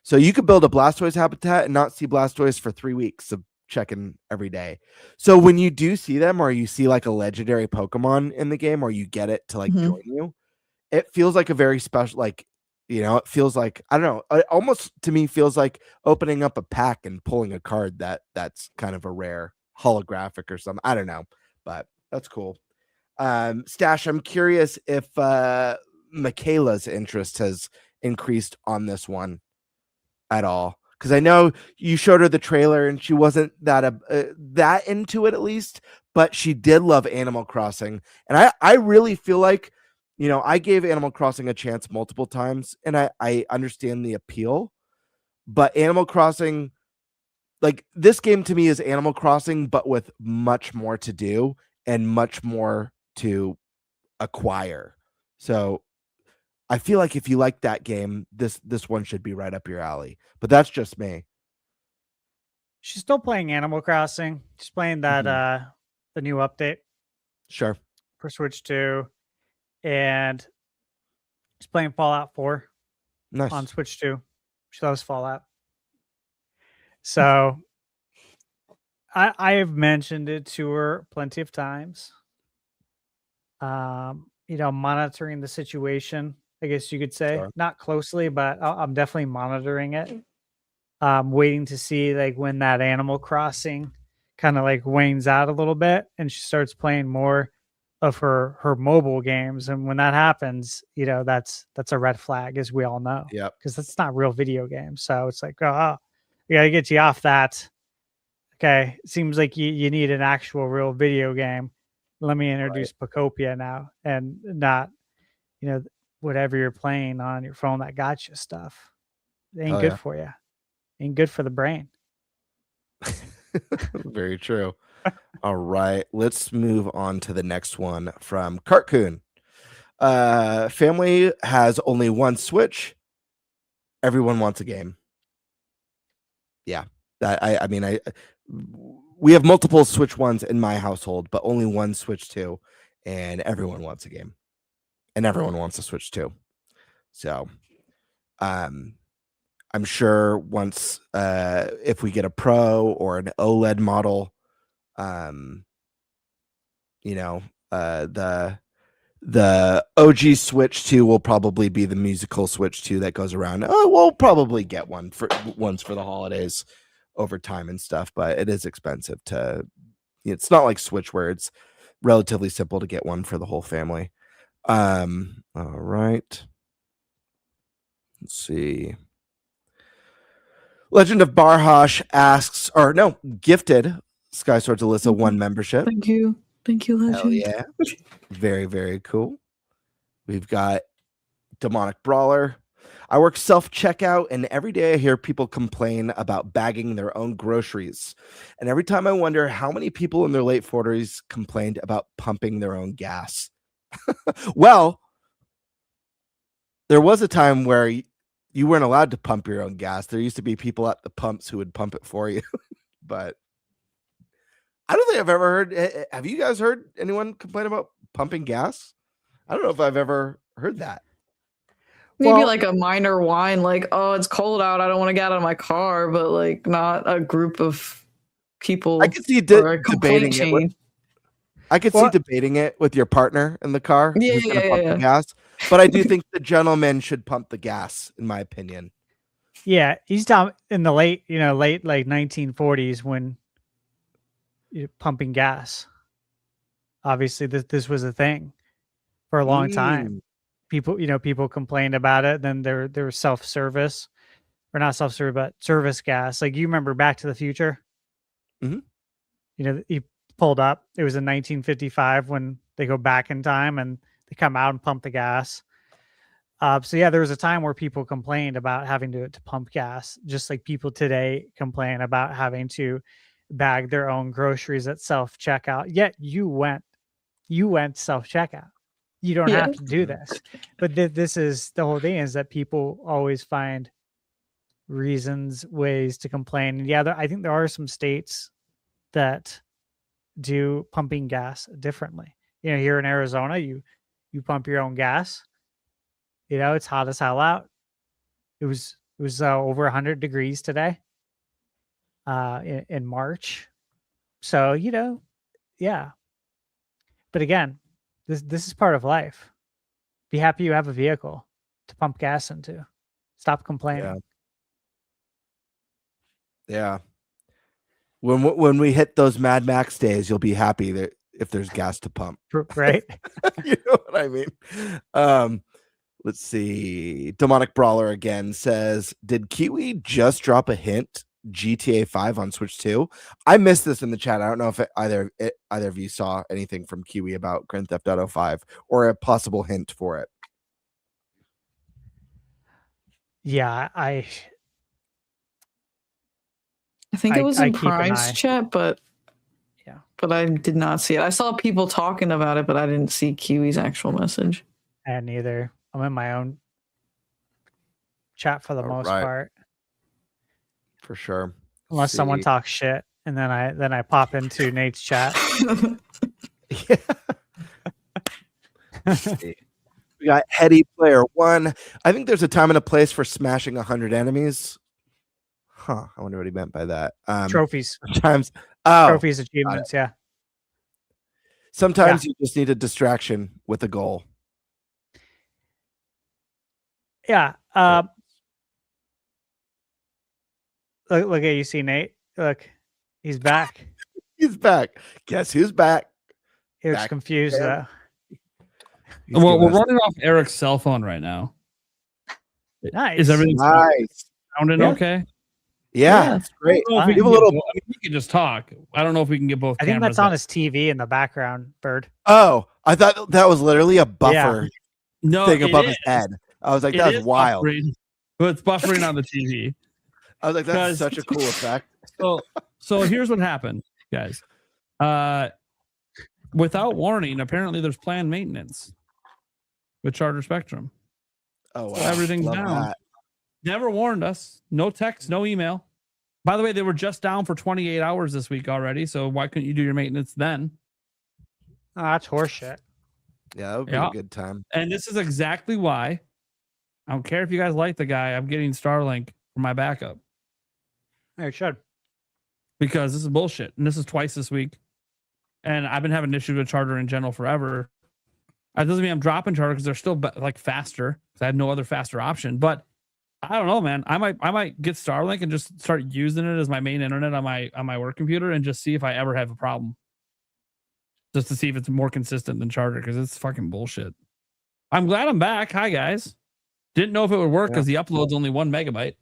so you could build a Blastoise habitat and not see Blastoise for 3 weeks of checking every day. So when you do see them, or you see like a legendary Pokemon in the game, or you get it to like join you, it feels like a very special, like, it feels like, I don't know, it almost to me feels like opening up a pack and pulling a card that's kind of a rare holographic or something. I don't know, but that's cool. Stash, I'm curious if Michaela's interest has increased on this one at all, because I know you showed her the trailer and she wasn't that into it, at least, but she did love Animal Crossing, and I really feel like, I gave Animal Crossing a chance multiple times, and I understand the appeal, but Animal Crossing, like, this game to me is Animal Crossing, but with much more to do and much more to acquire. So I feel like if you like that game, this one should be right up your alley. But that's just me. She's still playing Animal Crossing. She's playing that the new update. Sure. For Switch 2. And she's playing Fallout 4 on Switch 2. She loves Fallout. So I have mentioned it to her plenty of times. Monitoring the situation, I guess you could say. Sure. Not closely, but I'm definitely monitoring it. Waiting to see like when that Animal Crossing kind of like wanes out a little bit and she starts playing more of her mobile games. And when that happens, that's a red flag, as we all know. Yeah. Because that's not real video games. So it's like, oh, we got to get you off that. Okay. It seems like you need an actual real video game. Let me introduce Poptopia now, and not, whatever you're playing on your phone that got you stuff. It ain't good for you. Ain't good for the brain. Very true. All right, let's move on to the next one from Cartoon. Family has only one Switch. Everyone wants a game. Yeah, we have multiple Switch 1s in my household, but only one Switch 2, and everyone wants a game, and everyone wants a Switch 2. So, I'm sure once, if we get a Pro or an OLED model, the OG Switch 2 will probably be the musical Switch 2 that goes around. Oh, we'll probably get one for the holidays over time and stuff, but it is expensive it's not like Switch where it's relatively simple to get one for the whole family. All right. Let's see. Legend of Barhosh gifted Sky Swords Alyssa 1 membership. Thank you, Legend. Hell yeah. Very, very cool. We've got Demonic Brawler. I work self-checkout, and every day I hear people complain about bagging their own groceries. And every time I wonder how many people in their late 40s complained about pumping their own gas. Well, there was a time where you weren't allowed to pump your own gas. There used to be people at the pumps who would pump it for you. But I don't think I've ever heard. Have you guys heard anyone complain about pumping gas? I don't know if I've ever heard that. Maybe Well- like a minor whine, like, oh, it's cold out, I don't want to get out of my car, but like not a group of people. I could see or a complaint debating it. chain. I could see debating it with your partner in the car. Yeah, who's gonna yeah, pump yeah. the gas. But I do think the gentleman should pump the gas, in my opinion. Yeah, he's down in the late like 1940s when pumping gas. Obviously, this was a thing for a long time. People complained about it. Then there was self-service, or not self-service, but service gas. Like, you remember Back to the Future? Mhm. He pulled up. It was in 1955 when they go back in time and they come out and pump the gas. So yeah, there was a time where people complained about having to pump gas, just like people today complain about having to bag their own groceries at self-checkout. Yet you went self-checkout. You don't have to do this. But this is the whole thing, is that people always find reasons, ways to complain. And yeah, I think there are some states that do pumping gas differently. Here in Arizona, you pump your own gas. It's hot as hell out. It was over 100 degrees today in March. So, yeah. But again, this is part of life. Be happy you have a vehicle to pump gas into. Stop complaining. Yeah. When we hit those Mad Max days, you'll be happy that if there's gas to pump. Right? You know what I mean? Let's see. Demonic Brawler again says, did Kiwi just drop a hint GTA 5 on Switch 2? I missed this in the chat. I don't know if either of you saw anything from Kiwi about Grand Theft Auto 5 or a possible hint for it. Yeah, I think it was in keep an Prime's eye. chat, but I did not see it. I saw people talking about it, but I didn't see Kiwi's actual message. And neither. I'm in my own chat for the most part. For sure. Unless someone talks shit, and then I pop into Nate's chat. We got Heady Player 1. I think there's a time and a place for smashing 100 enemies. Huh. I wonder what he meant by that. Trophies. Sometimes. Trophies, achievements, yeah. Sometimes you just need a distraction with a goal. Yeah. Look at you, see Nate. Look, he's back. He's back. Guess who's back? He was confused though. Well, we're running off Eric's cell phone right now. Nice. Is everything nice? Sounding okay? Yeah, that's great. I We have a little. We can just talk. I don't know if we can get both. I think cameras that's on up. his TV in the background, Bird. Oh, I thought that was literally a buffer No, thing it above is. his head. I was like, It that's is wild. buffering, but it's buffering on the TV. I was like, that's 'Cause- such a cool effect. So here's what happened, guys. Without warning, apparently there's planned maintenance with Charter Spectrum. Oh, wow. So everything's Love down. that. Never warned us. No text, no email. By the way, they were just down for 28 hours this week already. So why couldn't you do your maintenance then? Oh, that's horseshit. Yeah, that would be Yeah. a good time. And this is exactly why I don't care if you guys like the guy. I'm getting Starlink for my backup It should. because this is bullshit. And this is twice this week. And I've been having issues with Charter in general forever. That doesn't mean I'm dropping Charter because they're still like faster because I have no other faster option. But I don't know, man. I might get Starlink and just start using it as my main internet on my work computer and just see if I ever have a problem. Just to see if it's more consistent than Charter because it's fucking bullshit. I'm glad I'm back. Hi guys. Didn't know if it would work because the upload's only 1 megabyte.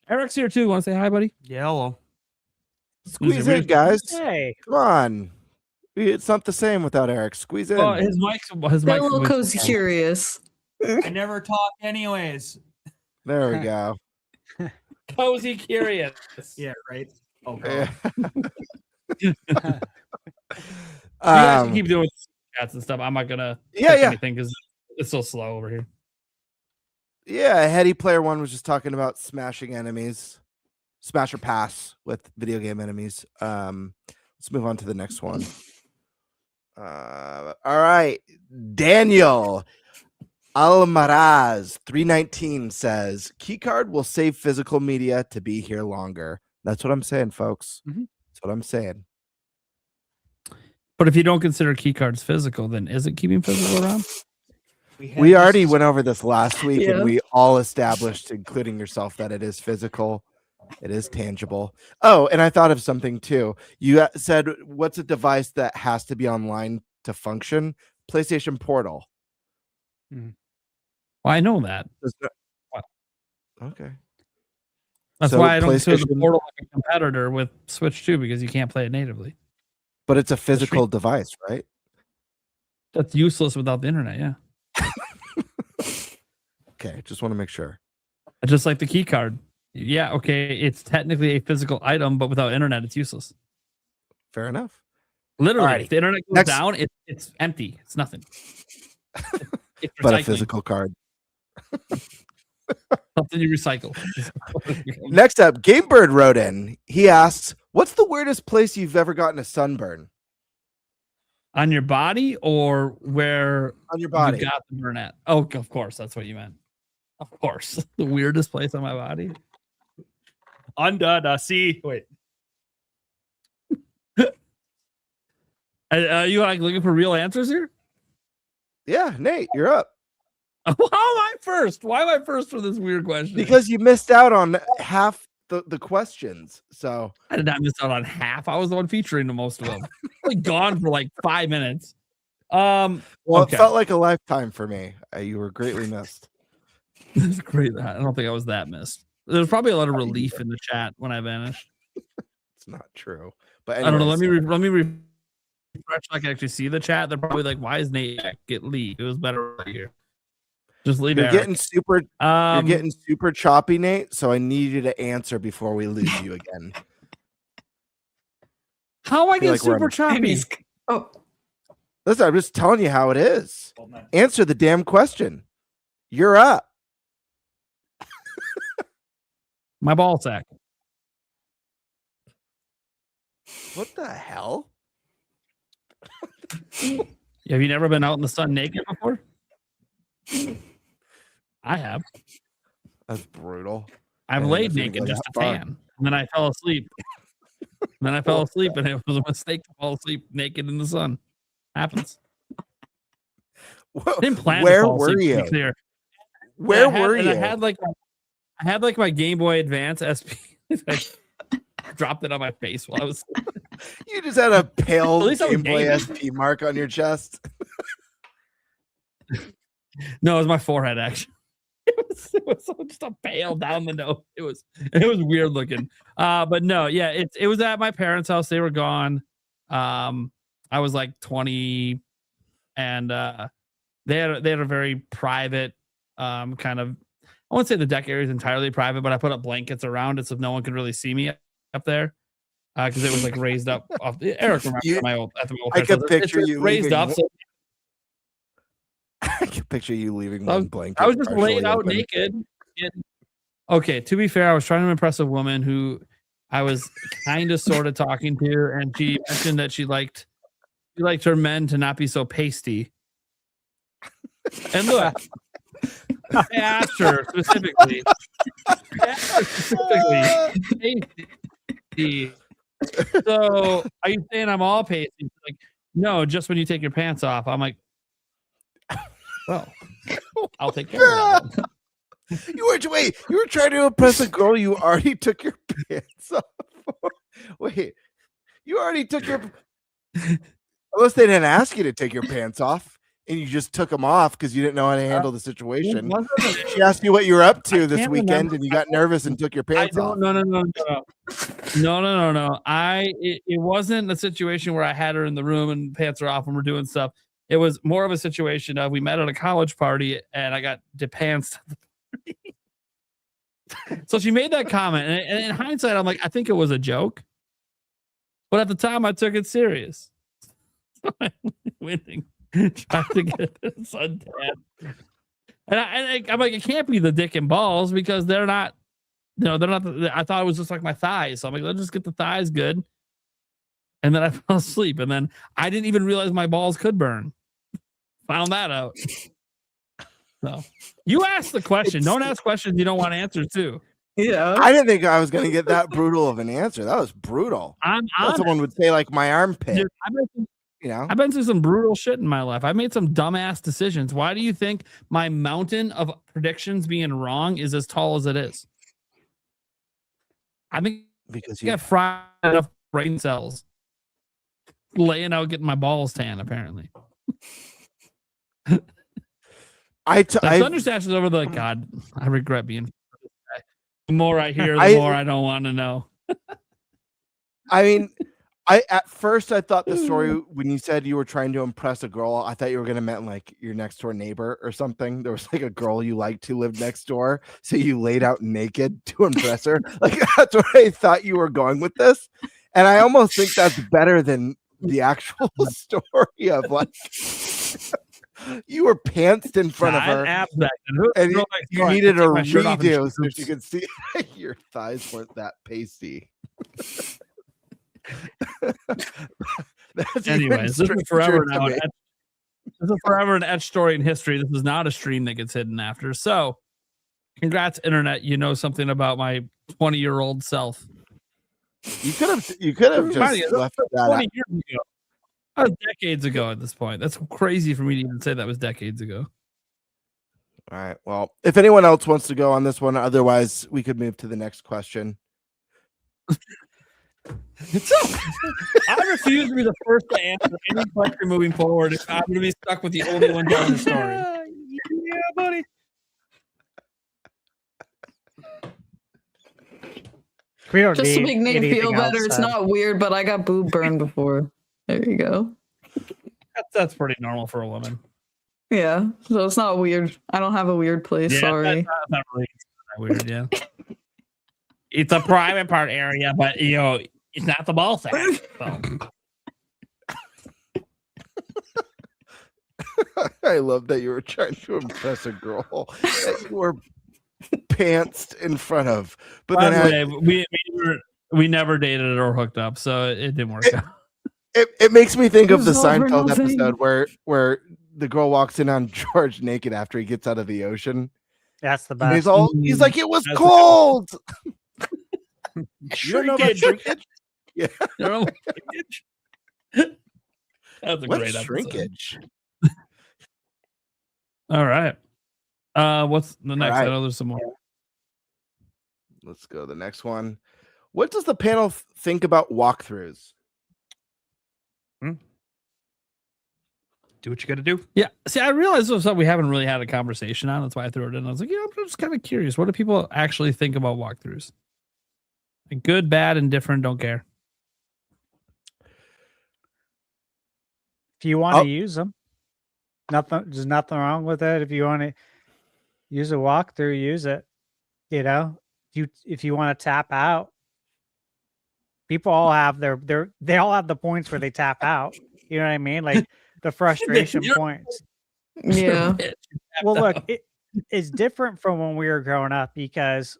Eric's here too. Want to say hi, buddy? Yeah, hello. Squeeze in, guys. Hey. Come on. It's not the same without Eric. Squeeze in. Well, his mic's They're a little cozy curious. I never talk anyways. There we go. cozy curious. Yeah, right. Oh, Yeah. You guys can keep doing chats and stuff. I'm not gonna touch anything because it's so slow over here. Yeah, Heady Player 1 was just talking about smashing enemies, smash or pass with video game enemies. Let's move on to the next one. All right. Daniel Almaraz 319 says keycard will save physical media to be here longer. That's what I'm saying, folks. That's what I'm saying. But if you don't consider keycards physical, then is it keeping physical around? We already went over this last week, Yeah. and we all established, including yourself, that it is physical. It is tangible. Oh, and I thought of something too. You said, what's a device that has to be online to function? PlayStation Portal. Well, I know that. Okay. That's So why I don't consider the PlayStation- Portal like a competitor with Switch 2 because you can't play it natively. But it's a physical device, right? That's useless without the internet, yeah. Okay, just want to make sure. Just like the key card. Yeah, okay, it's technically a physical item, but without internet, it's useless. Fair enough. Literally, Alrighty. if the internet goes Next- down, it's empty. It's nothing. It's But a recycling. physical card. Something you recycle. Next up, Gamebird wrote in. He asks, what's the weirdest place you've ever gotten a sunburn? On your body or where On your body. you got the burn at? Oh, of course, that's what you meant. Of course. The weirdest place on my body. Under the sea. Wait. You like looking for real answers here? Yeah, Nate, you're up. How am I first? Why am I first for this weird question? Because you missed out on half the questions. So I did not miss out on half. I was the one featuring the most of them. Like gone for like 5 minutes. well, Okay. it felt like a lifetime for me. You were greatly missed. That's great. I don't think I was that missed. There's probably a lot of relief in the chat when I vanished. It's not true. But I don't know. anyways, Let me refresh so I can actually see the chat. They're probably like, "Why is Nate get Lee? It was better right here." Just leave you're it. getting super you're getting super choppy, Nate. So I need you to answer before we lose you again. How I feel get like we're super on- choppy? Oh, Listen, I'm just telling you how it is. Answer the damn question. You're up. My ball sack. What the hell? Have you never been out in the sun naked before? I have. That's brutal. I've Man, laid if you naked go just that to far. tan, and then I fell asleep. And it was a mistake to fall asleep naked in the sun. Happens. I didn't plan to Where fall were asleep, to be you? clear. Where And were you? I had like my Game Boy Advance SP. I dropped it on my face while I was. You just had a pale At least I was Game Boy gaming. SP mark on your chest. No, it was my forehead. Actually, it was just a pale down the nose. It was weird looking. But no, yeah, it was at my parents' house. They were gone. I was like 20, and they had a very private kind of. I won't say the deck area is entirely private, but I put up blankets around it so no one could really see me up there because it was like raised up. Eric remembers You- at my old I parents' could house. picture It's you raised leaving up. So I can picture you leaving I one was- blanket. I was just partially laid out open. naked. Okay, to be fair, I was trying to impress a woman who I was kind of sort of talking to, and she mentioned that she liked her men to not be so pasty. And look, I asked her specifically. Pasty. So, are you saying I'm all pasty? She's like, no, just when you take your pants off. I'm like, well, I'll take care of that. You were trying to impress a girl you already took your pants off for. Wait, you already took your unless they didn't ask you to take your pants off and you just took them off because you didn't know how to handle the situation. She asked you what you were up to this can't weekend remember. and you got nervous and took your pants off. No. It wasn't a situation where I had her in the room and pants are off and we're doing stuff. It was more of a situation of we met at a college party and I got depantsed at the party. So she made that comment, and in hindsight, I'm like, I think it was a joke, but at the time, I took it serious. So I'm winning, trying to get the suntan. And I'm like, it can't be the dick and balls because they're not. They're not. I thought it was just like my thighs. So I'm like, let's just get the thighs good. And then I fell asleep. And then I didn't even realize my balls could burn. Found that out. So you asked the question. Don't ask questions you don't want answers to. Yeah. I didn't think I was going to get that brutal of an answer. That was brutal. I'm someone would say like my armpit. Dude, I've been through some brutal shit in my life. I've made some dumbass decisions. Why do you think my mountain of predictions being wrong is as tall as it is? I think because you got fried enough brain cells laying out getting my balls tan, apparently. Thunderstashes over the God. I regret being. The more I hear, the more I don't want to know. I mean, at first I thought the story when you said you were trying to impress a girl, I thought you were gonna meant like your next door neighbor or something. There was like a girl you liked who lived next door, so you laid out naked to impress her. Like that's what I thought you were going with this, and I almost think that's better than the actual story of like. You were pantsed in front of her, and you needed a redo so she could see your thighs weren't that pasty. Anyways, this is forever now. This is forever an etched story in history. This is not a stream that gets hidden after. So, congrats, internet. You know something about my 20-year-old self. You could have just left that 20 years ago. That was decades ago at this point. That's crazy for me to even say that was decades ago. All right. Well, if anyone else wants to go on this one, otherwise we could move to the next question. I refuse to be the first to answer any question moving forward. If I'm going to be stuck with the only one telling the story. Yeah, buddy. Just to make Nate feel better, it's not weird, but I got boob burned before. There you go. That's pretty normal for a woman. Yeah, so it's not weird. I don't have a weird place. Yeah, sorry. That's not really weird. Yeah, it's a private part area, but it's not the ball sack. So. I love that you were trying to impress a girl that you were pantsed in front of. But then we never dated or hooked up, so it didn't work out. It makes me think of the Seinfeld episode where the girl walks in on George naked after he gets out of the ocean. That's the best. He's like, it was cold. Shrinkage. Yeah. That's a what great shrinkage. All right. What's the next? Right. I know there's some more. Let's go to the next one. What does the panel think about walkthroughs? Do what you got to do. Yeah. See, I realized this was something we haven't really had a conversation on. That's why I threw it in. I was like, I'm just kind of curious. What do people actually think about walkthroughs? Like good, bad, indifferent, don't care. If you want to use them, there's nothing wrong with it. If you want to use a walkthrough, use it. If you want to tap out, people all have they all have the points where they tap out. You know what I mean? Like the frustration points. Yeah. Well, look, it's different from when we were growing up, because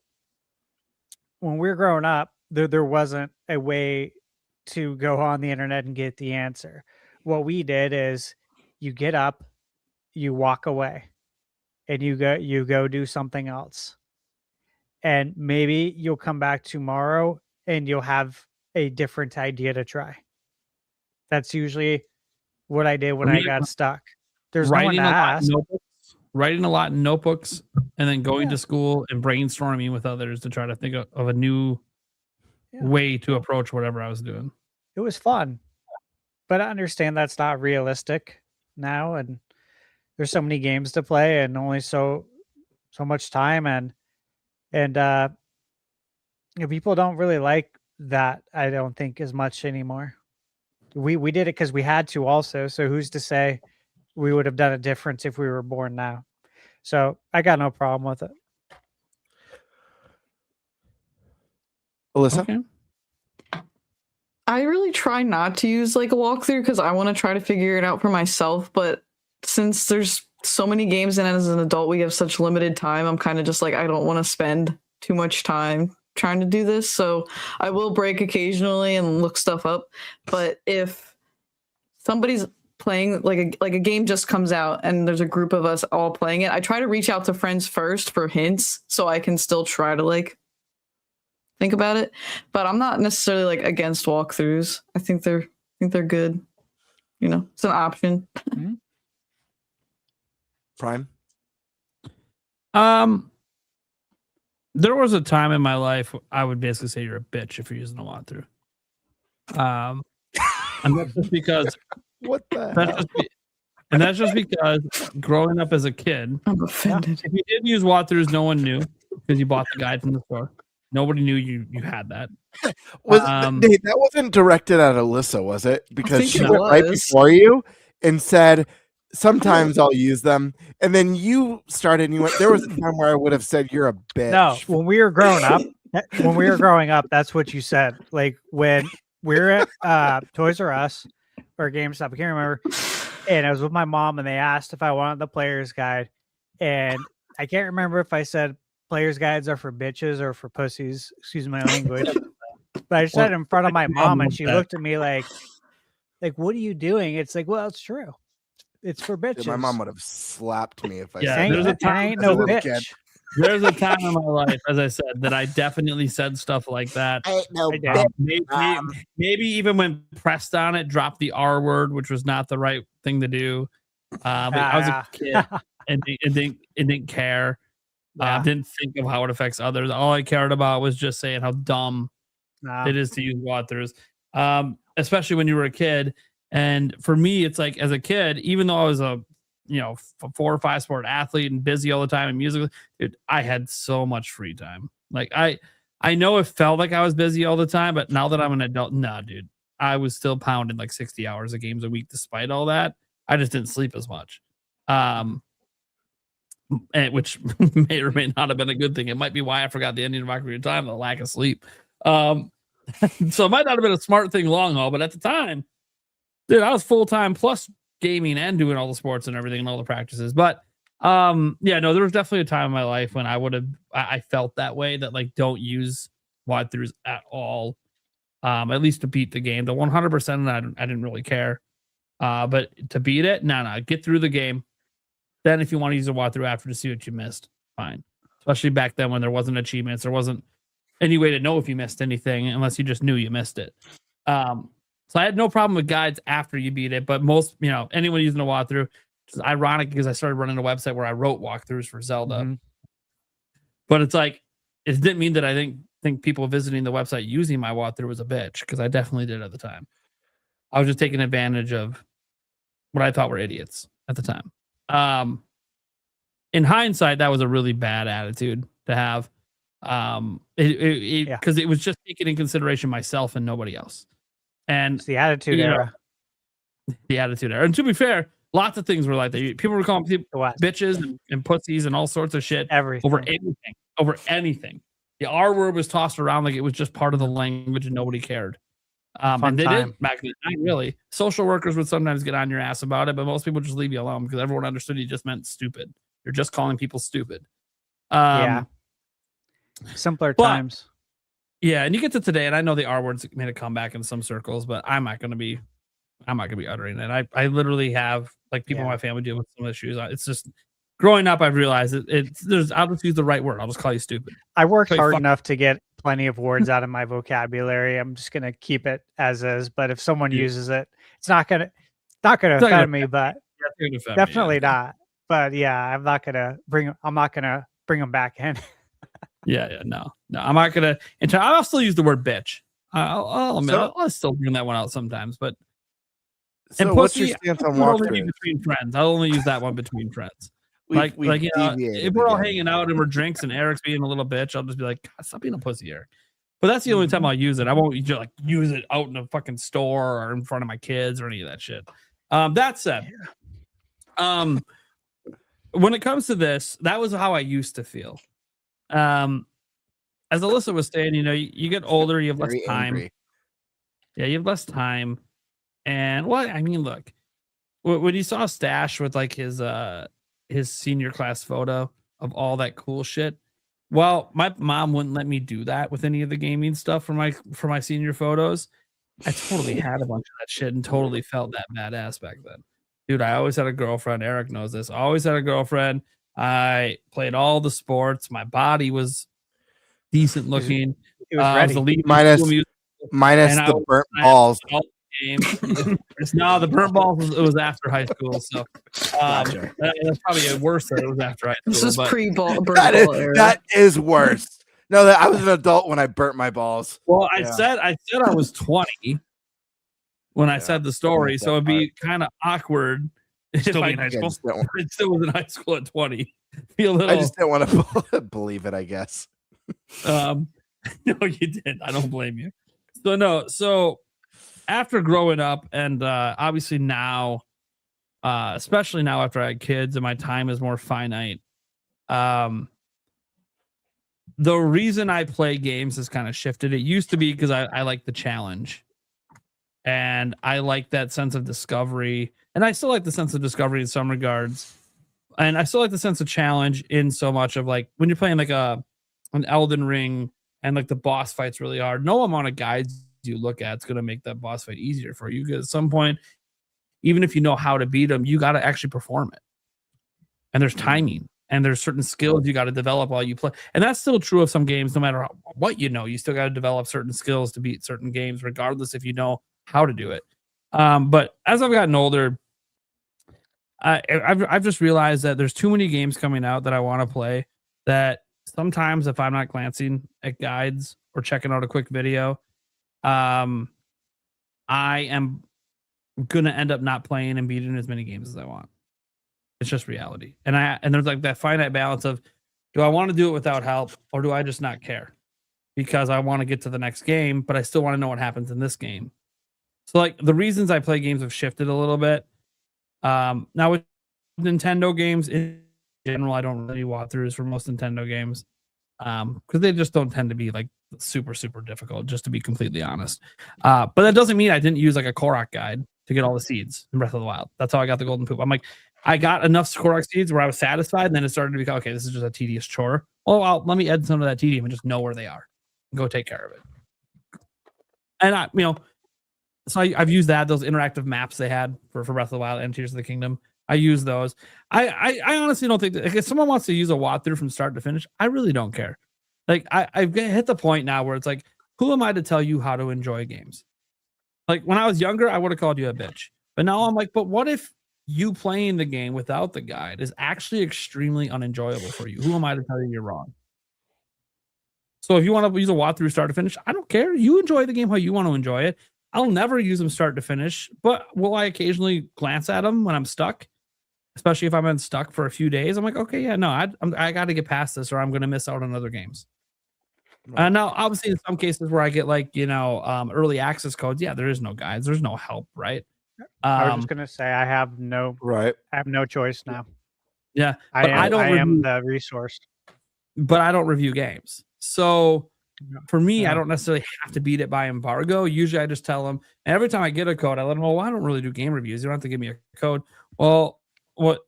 when we were growing up, there wasn't a way to go on the internet and get the answer. What we did is you get up, you walk away, and you go do something else. And maybe you'll come back tomorrow and you'll have a different idea to try. That's usually what I did when I got stuck. There's no one to ask. Writing a lot in notebooks, and then going to school and brainstorming with others to try to think of a new way to approach whatever I was doing. It was fun, but I understand that's not realistic now, and there's so many games to play and only so much time, and people don't really like that, I don't think, as much anymore. We did it because we had to also, so who's to say we would have done it different if we were born now? So I got no problem with it. Alyssa? Okay. I really try not to use like a walkthrough because I want to try to figure it out for myself. But since there's so many games and as an adult we have such limited time, I'm kind of just like, I don't want to spend too much time trying to do this, so I will break occasionally and look stuff up. But if somebody's playing like a game just comes out and there's a group of us all playing it, I try to reach out to friends first for hints so I can still try to like think about it. But I'm not necessarily like against walkthroughs. I think they're good. You know, it's an option. Prime. There was a time in my life I would basically say you're a bitch if you're using a walkthrough. And that's just because What the that's hell? just and that's just because growing up as a kid, I'm offended. if you didn't use walkthroughs, no one knew because you bought the guide from the store. Nobody knew you had that. Was Nate, that wasn't directed at Alyssa, was it? Because think she it went right was. before you and said, "Sometimes I'll use them," and then you started and you went. There was a time where I would have said, "You're a bitch." No, when we were growing up, that's what you said. Like when we were at Toys R Us or GameStop, I can't remember. And I was with my mom, and they asked if I wanted the player's guide, and I can't remember if I said player's guides are for bitches or for pussies. Excuse my language. But I said it in front of my mom, and she looked at me like, "What are you doing?" It's like, well, it's true. It's for bitches. Dude, my mom would have slapped me if I Yeah, said there's that. a I ain't as a no little bitch. kid. There's a time in my life, as I said, that I definitely said stuff like that. I ain't no I did. bitch. Maybe even when pressed on it, dropped the R word, which was not the right thing to do. But I was a kid and didn't care. Didn't think of how it affects others. All I cared about was just saying how dumb it is to use walkthroughs, especially when you were a kid. And for me, it's like as a kid, even though I was a 4 or 5 sport athlete and busy all the time and musically, dude, I had so much free time. Like I know it felt like I was busy all the time, but now that I'm an adult, nah, dude, I was still pounding like 60 hours of games a week despite all that. I just didn't sleep as much. Which may or may not have been a good thing. It might be why I forgot the ending of Ocarina of Time, the lack of sleep. So it might not have been a smart thing long haul, but at the time, dude, I was full-time plus gaming and doing all the sports and everything and all the practices. But there was definitely a time in my life when I felt that way, that like don't use walkthroughs at all. At least to beat the game. The 100%, I didn't really care. But to beat it, no, get through the game. Then if you want to use a walkthrough after to see what you missed, fine. Especially back then when there wasn't achievements, there wasn't any way to know if you missed anything unless you just knew you missed it. So I had no problem with guides after you beat it, but most, anyone using a walkthrough, it's ironic because I started running a website where I wrote walkthroughs for Zelda. Mm-hmm. But it's like, it didn't mean that I think people visiting the website using my walkthrough was a bitch, because I definitely did at the time. I was just taking advantage of what I thought were idiots at the time. In hindsight, that was a really bad attitude to have. Because it was just taking in consideration myself and nobody else. And it's the attitude era. The attitude era. And to be fair, lots of things were like that. People were calling people bitches and pussies and all sorts of shit over anything. The R word was tossed around like it was just part of the language and nobody cared. And they did back in the time, really. Social workers would sometimes get on your ass about it, but most people just leave you alone because everyone understood you just meant stupid. You're just calling people stupid. Simpler times. Yeah, and you get to today, and I know the R word's made a comeback in some circles, but I'm not gonna be uttering it. I literally have people in my family deal with some issues. It's just growing up, I've realized I'll just use the right word. I'll just call you stupid. I worked hard enough to get plenty of words out of my vocabulary. I'm just gonna keep it as is. But if someone uses it, it's not gonna offend me. But definitely not. But yeah, I'm not gonna bring them back in. No, I'm not gonna. And I'll still use the word bitch. I'll admit, I'll still bring that one out sometimes. But so what's your stance on walkthrough? Between friends, I'll only use that one between friends. If we're all hanging out and we're drinks and Eric's being a little bitch, I'll just be like, God, stop being a pussy, Eric. But that's the only time I'll use it. I won't just use it out in a fucking store or in front of my kids or any of that shit. That said, when it comes to this, that was how I used to feel. As Alyssa was saying, you get older, you have less time. Angry. Yeah, you have less time. And look, when you saw Stash with his senior class photo of all that cool shit, Well, my mom wouldn't let me do that with any of the gaming stuff for my senior photos. I totally had a bunch of that shit and totally felt that badass back then. Dude, I always had a girlfriend. Eric knows this. I always had a girlfriend. I played all the sports. My body was decent looking. He was ready. Minus the burnt balls. No, the burnt balls was after high school. So that's probably worse that it was after high school. This is pre-ball. That is worse. No, I was an adult when I burnt my balls. Well, I said I was 20 when I said the story, so it'd be kind of awkward Still if in high school. I still was in high school at 20. Feel a little. I just didn't want to believe it, I guess. No, you did. I don't blame you. So after growing up, and obviously now, especially now after I had kids and my time is more finite, the reason I play games has kind of shifted. It used to be because I like the challenge, and I like that sense of discovery, and I still like the sense of discovery in some regards, and I still like the sense of challenge in so much of like when you're playing like an Elden Ring and like the boss fight's really hard. No amount of guides you look at, it's going to make that boss fight easier for you, because at some point, even if you know how to beat them, you got to actually perform it, and there's timing and there's certain skills you got to develop while you play, and that's still true of some games. No matter what, you still got to develop certain skills to beat certain games, regardless if you know how to do it. But as I've gotten older, I've just realized that there's too many games coming out that I want to play, that sometimes if I'm not glancing at guides or checking out a quick video, I am going to end up not playing and beating as many games as I want. It's just reality. And there's like that finite balance of, do I want to do it without help, or do I just not care? Because I want to get to the next game, but I still want to know what happens in this game. So like the reasons I play games have shifted a little bit. Now with Nintendo games in general, I don't really walkthroughs for most Nintendo games, because they just don't tend to be like super, super difficult, just to be completely honest. But that doesn't mean I didn't use like a Korok guide to get all the seeds in Breath of the Wild. That's how I got the golden poop. I'm like, I got enough Korok seeds where I was satisfied, and then it started to become, okay, this is just a tedious chore. Well, let me add some of that tedium and just know where they are and go take care of it. And so I've used those interactive maps they had for Breath of the Wild and Tears of the Kingdom. I use those. I honestly don't think that, like, if someone wants to use a walkthrough from start to finish, I really don't care. Like I've hit the point now where it's like, who am I to tell you how to enjoy games? Like when I was younger, I would have called you a bitch. But now I'm like, but what if you playing the game without the guide is actually extremely unenjoyable for you? Who am I to tell you you're wrong? So if you want to use a walkthrough start to finish, I don't care. You enjoy the game how you want to enjoy it. I'll never use them start to finish, but will I occasionally glance at them when I'm stuck? Especially if I've been stuck for a few days. I'm like, okay, yeah, no, I got to get past this, or I'm going to miss out on other games. Right. Now, obviously, in some cases where I get like, early access codes, yeah, there is no guides, there's no help, right? I was just going to say, I have no choice now. Yeah, I am the resource, but I don't review games. So for me, I don't necessarily have to beat it by embargo. Usually I just tell them, and every time I get a code, I let them know, well, I don't really do game reviews. You don't have to give me a code. Well, what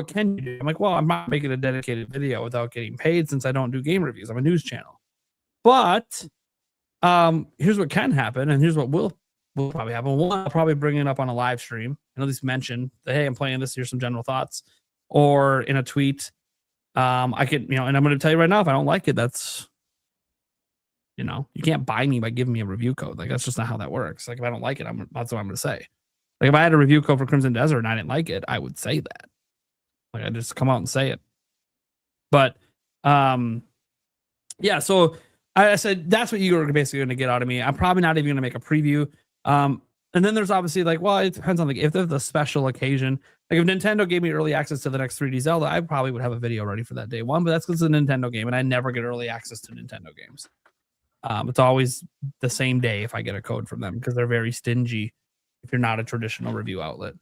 can you do? I'm like, well, I'm not making a dedicated video without getting paid, since I don't do game reviews. I'm a news channel. But here's what can happen, and here's what will probably happen. One, I'll probably bring it up on a live stream and at least mention that, hey, I'm playing this. Here's some general thoughts. Or in a tweet, I could, and I'm going to tell you right now, if I don't like it, that's, you can't buy me by giving me a review code. Like, that's just not how that works. Like, if I don't like it, that's what I'm going to say. Like, if I had a review code for Crimson Desert and I didn't like it, I would say that. Like, I just come out and say it. But, yeah, so I said, that's what you're basically going to get out of me. I'm probably not even going to make a preview. And then there's obviously like, well, it depends on if there's a special occasion. Like if Nintendo gave me early access to the next 3D Zelda, I probably would have a video ready for that day one, but that's because it's a Nintendo game and I never get early access to Nintendo games. It's always the same day if I get a code from them, because they're very stingy if you're not a traditional review outlet.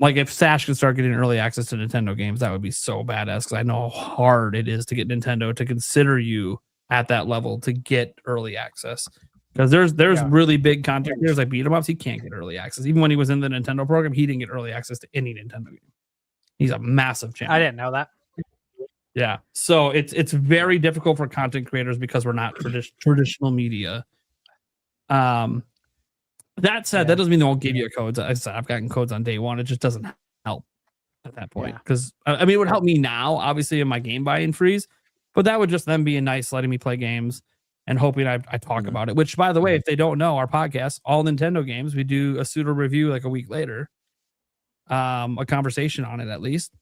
Like if Sash could start getting early access to Nintendo games, that would be so badass, because I know how hard it is to get Nintendo to consider you at that level to get early access. Because there's really big content creators like beat 'em ups. He can't get early access. Even when he was in the Nintendo program, he didn't get early access to any Nintendo game. He's a massive channel. I didn't know that. Yeah. So it's very difficult for content creators because we're not traditional media. That said, that doesn't mean they won't give you codes. I said I've gotten codes on day one. It just doesn't help at that point. Because I mean, it would help me now, obviously, in my game buy-in freeze, but that would just then be a nice letting me play games and hoping I talk about it. Which, by the way, if they don't know, our podcast, all Nintendo games, we do a pseudo review like a week later. A conversation on it at least.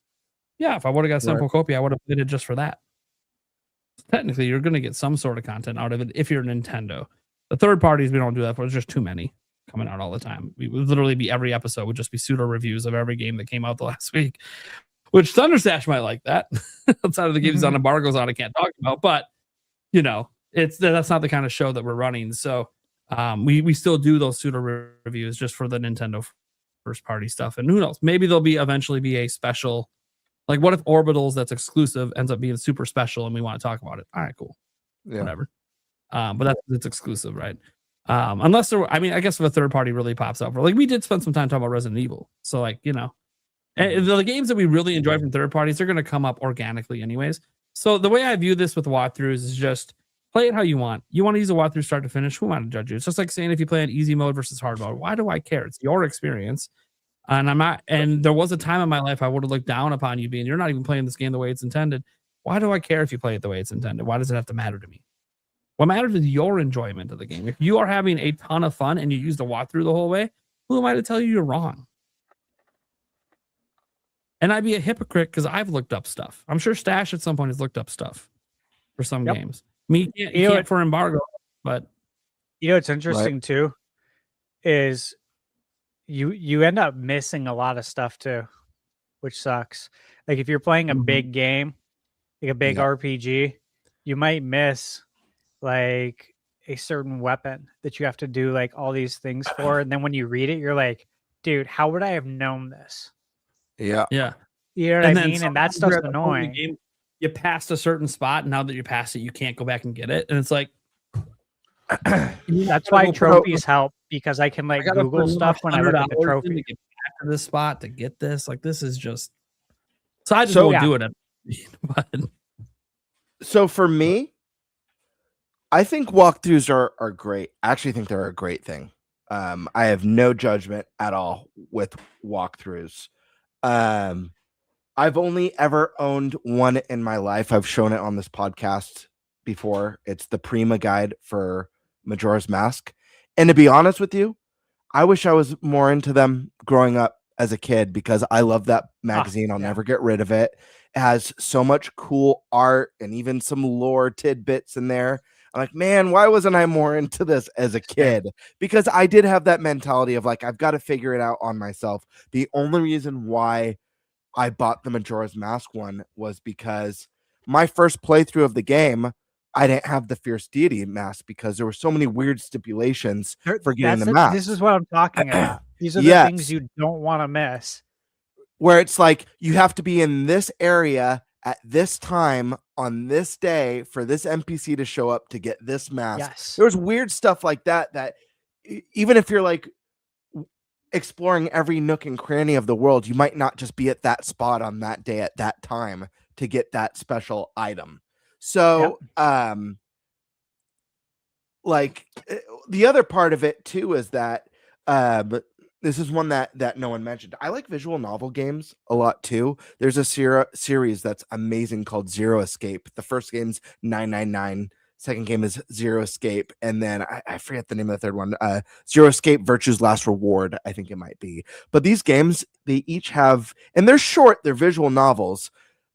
Yeah, if I would have got Simple Copy, I would have played it just for that. Technically, you're going to get some sort of content out of it if you're Nintendo. The third parties, we don't do that for. There's just too many coming out all the time. We would literally be every episode would just be pseudo reviews of every game that came out the last week, which Thunderstash might like that. Outside of the games on embargoes on, I can't talk about, but you know, that's not the kind of show that we're running. So we still do those pseudo reviews just for the Nintendo first party stuff. And who knows, maybe there'll be eventually be a special. Like, what if Orbitals that's exclusive ends up being super special and we want to talk about it? All right, cool. Yeah. Whatever. But it's exclusive, right? Unless I guess if a third party really pops up, like we did spend some time talking about Resident Evil. So, like, you know, and the games that we really enjoy from third parties are going to come up organically anyways. So the way I view this with walkthroughs is just play it how you want. You want to use a walkthrough start to finish. Who am I to judge you? It's just like saying if you play an easy mode versus hard mode. Why do I care? It's your experience. And I'm not, and there was a time in my life I would have looked down upon you being, you're not even playing this game the way it's intended. Why do I care if you play it the way it's intended? Why does it have to matter to me? What matters is your enjoyment of the game. If you are having a ton of fun and you use the walkthrough the whole way, who am I to tell you you're wrong? And I'd be a hypocrite because I've looked up stuff. I'm sure Stash at some point has looked up stuff for some games. Me, you can't for embargo, but you know what's interesting too is you end up missing a lot of stuff too, which sucks. Like if you're playing a big game, like a big RPG, you might miss like a certain weapon that you have to do like all these things for. And then when you read it, you're like, dude, how would I have known this? Yeah. Yeah. You know what I mean? And that stuff's annoying. Game, you passed a certain spot, and now that you passed it, you can't go back and get it. And it's like, that's why trophies help, because I can like Google stuff when I look at the trophy. To get back to this spot to get this, like this is just. So I just won't do it. But so for me, I think walkthroughs are great. I actually think they're a great thing. I have no judgment at all with walkthroughs. I've only ever owned one in my life. I've shown it on this podcast before. It's the Prima guide for Majora's Mask. And to be honest with you, I wish I was more into them growing up as a kid because I love that magazine. I'll never get rid of it. It has so much cool art and even some lore tidbits in there. I'm like, man, why wasn't I more into this as a kid? Because I did have that mentality of like, I've got to figure it out on myself. The only reason why I bought the Majora's Mask one was because my first playthrough of the game, I didn't have the Fierce Deity mask because there were so many weird stipulations for getting the mask. This is what I'm talking about. These are the things you don't want to miss. Where it's like, you have to be in this area at this time on this day for this NPC to show up to get this mask. Yes. There was weird stuff like that, that even if you're like exploring every nook and cranny of the world, you might not just be at that spot on that day at that time to get that special item. So, like the other part of it too is that this is one that no one mentioned. I like visual novel games a lot too. There's a series that's amazing called Zero Escape. The first game's 999. Second game is Zero Escape. And then I forget the name of the third one. Zero Escape Virtue's Last Reward, I think it might be. But these games, they each have, and they're short, they're visual novels,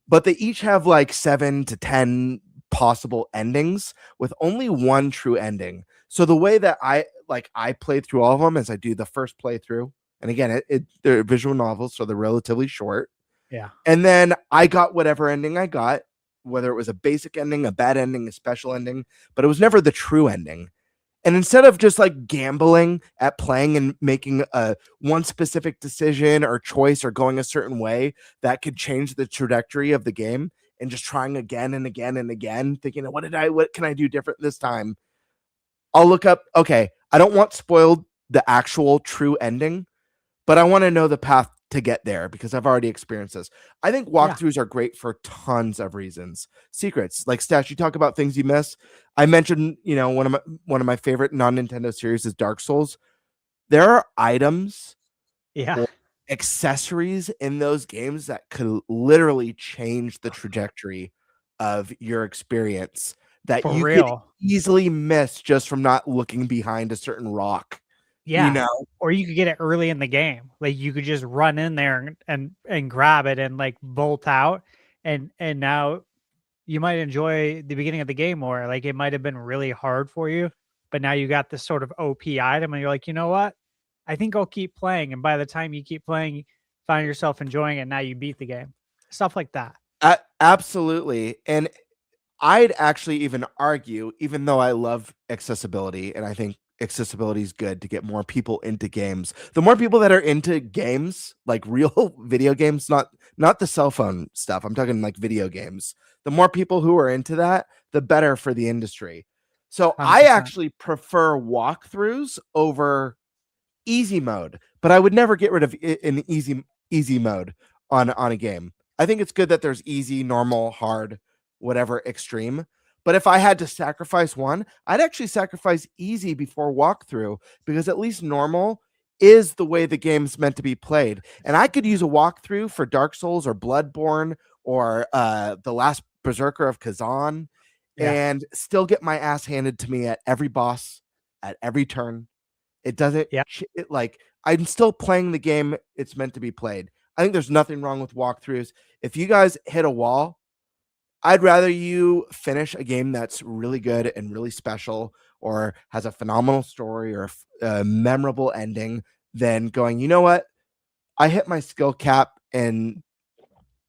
but they each have like 7 to 10 possible endings with only one true ending. So the way that I played through all of them is I do the first playthrough. And again, they're visual novels, so they're relatively short. Yeah. And then I got whatever ending I got, whether it was a basic ending, a bad ending, a special ending, but it was never the true ending. And instead of just like gambling at playing and making one specific decision or choice or going a certain way that could change the trajectory of the game, and just trying again and again and again, thinking, what can I do different this time? I'll look up, okay, I don't want spoiled the actual true ending, but I want to know the path to get there because I've already experienced this. I think walkthroughs are great for tons of reasons. Secrets, like Stash, you talk about things you miss. I mentioned, one of my favorite non-Nintendo series is Dark Souls. There are items, or accessories in those games that could literally change the trajectory of your experience that For you real. could easily miss just from not looking behind a certain rock. Yeah. Or you could get it early in the game. Like you could just run in there and grab it and like bolt out. And now you might enjoy the beginning of the game more. Like it might have been really hard for you, but now you got this sort of OP item and you're like, you know what? I think I'll keep playing. And by the time you keep playing, you find yourself enjoying it. Now you beat the game. Stuff like that. Absolutely. And I'd actually even argue, even though I love accessibility and I think accessibility is good to get more people into games, the more people that are into games, like real video games, not the cell phone stuff, I'm talking like video games, the more people who are into that, the better for the industry. So 100%. I actually prefer walkthroughs over easy mode, but I would never get rid of an easy mode on a game. I think it's good that there's easy, normal, hard, whatever, extreme. But if I had to sacrifice one, I'd actually sacrifice easy before walkthrough, because at least normal is the way the game's meant to be played. And I could use a walkthrough for Dark Souls or Bloodborne or The Last Berserker of Kazan and still get my ass handed to me at every boss, at every turn. It doesn't, like, I'm still playing the game it's meant to be played. I think there's nothing wrong with walkthroughs. If you guys hit a wall, I'd rather you finish a game that's really good and really special or has a phenomenal story or a memorable ending than going, you know what? I hit my skill cap and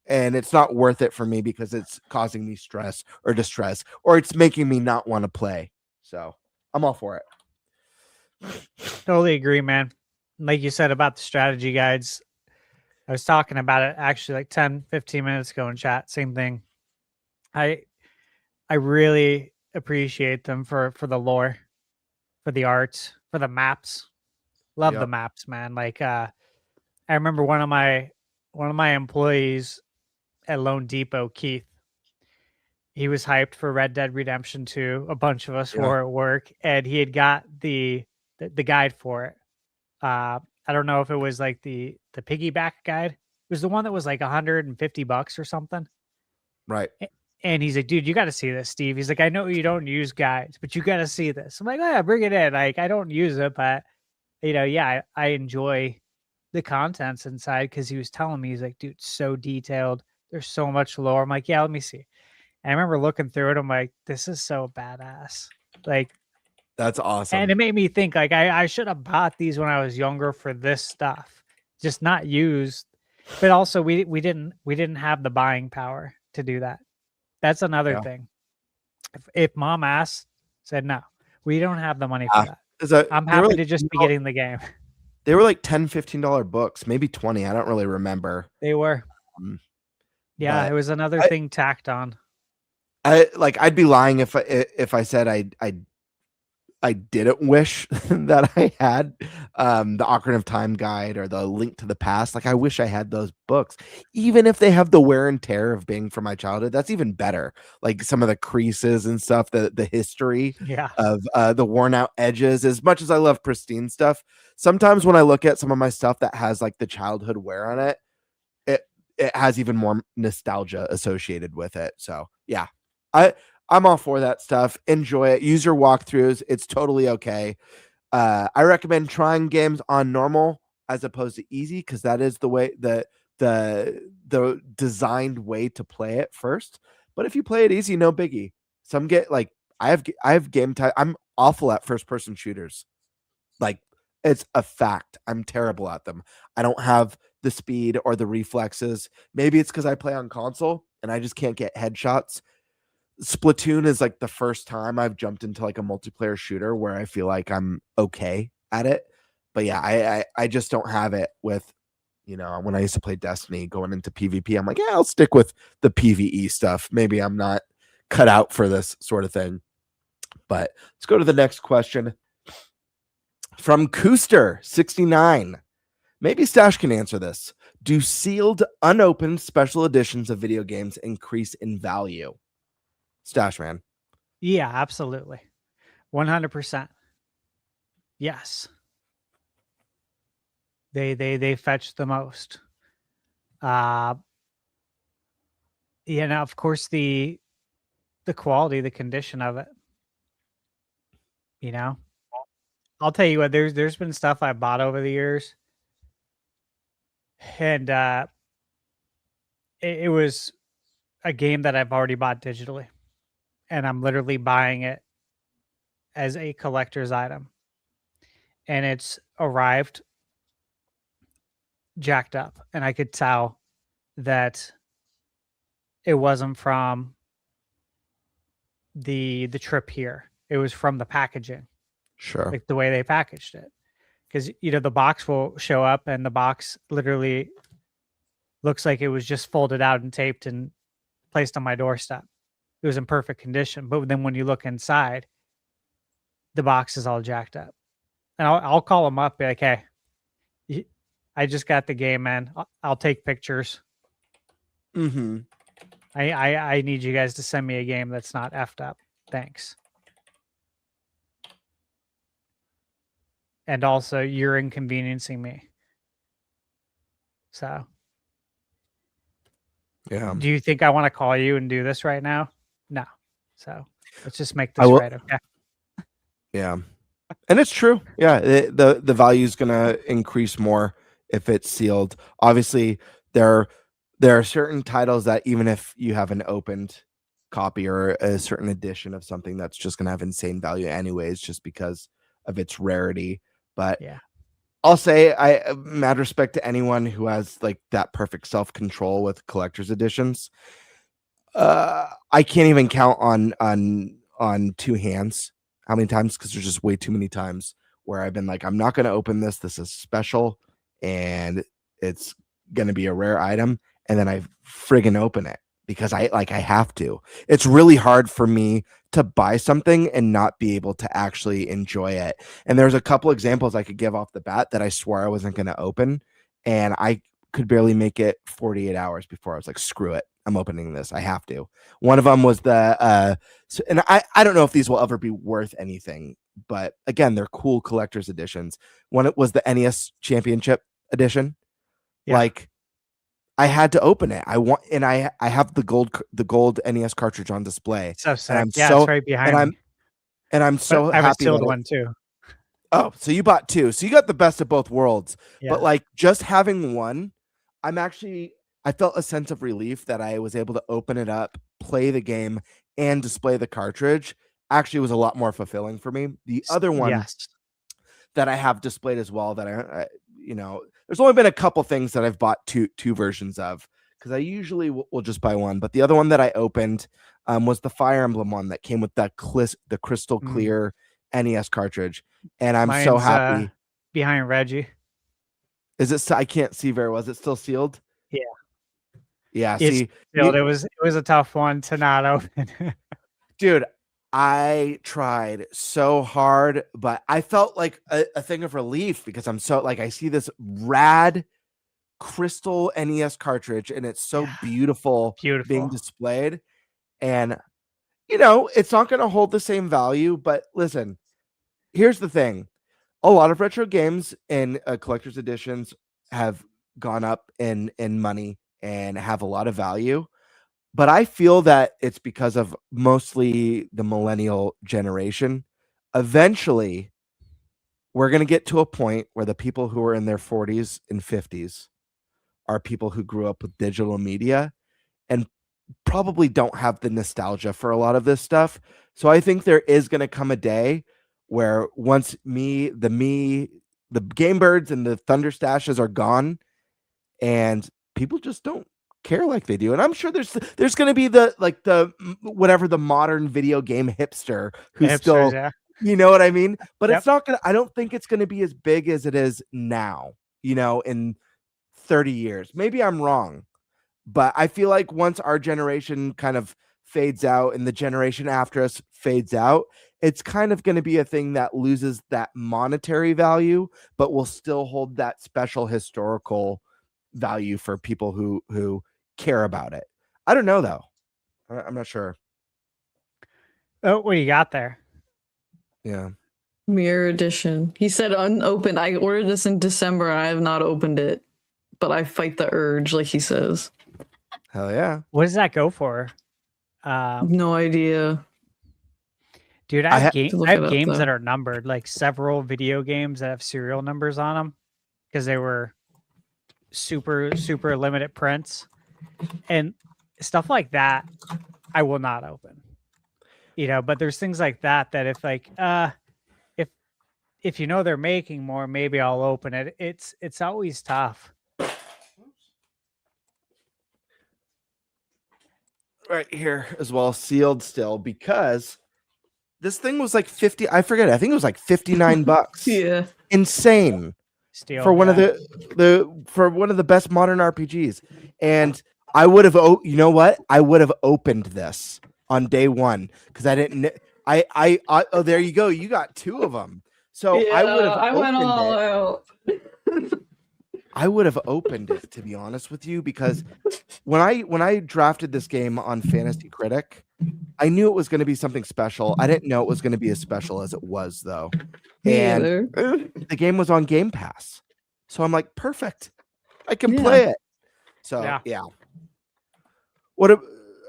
it's not worth it for me because it's causing me stress or distress, or it's making me not want to play. So I'm all for it. Totally agree, man. Like you said about the strategy guides, I was talking about it actually like 10, 15 minutes ago in chat. Same thing. I really appreciate them for the lore, for the art, for the maps. Love the maps, man. Like I remember one of my employees at Lone Depot, Keith. He was hyped for Red Dead Redemption 2. A bunch of us were at work, and he had got the guide for it. I don't know if it was like the piggyback guide. It was the one that was like $150 or something. Right. And he's like, dude, you got to see this, Steve. He's like, I know you don't use guides, but you got to see this. I'm like, oh, yeah, bring it in. Like, I don't use it, but I enjoy the contents inside, because he was telling me, he's like, dude, so detailed. There's so much lore. I'm like, yeah, let me see. And I remember looking through it. I'm like, this is so badass. Like, that's awesome. And it made me think, like, I should have bought these when I was younger for this stuff, just not used. But also, we didn't have the buying power to do that. That's another thing. If mom said, no, we don't have the money for that. I'm happy to just be getting the game. They were like $10, $15 books, maybe 20. I don't really remember. They were. It was another thing tacked on. I'd be lying if I said I didn't wish that I had the Ocarina of Time guide or the Link to the Past. Like, I wish I had those books, even if they have the wear and tear of being from my childhood. That's even better. Like some of the creases and stuff, the history of the worn out edges. As much as I love pristine stuff, sometimes when I look at some of my stuff that has like the childhood wear on it, it has even more nostalgia associated with it. So yeah, I'm all for that stuff. Enjoy it. Use your walkthroughs. It's totally okay. I recommend trying games on normal as opposed to easy, because that is the way the designed way to play it first. But if you play it easy, no biggie. Some get like I have game time. I'm awful at first person shooters. Like, it's a fact. I'm terrible at them. I don't have the speed or the reflexes. Maybe it's because I play on console and I just can't get headshots. Splatoon is like the first time I've jumped into like a multiplayer shooter where I feel like I'm okay at it. But yeah, I just don't have it with, when I used to play Destiny going into PvP, I'm like, yeah, I'll stick with the PvE stuff. Maybe I'm not cut out for this sort of thing. But let's go to the next question from Cooster69. Maybe Stash can answer this. Do sealed, unopened special editions of video games increase in value? Stash Man. Yeah, absolutely. 100%. Yes. They fetch the most. Now of course the quality, the condition of it. You know, I'll tell you what. There's been stuff I bought over the years, and it was a game that I've already bought digitally, and I'm literally buying it as a collector's item, and it's arrived jacked up, and I could tell that it wasn't from the trip here. It was from the packaging, Sure. like the way they packaged it. Because the box will show up, and the box literally looks like it was just folded out and taped and placed on my doorstep. It was in perfect condition, but then when you look inside, the box is all jacked up. And I'll call them up, be like, "Hey, I just got the game, man. I'll take pictures. Mm-hmm. I need you guys to send me a game that's not effed up. Thanks." And also, you're inconveniencing me. So, Yeah. do you think I want to call you and do this right now? No. So let's just make this right. Okay. Yeah. And it's true. Yeah. The value is going to increase more if it's sealed. Obviously, there are certain titles that even if you have an opened copy or a certain edition of something, that's just going to have insane value anyways, just because of its rarity. But yeah, I'll say I mad respect to anyone who has like that perfect self-control with collector's editions. I can't even count on two hands how many times, because there's just way too many times where I've been like, I'm not going to open this. This is special and it's going to be a rare item. And then I friggin' open it because I have to. It's really hard for me to buy something and not be able to actually enjoy it. And there's a couple examples I could give off the bat that I swore I wasn't going to open, and I could barely make it 48 hours before I was like, screw it, I'm opening this. I have to. One of them was and I don't know if these will ever be worth anything, but again, they're cool collector's editions. One, it was the NES Championship edition. Yeah. Like, I had to open it. I have the gold NES cartridge on display. So sick. And I'm Yeah, so, it's right behind me. I'm so I have a happy. sealed one too. Oh, so you bought two. So you got the best of both worlds. Yeah. But like just having one, I felt a sense of relief that I was able to open it up, play the game, and display the cartridge. Actually, was a lot more fulfilling for me. The other one Yes. that I have displayed as well, that I there's only been a couple things that I've bought two versions of, because I usually will just buy one. But the other one that I opened was the Fire Emblem one that came with the crystal clear NES cartridge, and I'm so happy. Behind Reggie. Is it? I can't see very well. Is it still sealed? Yeah. Yeah. It's See, sealed. It was a tough one to not open. dude, I tried so hard, but I felt like a thing of relief because I'm so like, I see this rad crystal NES cartridge and it's so beautiful being displayed. And, it's not going to hold the same value, but listen, here's the thing. A lot of retro games and collector's editions have gone up in money and have a lot of value. But I feel that it's because of mostly the millennial generation. Eventually, we're going to get to a point where the people who are in their 40s and 50s are people who grew up with digital media and probably don't have the nostalgia for a lot of this stuff. So I think there is going to come a day where once the Game Birds and the Thunder Stashes are gone and people just don't care like they do. And I'm sure there's going to be the whatever the modern video game hipster who's still, you know what I mean? But it's not going to, I don't think it's going to be as big as it is now, in 30 years. Maybe I'm wrong, but I feel like once our generation kind of fades out and the generation after us fades out, it's kind of going to be a thing that loses that monetary value, but will still hold that special historical value for people who care about it. I don't know though. I'm not sure. Oh, what do you got there? Yeah. Mirror edition. He said unopened. I ordered this in December. I have not opened it, but I fight the urge, like he says. Hell yeah. What does that go for? No idea. Dude, I I ha- have, to look I have it up, games though. that are numbered, like several video games that have serial numbers on them because they were super limited prints and stuff like that. I will not open, but there's things like that if like if they're making more, maybe I'll open it. It's always tough. Right here as well, sealed still, because this thing was like 50. I forget. I think it was like $59. Yeah. Insane. Steal, for one of the best modern RPGs. And I would have I would have opened this on day one because I didn't oh, there you go. You got two of them. So Yeah, I would have I went opened all it. out. I would have opened it, to be honest with you, because when I drafted this game on Fantasy Critic, I knew it was going to be something special. I didn't know it was going to be as special as it was, though. And the game was on Game Pass, so I'm like, perfect. I can play it. So yeah.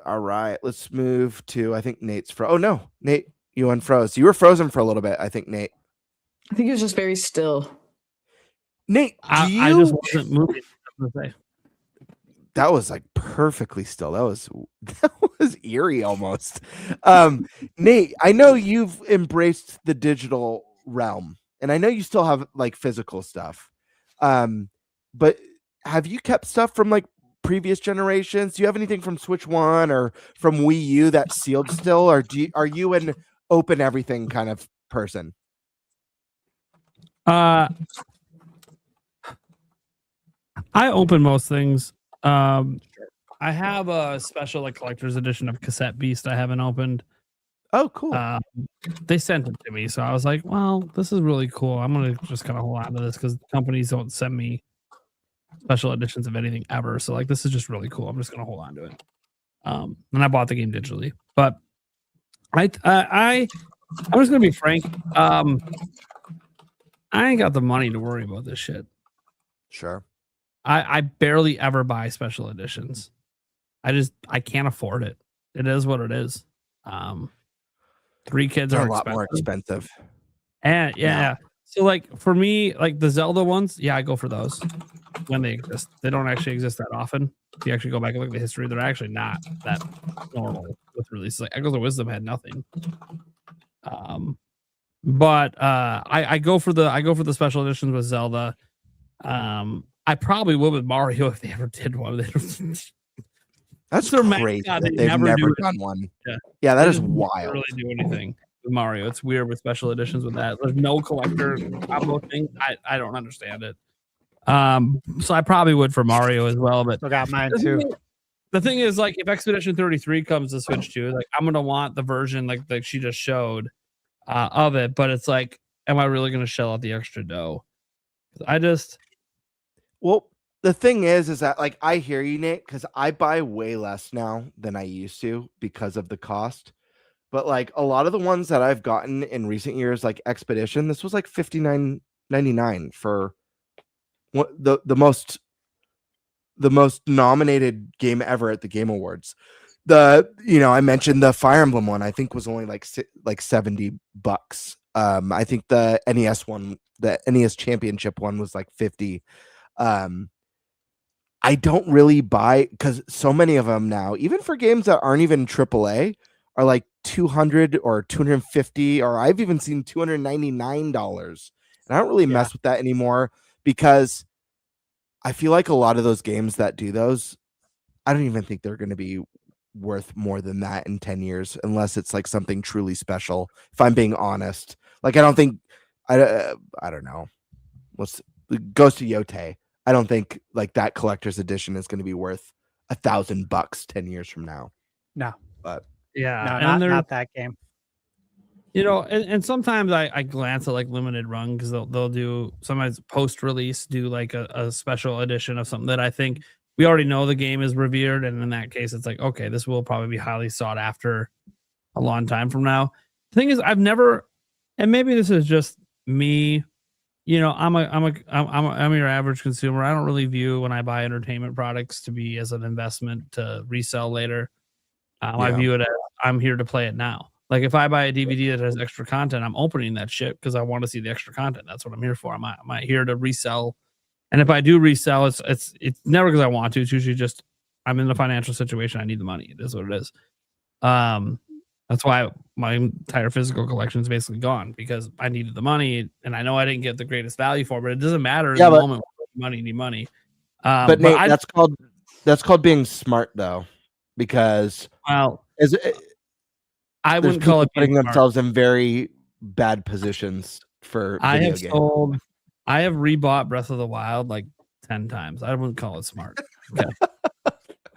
All right, let's move to. I think Nate's Oh no, Nate, you unfroze. You were frozen for a little bit. I think Nate. I think it was just very still. Nate, I just wasn't moving. That was like perfectly still. That was eerie almost. Nate, I know you've embraced the digital realm, and I know you still have like physical stuff. But have you kept stuff from like previous generations? Do you have anything from Switch 1 or from Wii U that's sealed still, or are you an open everything kind of person? I open most things. I have a special like collector's edition of Cassette Beast I haven't opened. Oh, cool. They sent it to me, so I was like, well, this is really cool. I'm gonna just kind of hold on to this because companies don't send me special editions of anything ever. So like, this is just really cool. I'm just gonna hold on to it. And I bought the game digitally, but I'm just gonna be frank. I ain't got the money to worry about this shit. Sure. I barely ever buy special editions. I can't afford it. It is what it is. 3 kids They're are a lot more expensive. And yeah. So like for me, like the Zelda ones, I go for those when they exist. They don't actually exist that often. If you actually go back and look at the history, they're actually not that normal with releases. Like Echoes of Wisdom had nothing. But I go for the special editions with Zelda. I probably would with Mario if they ever did one. That's crazy. They've never done one. Yeah, that is wild. Really do anything with Mario? It's weird with special editions with that. There's no collector combo thing. I don't understand it. So I probably would for Mario as well. But I got mine too. The thing is, like, if Expedition 33 comes to Switch 2, like, I'm gonna want the version like she just showed of it. But it's like, am I really gonna shell out the extra dough? Well, the thing is that like I hear you, Nate, because I buy way less now than I used to because of the cost. But like a lot of the ones that I've gotten in recent years, like Expedition, this was like $59.99 for what the most nominated game ever at the Game Awards. I mentioned the Fire Emblem one. I think was only like $70. I think the NES one, the NES Championship one, was like $50. I don't really buy because so many of them now, even for games that aren't even AAA, are like $200 or $250, or I've even seen $299. And I don't really mess with that anymore because I feel like a lot of those games that do those, I don't even think they're going to be worth more than that in 10 years, unless it's like something truly special. If I'm being honest, like I don't think, I don't know. Ghost of Yote. I don't think like that collector's edition is going to be worth $1,000 10 years from now. No, but not that game. And sometimes I glance at like limited run because they'll do sometimes post release do like a special edition of something that I think we already know the game is revered, and in that case, it's like, okay, this will probably be highly sought after a long time from now. The thing is, I've never, and maybe this is just me. I'm your average consumer. I don't really view when I buy entertainment products to be as an investment to resell later. I view it as I'm here to play it now. Like if I buy a DVD that has extra content, I'm opening that shit because I want to see the extra content. That's what I'm here for. I'm not here to resell. And if I do resell, it's never because I want to. It's usually just I'm in a financial situation. I need the money. It is what it is. That's why my entire physical collection is basically gone because I needed the money, and I know I didn't get the greatest value for it. But it doesn't matter in the moment. Need money. But Nate, that's called being smart, though, because I wouldn't call it putting themselves in very bad positions for video games. I have rebought Breath of the Wild like 10 times. I wouldn't call it smart.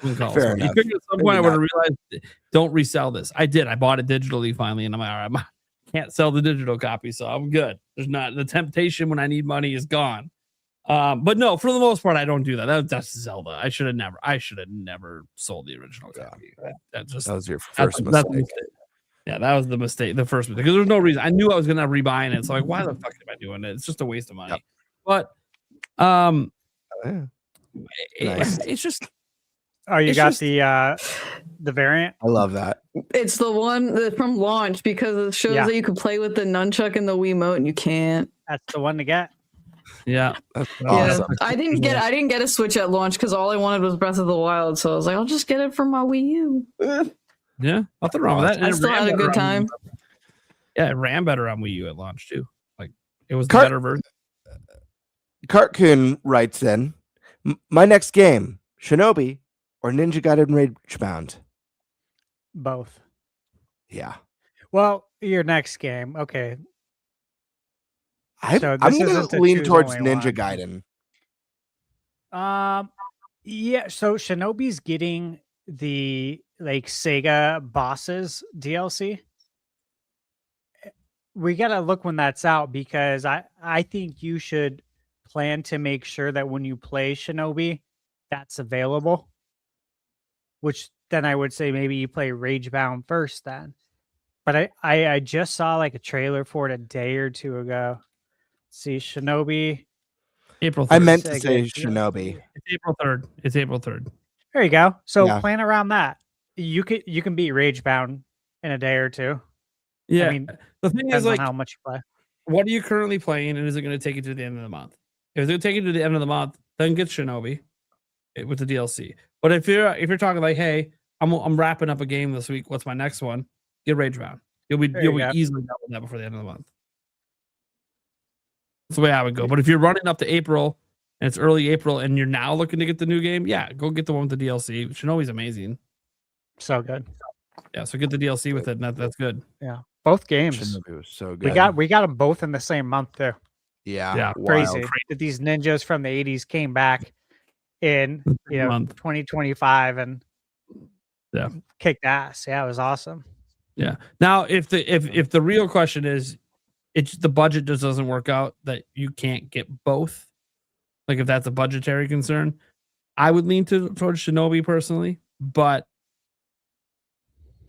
Okay. Fair enough. You at some point I would have realized don't resell this. I did. I bought it digitally finally, and I'm like, all right, I can't sell the digital copy, so I'm good. There's not the temptation when I need money is gone. But no, for the most part, I don't do that. That's Zelda. I should have never sold the original copy. That was your first mistake. Yeah, that was the mistake. The first mistake because there's no reason. I knew I was gonna rebuying it. So like, why the fuck am I doing it? It's just a waste of money. Yep. But it's just. Oh, you got the variant? I love that. It's the one from launch because it shows that you can play with the nunchuck and the Wiimote, and you can't. That's the one to get. Yeah, that's awesome. I didn't get a Switch at launch because all I wanted was Breath of the Wild. So I was like, I'll just get it from my Wii U. Yeah, nothing wrong with that. I still had a good time. Yeah, it ran better on Wii U at launch too. Like it was the better version. Cartoon writes in, my next game, Shinobi or Ninja Gaiden Ragebound? Both. Yeah. Well, your next game, okay. I'm going to lean towards Ninja Gaiden. Yeah. So Shinobi's getting the Sega bosses DLC. We gotta look when that's out because I think you should plan to make sure that when you play Shinobi, that's available. Which then I would say maybe you play Ragebound first then. But I just saw a trailer for it a day or two ago. See, Shinobi. April 3rd. I meant to say Shinobi. It's April 3rd. It's April 3rd. There you go. So plan around that. You can beat Ragebound in a day or two. Yeah. I mean, the thing is how much you play. What are you currently playing, and is it going to take you to the end of the month? If it's going to take you to the end of the month, then get Shinobi with the DLC. But if you're talking like, hey, I'm wrapping up a game this week. What's my next one? Get Ragebound. You'll be easily done with that before the end of the month. That's the way I would go. But if you're running up to April and it's early April and you're now looking to get the new game, go get the one with the DLC. Shinobi's amazing. So good. Yeah, so get the DLC with it, and that's good. Yeah, both games. Shinobi was so good. We got them both in the same month too. Yeah, crazy that these ninjas from the 80s came back in 2025 and kicked ass. Yeah, it was awesome. Yeah. Now, if the real question is, it's the budget just doesn't work out that you can't get both. Like if that's a budgetary concern, I would lean towards Shinobi personally, but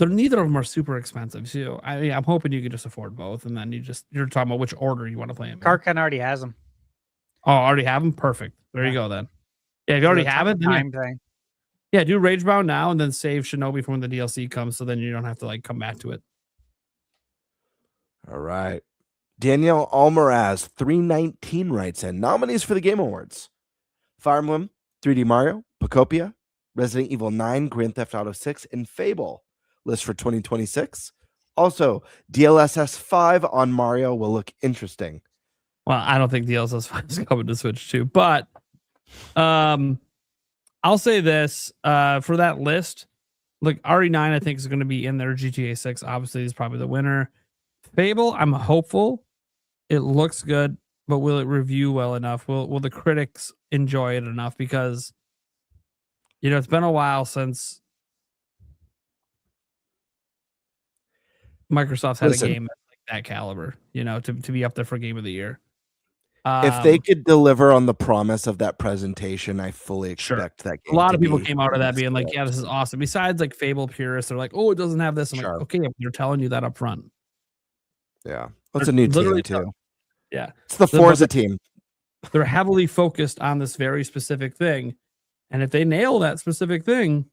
neither of them are super expensive. So I'm hoping you can just afford both, and then you're talking about which order you want to play them. Karkan already has them. Oh, already have them? Perfect. There you go then. Yeah, if you already have it, then do Ragebound now and then save Shinobi for when the DLC comes, so then you don't have to come back to it. All right. Danielle Almaraz 319 writes in nominees for the Game Awards: Fire Emblem, 3D Mario, Poptopia, Resident Evil 9, Grand Theft Auto 6, and Fable. List for 2026. Also, DLSS 5 on Mario will look interesting. Well, I don't think DLSS 5 is coming to Switch 2, but I'll say this for that list. Look, RE9 I think is going to be in there. GTA 6 obviously is probably the winner. Fable, I'm hopeful. It looks good, but will it review well enough? Will the critics enjoy it enough? Because it's been a while since Microsoft's had a game that that caliber, to be up there for game of the year. If they could deliver on the promise of that presentation, I fully Sure. expect that A game. lot to of people be came out of that being like, yeah, this is awesome. Besides like Fable purists, they're like, oh, it doesn't have this. I'm Sure. like, okay, they're telling you that up front. Yeah. What's a new team Literally too? Yeah. It's the Forza team. They're heavily focused on this very specific thing. And if they nail that specific thing,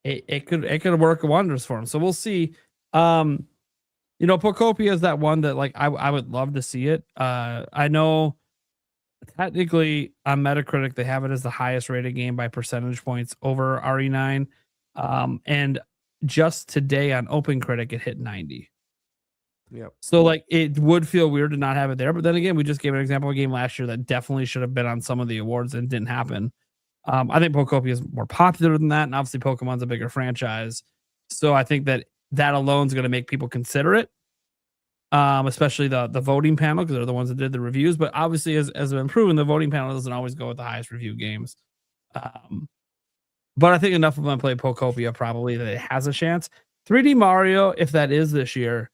it could work wonders for them. So we'll see. Poptopia is that one that like I would love to see it. I know technically on Metacritic they have it as the highest rated game by percentage points over RE9. And just today on OpenCritic it hit 90. Yep. So like it would feel weird to not have it there, but then again, we just gave an example of a game last year that definitely should have been on some of the awards and didn't happen. I think Poptopia is more popular than that, and obviously Pokemon's a bigger franchise. So I think that alone is going to make people consider it, especially the voting panel, because they're the ones that did the reviews. But obviously, as been proven, the voting panel doesn't always go with the highest review games. But I think enough of them play Poptopia probably that it has a chance. 3D Mario, if that is this year,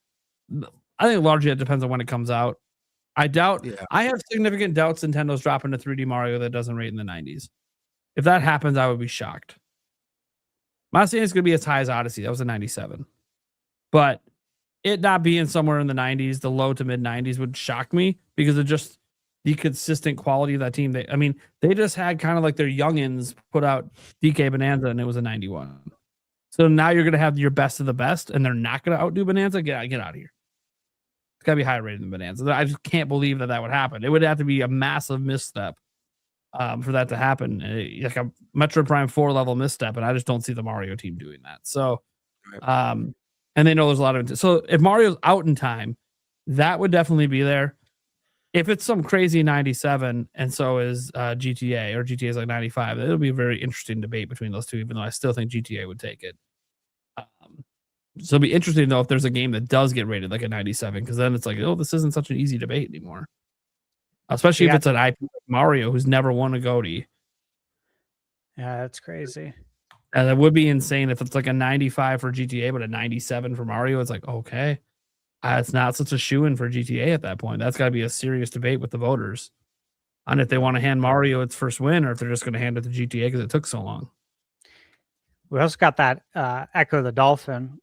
I think largely it depends on when it comes out. I doubt. Yeah. I have significant doubts Nintendo's dropping a 3D Mario that doesn't rate in the 90s. If that happens, I would be shocked. I'm not saying it's going to be as high as Odyssey. That was a 97. But it not being somewhere in the 90s, the low to mid 90s would shock me because of just the consistent quality of that team. They just had kind of like their youngins put out DK Bonanza and it was a 91. So now you're going to have your best of the best and they're not going to outdo Bonanza. Get out of here. It's got to be higher rated than Bonanza. I just can't believe that would happen. It would have to be a massive misstep for that to happen. Like a Metroid Prime 4 level misstep. And I just don't see the Mario team doing that. So, and they know there's a lot of, so if Mario's out in time, that would definitely be there. If it's some crazy 97 and so is GTA, or GTA is like 95, it'll be a very interesting debate between those two, even though I still think GTA would take it. So it'll be interesting to know if there's a game that does get rated like a 97, because then it's like, oh, this isn't such an easy debate anymore. Especially if it's an IP like Mario who's never won a GOTY. Yeah, that's crazy. And that would be insane if it's like a 95 for GTA, but a 97 for Mario. It's like, okay, it's not such a shoo-in for GTA at that point. That's got to be a serious debate with the voters on if they want to hand Mario its first win or if they're just going to hand it to GTA because it took so long. We also got that Echo the Dolphin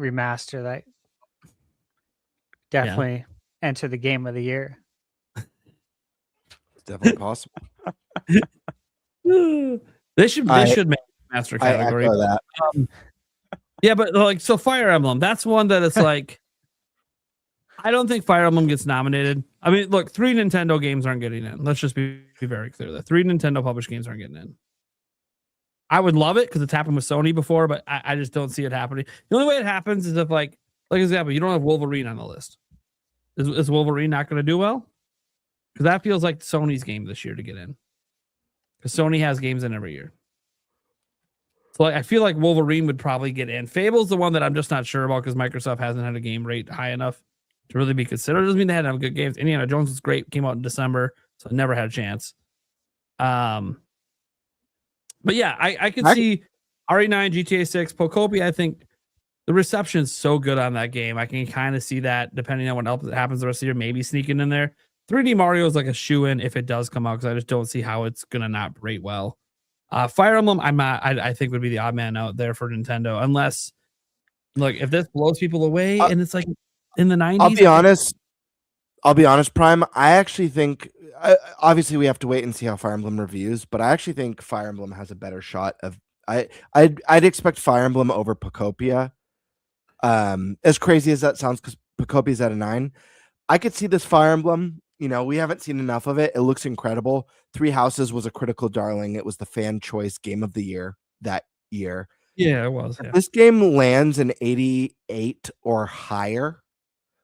remaster that definitely entered the game of the year. It's definitely possible. They should make master category. I echo that. Yeah, but like, so Fire Emblem, that's one that it's like, I don't think Fire Emblem gets nominated. I mean, look, 3 Nintendo games aren't getting in. Let's just be very clear. The 3 Nintendo published games aren't getting in. I would love it because it's happened with Sony before, but I just don't see it happening. The only way it happens is if like example, you don't have Wolverine on the list. Is Wolverine not going to do well? Because that feels like Sony's game this year to get in. Because Sony has games in every year. So I feel like Wolverine would probably get in. Fable's the one that I'm just not sure about because Microsoft hasn't had a game rate high enough to really be considered. It doesn't mean they had to have good games. Indiana Jones was great, came out in December, so I never had a chance. But yeah, I could see RE9, GTA 6, Poptopia. I think the reception's so good on that game. I can kind of see that depending on what else happens the rest of the year, maybe sneaking in there. 3D Mario is like a shoe-in if it does come out because I just don't see how it's gonna not rate well. Fire Emblem, I think would be the odd man out there for Nintendo, unless look if this blows people away and it's like in the 90s. I'll be honest, Prime. I actually think obviously we have to wait and see how Fire Emblem reviews, but I actually think Fire Emblem has a better shot of. I'd expect Fire Emblem over Poptopia. As crazy as that sounds, because Poptopia is at a 9, I could see this Fire Emblem. You know, we haven't seen enough of it. It looks incredible. 3 Houses was a critical darling. It was the fan choice game of the year that year. Yeah, it was. Yeah. If this game lands an 88 or higher,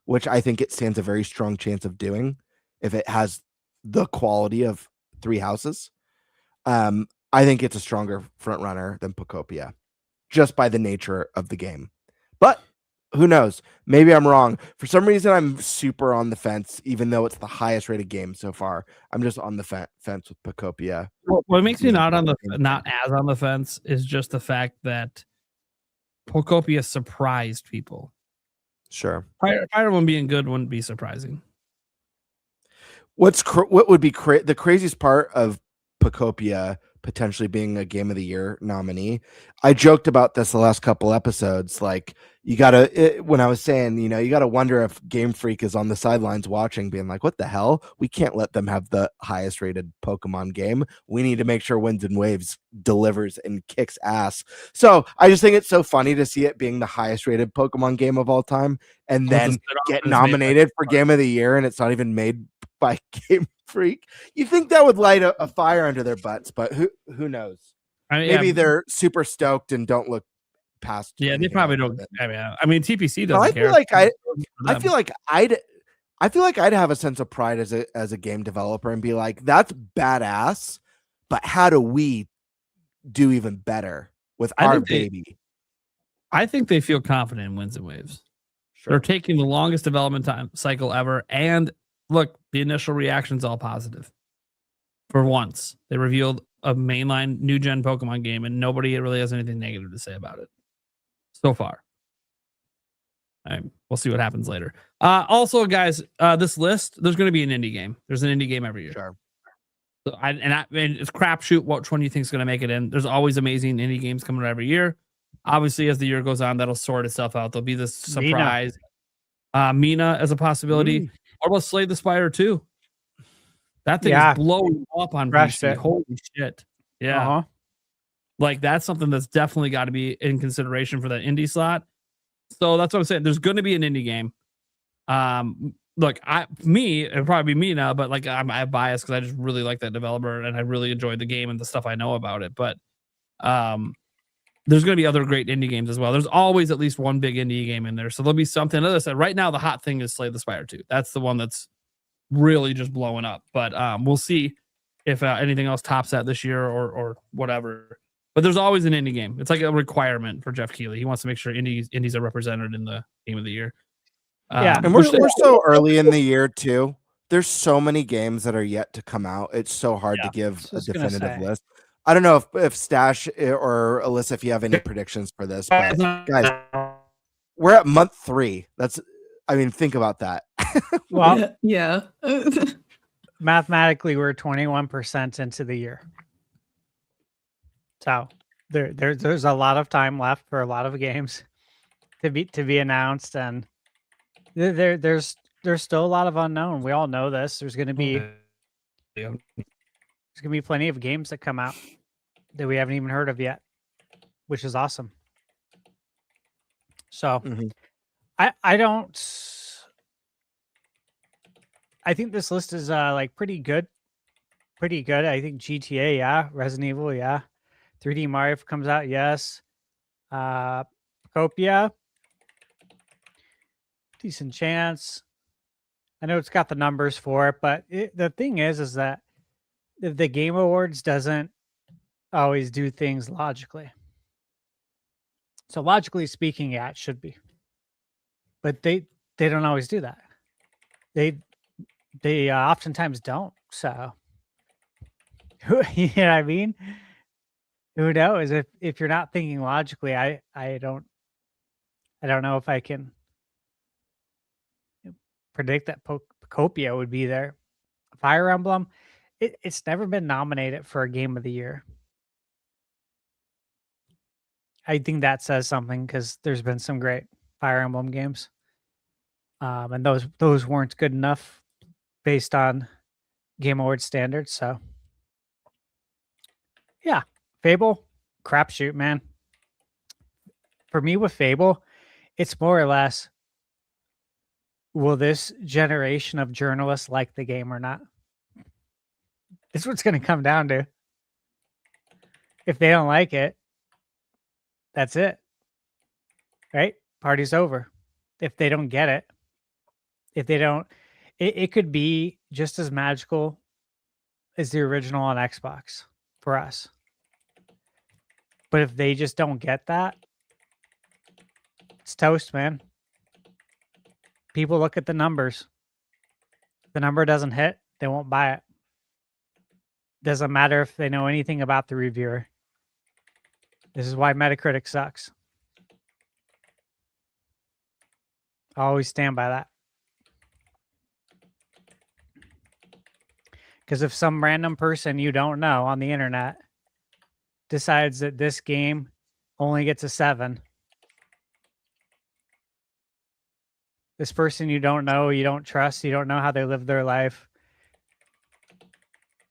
which I think it stands a very strong chance of doing if it has the quality of 3 Houses, I think it's a stronger front runner than Poptopia just by the nature of the game. But who knows? Maybe I'm wrong. For some reason, I'm super on the fence, even though it's the highest rated game so far. I'm just on the fence with Poptopia. What makes me not as on the fence is just the fact that Poptopia surprised people. Sure. Fire Emblem being good wouldn't be surprising. What would be the craziest part of Poptopia potentially being a Game of the Year nominee? I joked about this the last couple episodes. Like, you gotta, when I was saying, you gotta wonder if Game Freak is on the sidelines watching, being like, what the hell? We can't let them have the highest rated Pokemon game. We need to make sure Winds and Waves delivers and kicks ass. So I just think it's so funny to see it being the highest rated Pokemon game of all time and then get nominated for Game of the Year, and it's not even made by Game Freak. You think that would light a fire under their butts, but who knows? Maybe they're super stoked and don't look past. Yeah, they probably don't. I mean, TPC doesn't I care. feel like I feel like I'd have a sense of pride as a game developer and be like, that's badass, but how do we do even better with our baby? I think they feel confident in Winds and Waves. Sure. They're taking the longest development time cycle ever, and look, the initial reaction's all positive. For once, they revealed a mainline new gen Pokemon game, and nobody really has anything negative to say about it so far. We'll see what happens later. Also, guys, this list, there's going to be an indie game. There's an indie game every year. Sure. So it's crapshoot which one you think is going to make it in. There's always amazing indie games coming out every year. Obviously, as the year goes on, that'll sort itself out. There'll be this surprise. Mina as a possibility. What about Slay the Spire 2? That thing is blowing up on PC. Holy shit. Yeah. Uh-huh. Like, that's something that's definitely got to be in consideration for that indie slot. So that's what I'm saying. There's going to be an indie game. Look, it'd probably be me now, but like I have bias because I just really like that developer and I really enjoyed the game and the stuff I know about it. But there's going to be other great indie games as well. There's always at least one big indie game in there. So there'll be something. As I said, right now, the hot thing is Slay the Spire 2. That's the one that's really just blowing up. But we'll see if anything else tops that this year or whatever. But there's always an indie game. It's like a requirement for Jeff Keighley. He wants to make sure indies are represented in the Game of the Year. And we're so early in the year too. There's so many games that are yet to come out. It's so hard to give a definitive list. I don't know if Stash or Alyssa, if you have any predictions for this, but guys, we're at month 3. Think about that. Well, yeah. Mathematically, we're 21% into the year. So there's a lot of time left for a lot of games to be announced, and there's still a lot of unknown. We all know this. There's going to be plenty of games that come out that we haven't even heard of yet, which is awesome. So I think this list is like pretty good. I think GTA, yeah. Resident Evil, yeah. 3D Mario comes out, yes. Poptopia, decent chance. I know it's got the numbers for it, but the thing is that the Game Awards doesn't always do things logically. So logically speaking, yeah, it should be. But they don't always do that. They oftentimes don't. So, you know what I mean? Who knows? If you're not thinking logically, I don't know if I can predict that Poptopia would be there. Fire Emblem, it's never been nominated for a Game of the Year. I think that says something because there's been some great Fire Emblem games, and those weren't good enough based on Game Awards standards. So, yeah, Fable, crapshoot, man. For me with Fable, it's more or less, will this generation of journalists like the game or not? It's what's going to come down to. If they don't like it, that's it. Right? Party's over. If they don't get it, it could be just as magical as the original on Xbox for us. But if they just don't get that, it's toast, man. People look at the numbers. If the number doesn't hit, they won't buy it. Doesn't matter if they know anything about the reviewer. This is why Metacritic sucks. I always stand by that. Because if some random person you don't know on the internet decides that this game only gets a 7, this person you don't know, you don't trust, you don't know how they live their life,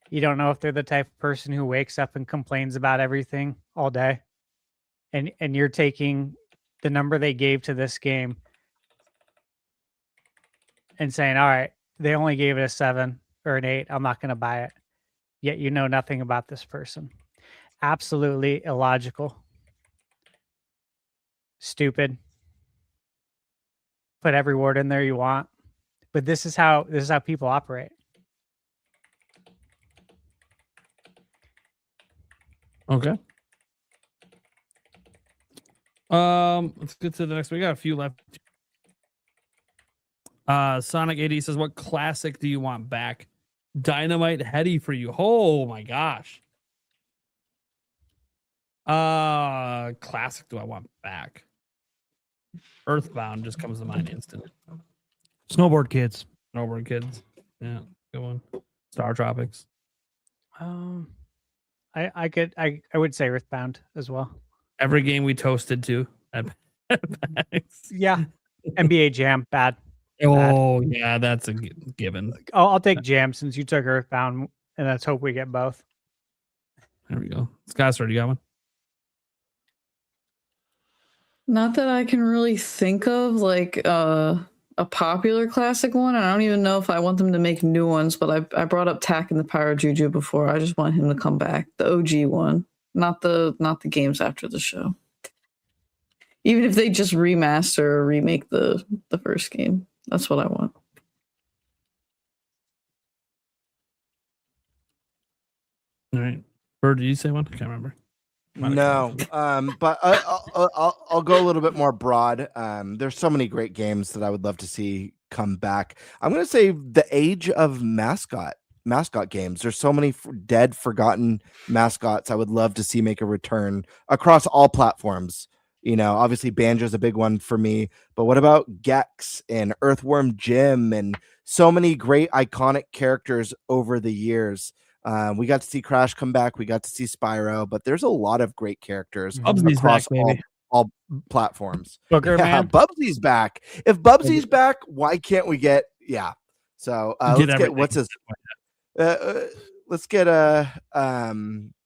you don't know if they're the type of person who wakes up and complains about everything all day, and you're taking the number they gave to this game and saying, all right, they only gave it a 7 or an 8, I'm not going to buy it. Yet you know nothing about this person. Absolutely illogical. Stupid. Put every word in there you want. But this is how people operate. Okay. Let's get to the next one. We got a few left. Sonic 80 says, what classic do you want back? Dynamite Heady for you. Oh my gosh. Classic do I want back? Earthbound just comes to mind instantly. Snowboard Kids. Snowboard Kids. Yeah, good one. Star Tropics. I would say Earthbound as well. Every game we toasted to. Yeah. NBA Jam, bad. Oh, yeah, that's a given. I'll take Jam since you took Earthbound, and let's hope we get both. There we go. Scott, you got one? Not that I can really think of like a popular classic one. I don't even know if I want them to make new ones, but I brought up Tak and the Pyro Juju before. I just want him to come back. The OG one, not the games after the show. Even if they just remaster or remake the first game. That's what I want. All right. Bird, did you say one? I can't remember. No, but I'll go a little bit more broad. There's so many great games that I would love to see come back. I'm going to say the age of mascot games. There's so many dead, forgotten mascots I would love to see make a return across all platforms. You know, obviously Banjo's a big one for me, but what about Gex and Earthworm Jim and so many great iconic characters over the years? We got to see Crash come back. We got to see Spyro, but there's a lot of great characters Bubsy's across back, all platforms. Booger Man. Bubsy's back. If Bubsy's back, why can't we get So let's get what's his let's get a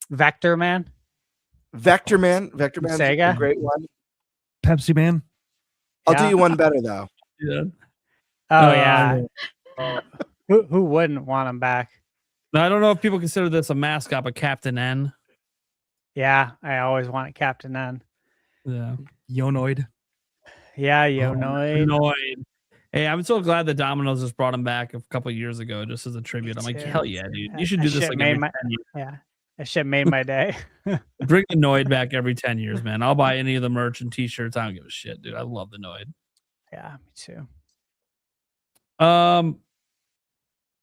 Vector Man. Vector Man. Vector Man's Sega. a great one. Pepsi Man. I'll do you one better though. Yeah. Oh yeah. Who wouldn't want him back? Now, I don't know if people consider this a mascot, but Captain N. Yeah, I always wanted Captain N. Yeah. Yonoid. Yeah, Yonoid. Yonoid. Hey, I'm so glad that Domino's just brought him back a couple of years ago just as a tribute. I'm like, hell yeah, dude. You should do this like every 10 years. Yeah, that shit made my day. Bring the Noid back every 10 years, man. I'll buy any of the merch and t-shirts. I don't give a shit, dude. I love the Noid. Yeah, me too.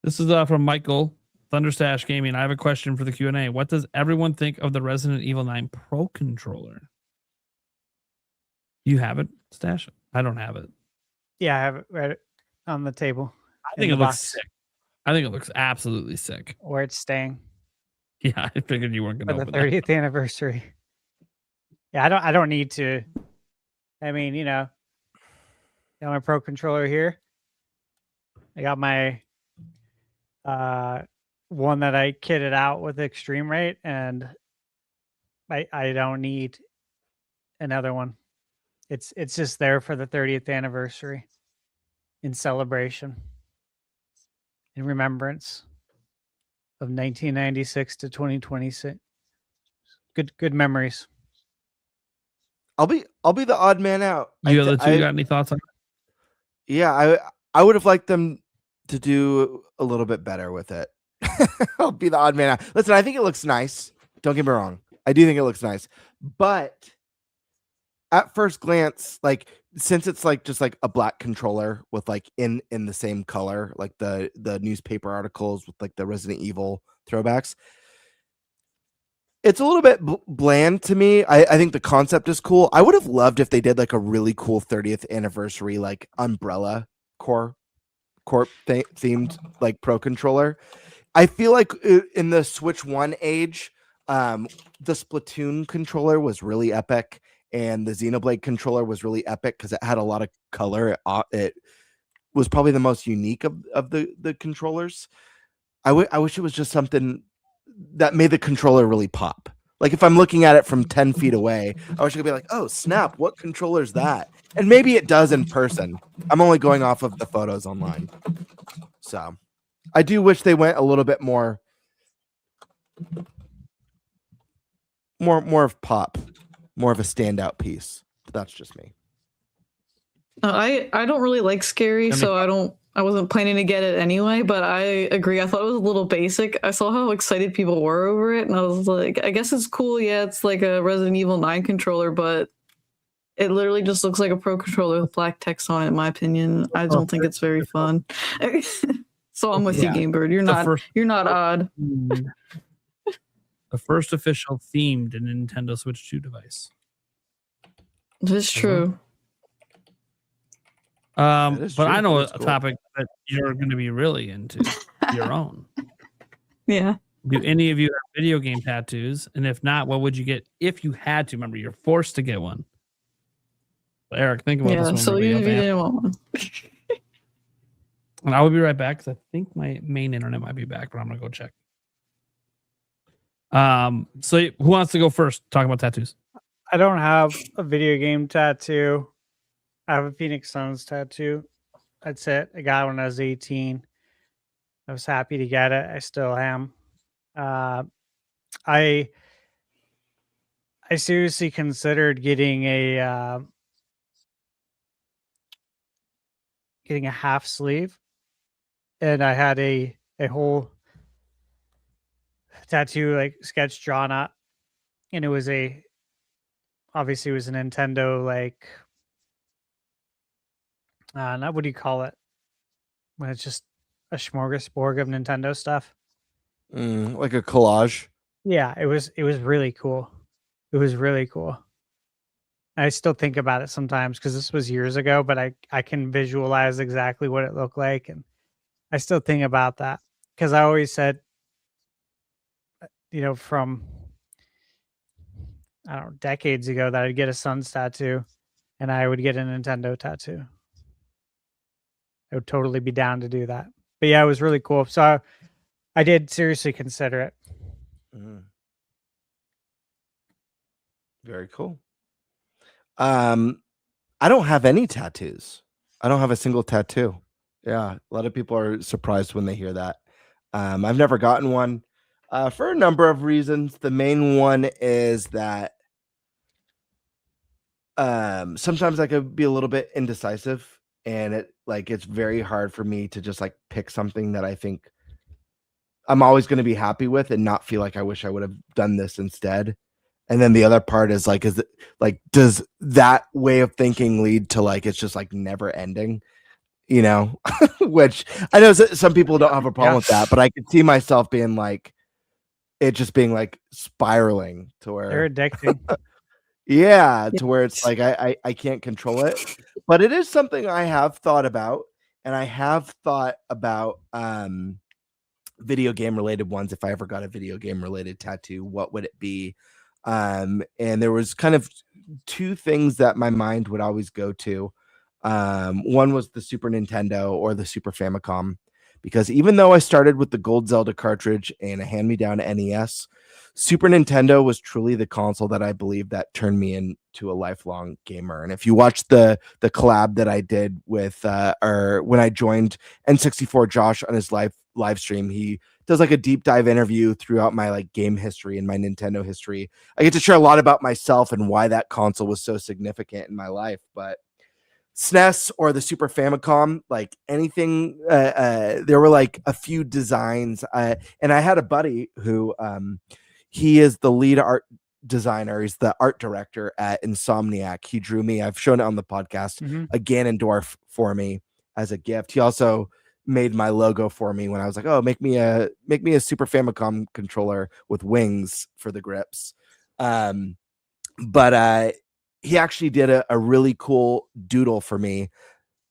This is from Michael Thunderstash Gaming. I have a question for the Q&A. What does everyone think of the Resident Evil 9 Pro controller? You have it, Stash? I don't have it. Yeah, I have it right on the table. I think it looks sick. I think it looks absolutely sick. Where it's staying. Yeah, I figured you weren't going to For open the 30th anniversary. Yeah, I don't need to. I mean, you know, got my Pro controller here. I got my one that I kitted out with Extreme Rate, and I don't need another one. It's just there for the 30th anniversary in celebration, in remembrance of 1996 to 2026. Good memories. I'll be the odd man out. You other two got any thoughts on it? Yeah, I would have liked them to do a little bit better with it. I'll be the odd man out. Listen, I think it looks nice. Don't get me wrong. I do think it looks nice. But at first glance, like, since it's like just like a black controller with like in the same color, like the newspaper articles with like the Resident Evil throwbacks, It's a little bit bland to me. I think the concept is cool. I would have loved if they did like a really cool 30th anniversary like umbrella core themed like pro controller. I feel like in the Switch 1 age, the Splatoon controller was really epic, and the Xenoblade controller was really epic because it had a lot of color. It was probably the most unique of the controllers. I wish it was just something that made the controller really pop. Like if I'm looking at it from 10 feet away, I wish I could be like, oh snap, what controller is that? And maybe it does in person. I'm only going off of the photos online. So I do wish they went a little bit more of pop, more of a standout piece. But that's just me. I don't really like scary, so I wasn't planning to get it anyway, but I agree. I thought it was a little basic. I saw how excited people were over it, and I was like, I guess it's cool. Yeah, it's like a Resident Evil 9 controller, but it literally just looks like a pro controller with black text on it, in my opinion. I don't think it's very fun. So I'm with you, Game Bird. You're not odd. The first official themed Nintendo Switch 2 device. That's true. But I know a topic that you're going to be really into, your own. Yeah. Do any of you have video game tattoos? And if not, what would you get if you had to? Remember, you're forced to get one. Eric, think about this one. So you didn't want one. And I will be right back because I think my main internet might be back, but I'm going to go check. So who wants to go first? Talk about tattoos. I don't have a video game tattoo. I have a Phoenix Suns tattoo. That's it. I got one when I was 18. I was happy to get it. I still am. I seriously considered getting a half sleeve, and I had a whole tattoo like sketch drawn up, and it was obviously it was a Nintendo like not what do you call it when it's just a smorgasbord of Nintendo stuff, like a collage. Yeah, it was really cool. It was really cool. I still think about it sometimes because this was years ago, but I can visualize exactly what it looked like, and I still think about that because I always said, from I don't know, decades ago that I'd get a Suns tattoo and I would get a Nintendo tattoo. I would totally be down to do that. But yeah, it was really cool. So I did seriously consider it. Very cool. I don't have any tattoos. I don't have a single tattoo. Yeah, a lot of people are surprised when they hear that. I've never gotten one for a number of reasons. The main one is that sometimes I could be a little bit indecisive, and it's very hard for me to just like pick something that I think I'm always going to be happy with and not feel like I wish I would have done this instead. And then the other part is like, does that way of thinking lead to like, it's just like never ending, which I know some people don't have a problem with that, but I could see myself being like, it just being like spiraling to where they're addicting. To where it's like, I can't control it, but it is something I have thought about, and I have thought about, video game related ones. If I ever got a video game related tattoo, what would it be? And there was kind of two things that my mind would always go to. One was the Super Nintendo or the Super Famicom, because even though I started with the Gold Zelda cartridge and a hand-me-down NES, Super Nintendo was truly the console that I believe that turned me into a lifelong gamer. And if you watch the collab that I did with or when I joined N64 Josh on his live stream, he does like a deep dive interview throughout my like game history and my Nintendo history. I get to share a lot about myself and why that console was so significant in my life. But SNES or the Super Famicom, like anything, there were like a few designs, and I had a buddy who he is the lead art designer. He's the art director at Insomniac. He drew me, I've shown it on the podcast, a Ganondorf for me as a gift. He also made my logo for me when I was like, oh, make me a Super Famicom controller with wings for the grips. But he actually did a really cool doodle for me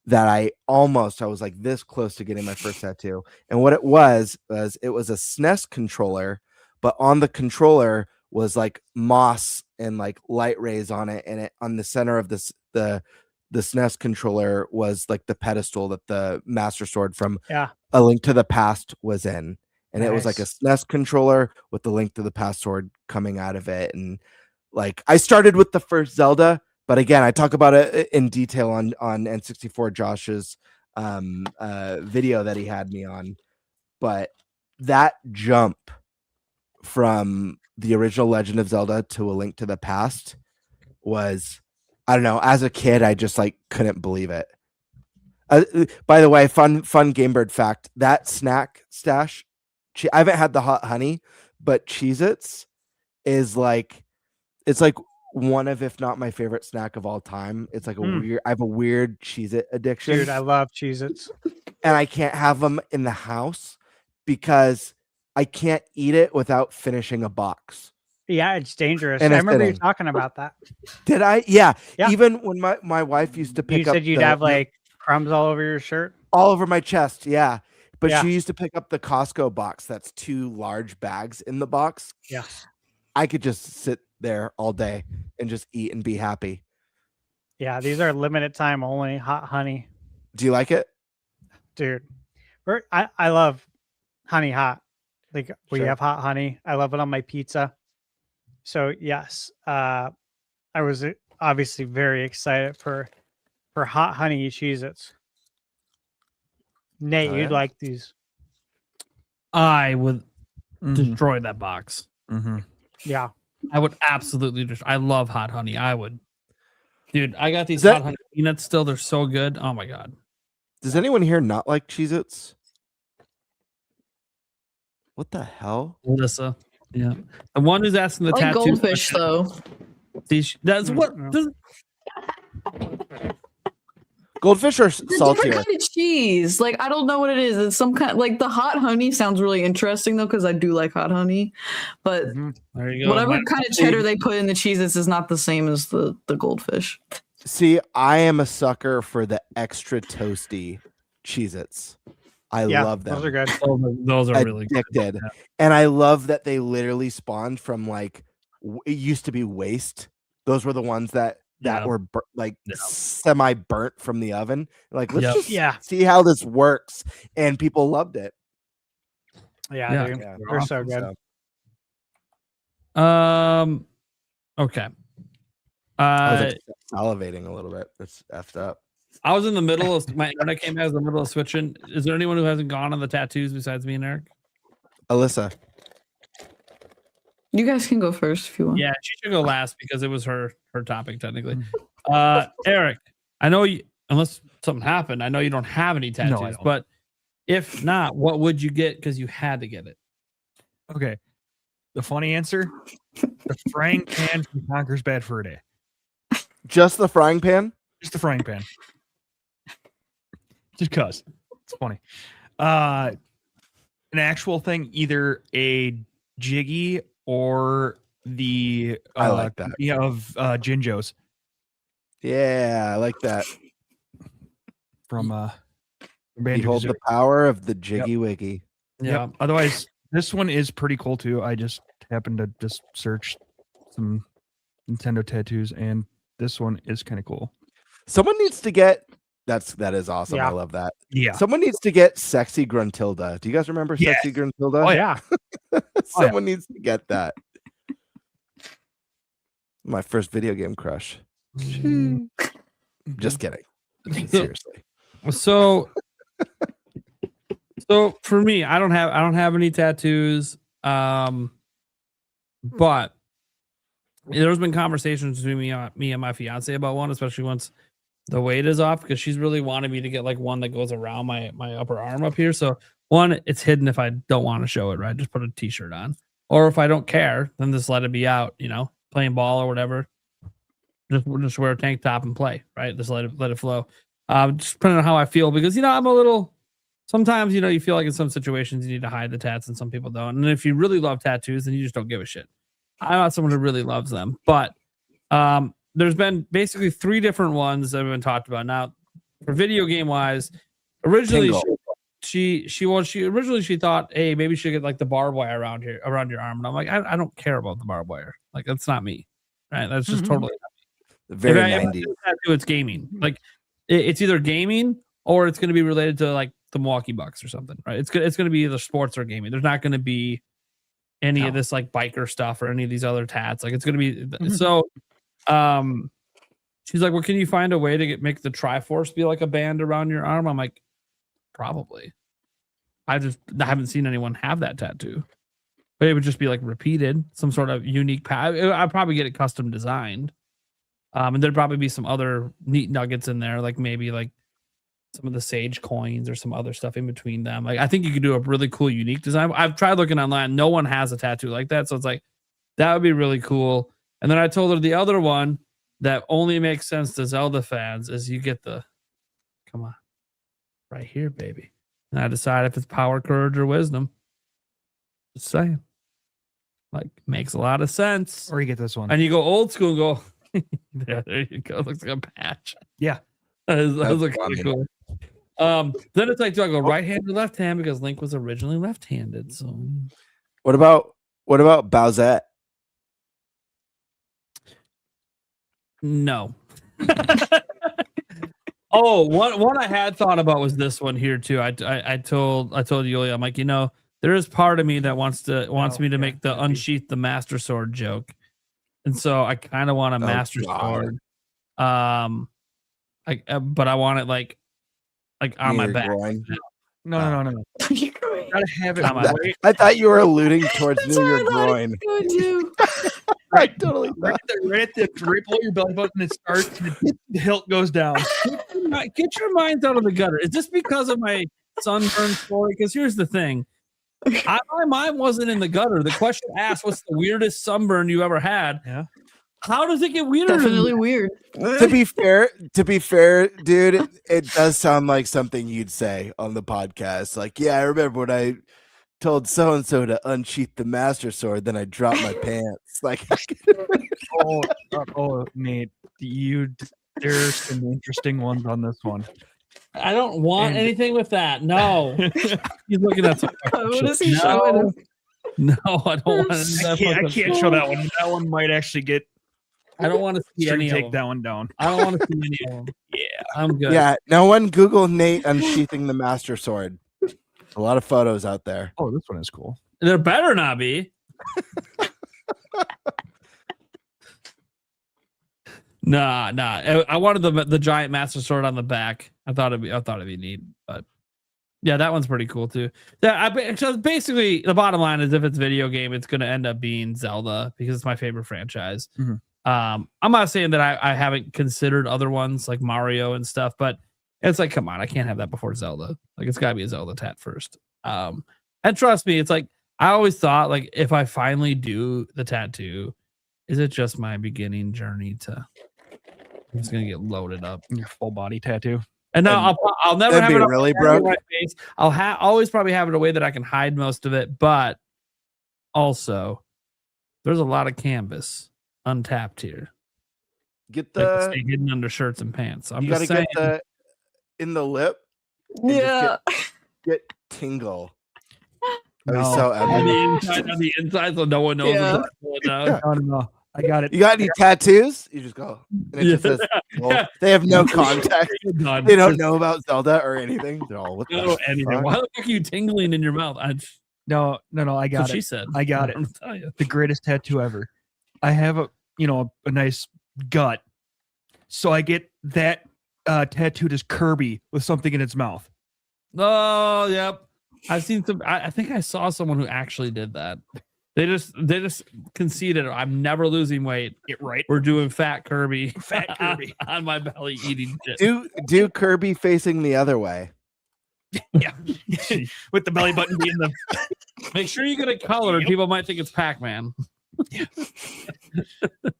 that I was like this close to getting my first tattoo. And what it was a SNES controller, but on the controller was like moss and like light rays on it, and on the center of the SNES controller was like the pedestal that the Master Sword from A Link to the Past was in. And it was like a SNES controller with the Link to the Past sword coming out of it. And like I started with the first Zelda, but again, I talk about it in detail on N64 Josh's video that he had me on. But that jump from the original Legend of Zelda to A Link to the Past was, I don't know, as a kid, I just like couldn't believe it. By the way, fun Game Bird fact, that snack stash, I haven't had the hot honey, but Cheez-Its is like, it's like one of, if not my favorite snack of all time. It's like I have a weird Cheez-It addiction. Dude, I love Cheez-Its. And I can't have them in the house because I can't eat it without finishing a box. Yeah, it's dangerous. And I remember you talking about that. Did I? Yeah. Even when my wife used to pick up. You said you'd have like crumbs all over your shirt? All over my chest, yeah. But Yeah. she used to pick up the Costco box. That's 2 large bags in the box. Yeah. I could just sit there all day and just eat and be happy. Yeah, these are limited time only hot honey. Do you like it? Dude, I love honey hot. Like we Sure. have hot honey. I love it on my pizza. So yes, I was obviously very excited for hot honey Cheez-Its. Nate, Oh, you'd yeah? like these. I would destroy that box. Yeah. I would absolutely just. I love hot honey. I would. Dude, I got these Is that- hot honey peanuts still. They're so good. Oh my god. Does anyone here not like Cheez-Its? What the hell? Melissa. Yeah. The one who's asking the I like tattoo. goldfish though. That's what. Goldfish are It's a different saltier. kind of cheese. Like I don't know what it is. It's some kind like the hot honey sounds really interesting though because I do like hot honey, but There you go. whatever My- kind of cheddar they put in the cheeses is not the same as the goldfish. See, I am a sucker for the extra toasty Cheez-Its. I Yeah, love them. those are good. Those are really good. Addicted. And I love that they literally spawned from like it used to be waste. Those were the ones that Yeah. were like Yeah. semi burnt from the oven. Like let's Yep. just Yeah. see how this works, and people loved it. Yeah, Yeah. dude. Yeah. They're so good. Okay. I was like salivating a little bit. That's effed up. I was in the middle of my internet came out. I was in the middle of switching. Is there anyone who hasn't gone on the tattoos besides me and Eric? Alyssa, You guys can go first if you want. Yeah, she should go last because it was her topic technically. Eric, I know you, unless something happened, I know you don't have any tattoos, don't. but if not, what would you get because you had to get it? Okay. The funny answer: the frying pan from Conker's Bad Fur Day. just the frying pan. Just the frying pan. Just cause it's funny. An actual thing, either a jiggy or the I like that. of Jinjo's Yeah, I like that. from Behold the power of the Jiggy Wiggy. Yeah. Yep. Otherwise, this one is pretty cool too. I just happened to just search some Nintendo tattoos, and this one is kind of cool. Someone needs to get that is awesome. Yeah. I love that. Yeah. Someone needs to get Sexy Gruntilda. Do you guys remember Yes. Sexy Gruntilda? Oh yeah. Someone needs to get that. My first video game crush. Just kidding. Seriously. So for me, I don't have any tattoos. But there's been conversations between me and my fiance about one, especially once the weight is off, because she's really wanted me to get like one that goes around my upper arm up here. So one, it's hidden if I don't want to show it, right? Just put a t-shirt on. Or if I don't care, then just let it be out, playing ball or whatever. Just wear a tank top and play, right? Just let it flow. Just depending on how I feel, because I'm a little sometimes, you know, you feel like in some situations you need to hide the tats and some people don't. And if you really love tattoos, then you just don't give a shit. I'm not someone who really loves them, but there's been basically 3 different ones that have been talked about. Now, for video game wise, originally she originally thought, hey, maybe she should get like the barbed wire around your arm. And I'm like, I don't care about the barbed wire. Like, that's not me. Right. That's just totally very if 90s. It's gaming. Like it's either gaming or it's going to be related to like the Milwaukee Bucks or something. Right. It's going to be either sports or gaming. There's not going to be any of this like biker stuff or any of these other tats. Like it's going to be so. She's like, well, can you find a way to make the Triforce be like a band around your arm? I'm like, probably. I haven't seen anyone have that tattoo, but it would just be like repeated, some sort of unique path. I'd probably get it custom designed. And there'd probably be some other neat nuggets in there, like maybe like some of the sage coins or some other stuff in between them. Like I think you could do a really cool, unique design. I've tried looking online. No one has a tattoo like that. So it's like, that would be really cool. And then I told her the other one that only makes sense to Zelda fans is you get the, come on, right here, baby. And I decide if it's power, courage, or wisdom. Just saying. Like, makes a lot of sense. Or you get this one. And you go old school and go, there you go. It looks like a patch. Yeah. That looks kind of cool. Then it's like, do I go right hand or left hand? Because Link was originally left-handed. So What about Bowsette? No. Oh, one I had thought about was this one here too. I told Yulia, I'm like, you know, there is part of me that wants me to make the unsheath the Master Sword joke, and so I kind of want a Master Sword. But I want it like on my back. Groin. No. Gotta have it. I thought you were alluding towards near your groin. Right below your belly button, it starts and the hilt goes down. Get your minds out of the gutter. Is this because of my sunburn story? Because here's the thing. My mind wasn't in the gutter. The question asked, what's the weirdest sunburn you ever had? Yeah. How does it get weirder? Definitely weird. To be fair, dude, it does sound like something you'd say on the podcast. Like, yeah, I remember when I told so and so to unsheath the Master Sword, then I dropped my pants. Like, Nate, there's some interesting ones on this one. I don't want anything with that. No, he's looking at something. What is he showing? No, I don't want. I can't show that one. That one might actually get. I don't want to see any. Take that one down. I don't want to see any of them. Yeah, I'm good. Yeah, no one Google Nate unsheathing the Master Sword. A lot of photos out there. Oh, this one is cool. There better not be. Nah. I wanted the giant Master Sword on the back. I thought it'd be neat, but yeah, that one's pretty cool too. Yeah, so basically the bottom line is if it's video game, it's going to end up being Zelda because it's my favorite franchise. Mm-hmm. I'm not saying that I haven't considered other ones like Mario and stuff, but it's like, come on, I can't have that before Zelda. Like, it's got to be a Zelda tat first. And trust me, it's like I always thought, like, if I finally do the tattoo, is it just my beginning journey to? I'm just gonna get loaded up. Your full body tattoo. And now I'll never have it really broke. My face. I'll always probably have it a way that I can hide most of it, but also there's a lot of canvas untapped here. Get like stay hidden under shirts and pants. I'm you just gotta saying. get in the lip. Yeah. Get tingle. No. So on the inside, so no one knows. Yeah. No. I got it. You got any tattoos? You just go. And it just says, well, they have no context. They don't know about Zelda or anything. They're all, what the anything. fuck? Why the fuck are you tingling in your mouth? No. I got what it. she said. I got it. I'm telling you. The greatest tattoo ever. I have a nice gut, so I get that tattooed as Kirby with something in its mouth. Oh, yep. I've seen some. I think I saw someone who actually did that. They just conceded. I'm never losing weight. Get right. We're doing fat Kirby. Fat Kirby on my belly eating shit. Do Kirby facing the other way. Yeah, with the belly button being the. Make sure you get it colored. People might think it's Pac-Man. Yeah.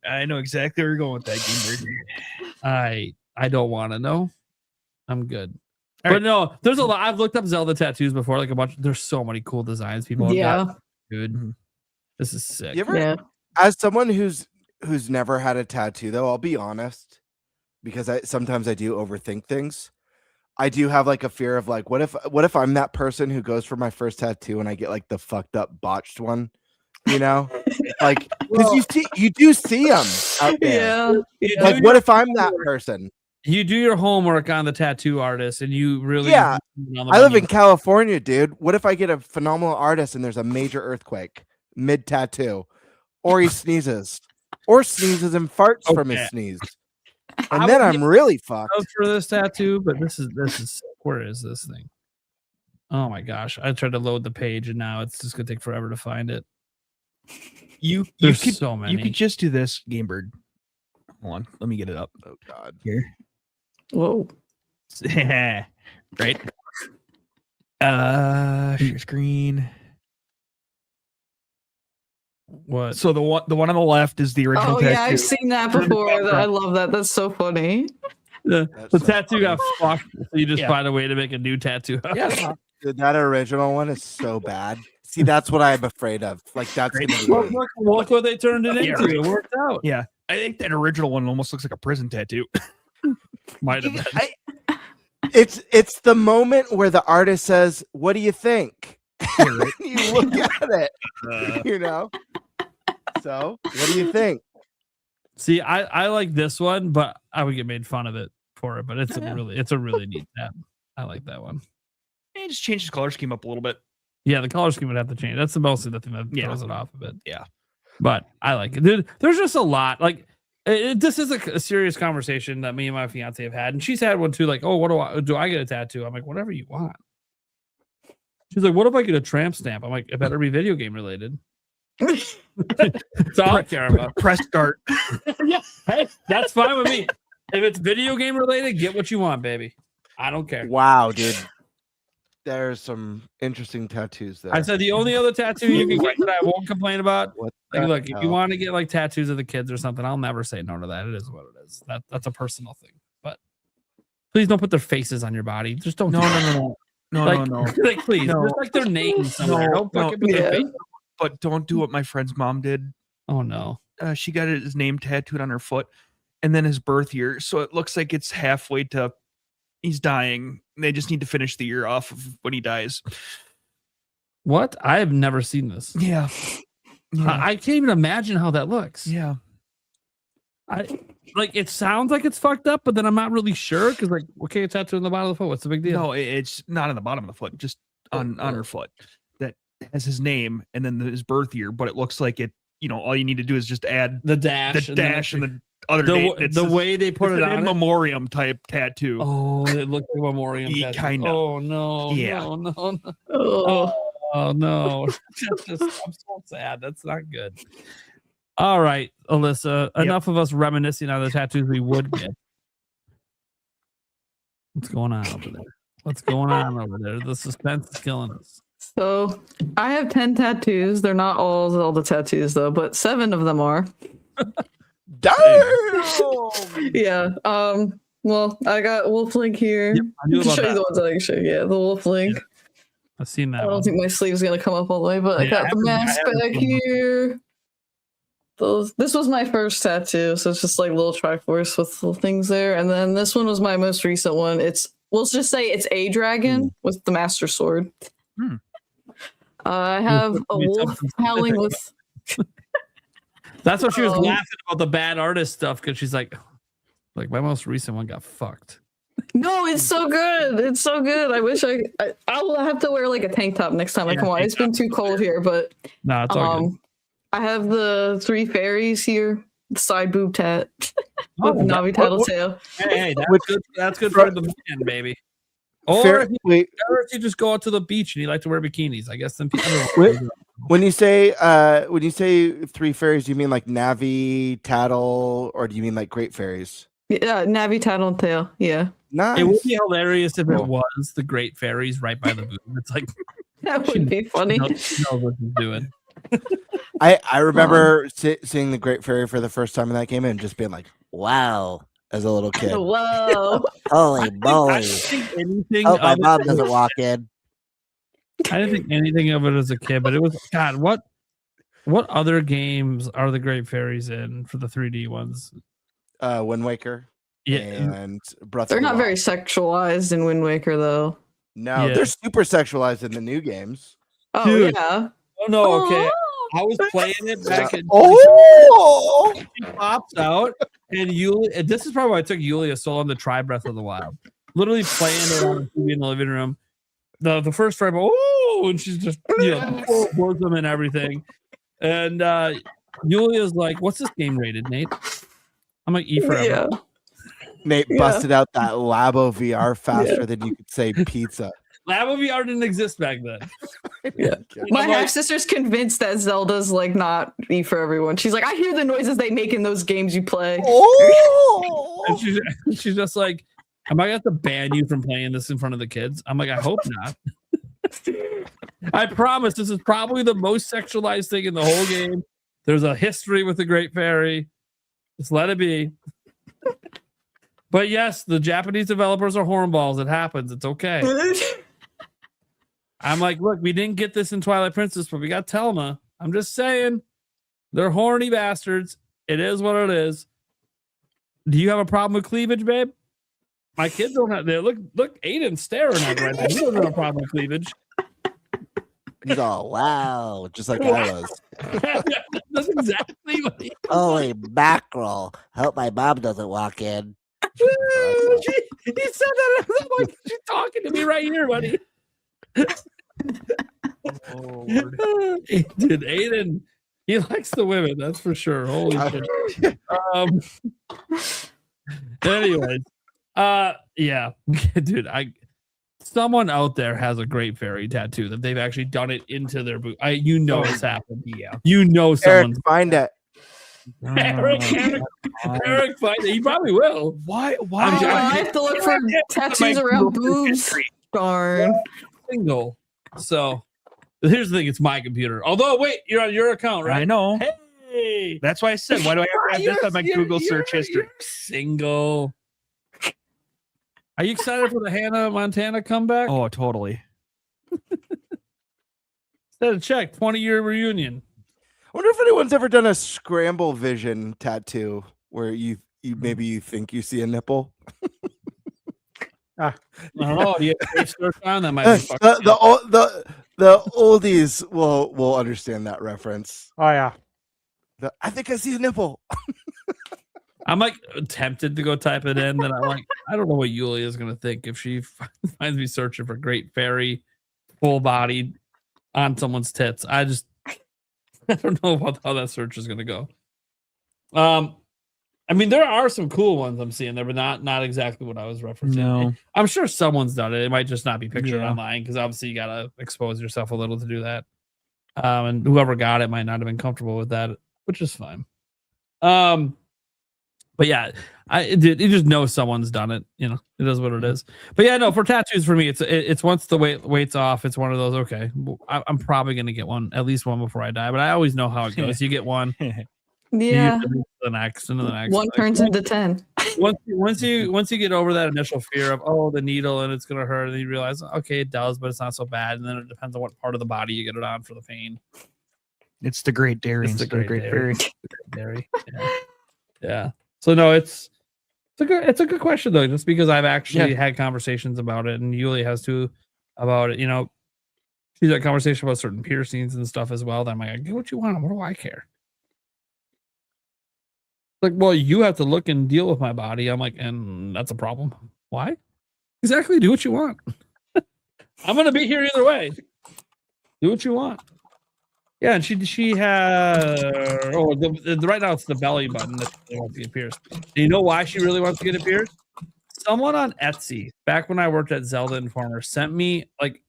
I know exactly where you're going with that, Game Bird. I don't want to know. I'm good. But no, there's a lot. I've looked up Zelda tattoos before, like a bunch. There's so many cool designs people have got. Dude, this is sick. You ever, as someone who's never had a tattoo, though, I'll be honest, because sometimes I do overthink things. I do have like a fear of like, what if I'm that person who goes for my first tattoo and I get like the fucked up botched one, you know, like because you do see them out there. Yeah. Like, what if I'm that person? You do your homework on the tattoo artist, and you really I live in California, dude. What if I get a phenomenal artist and there's a major earthquake mid tattoo, or he sneezes and farts from his sneeze, and then I'm really fucked for this tattoo. But this is where is this thing? Oh my gosh! I tried to load the page, and now it's just gonna take forever to find it. There's so many. You could just do this, Gamebird. Hold on, let me get it up. Oh God! Here. Whoa. Right. Share screen. What? So the one on the left is the original. Oh yeah, I've seen that before. I love that. That's so funny. The tattoo got fucked. So you just find a way to make a new tattoo. Yeah. Dude, that original one is so bad. See, that's what I'm afraid of. Like that's gonna be look what they turned it into. It worked out. Yeah, I think that original one almost looks like a prison tattoo. Might have been. It's the moment where the artist says, "What do you think?" You look at it, you know. So, what do you think? See, I like this one, but I would get made fun of it for it. But it's a really neat tab. I like that one. And just change the color scheme up a little bit. Yeah, the color scheme would have to change. That's mostly the thing that throws it off a bit. Yeah, but I like it, dude. There's just a lot. Like, this is a serious conversation that me and my fiance have had, and she's had one too. Like, oh, what do I get a tattoo? I'm like, whatever you want. She's like, what if I get a tramp stamp? I'm like, it better be video game related. That's all I care about. Press start. Yeah, hey, that's fine with me. If it's video game related, get what you want, baby. I don't care. Wow, dude. There's some interesting tattoos there. I said the only other tattoo you can get that I won't complain about. Like, look, if you want to get like tattoos of the kids or something, I'll never say no to that. It is what it is. That's a personal thing. But please don't put their faces on your body. Just don't. No. Like, please, No. just like their names somewhere. Don't fucking put their face. But don't do what my friend's mom did. Oh no. She got his name tattooed on her foot, and then his birth year. So it looks like it's halfway to he's dying. They just need to finish the year off of when he dies. What? I have never seen this. Yeah. I can't even imagine how that looks. Yeah. It sounds like it's fucked up, but then I'm not really sure because, like, okay, it's tattooed on the bottom of the foot. What's the big deal? No, it's not on the bottom of the foot, just on her foot. That has his name and then his birth year, but it looks like it. You know, all you need to do is just add the dash, and the other date. The way they put it on in memoriam type tattoo. Oh, it looks like a memoriam tattoo. Kind of. Oh no. Yeah. No. Oh no. I'm so sad. That's not good. All right, Alyssa. Enough of us reminiscing on the tattoos we would get. What's going on over there? The suspense is killing us. So I have 10 tattoos. They're not all the tattoos though, but 7 of them are. Damn. Yeah. Well, I got Wolf Link here. Yep, I knew I can about show you that. the ones that I can show you. Yeah, the Wolf Link. Yeah, I've seen that. I don't think my sleeve's gonna come up all the way, but I got the mask back here. This was my first tattoo, so it's just like little Triforce with little things there. And then this one was my most recent one. We'll just say it's a dragon with the Master Sword. I have a wolf howling with. That's what she was laughing about the bad artist stuff because she's like my most recent one got fucked. No, it's so good. It's so good. I wish I'll have to wear like a tank top next time I come on. It's been too cold here, but no, it's all good. I have the 3 fairies here, the side boob tat with Navi tattletale. Hey, that's good for the man, baby. Or if you just go out to the beach and you like to wear bikinis, I guess then people. When you say 3 fairies, do you mean like Navi, Tattle, or do you mean like Great Fairies? Yeah, Navi tattletale. Yeah. Nice. It would be hilarious if it was the Great Fairies right by the boob. It's like that would be funny. She knows what she's doing. I remember seeing the Great Fairy for the first time in that game and just being like, wow, as a little kid. Whoa. Holy moly. Anything Oh, my of mom it, doesn't walk in. I didn't think anything of it as a kid, but it was God. What other games are the Great Fairies in for the 3D ones? Wind Waker. Yeah, And Breath They're of the not very Wild. sexualized in Wind Waker, though. No, Yeah. they're super sexualized in the new games. Oh, Dude. yeah. Oh no, okay. I was playing it back in. Oh, She pops out, and Yulia. This is probably why I took Yulia so long to try Breath of the Wild. Literally playing it on the TV in the living room. The first frame, and she's just full bosom and everything. And Yulia's like, "What's this game rated, Nate?" I'm like, "E forever." Yeah. Nate busted out that Labo VR faster than you could say pizza. Labo VR didn't exist back then. Yeah. My I'm like- half sister's convinced that Zelda's like not E for everyone. She's like, I hear the noises they make in those games you play. Oh, And she's just like, am I gonna have to ban you from playing this in front of the kids? I'm like, I hope not. I promise this is probably the most sexualized thing in the whole game. There's a history with the Great Fairy. Just let it be. But yes, the Japanese developers are hornballs. It happens. It's okay. I'm like, look, we didn't get this in Twilight Princess, but we got Telma. I'm just saying, they're horny bastards. It is what it is. Do you have a problem with cleavage, babe? My kids don't have. They look, Aiden's staring at me right now. He doesn't have a problem with cleavage. he's all wow, just like I was. That's exactly what he. Holy mackerel. Hope my mom doesn't walk in. He said that. I'm like, she's talking to me right here, buddy. Oh, Lord. Dude, Aiden, he likes the women, that's for sure. Holy shit. Anyways, yeah, dude, someone out there has a Great Fairy tattoo that they've actually done it into their boot. It's happened. Yeah. You know, someone's Find it. Eric, find it. He probably will. Why? I have to look for tattoos around boobs. Darn. Single. So here's the thing: it's my computer. Although, wait, you're on your account, right? I know. Hey, That's why I said, why do I have this on my Google search history? you're single. Are you excited for the Hannah Montana comeback? Oh, totally. Set a check. 20-year reunion. I wonder if anyone's ever done a scramble vision tattoo where you maybe you think you see a nipple. I don't know. You have to on that might be fucking The oldies will understand that reference. Oh yeah. I think I see a nipple. I'm like tempted to go type it in. Then I'm like, I don't know what Yulia is gonna think if she finds me searching for Great Fairy, full bodied on someone's tits. I don't know about how that search is gonna go. I mean, there are some cool ones I'm seeing there, but not exactly what I was referencing. No. I'm sure someone's done it. It might just not be pictured Yeah. online because obviously you gotta expose yourself a little to do that. And whoever got it might not have been comfortable with that, which is fine. But yeah, you just know someone's done it. You know, it is what it is. But yeah, no, for tattoos for me, it's once the weight's off, it's one of those. Okay, I'm probably gonna get one, at least one before I die. But I always know how it goes. You get one, Yeah. the next, and the next. One turns into 10. Once you get over that initial fear of the needle and it's gonna hurt, and you realize okay, it does, but it's not so bad. And then it depends on what part of the body you get it on for the pain. It's the Great Dairy. It's the instead of Great Fairy. Dairy. Yeah. So no, it's a good question though, just because I've actually had conversations about it, and Yulia has too about it. You know, she's had conversation about certain piercings and stuff as well. That I'm like, get what you want. What do I care? Like, well, you have to look and deal with my body. I'm like, and that's a problem. Why? Exactly. Do what you want. I'm gonna be here either way. Do what you want. Yeah, and she has right now it's the belly button that she wants to get pierced. And you know why she really wants to get it pierced? Someone on Etsy, back when I worked at Zelda Informer, sent me like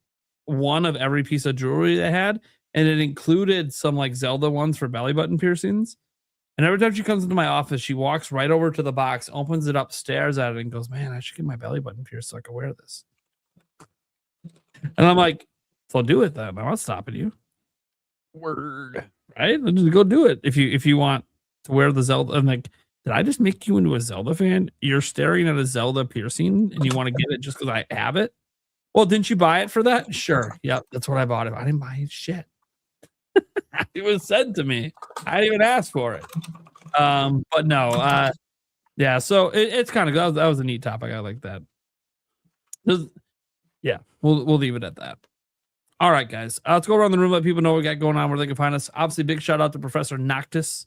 one of every piece of jewelry they had, and it included some like Zelda ones for belly button piercings. And every time she comes into my office, she walks right over to the box, opens it up, stares at it, and goes, "Man, I should get my belly button pierced so I can wear this." And I'm like, "So do it then. I'm not stopping you." Word. Right? Just go do it if you want to wear the Zelda. And like, did I just make you into a Zelda fan? You're staring at a Zelda piercing and you want to get it just because I have it? Well, didn't you buy it for that? Sure. Yep, that's what I bought it. I didn't buy shit. It was said to me. I didn't even ask for it. But no, yeah, so it's kind of that was a neat topic. I like that. Yeah, we'll leave it at that. All right, guys. Let's go around the room, let people know what we got going on, where they can find us. Obviously, big shout out to Professor Noctis.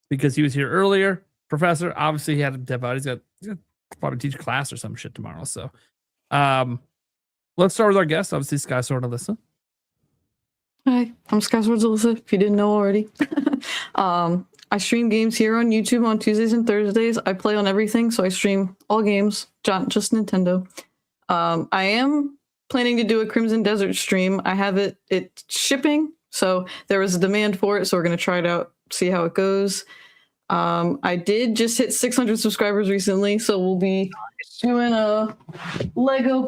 Because he was here earlier. Professor, obviously he had to dip out. He's got probably teach class or some shit tomorrow. So let's start with our guest, obviously Sky Sword Alyssa. Hi, I'm Sky Sword Alyssa, if you didn't know already. I stream games here on YouTube on Tuesdays and Thursdays. I play on everything, so I stream all games, just Nintendo. I am planning to do a Crimson Desert stream. I have it's shipping, so there was a demand for it, so we're going to try it out, see how it goes. I did just hit 600 subscribers recently, so we'll be doing a Lego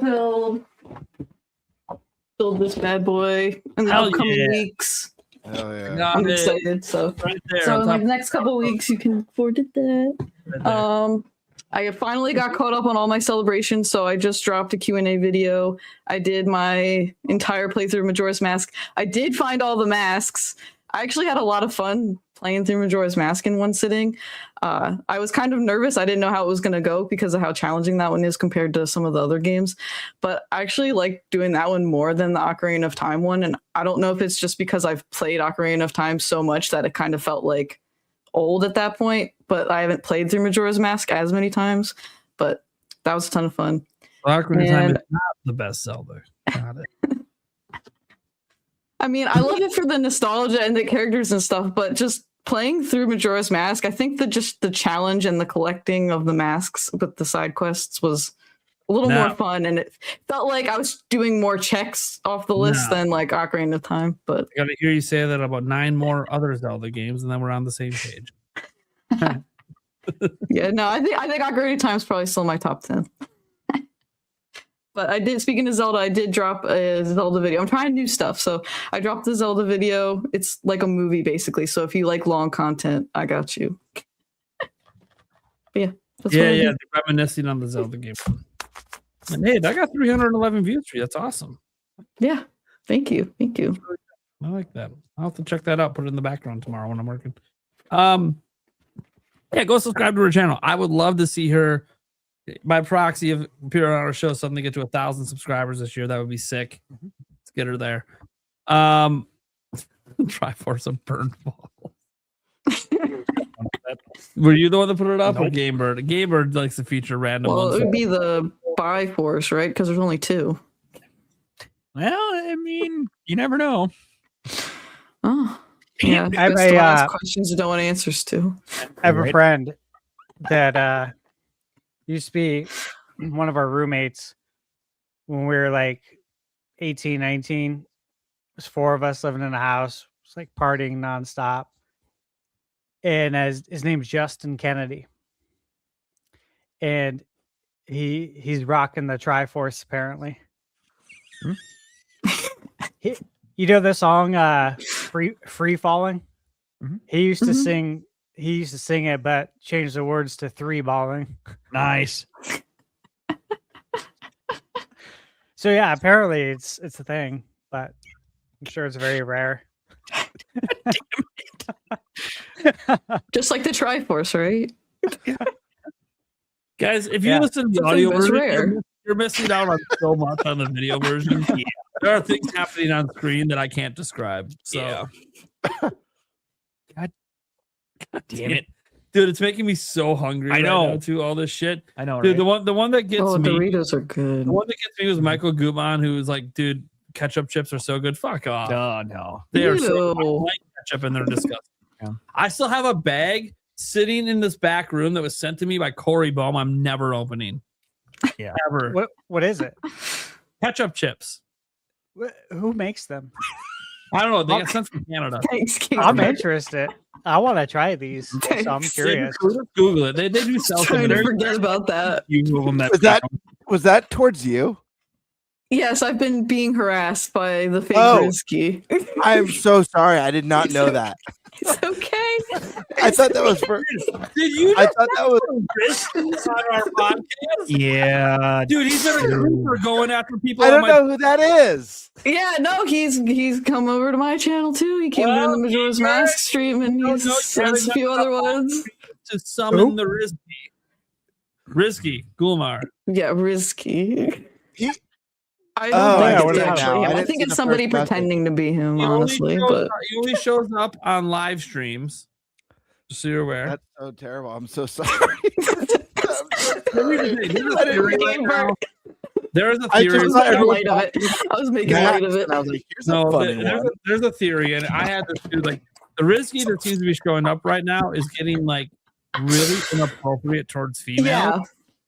build this bad boy in the upcoming weeks. Hell yeah. I'm excited. So, right there, so in like the next couple of weeks, you can afford that. Right I finally got caught up on all my celebrations, so I just dropped a Q&A video. I did my entire playthrough of Majora's Mask. I did find all the masks. I actually had a lot of fun playing through Majora's Mask in one sitting. I was kind of nervous. I didn't know how it was going to go because of how challenging that one is compared to some of the other games. But I actually like doing that one more than the Ocarina of Time one. And I don't know if it's just because I've played Ocarina of Time so much that it kind of felt like old at that point. But I haven't played through Majora's Mask as many times. But that was a ton of fun. Ocarina of Time is not the best Zelda. Got it. I mean, I love it for the nostalgia and the characters and stuff, but just playing through Majora's Mask, I think that just the challenge and the collecting of the masks with the side quests was a little more fun, and it felt like I was doing more checks off the list than like Ocarina of Time. But I gotta hear you say that about 9 more other Zelda games, and then we're on the same page. Yeah, no, I think Ocarina of Time is probably still my top 10. But I did, speaking of Zelda, I did drop a Zelda video. I'm trying new stuff. So I dropped the Zelda video. It's like a movie, basically. So if you like long content, I got you. But yeah. They're reminiscing on the Zelda game. And hey, I got 311 views for you. That's awesome. Yeah. Thank you. Thank you. I like that. I'll have to check that out. Put it in the background tomorrow when I'm working. Yeah, go subscribe to her channel. I would love to see her by proxy of appearing on our show, suddenly get to 1,000 subscribers this year. That would be sick. Let's get her there. Try for some burn balls. Were you the one that put it up? Nope. Or Gamebird? Gamebird likes to feature random ones. Well, it would be the Bi-Force, right? Because there's only 2. Well, I mean, you never know. Oh, yeah. I have questions you don't want answers to. I have a friend that used to be one of our roommates when we were like 18, 19. There's 4 of us living in a house. It's like partying nonstop. And his name's Justin Kennedy. And he's rocking the Triforce apparently. You know the song Free Falling? Mm-hmm. He used to sing it, but changed the words to 3 balling. Nice. So yeah, apparently it's a thing, but I'm sure it's very rare. Just like the Triforce, right? Guys, if you listen to the audio version, you're missing out on so much on the video version. Yeah. There are things happening on screen that I can't describe. So God damn it. Dude, it's making me so hungry. I know. Right now, too, all this shit. I know. Dude, right? the one that gets me. Doritos are good. The one that gets me was Michael Gutman, who was like, dude, ketchup chips are so good. Fuck off. No. They are so good. I like ketchup and they're disgusting. Yeah. I still have a bag sitting in this back room that was sent to me by Corey Bohm. I'm never opening. Yeah. Ever. What is it? Ketchup chips. Who makes them? I don't know. They get sent from Canada. Thanks, I'm interested. I want to try these. So I'm curious. Google it. They do sell some. Trying to forget about that. Was that towards you? Yes, I've been being harassed by the fake Risky. I'm so sorry. I did not know that. It's okay. I thought that was for. Did you? I thought that was. On our podcast? Yeah, Dude, he's been a creeper going after people. I don't know who that is. Yeah, no, he's come over to my channel too. He came Well, in the Majora's Mask stream, and he's says a few other ones. To summon the Risky Gulmar. Yeah, risky. I Oh, don't I think see it's it actually now. him. I I didn't think see it's the somebody first message. pretending to be him, He honestly. only shows up on live streams. Just so you're aware. That's so terrible. I'm so sorry. There is a I theory. just thought making everyone light of it. I was making light of it. I was like, here's No, a funny one. there's a theory, and I had this too. Like the Risky that seems to be showing up right now is getting like really inappropriate towards females. Yeah.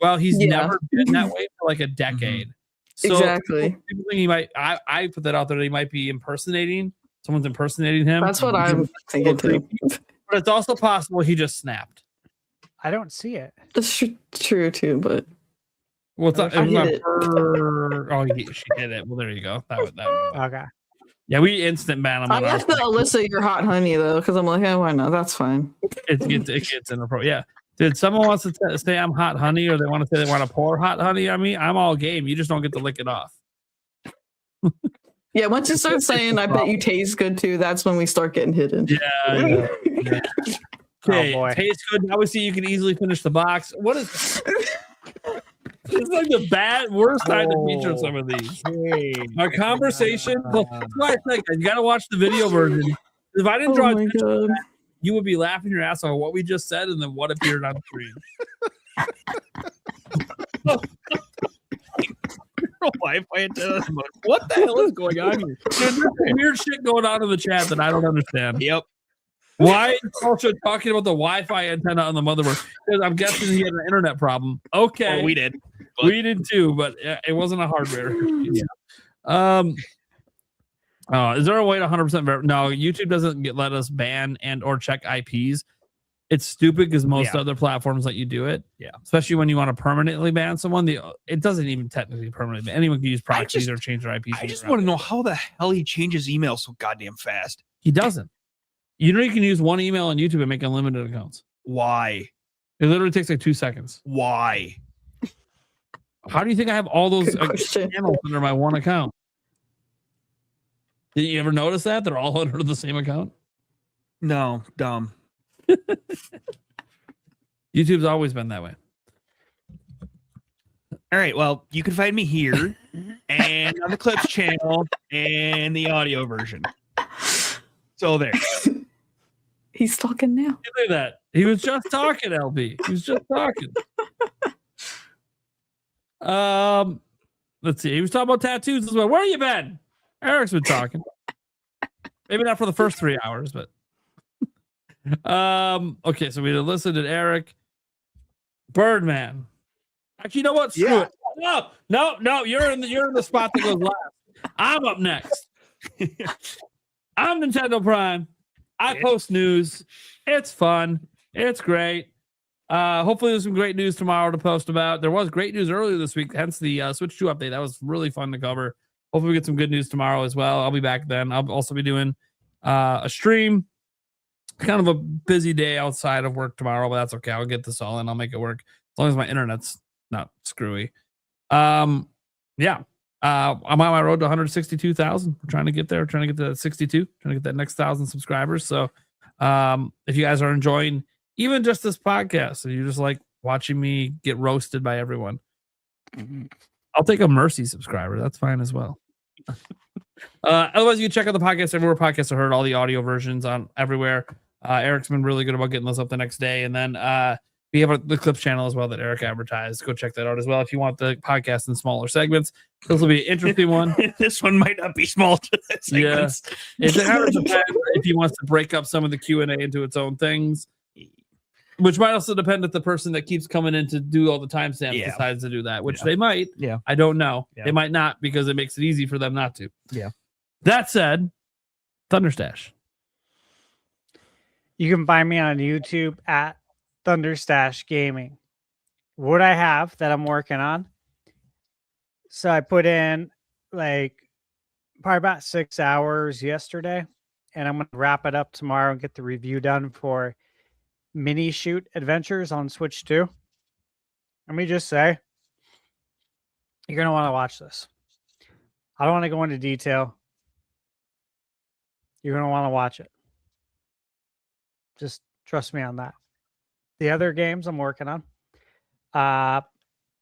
Well, he's Yeah. never been that way for like a decade. So Exactly. people think he might. I put that out there that he might be impersonating. Someone's impersonating him. That's what I'm thinking too. But it's also possible he just snapped. I don't see it. That's true too, but Well, it's not, I it was not hit it. her. Oh, she did it. Well, there you go. That was. Okay. Yeah, we instant ban him I on our. have to elicit your hot honey though, because I'm like, why not? That's fine. It gets inappropriate. Yeah. Did someone wants to say I'm hot honey, or they want to say they want to pour hot honey on me? I'm all game. You just don't get to lick it off. Yeah, once you start saying, "I bet you taste good too," that's when we start getting hidden. Yeah. Okay, Oh, boy. tastes good. Now we see you can easily finish the box. What is? It's like the worst time to feature some of these. Our conversation. Well, that's why I think you got to watch the video version. If I didn't draw Oh my attention to god! that, you would be laughing your ass off at what we just said and then what appeared on screen. Wi-Fi antenna. What the hell is going on here? There's weird shit going on in the chat that I don't understand. Yep. Why is also talking about the Wi-Fi antenna on the motherboard? Because I'm guessing he had an internet problem. Okay, Well, we did. we did too, but it wasn't a hardware. Yeah. Is there a way to 100% verify? No, YouTube doesn't let us ban and or check IPs. It's stupid because most other platforms let you do it. Yeah. Especially when you want to permanently ban someone. It doesn't even technically permanently ban. Anyone can use proxies or change their IPs. I just want to know how the hell he changes email so goddamn fast. He doesn't. You know you can use one email on YouTube and make unlimited accounts. Why? It literally takes like 2 seconds. Why? How do you think I have all those Good question. channels under my one account? Did you ever notice that? They're all under the same account? No, dumb. YouTube's always been that way. All right. Well, you can find me here and on the Clips channel and the audio version. So there. He's talking now. Look at that. He was just talking, LB. He was just talking. Let's see. He was talking about tattoos as well. Where you been? Eric's been talking. Maybe not for the first 3 hours, but okay, so we elicited Eric. Birdman. Actually, you know what? Screw it. No, you're in the spot that goes last. I'm up next. I'm Nintendo Prime. I post news. It's fun. It's great. Hopefully there's some great news tomorrow to post about. There was great news earlier this week, hence the Switch 2 update. That was really fun to cover. Hopefully we get some good news tomorrow as well. I'll be back then. I'll also be doing a stream. Kind of a busy day outside of work tomorrow, but that's okay. I'll get this all in. I'll make it work as long as my internet's not screwy. I'm on my road to 162,000. We're trying to get there. We're trying to get to that 62. Trying to get that next 1,000 subscribers. So, if you guys are enjoying even just this podcast, and you're just like watching me get roasted by everyone, I'll take a mercy subscriber. That's fine as well. Otherwise, you can check out the podcast everywhere podcasts are heard. All the audio versions on everywhere. Eric's been really good about getting those up the next day, and then we have the Clips channel as well that Eric advertised. Go check that out as well if you want the podcast in smaller segments. This will be an interesting one. This one might not be small segments. Yeah, it kind of depends if he wants to break up some of the Q&A into its own things, which might also depend if the person that keeps coming in to do all the timestamps decides to do that, which they might. Yeah, I don't know. Yeah. They might not because it makes it easy for them not to. Yeah. That said, Thunderstash. You can find me on YouTube at Thunderstash Gaming. What I have that I'm working on. So I put in like probably about 6 hours yesterday and I'm going to wrap it up tomorrow and get the review done for Mini Shoot Adventures on Switch 2. Let me just say, you're going to want to watch this. I don't want to go into detail. You're going to want to watch it. Just trust me on that. The other games I'm working on, I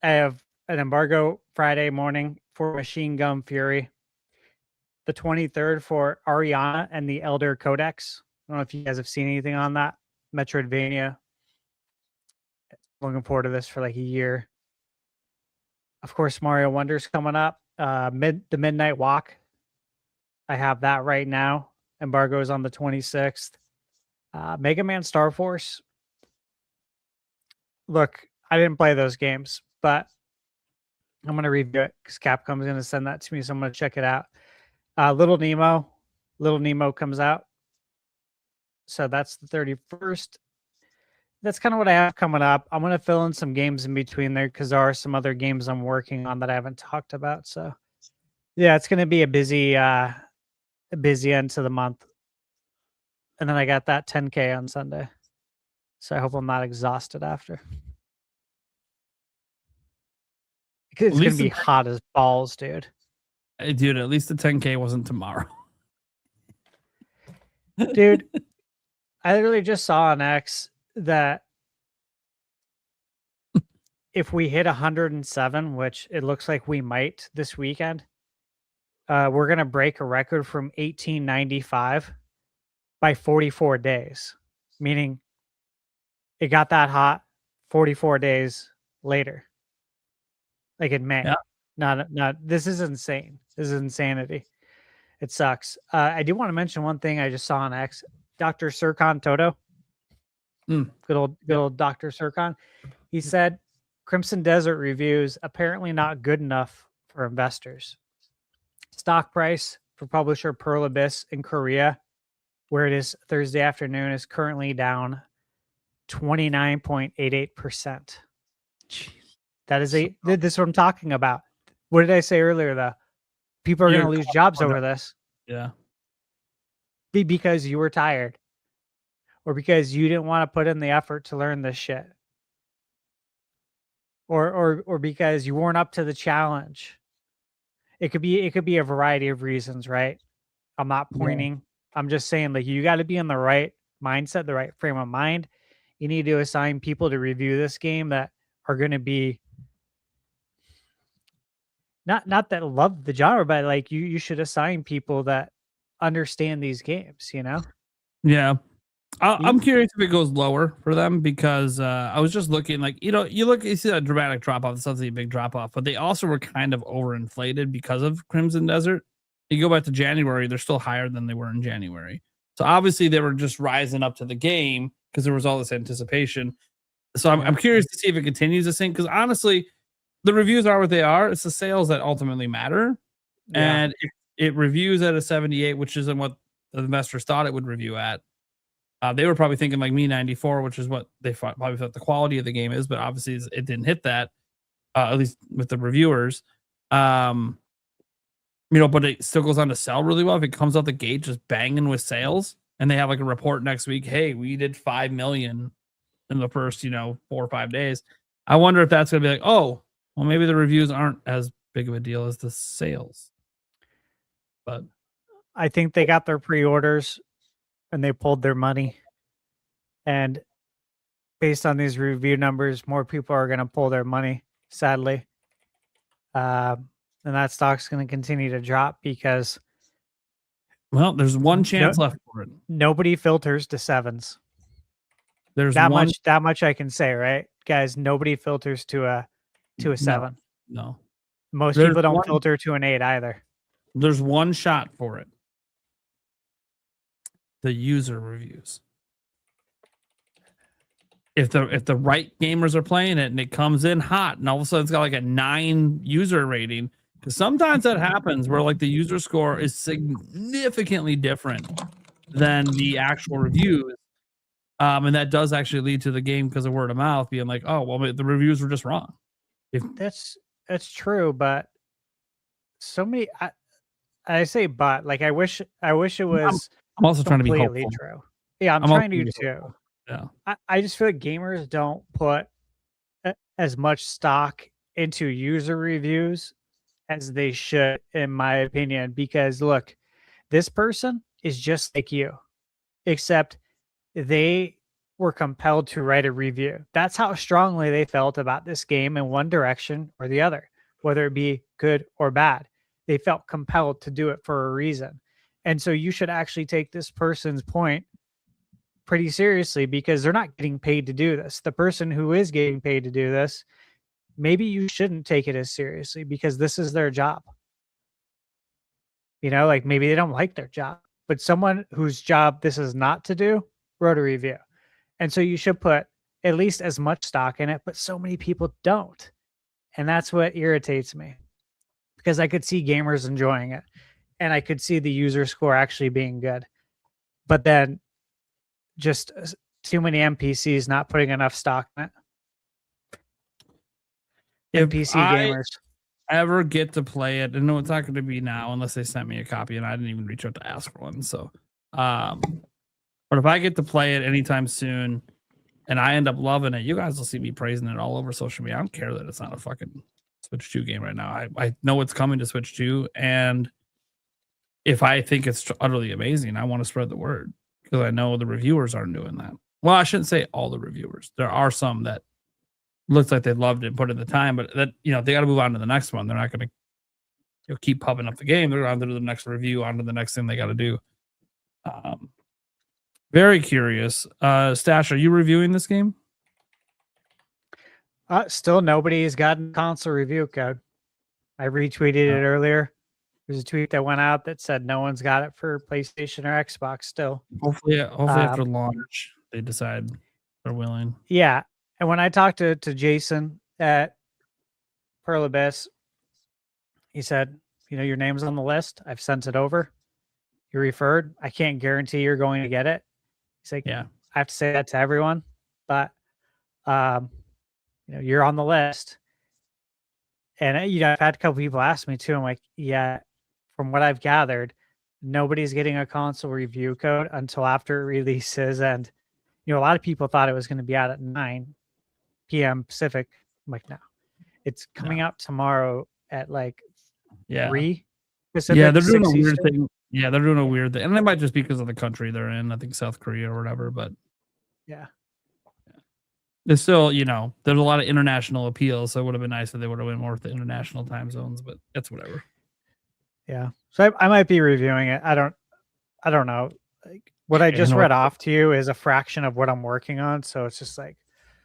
have an embargo Friday morning for Machine Gun Fury, the 23rd for Ariana and the Elder Codex. I don't know if you guys have seen anything on that. Metroidvania. Looking forward to this for like a year. Of course, Mario Wonder's coming up. The Midnight Walk. I have that right now. Embargo is on the 26th. Mega Man Star Force. Look, I didn't play those games, but I'm going to review it because Capcom's going to send that to me, so I'm going to check it out. Little Nemo comes out. So that's the 31st. That's kind of what I have coming up. I'm going to fill in some games in between there because there are some other games I'm working on that I haven't talked about. So yeah, it's going to be a busy end to the month. And then I got that 10K on Sunday. So I hope I'm not exhausted after. It's going to be hot as balls, dude. Hey, dude, at least the 10K wasn't tomorrow. Dude, I literally just saw on X that if we hit 107, which it looks like we might this weekend, we're going to break a record from 1895 by 44 days, meaning it got that hot 44 days later, like in May. Yeah. Not. This is insane. This is insanity. It sucks. I do want to mention one thing I just saw on X. Dr. Sircon Toto, good old Dr. Sircon. He said Crimson Desert reviews apparently not good enough for investors. Stock price for publisher Pearl Abyss in Korea, where it is Thursday afternoon, is currently down 29.88%. That is this is what I'm talking about. What did I say earlier, though? People are going to lose jobs over this. Yeah. Because you were tired or because you didn't want to put in the effort to learn this shit. Or because you weren't up to the challenge. It could be a variety of reasons, right? I'm not pointing. Yeah. I'm just saying, like, you got to be in the right mindset, the right frame of mind. You need to assign people to review this game that are going to be not that love the genre, but like you should assign people that understand these games, you know? Yeah. I'm curious if it goes lower for them because I was just looking, like, you see that dramatic drop off. It's not a big drop off, but they also were kind of overinflated because of Crimson Desert. You go back to January, they're still higher than they were in January. So obviously they were just rising up to the game because there was all this anticipation. So I'm curious to see if it continues to sink, because honestly, the reviews are what they are. It's the sales that ultimately matter. Yeah. And it reviews at a 78, which isn't what the investors thought it would review at. They were probably thinking like me 94, which is what they probably thought the quality of the game is, but obviously it didn't hit that, at least with the reviewers. But it still goes on to sell really well. If it comes out the gate just banging with sales, and they have like a report next week, hey, we did 5 million in the first 4 or 5 days. I wonder if that's gonna be like, oh, well, maybe the reviews aren't as big of a deal as the sales. But I think they got their pre-orders and they pulled their money. And based on these review numbers, more people are going to pull their money, sadly. And that stock's going to continue to drop because, well, there's one chance left for it. Nobody filters to 7s. There's that much I can say, right? Guys, nobody filters to a 7. No. Most people don't filter to an 8 either. There's one shot for it. The user reviews. If the right gamers are playing it and it comes in hot and all of a sudden it's got like a 9 user rating, because sometimes that happens where like the user score is significantly different than the actual reviews. And that does actually lead to the game, because of word of mouth, being like, oh, well, the reviews were just wrong. That's true, but so many. I say, but like I wish it was. I'm also trying to be completely hopeful. true. Yeah, I'm also trying to being too. hopeful. Yeah. I just feel like gamers don't put as much stock into user reviews as they should, in my opinion, because look, this person is just like you, except they were compelled to write a review. That's how strongly they felt about this game in one direction or the other, whether it be good or bad. They felt compelled to do it for a reason. And so you should actually take this person's point pretty seriously because they're not getting paid to do this. The person who is getting paid to do this, maybe you shouldn't take it as seriously because this is their job. You know, like maybe they don't like their job, but someone whose job this is not to do wrote a review. And so you should put at least as much stock in it, but so many people don't. And that's what irritates me because I could see gamers enjoying it and I could see the user score actually being good. But then just too many NPCs not putting enough stock in it. If NPC I gamers. ever get to play it, and no, it's not going to be now unless they sent me a copy, and I didn't even reach out to ask for one. So, but if I get to play it anytime soon, and I end up loving it, you guys will see me praising it all over social media. I don't care that it's not a fucking Switch 2 game right now. I know it's coming to Switch 2, and if I think it's utterly amazing, I want to spread the word because I know the reviewers aren't doing that. Well, I shouldn't say all the reviewers. There are some that looks like they loved it and put in the time, but that, you know, they got to move on to the next one. They're not going to keep pumping up the game. They're on to the next review, on to the next thing they got to do. Very curious. Stash, are you reviewing this game? Still nobody's gotten console review code. I retweeted it earlier. There's a tweet that went out that said no one's got it for PlayStation or Xbox still. Hopefully after launch, they decide they're willing. Yeah. And when I talked to Jason at Pearl Abyss, he said, you know, your name's on the list. I've sent it over. You're referred. I can't guarantee you're going to get it. He's like, yeah, I have to say that to everyone, but you know, you're on the list. And you know, I've had a couple people ask me too. I'm like, yeah, from what I've gathered, nobody's getting a console review code until after it releases. And you know, a lot of people thought it was going to be out at 9 p.m. Pacific. I'm like, no, it's coming out tomorrow at like 3 Pacific. Yeah, they're doing a 6 weird Eastern. thing. Yeah, they're doing a weird thing. And it might just be because of the country they're in. I think South Korea or whatever, but yeah. It's still, you know, there's a lot of international appeal, so it would have been nice if they would have went more with the international time zones, but that's whatever. Yeah. So I might be reviewing it. I don't know. Like what I just read off to you is a fraction of what I'm working on. So it's just like,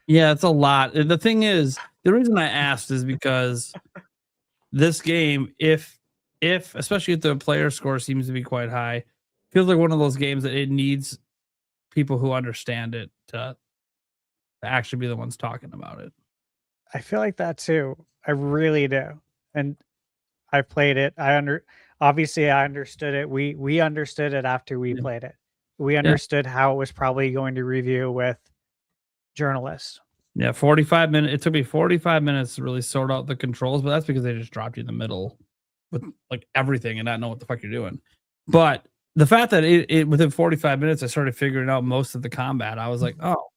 yeah, it's a lot. The thing is, the reason I asked is because this game, if especially if the player score seems to be quite high, feels like one of those games that it needs people who understand it to actually be the ones talking about it. I feel like that too. I really do. And I played it. Obviously I understood it. We understood it after we played it. We understood how it was probably going to review with journalists. Yeah, 45 minutes. It took me 45 minutes to really sort out the controls, but that's because they just dropped you in the middle with like everything and not know what the fuck you're doing. But the fact that it within 45 minutes I started figuring out most of the combat, I was like, oh,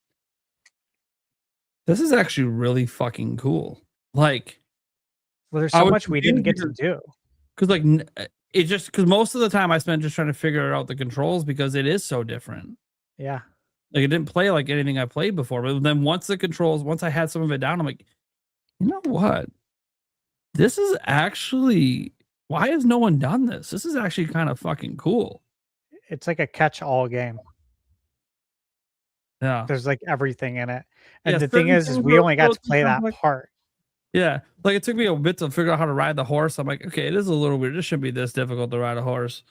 this is actually really fucking cool. Like, well, there's so much we didn't get to do. Because like it just because most of the time I spent just trying to figure out the controls because it is so different. Yeah. Like it didn't play like anything I played before. But then once I had some of it down, I'm like, you know what? This is actually, why has no one done this? This is actually kind of fucking cool. It's like a catch-all game. Yeah. There's like everything in it. And the thing is we only got to play that part. Yeah. Like it took me a bit to figure out how to ride the horse. I'm like, okay, it is a little weird. This shouldn't be this difficult to ride a horse.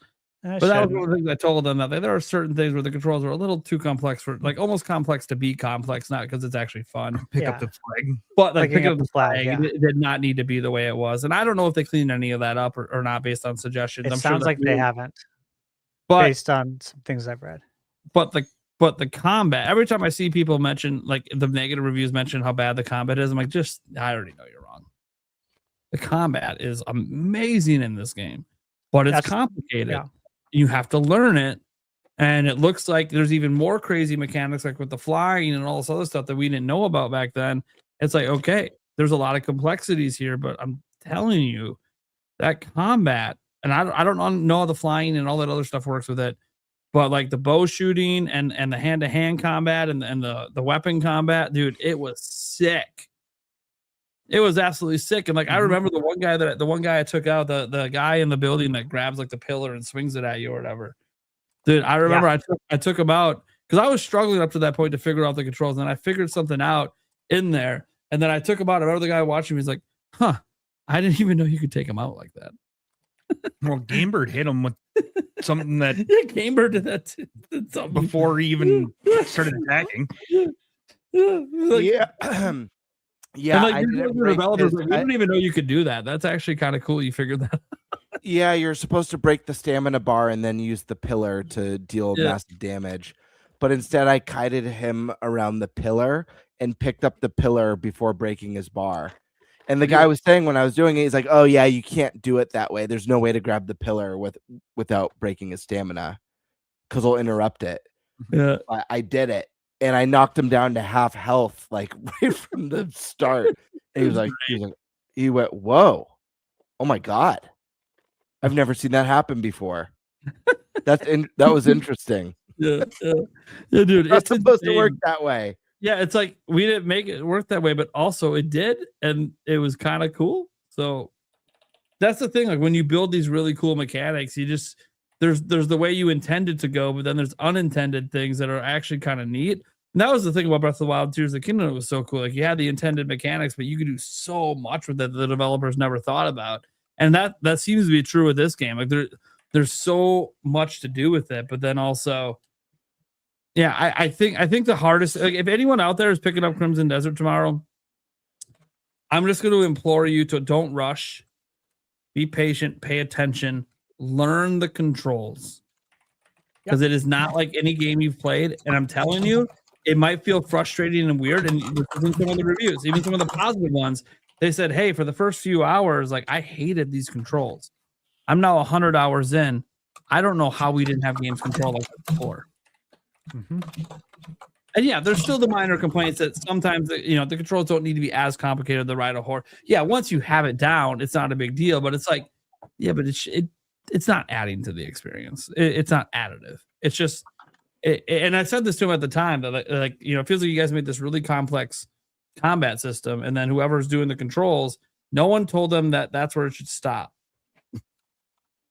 But that was one of the things I told them, that there are certain things where the controls are a little too complex for, like, almost complex to be complex, not because it's actually fun. Pick up the flag. But like picking up the flag, yeah. it did not need to be the way it was. And I don't know if they cleaned any of that up or not based on suggestions. It sounds like they haven't. But based on some things I've read. But the combat, every time I see people mention, like the negative reviews mention how bad the combat is, I'm like, I already know you're wrong. The combat is amazing in this game, but it's complicated. Yeah. You have to learn it, And it looks like there's even more crazy mechanics, like with the flying and all this other stuff that we didn't know about back then. It's like, okay, there's a lot of complexities here, but I'm telling you that combat, and I don't know how the flying and all that other stuff works with it, but like the bow shooting and the hand-to-hand combat and the weapon combat, dude, it was sick. It was absolutely sick. And like, I remember the one guy I took out, the guy in the building that grabs like the pillar and swings it at you or whatever. Dude, I remember I took him out because I was struggling up to that point to figure out the controls, and then I figured something out in there, and then I took him out. I remember the guy watching me was like, "Huh, I didn't even know you could take him out like that." Well, Gamebird hit him with something that Gamebird did that before he even started attacking. Yeah. Yeah, and like, developers, like, we didn't even know you could do that. That's actually kind of cool. You figured that out. Yeah, you're supposed to break the stamina bar and then use the pillar to deal massive damage. But instead, I kited him around the pillar and picked up the pillar before breaking his bar. And the guy was saying when I was doing it, he's like, "Oh yeah, you can't do it that way. There's no way to grab the pillar without breaking his stamina because it'll interrupt it." Yeah, I did it, and I knocked him down to half health, like right from the start. And he went, "Whoa, oh my god, I've never seen that happen before." That was interesting. Yeah, dude, It's supposed to work that way. Yeah, it's like we didn't make it work that way, but also it did, and it was kind of cool. So that's the thing. Like when you build these really cool mechanics, you just there's the way you intended to go, but then there's unintended things that are actually kind of neat. And that was the thing about Breath of the Wild, Tears of the Kingdom. It was so cool. Like you had the intended mechanics, but you could do so much with it that the developers never thought about. And that seems to be true with this game. Like there's so much to do with it, but then also, yeah, I think the hardest, like if anyone out there is picking up Crimson Desert tomorrow, I'm just going to implore you to don't rush, be patient, pay attention, learn the controls, because it is not like any game you've played. And I'm telling you, it might feel frustrating and weird. And in some of the reviews, even some of the positive ones, they said, "Hey, for the first few hours, like I hated these controls. I'm now 100 hours in. I don't know how we didn't have games control like that before." And yeah, there's still the minor complaints that sometimes the controls don't need to be as complicated to ride a horse. Yeah, once you have it down, it's not a big deal. But it's like, yeah, but it's not adding to the experience. It's not additive. It's just, and I said this to him at the time that like it feels like you guys made this really complex combat system, and then whoever's doing the controls, no one told them that that's where it should stop.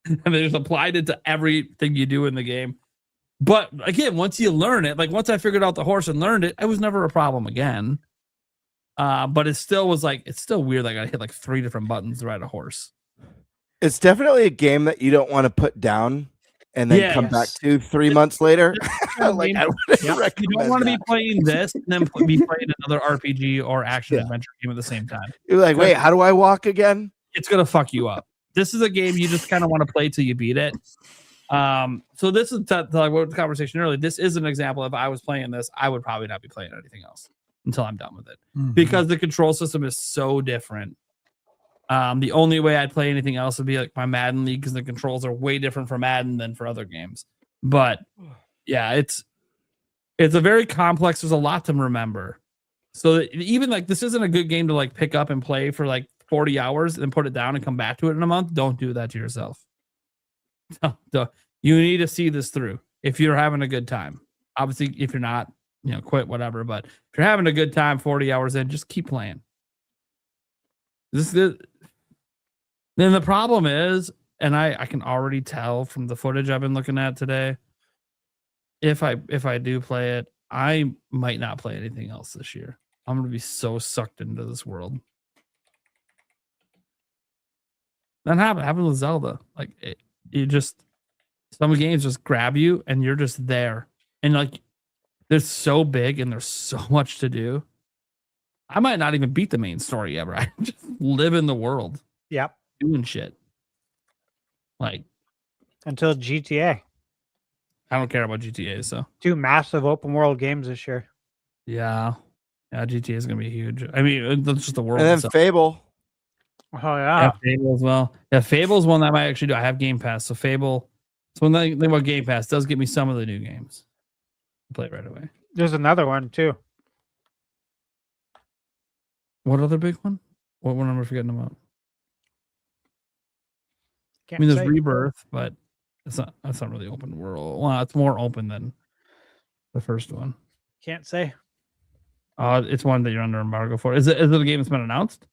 And they just applied it to everything you do in the game. But again, once you learn it, like once I figured out the horse and learned it, it was never a problem again. But it still was like, it's still weird. Like I hit like 3 different buttons to ride a horse. It's definitely a game that you don't want to put down and then come back to 3 months later. Like, I you don't want to be playing this and then be playing another RPG or action adventure game at the same time. You're like, wait, how do I walk again? It's gonna fuck you up. This is a game you just kind of want to play till you beat it. So this is like what the conversation earlier. This is an example. If I was playing this, I would probably not be playing anything else until I'm done with it, because the control system is so different. The only way I'd play anything else would be like my Madden League, because the controls are way different for Madden than for other games. But yeah, it's a very complex. There's a lot to remember. So even like this isn't a good game to like pick up and play for like 40 hours and then put it down and come back to it in a month. Don't do that to yourself. You need to see this through if you're having a good time. Obviously, if you're not, quit, whatever. But if you're having a good time 40 hours in, just keep playing. Then the problem is, and I can already tell from the footage I've been looking at today, if I do play it, I might not play anything else this year. I'm going to be so sucked into this world. That happened with Zelda. Like some games just grab you and you're just there. And like, they're so big and there's so much to do. I might not even beat the main story ever. I just live in the world. Yep. Doing shit. Like, until GTA. I don't care about GTA, so 2 massive open world games this year. Yeah, GTA is gonna be huge. I mean, that's just the world. And then itself. Fable. Oh yeah, Fable as well. Yeah, Fable's one that I might actually do. I have Game Pass, so Fable So one thing about Game Pass does get me some of the new games. Play it right away. There's another one too. What other big one? What one am I forgetting about? Can't I mean, there's say. Rebirth, but that's not really open world. Well, it's more open than the first one. Can't say. It's one that you're under embargo for. Is it a game that's been announced?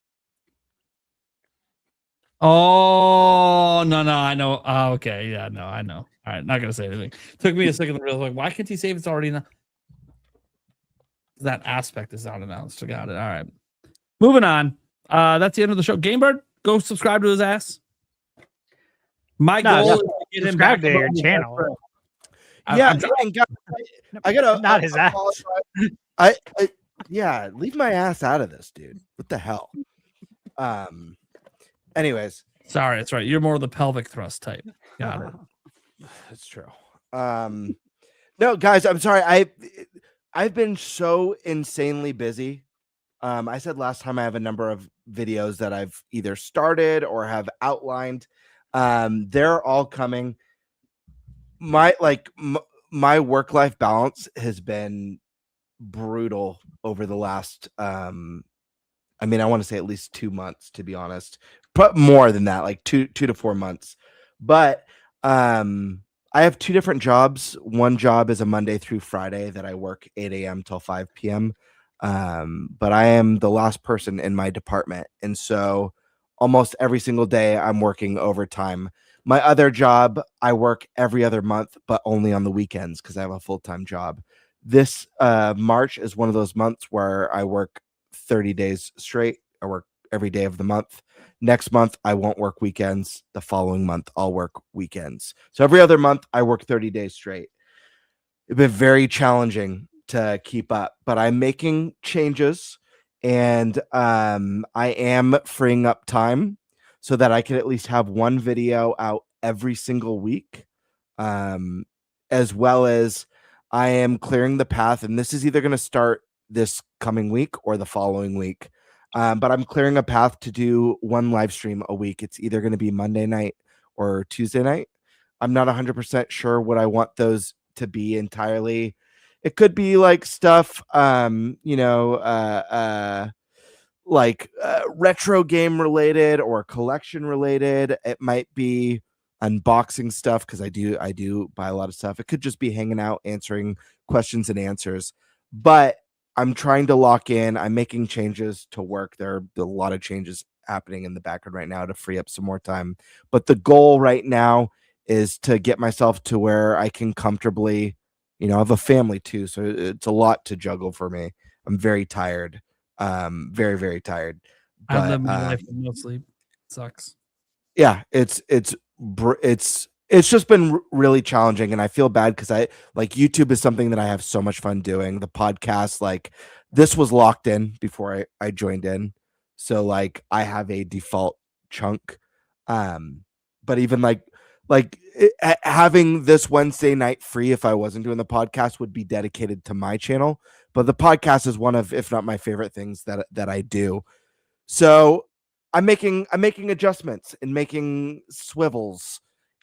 Oh no, I know. Okay, yeah, no, I know. All right, not gonna say anything. Took me a second to realize, like, why can't he say if it's already not? That aspect is not announced. I got it. All right, moving on. That's the end of the show. Gamebird, go subscribe to his ass. My goal is to get him back Subscribe to your on the channel. show. Yeah, and guys, I gotta Not his ass. I yeah, leave my ass out of this, dude. What the hell? Anyways, sorry, that's right. You're more the pelvic thrust type. Got it. That's true. No, guys, I'm sorry. I've been so insanely busy. I said last time I have a number of videos that I've either started or have outlined. They're all coming. My work-life balance has been brutal over the last I want to say at least 2 months, to be honest, but more than that, like two to 4 months. But I have 2 different jobs. One job is a Monday through Friday that I work 8 a.m. till 5 p.m. But I am the last person in my department, and so almost every single day I'm working overtime. My other job, I work every other month, but only on the weekends because I have a full-time job. This March is one of those months where I work 30 days straight. I work every day of the month. Next month, I won't work weekends. The following month, I'll work weekends. So every other month, I work 30 days straight. It's been very challenging to keep up, but I'm making changes, and I am freeing up time so that I can at least have one video out every single week, as well as I am clearing the path, and this is either going to start this coming week or the following week. But I'm clearing a path to do one live stream a week. It's either going to be Monday night or Tuesday night. I'm not 100% sure what I want those to be entirely. It could be like stuff, retro game related or collection related. It might be unboxing stuff because I do buy a lot of stuff. It could just be hanging out, answering questions and answers. But I'm trying to lock in. I'm making changes to work. There are a lot of changes happening in the background right now to free up some more time. But the goal right now is to get myself to where I can comfortably, I have a family too, so it's a lot to juggle for me. I'm very tired, very, very tired. But, I live my life with no sleep. It sucks. Yeah, it's just been really challenging, and I feel bad because YouTube is something that I have so much fun doing. The podcast, this was locked in before I joined in, so I have a default chunk. But even having this Wednesday night free, if I wasn't doing the podcast, would be dedicated to my channel. But the podcast is one of, if not my favorite things that I do. So I'm making adjustments and making swivels.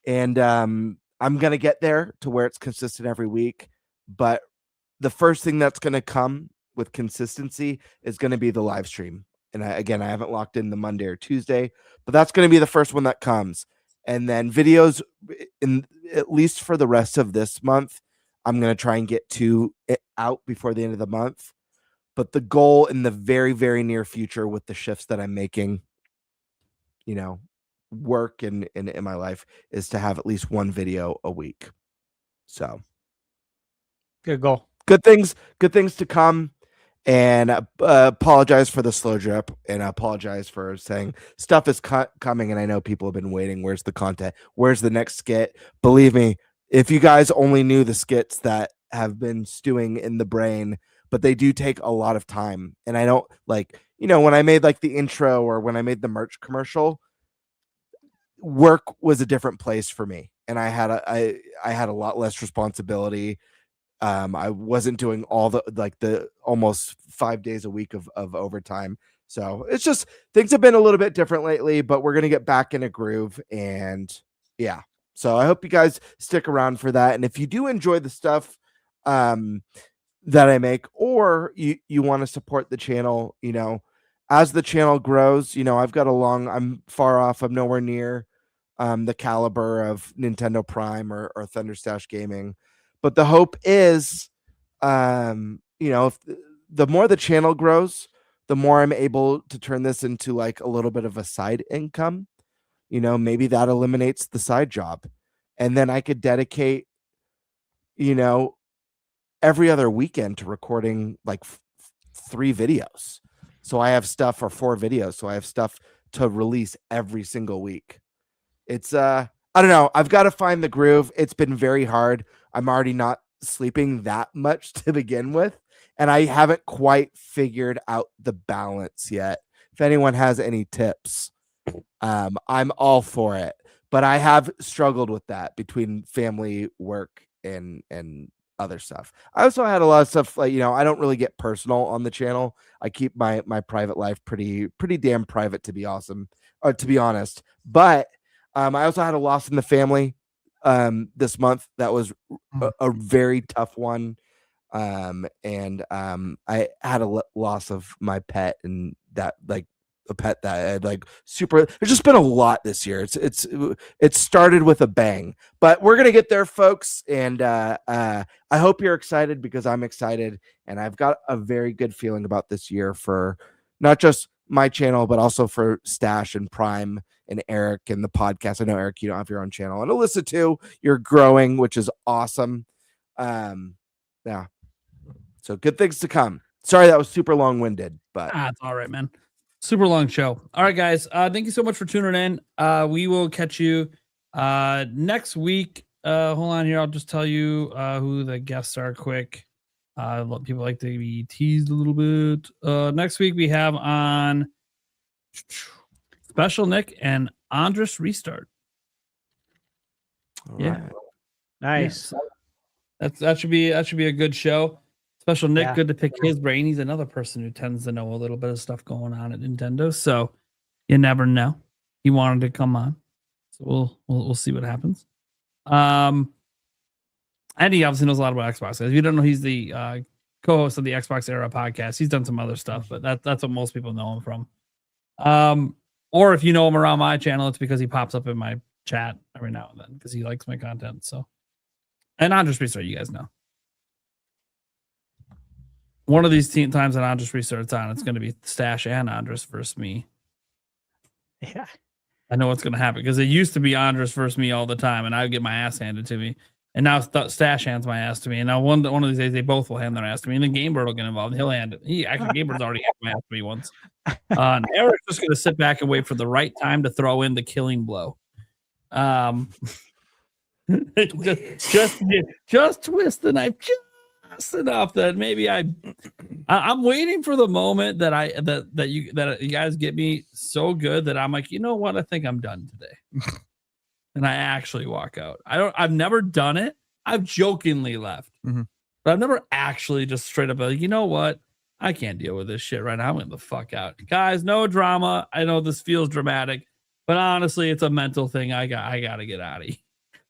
And I'm going to get there to where it's consistent every week. But the first thing that's going to come with consistency is going to be the live stream. And I haven't locked in the Monday or Tuesday, but that's going to be the first one that comes. And then videos, at least for the rest of this month, I'm going to try and get it out before the end of the month. But the goal in the very, very near future with the shifts that I'm making, work in my life, is to have at least one video a week. So good goal. Good things to come. And apologize for the slow drip, and I apologize for saying stuff is coming. And I know people have been waiting. Where's the content? Where's the next skit? Believe me, if you guys only knew the skits that have been stewing in the brain, but they do take a lot of time. And I don't when I made the intro or when I made the merch commercial, work was a different place for me, and I had a lot less responsibility. I wasn't doing all the almost 5 days a week of overtime. So it's just, things have been a little bit different lately, but we're going to get back in a groove, and yeah. So I hope you guys stick around for that. And if you do enjoy the stuff that I make, or you want to support the channel, as the channel grows, I'm far off. I'm nowhere near the caliber of Nintendo Prime or Thunderstash Gaming. But the hope is, if the more the channel grows, the more I'm able to turn this into like a little bit of a side income. Maybe that eliminates the side job. And then I could dedicate, every other weekend to recording like 3 videos. So I have stuff, or 4 videos. So I have stuff to release every single week. It's I don't know. I've got to find the groove. It's been very hard. I'm already not sleeping that much to begin with, and I haven't quite figured out the balance yet. If anyone has any tips, I'm all for it. But I have struggled with that between family, work, and other stuff. I also had a lot of stuff like, I don't really get personal on the channel. I keep my private life pretty damn private, to be honest. But I also had a loss in the family this month. That was a very tough one. And I had a loss of my pet, and that, like, a pet that I had, like, super. There's just been a lot this year. It started with a bang, but we're gonna get there, folks. And I hope you're excited, because I'm excited, and I've got a very good feeling about this year for not just my channel, but also for Stash and Prime and Eric and the podcast. I know, Eric, you don't have your own channel, and Alyssa too. You're growing, which is awesome. Yeah. So good things to come. Sorry that was super long-winded, but it's all right, man. Super long show. All right, guys. Thank you so much for tuning in. We will catch you next week. Hold on here. I'll just tell you who the guests are quick. People like to be teased a little bit. Next week we have on Special Nick and Andres Restart. all Yeah. right. Nice. Yeah. That should be a good show. Special Nick, Yeah. good to pick his brain. He's another person who tends to know a little bit of stuff going on at Nintendo. So you never know. He wanted to come on. So we'll see what happens. And he obviously knows a lot about Xbox. If you don't know, he's the co-host of the Xbox Era podcast. He's done some other stuff, but that's what most people know him from. Or if you know him around my channel, it's because he pops up in my chat every now and then because he likes my content. So, and Andres Restart, you guys know. One of these times that Andres Restart's on, it's going to be Stash and Andres versus me. Yeah. I know what's going to happen because it used to be Andres versus me all the time, and I would get my ass handed to me. And now Stash hands my ass to me. And now one of these days, they both will hand their ass to me. And then Gamebird will get involved. He'll hand it. Gamebird's already handed my ass to me once. And Eric's just going to sit back and wait for the right time to throw in the killing blow. Just twist the knife just enough that maybe I'm waiting for the moment that you guys get me so good that I'm like, you know what? I think I'm done today. And I actually walk out. I've never done it. I've jokingly left, but I've never actually just straight up like, you know what? I can't deal with this shit right now. I'm getting the fuck out. Guys, no drama. I know this feels dramatic, but honestly, it's a mental thing. I got to get out of here.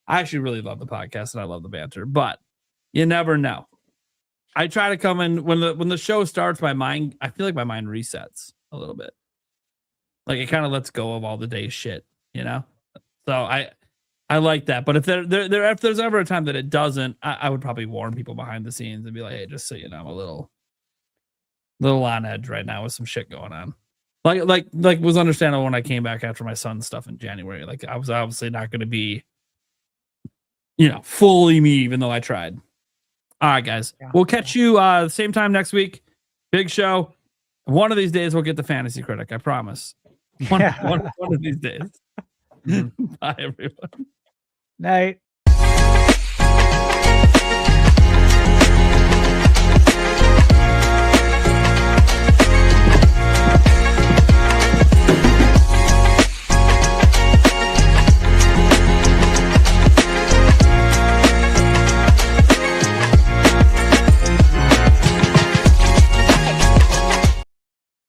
I actually really love the podcast and I love the banter, but you never know. I try to come in when the show starts, I feel like my mind resets a little bit. Like it kind of lets go of all the day's shit, you know? So I like that. But if there's ever a time that it doesn't, I would probably warn people behind the scenes and be like, hey, just so you know, I'm a little on edge right now with some shit going on. Like was understandable when I came back after my son's stuff in January. Like I was obviously not going to be, fully me, even though I tried. All right, guys. Yeah. We'll catch you the same time next week. Big show. One of these days we'll get the Fantasy Critic. I promise. One of these days. Bye, everyone. Night.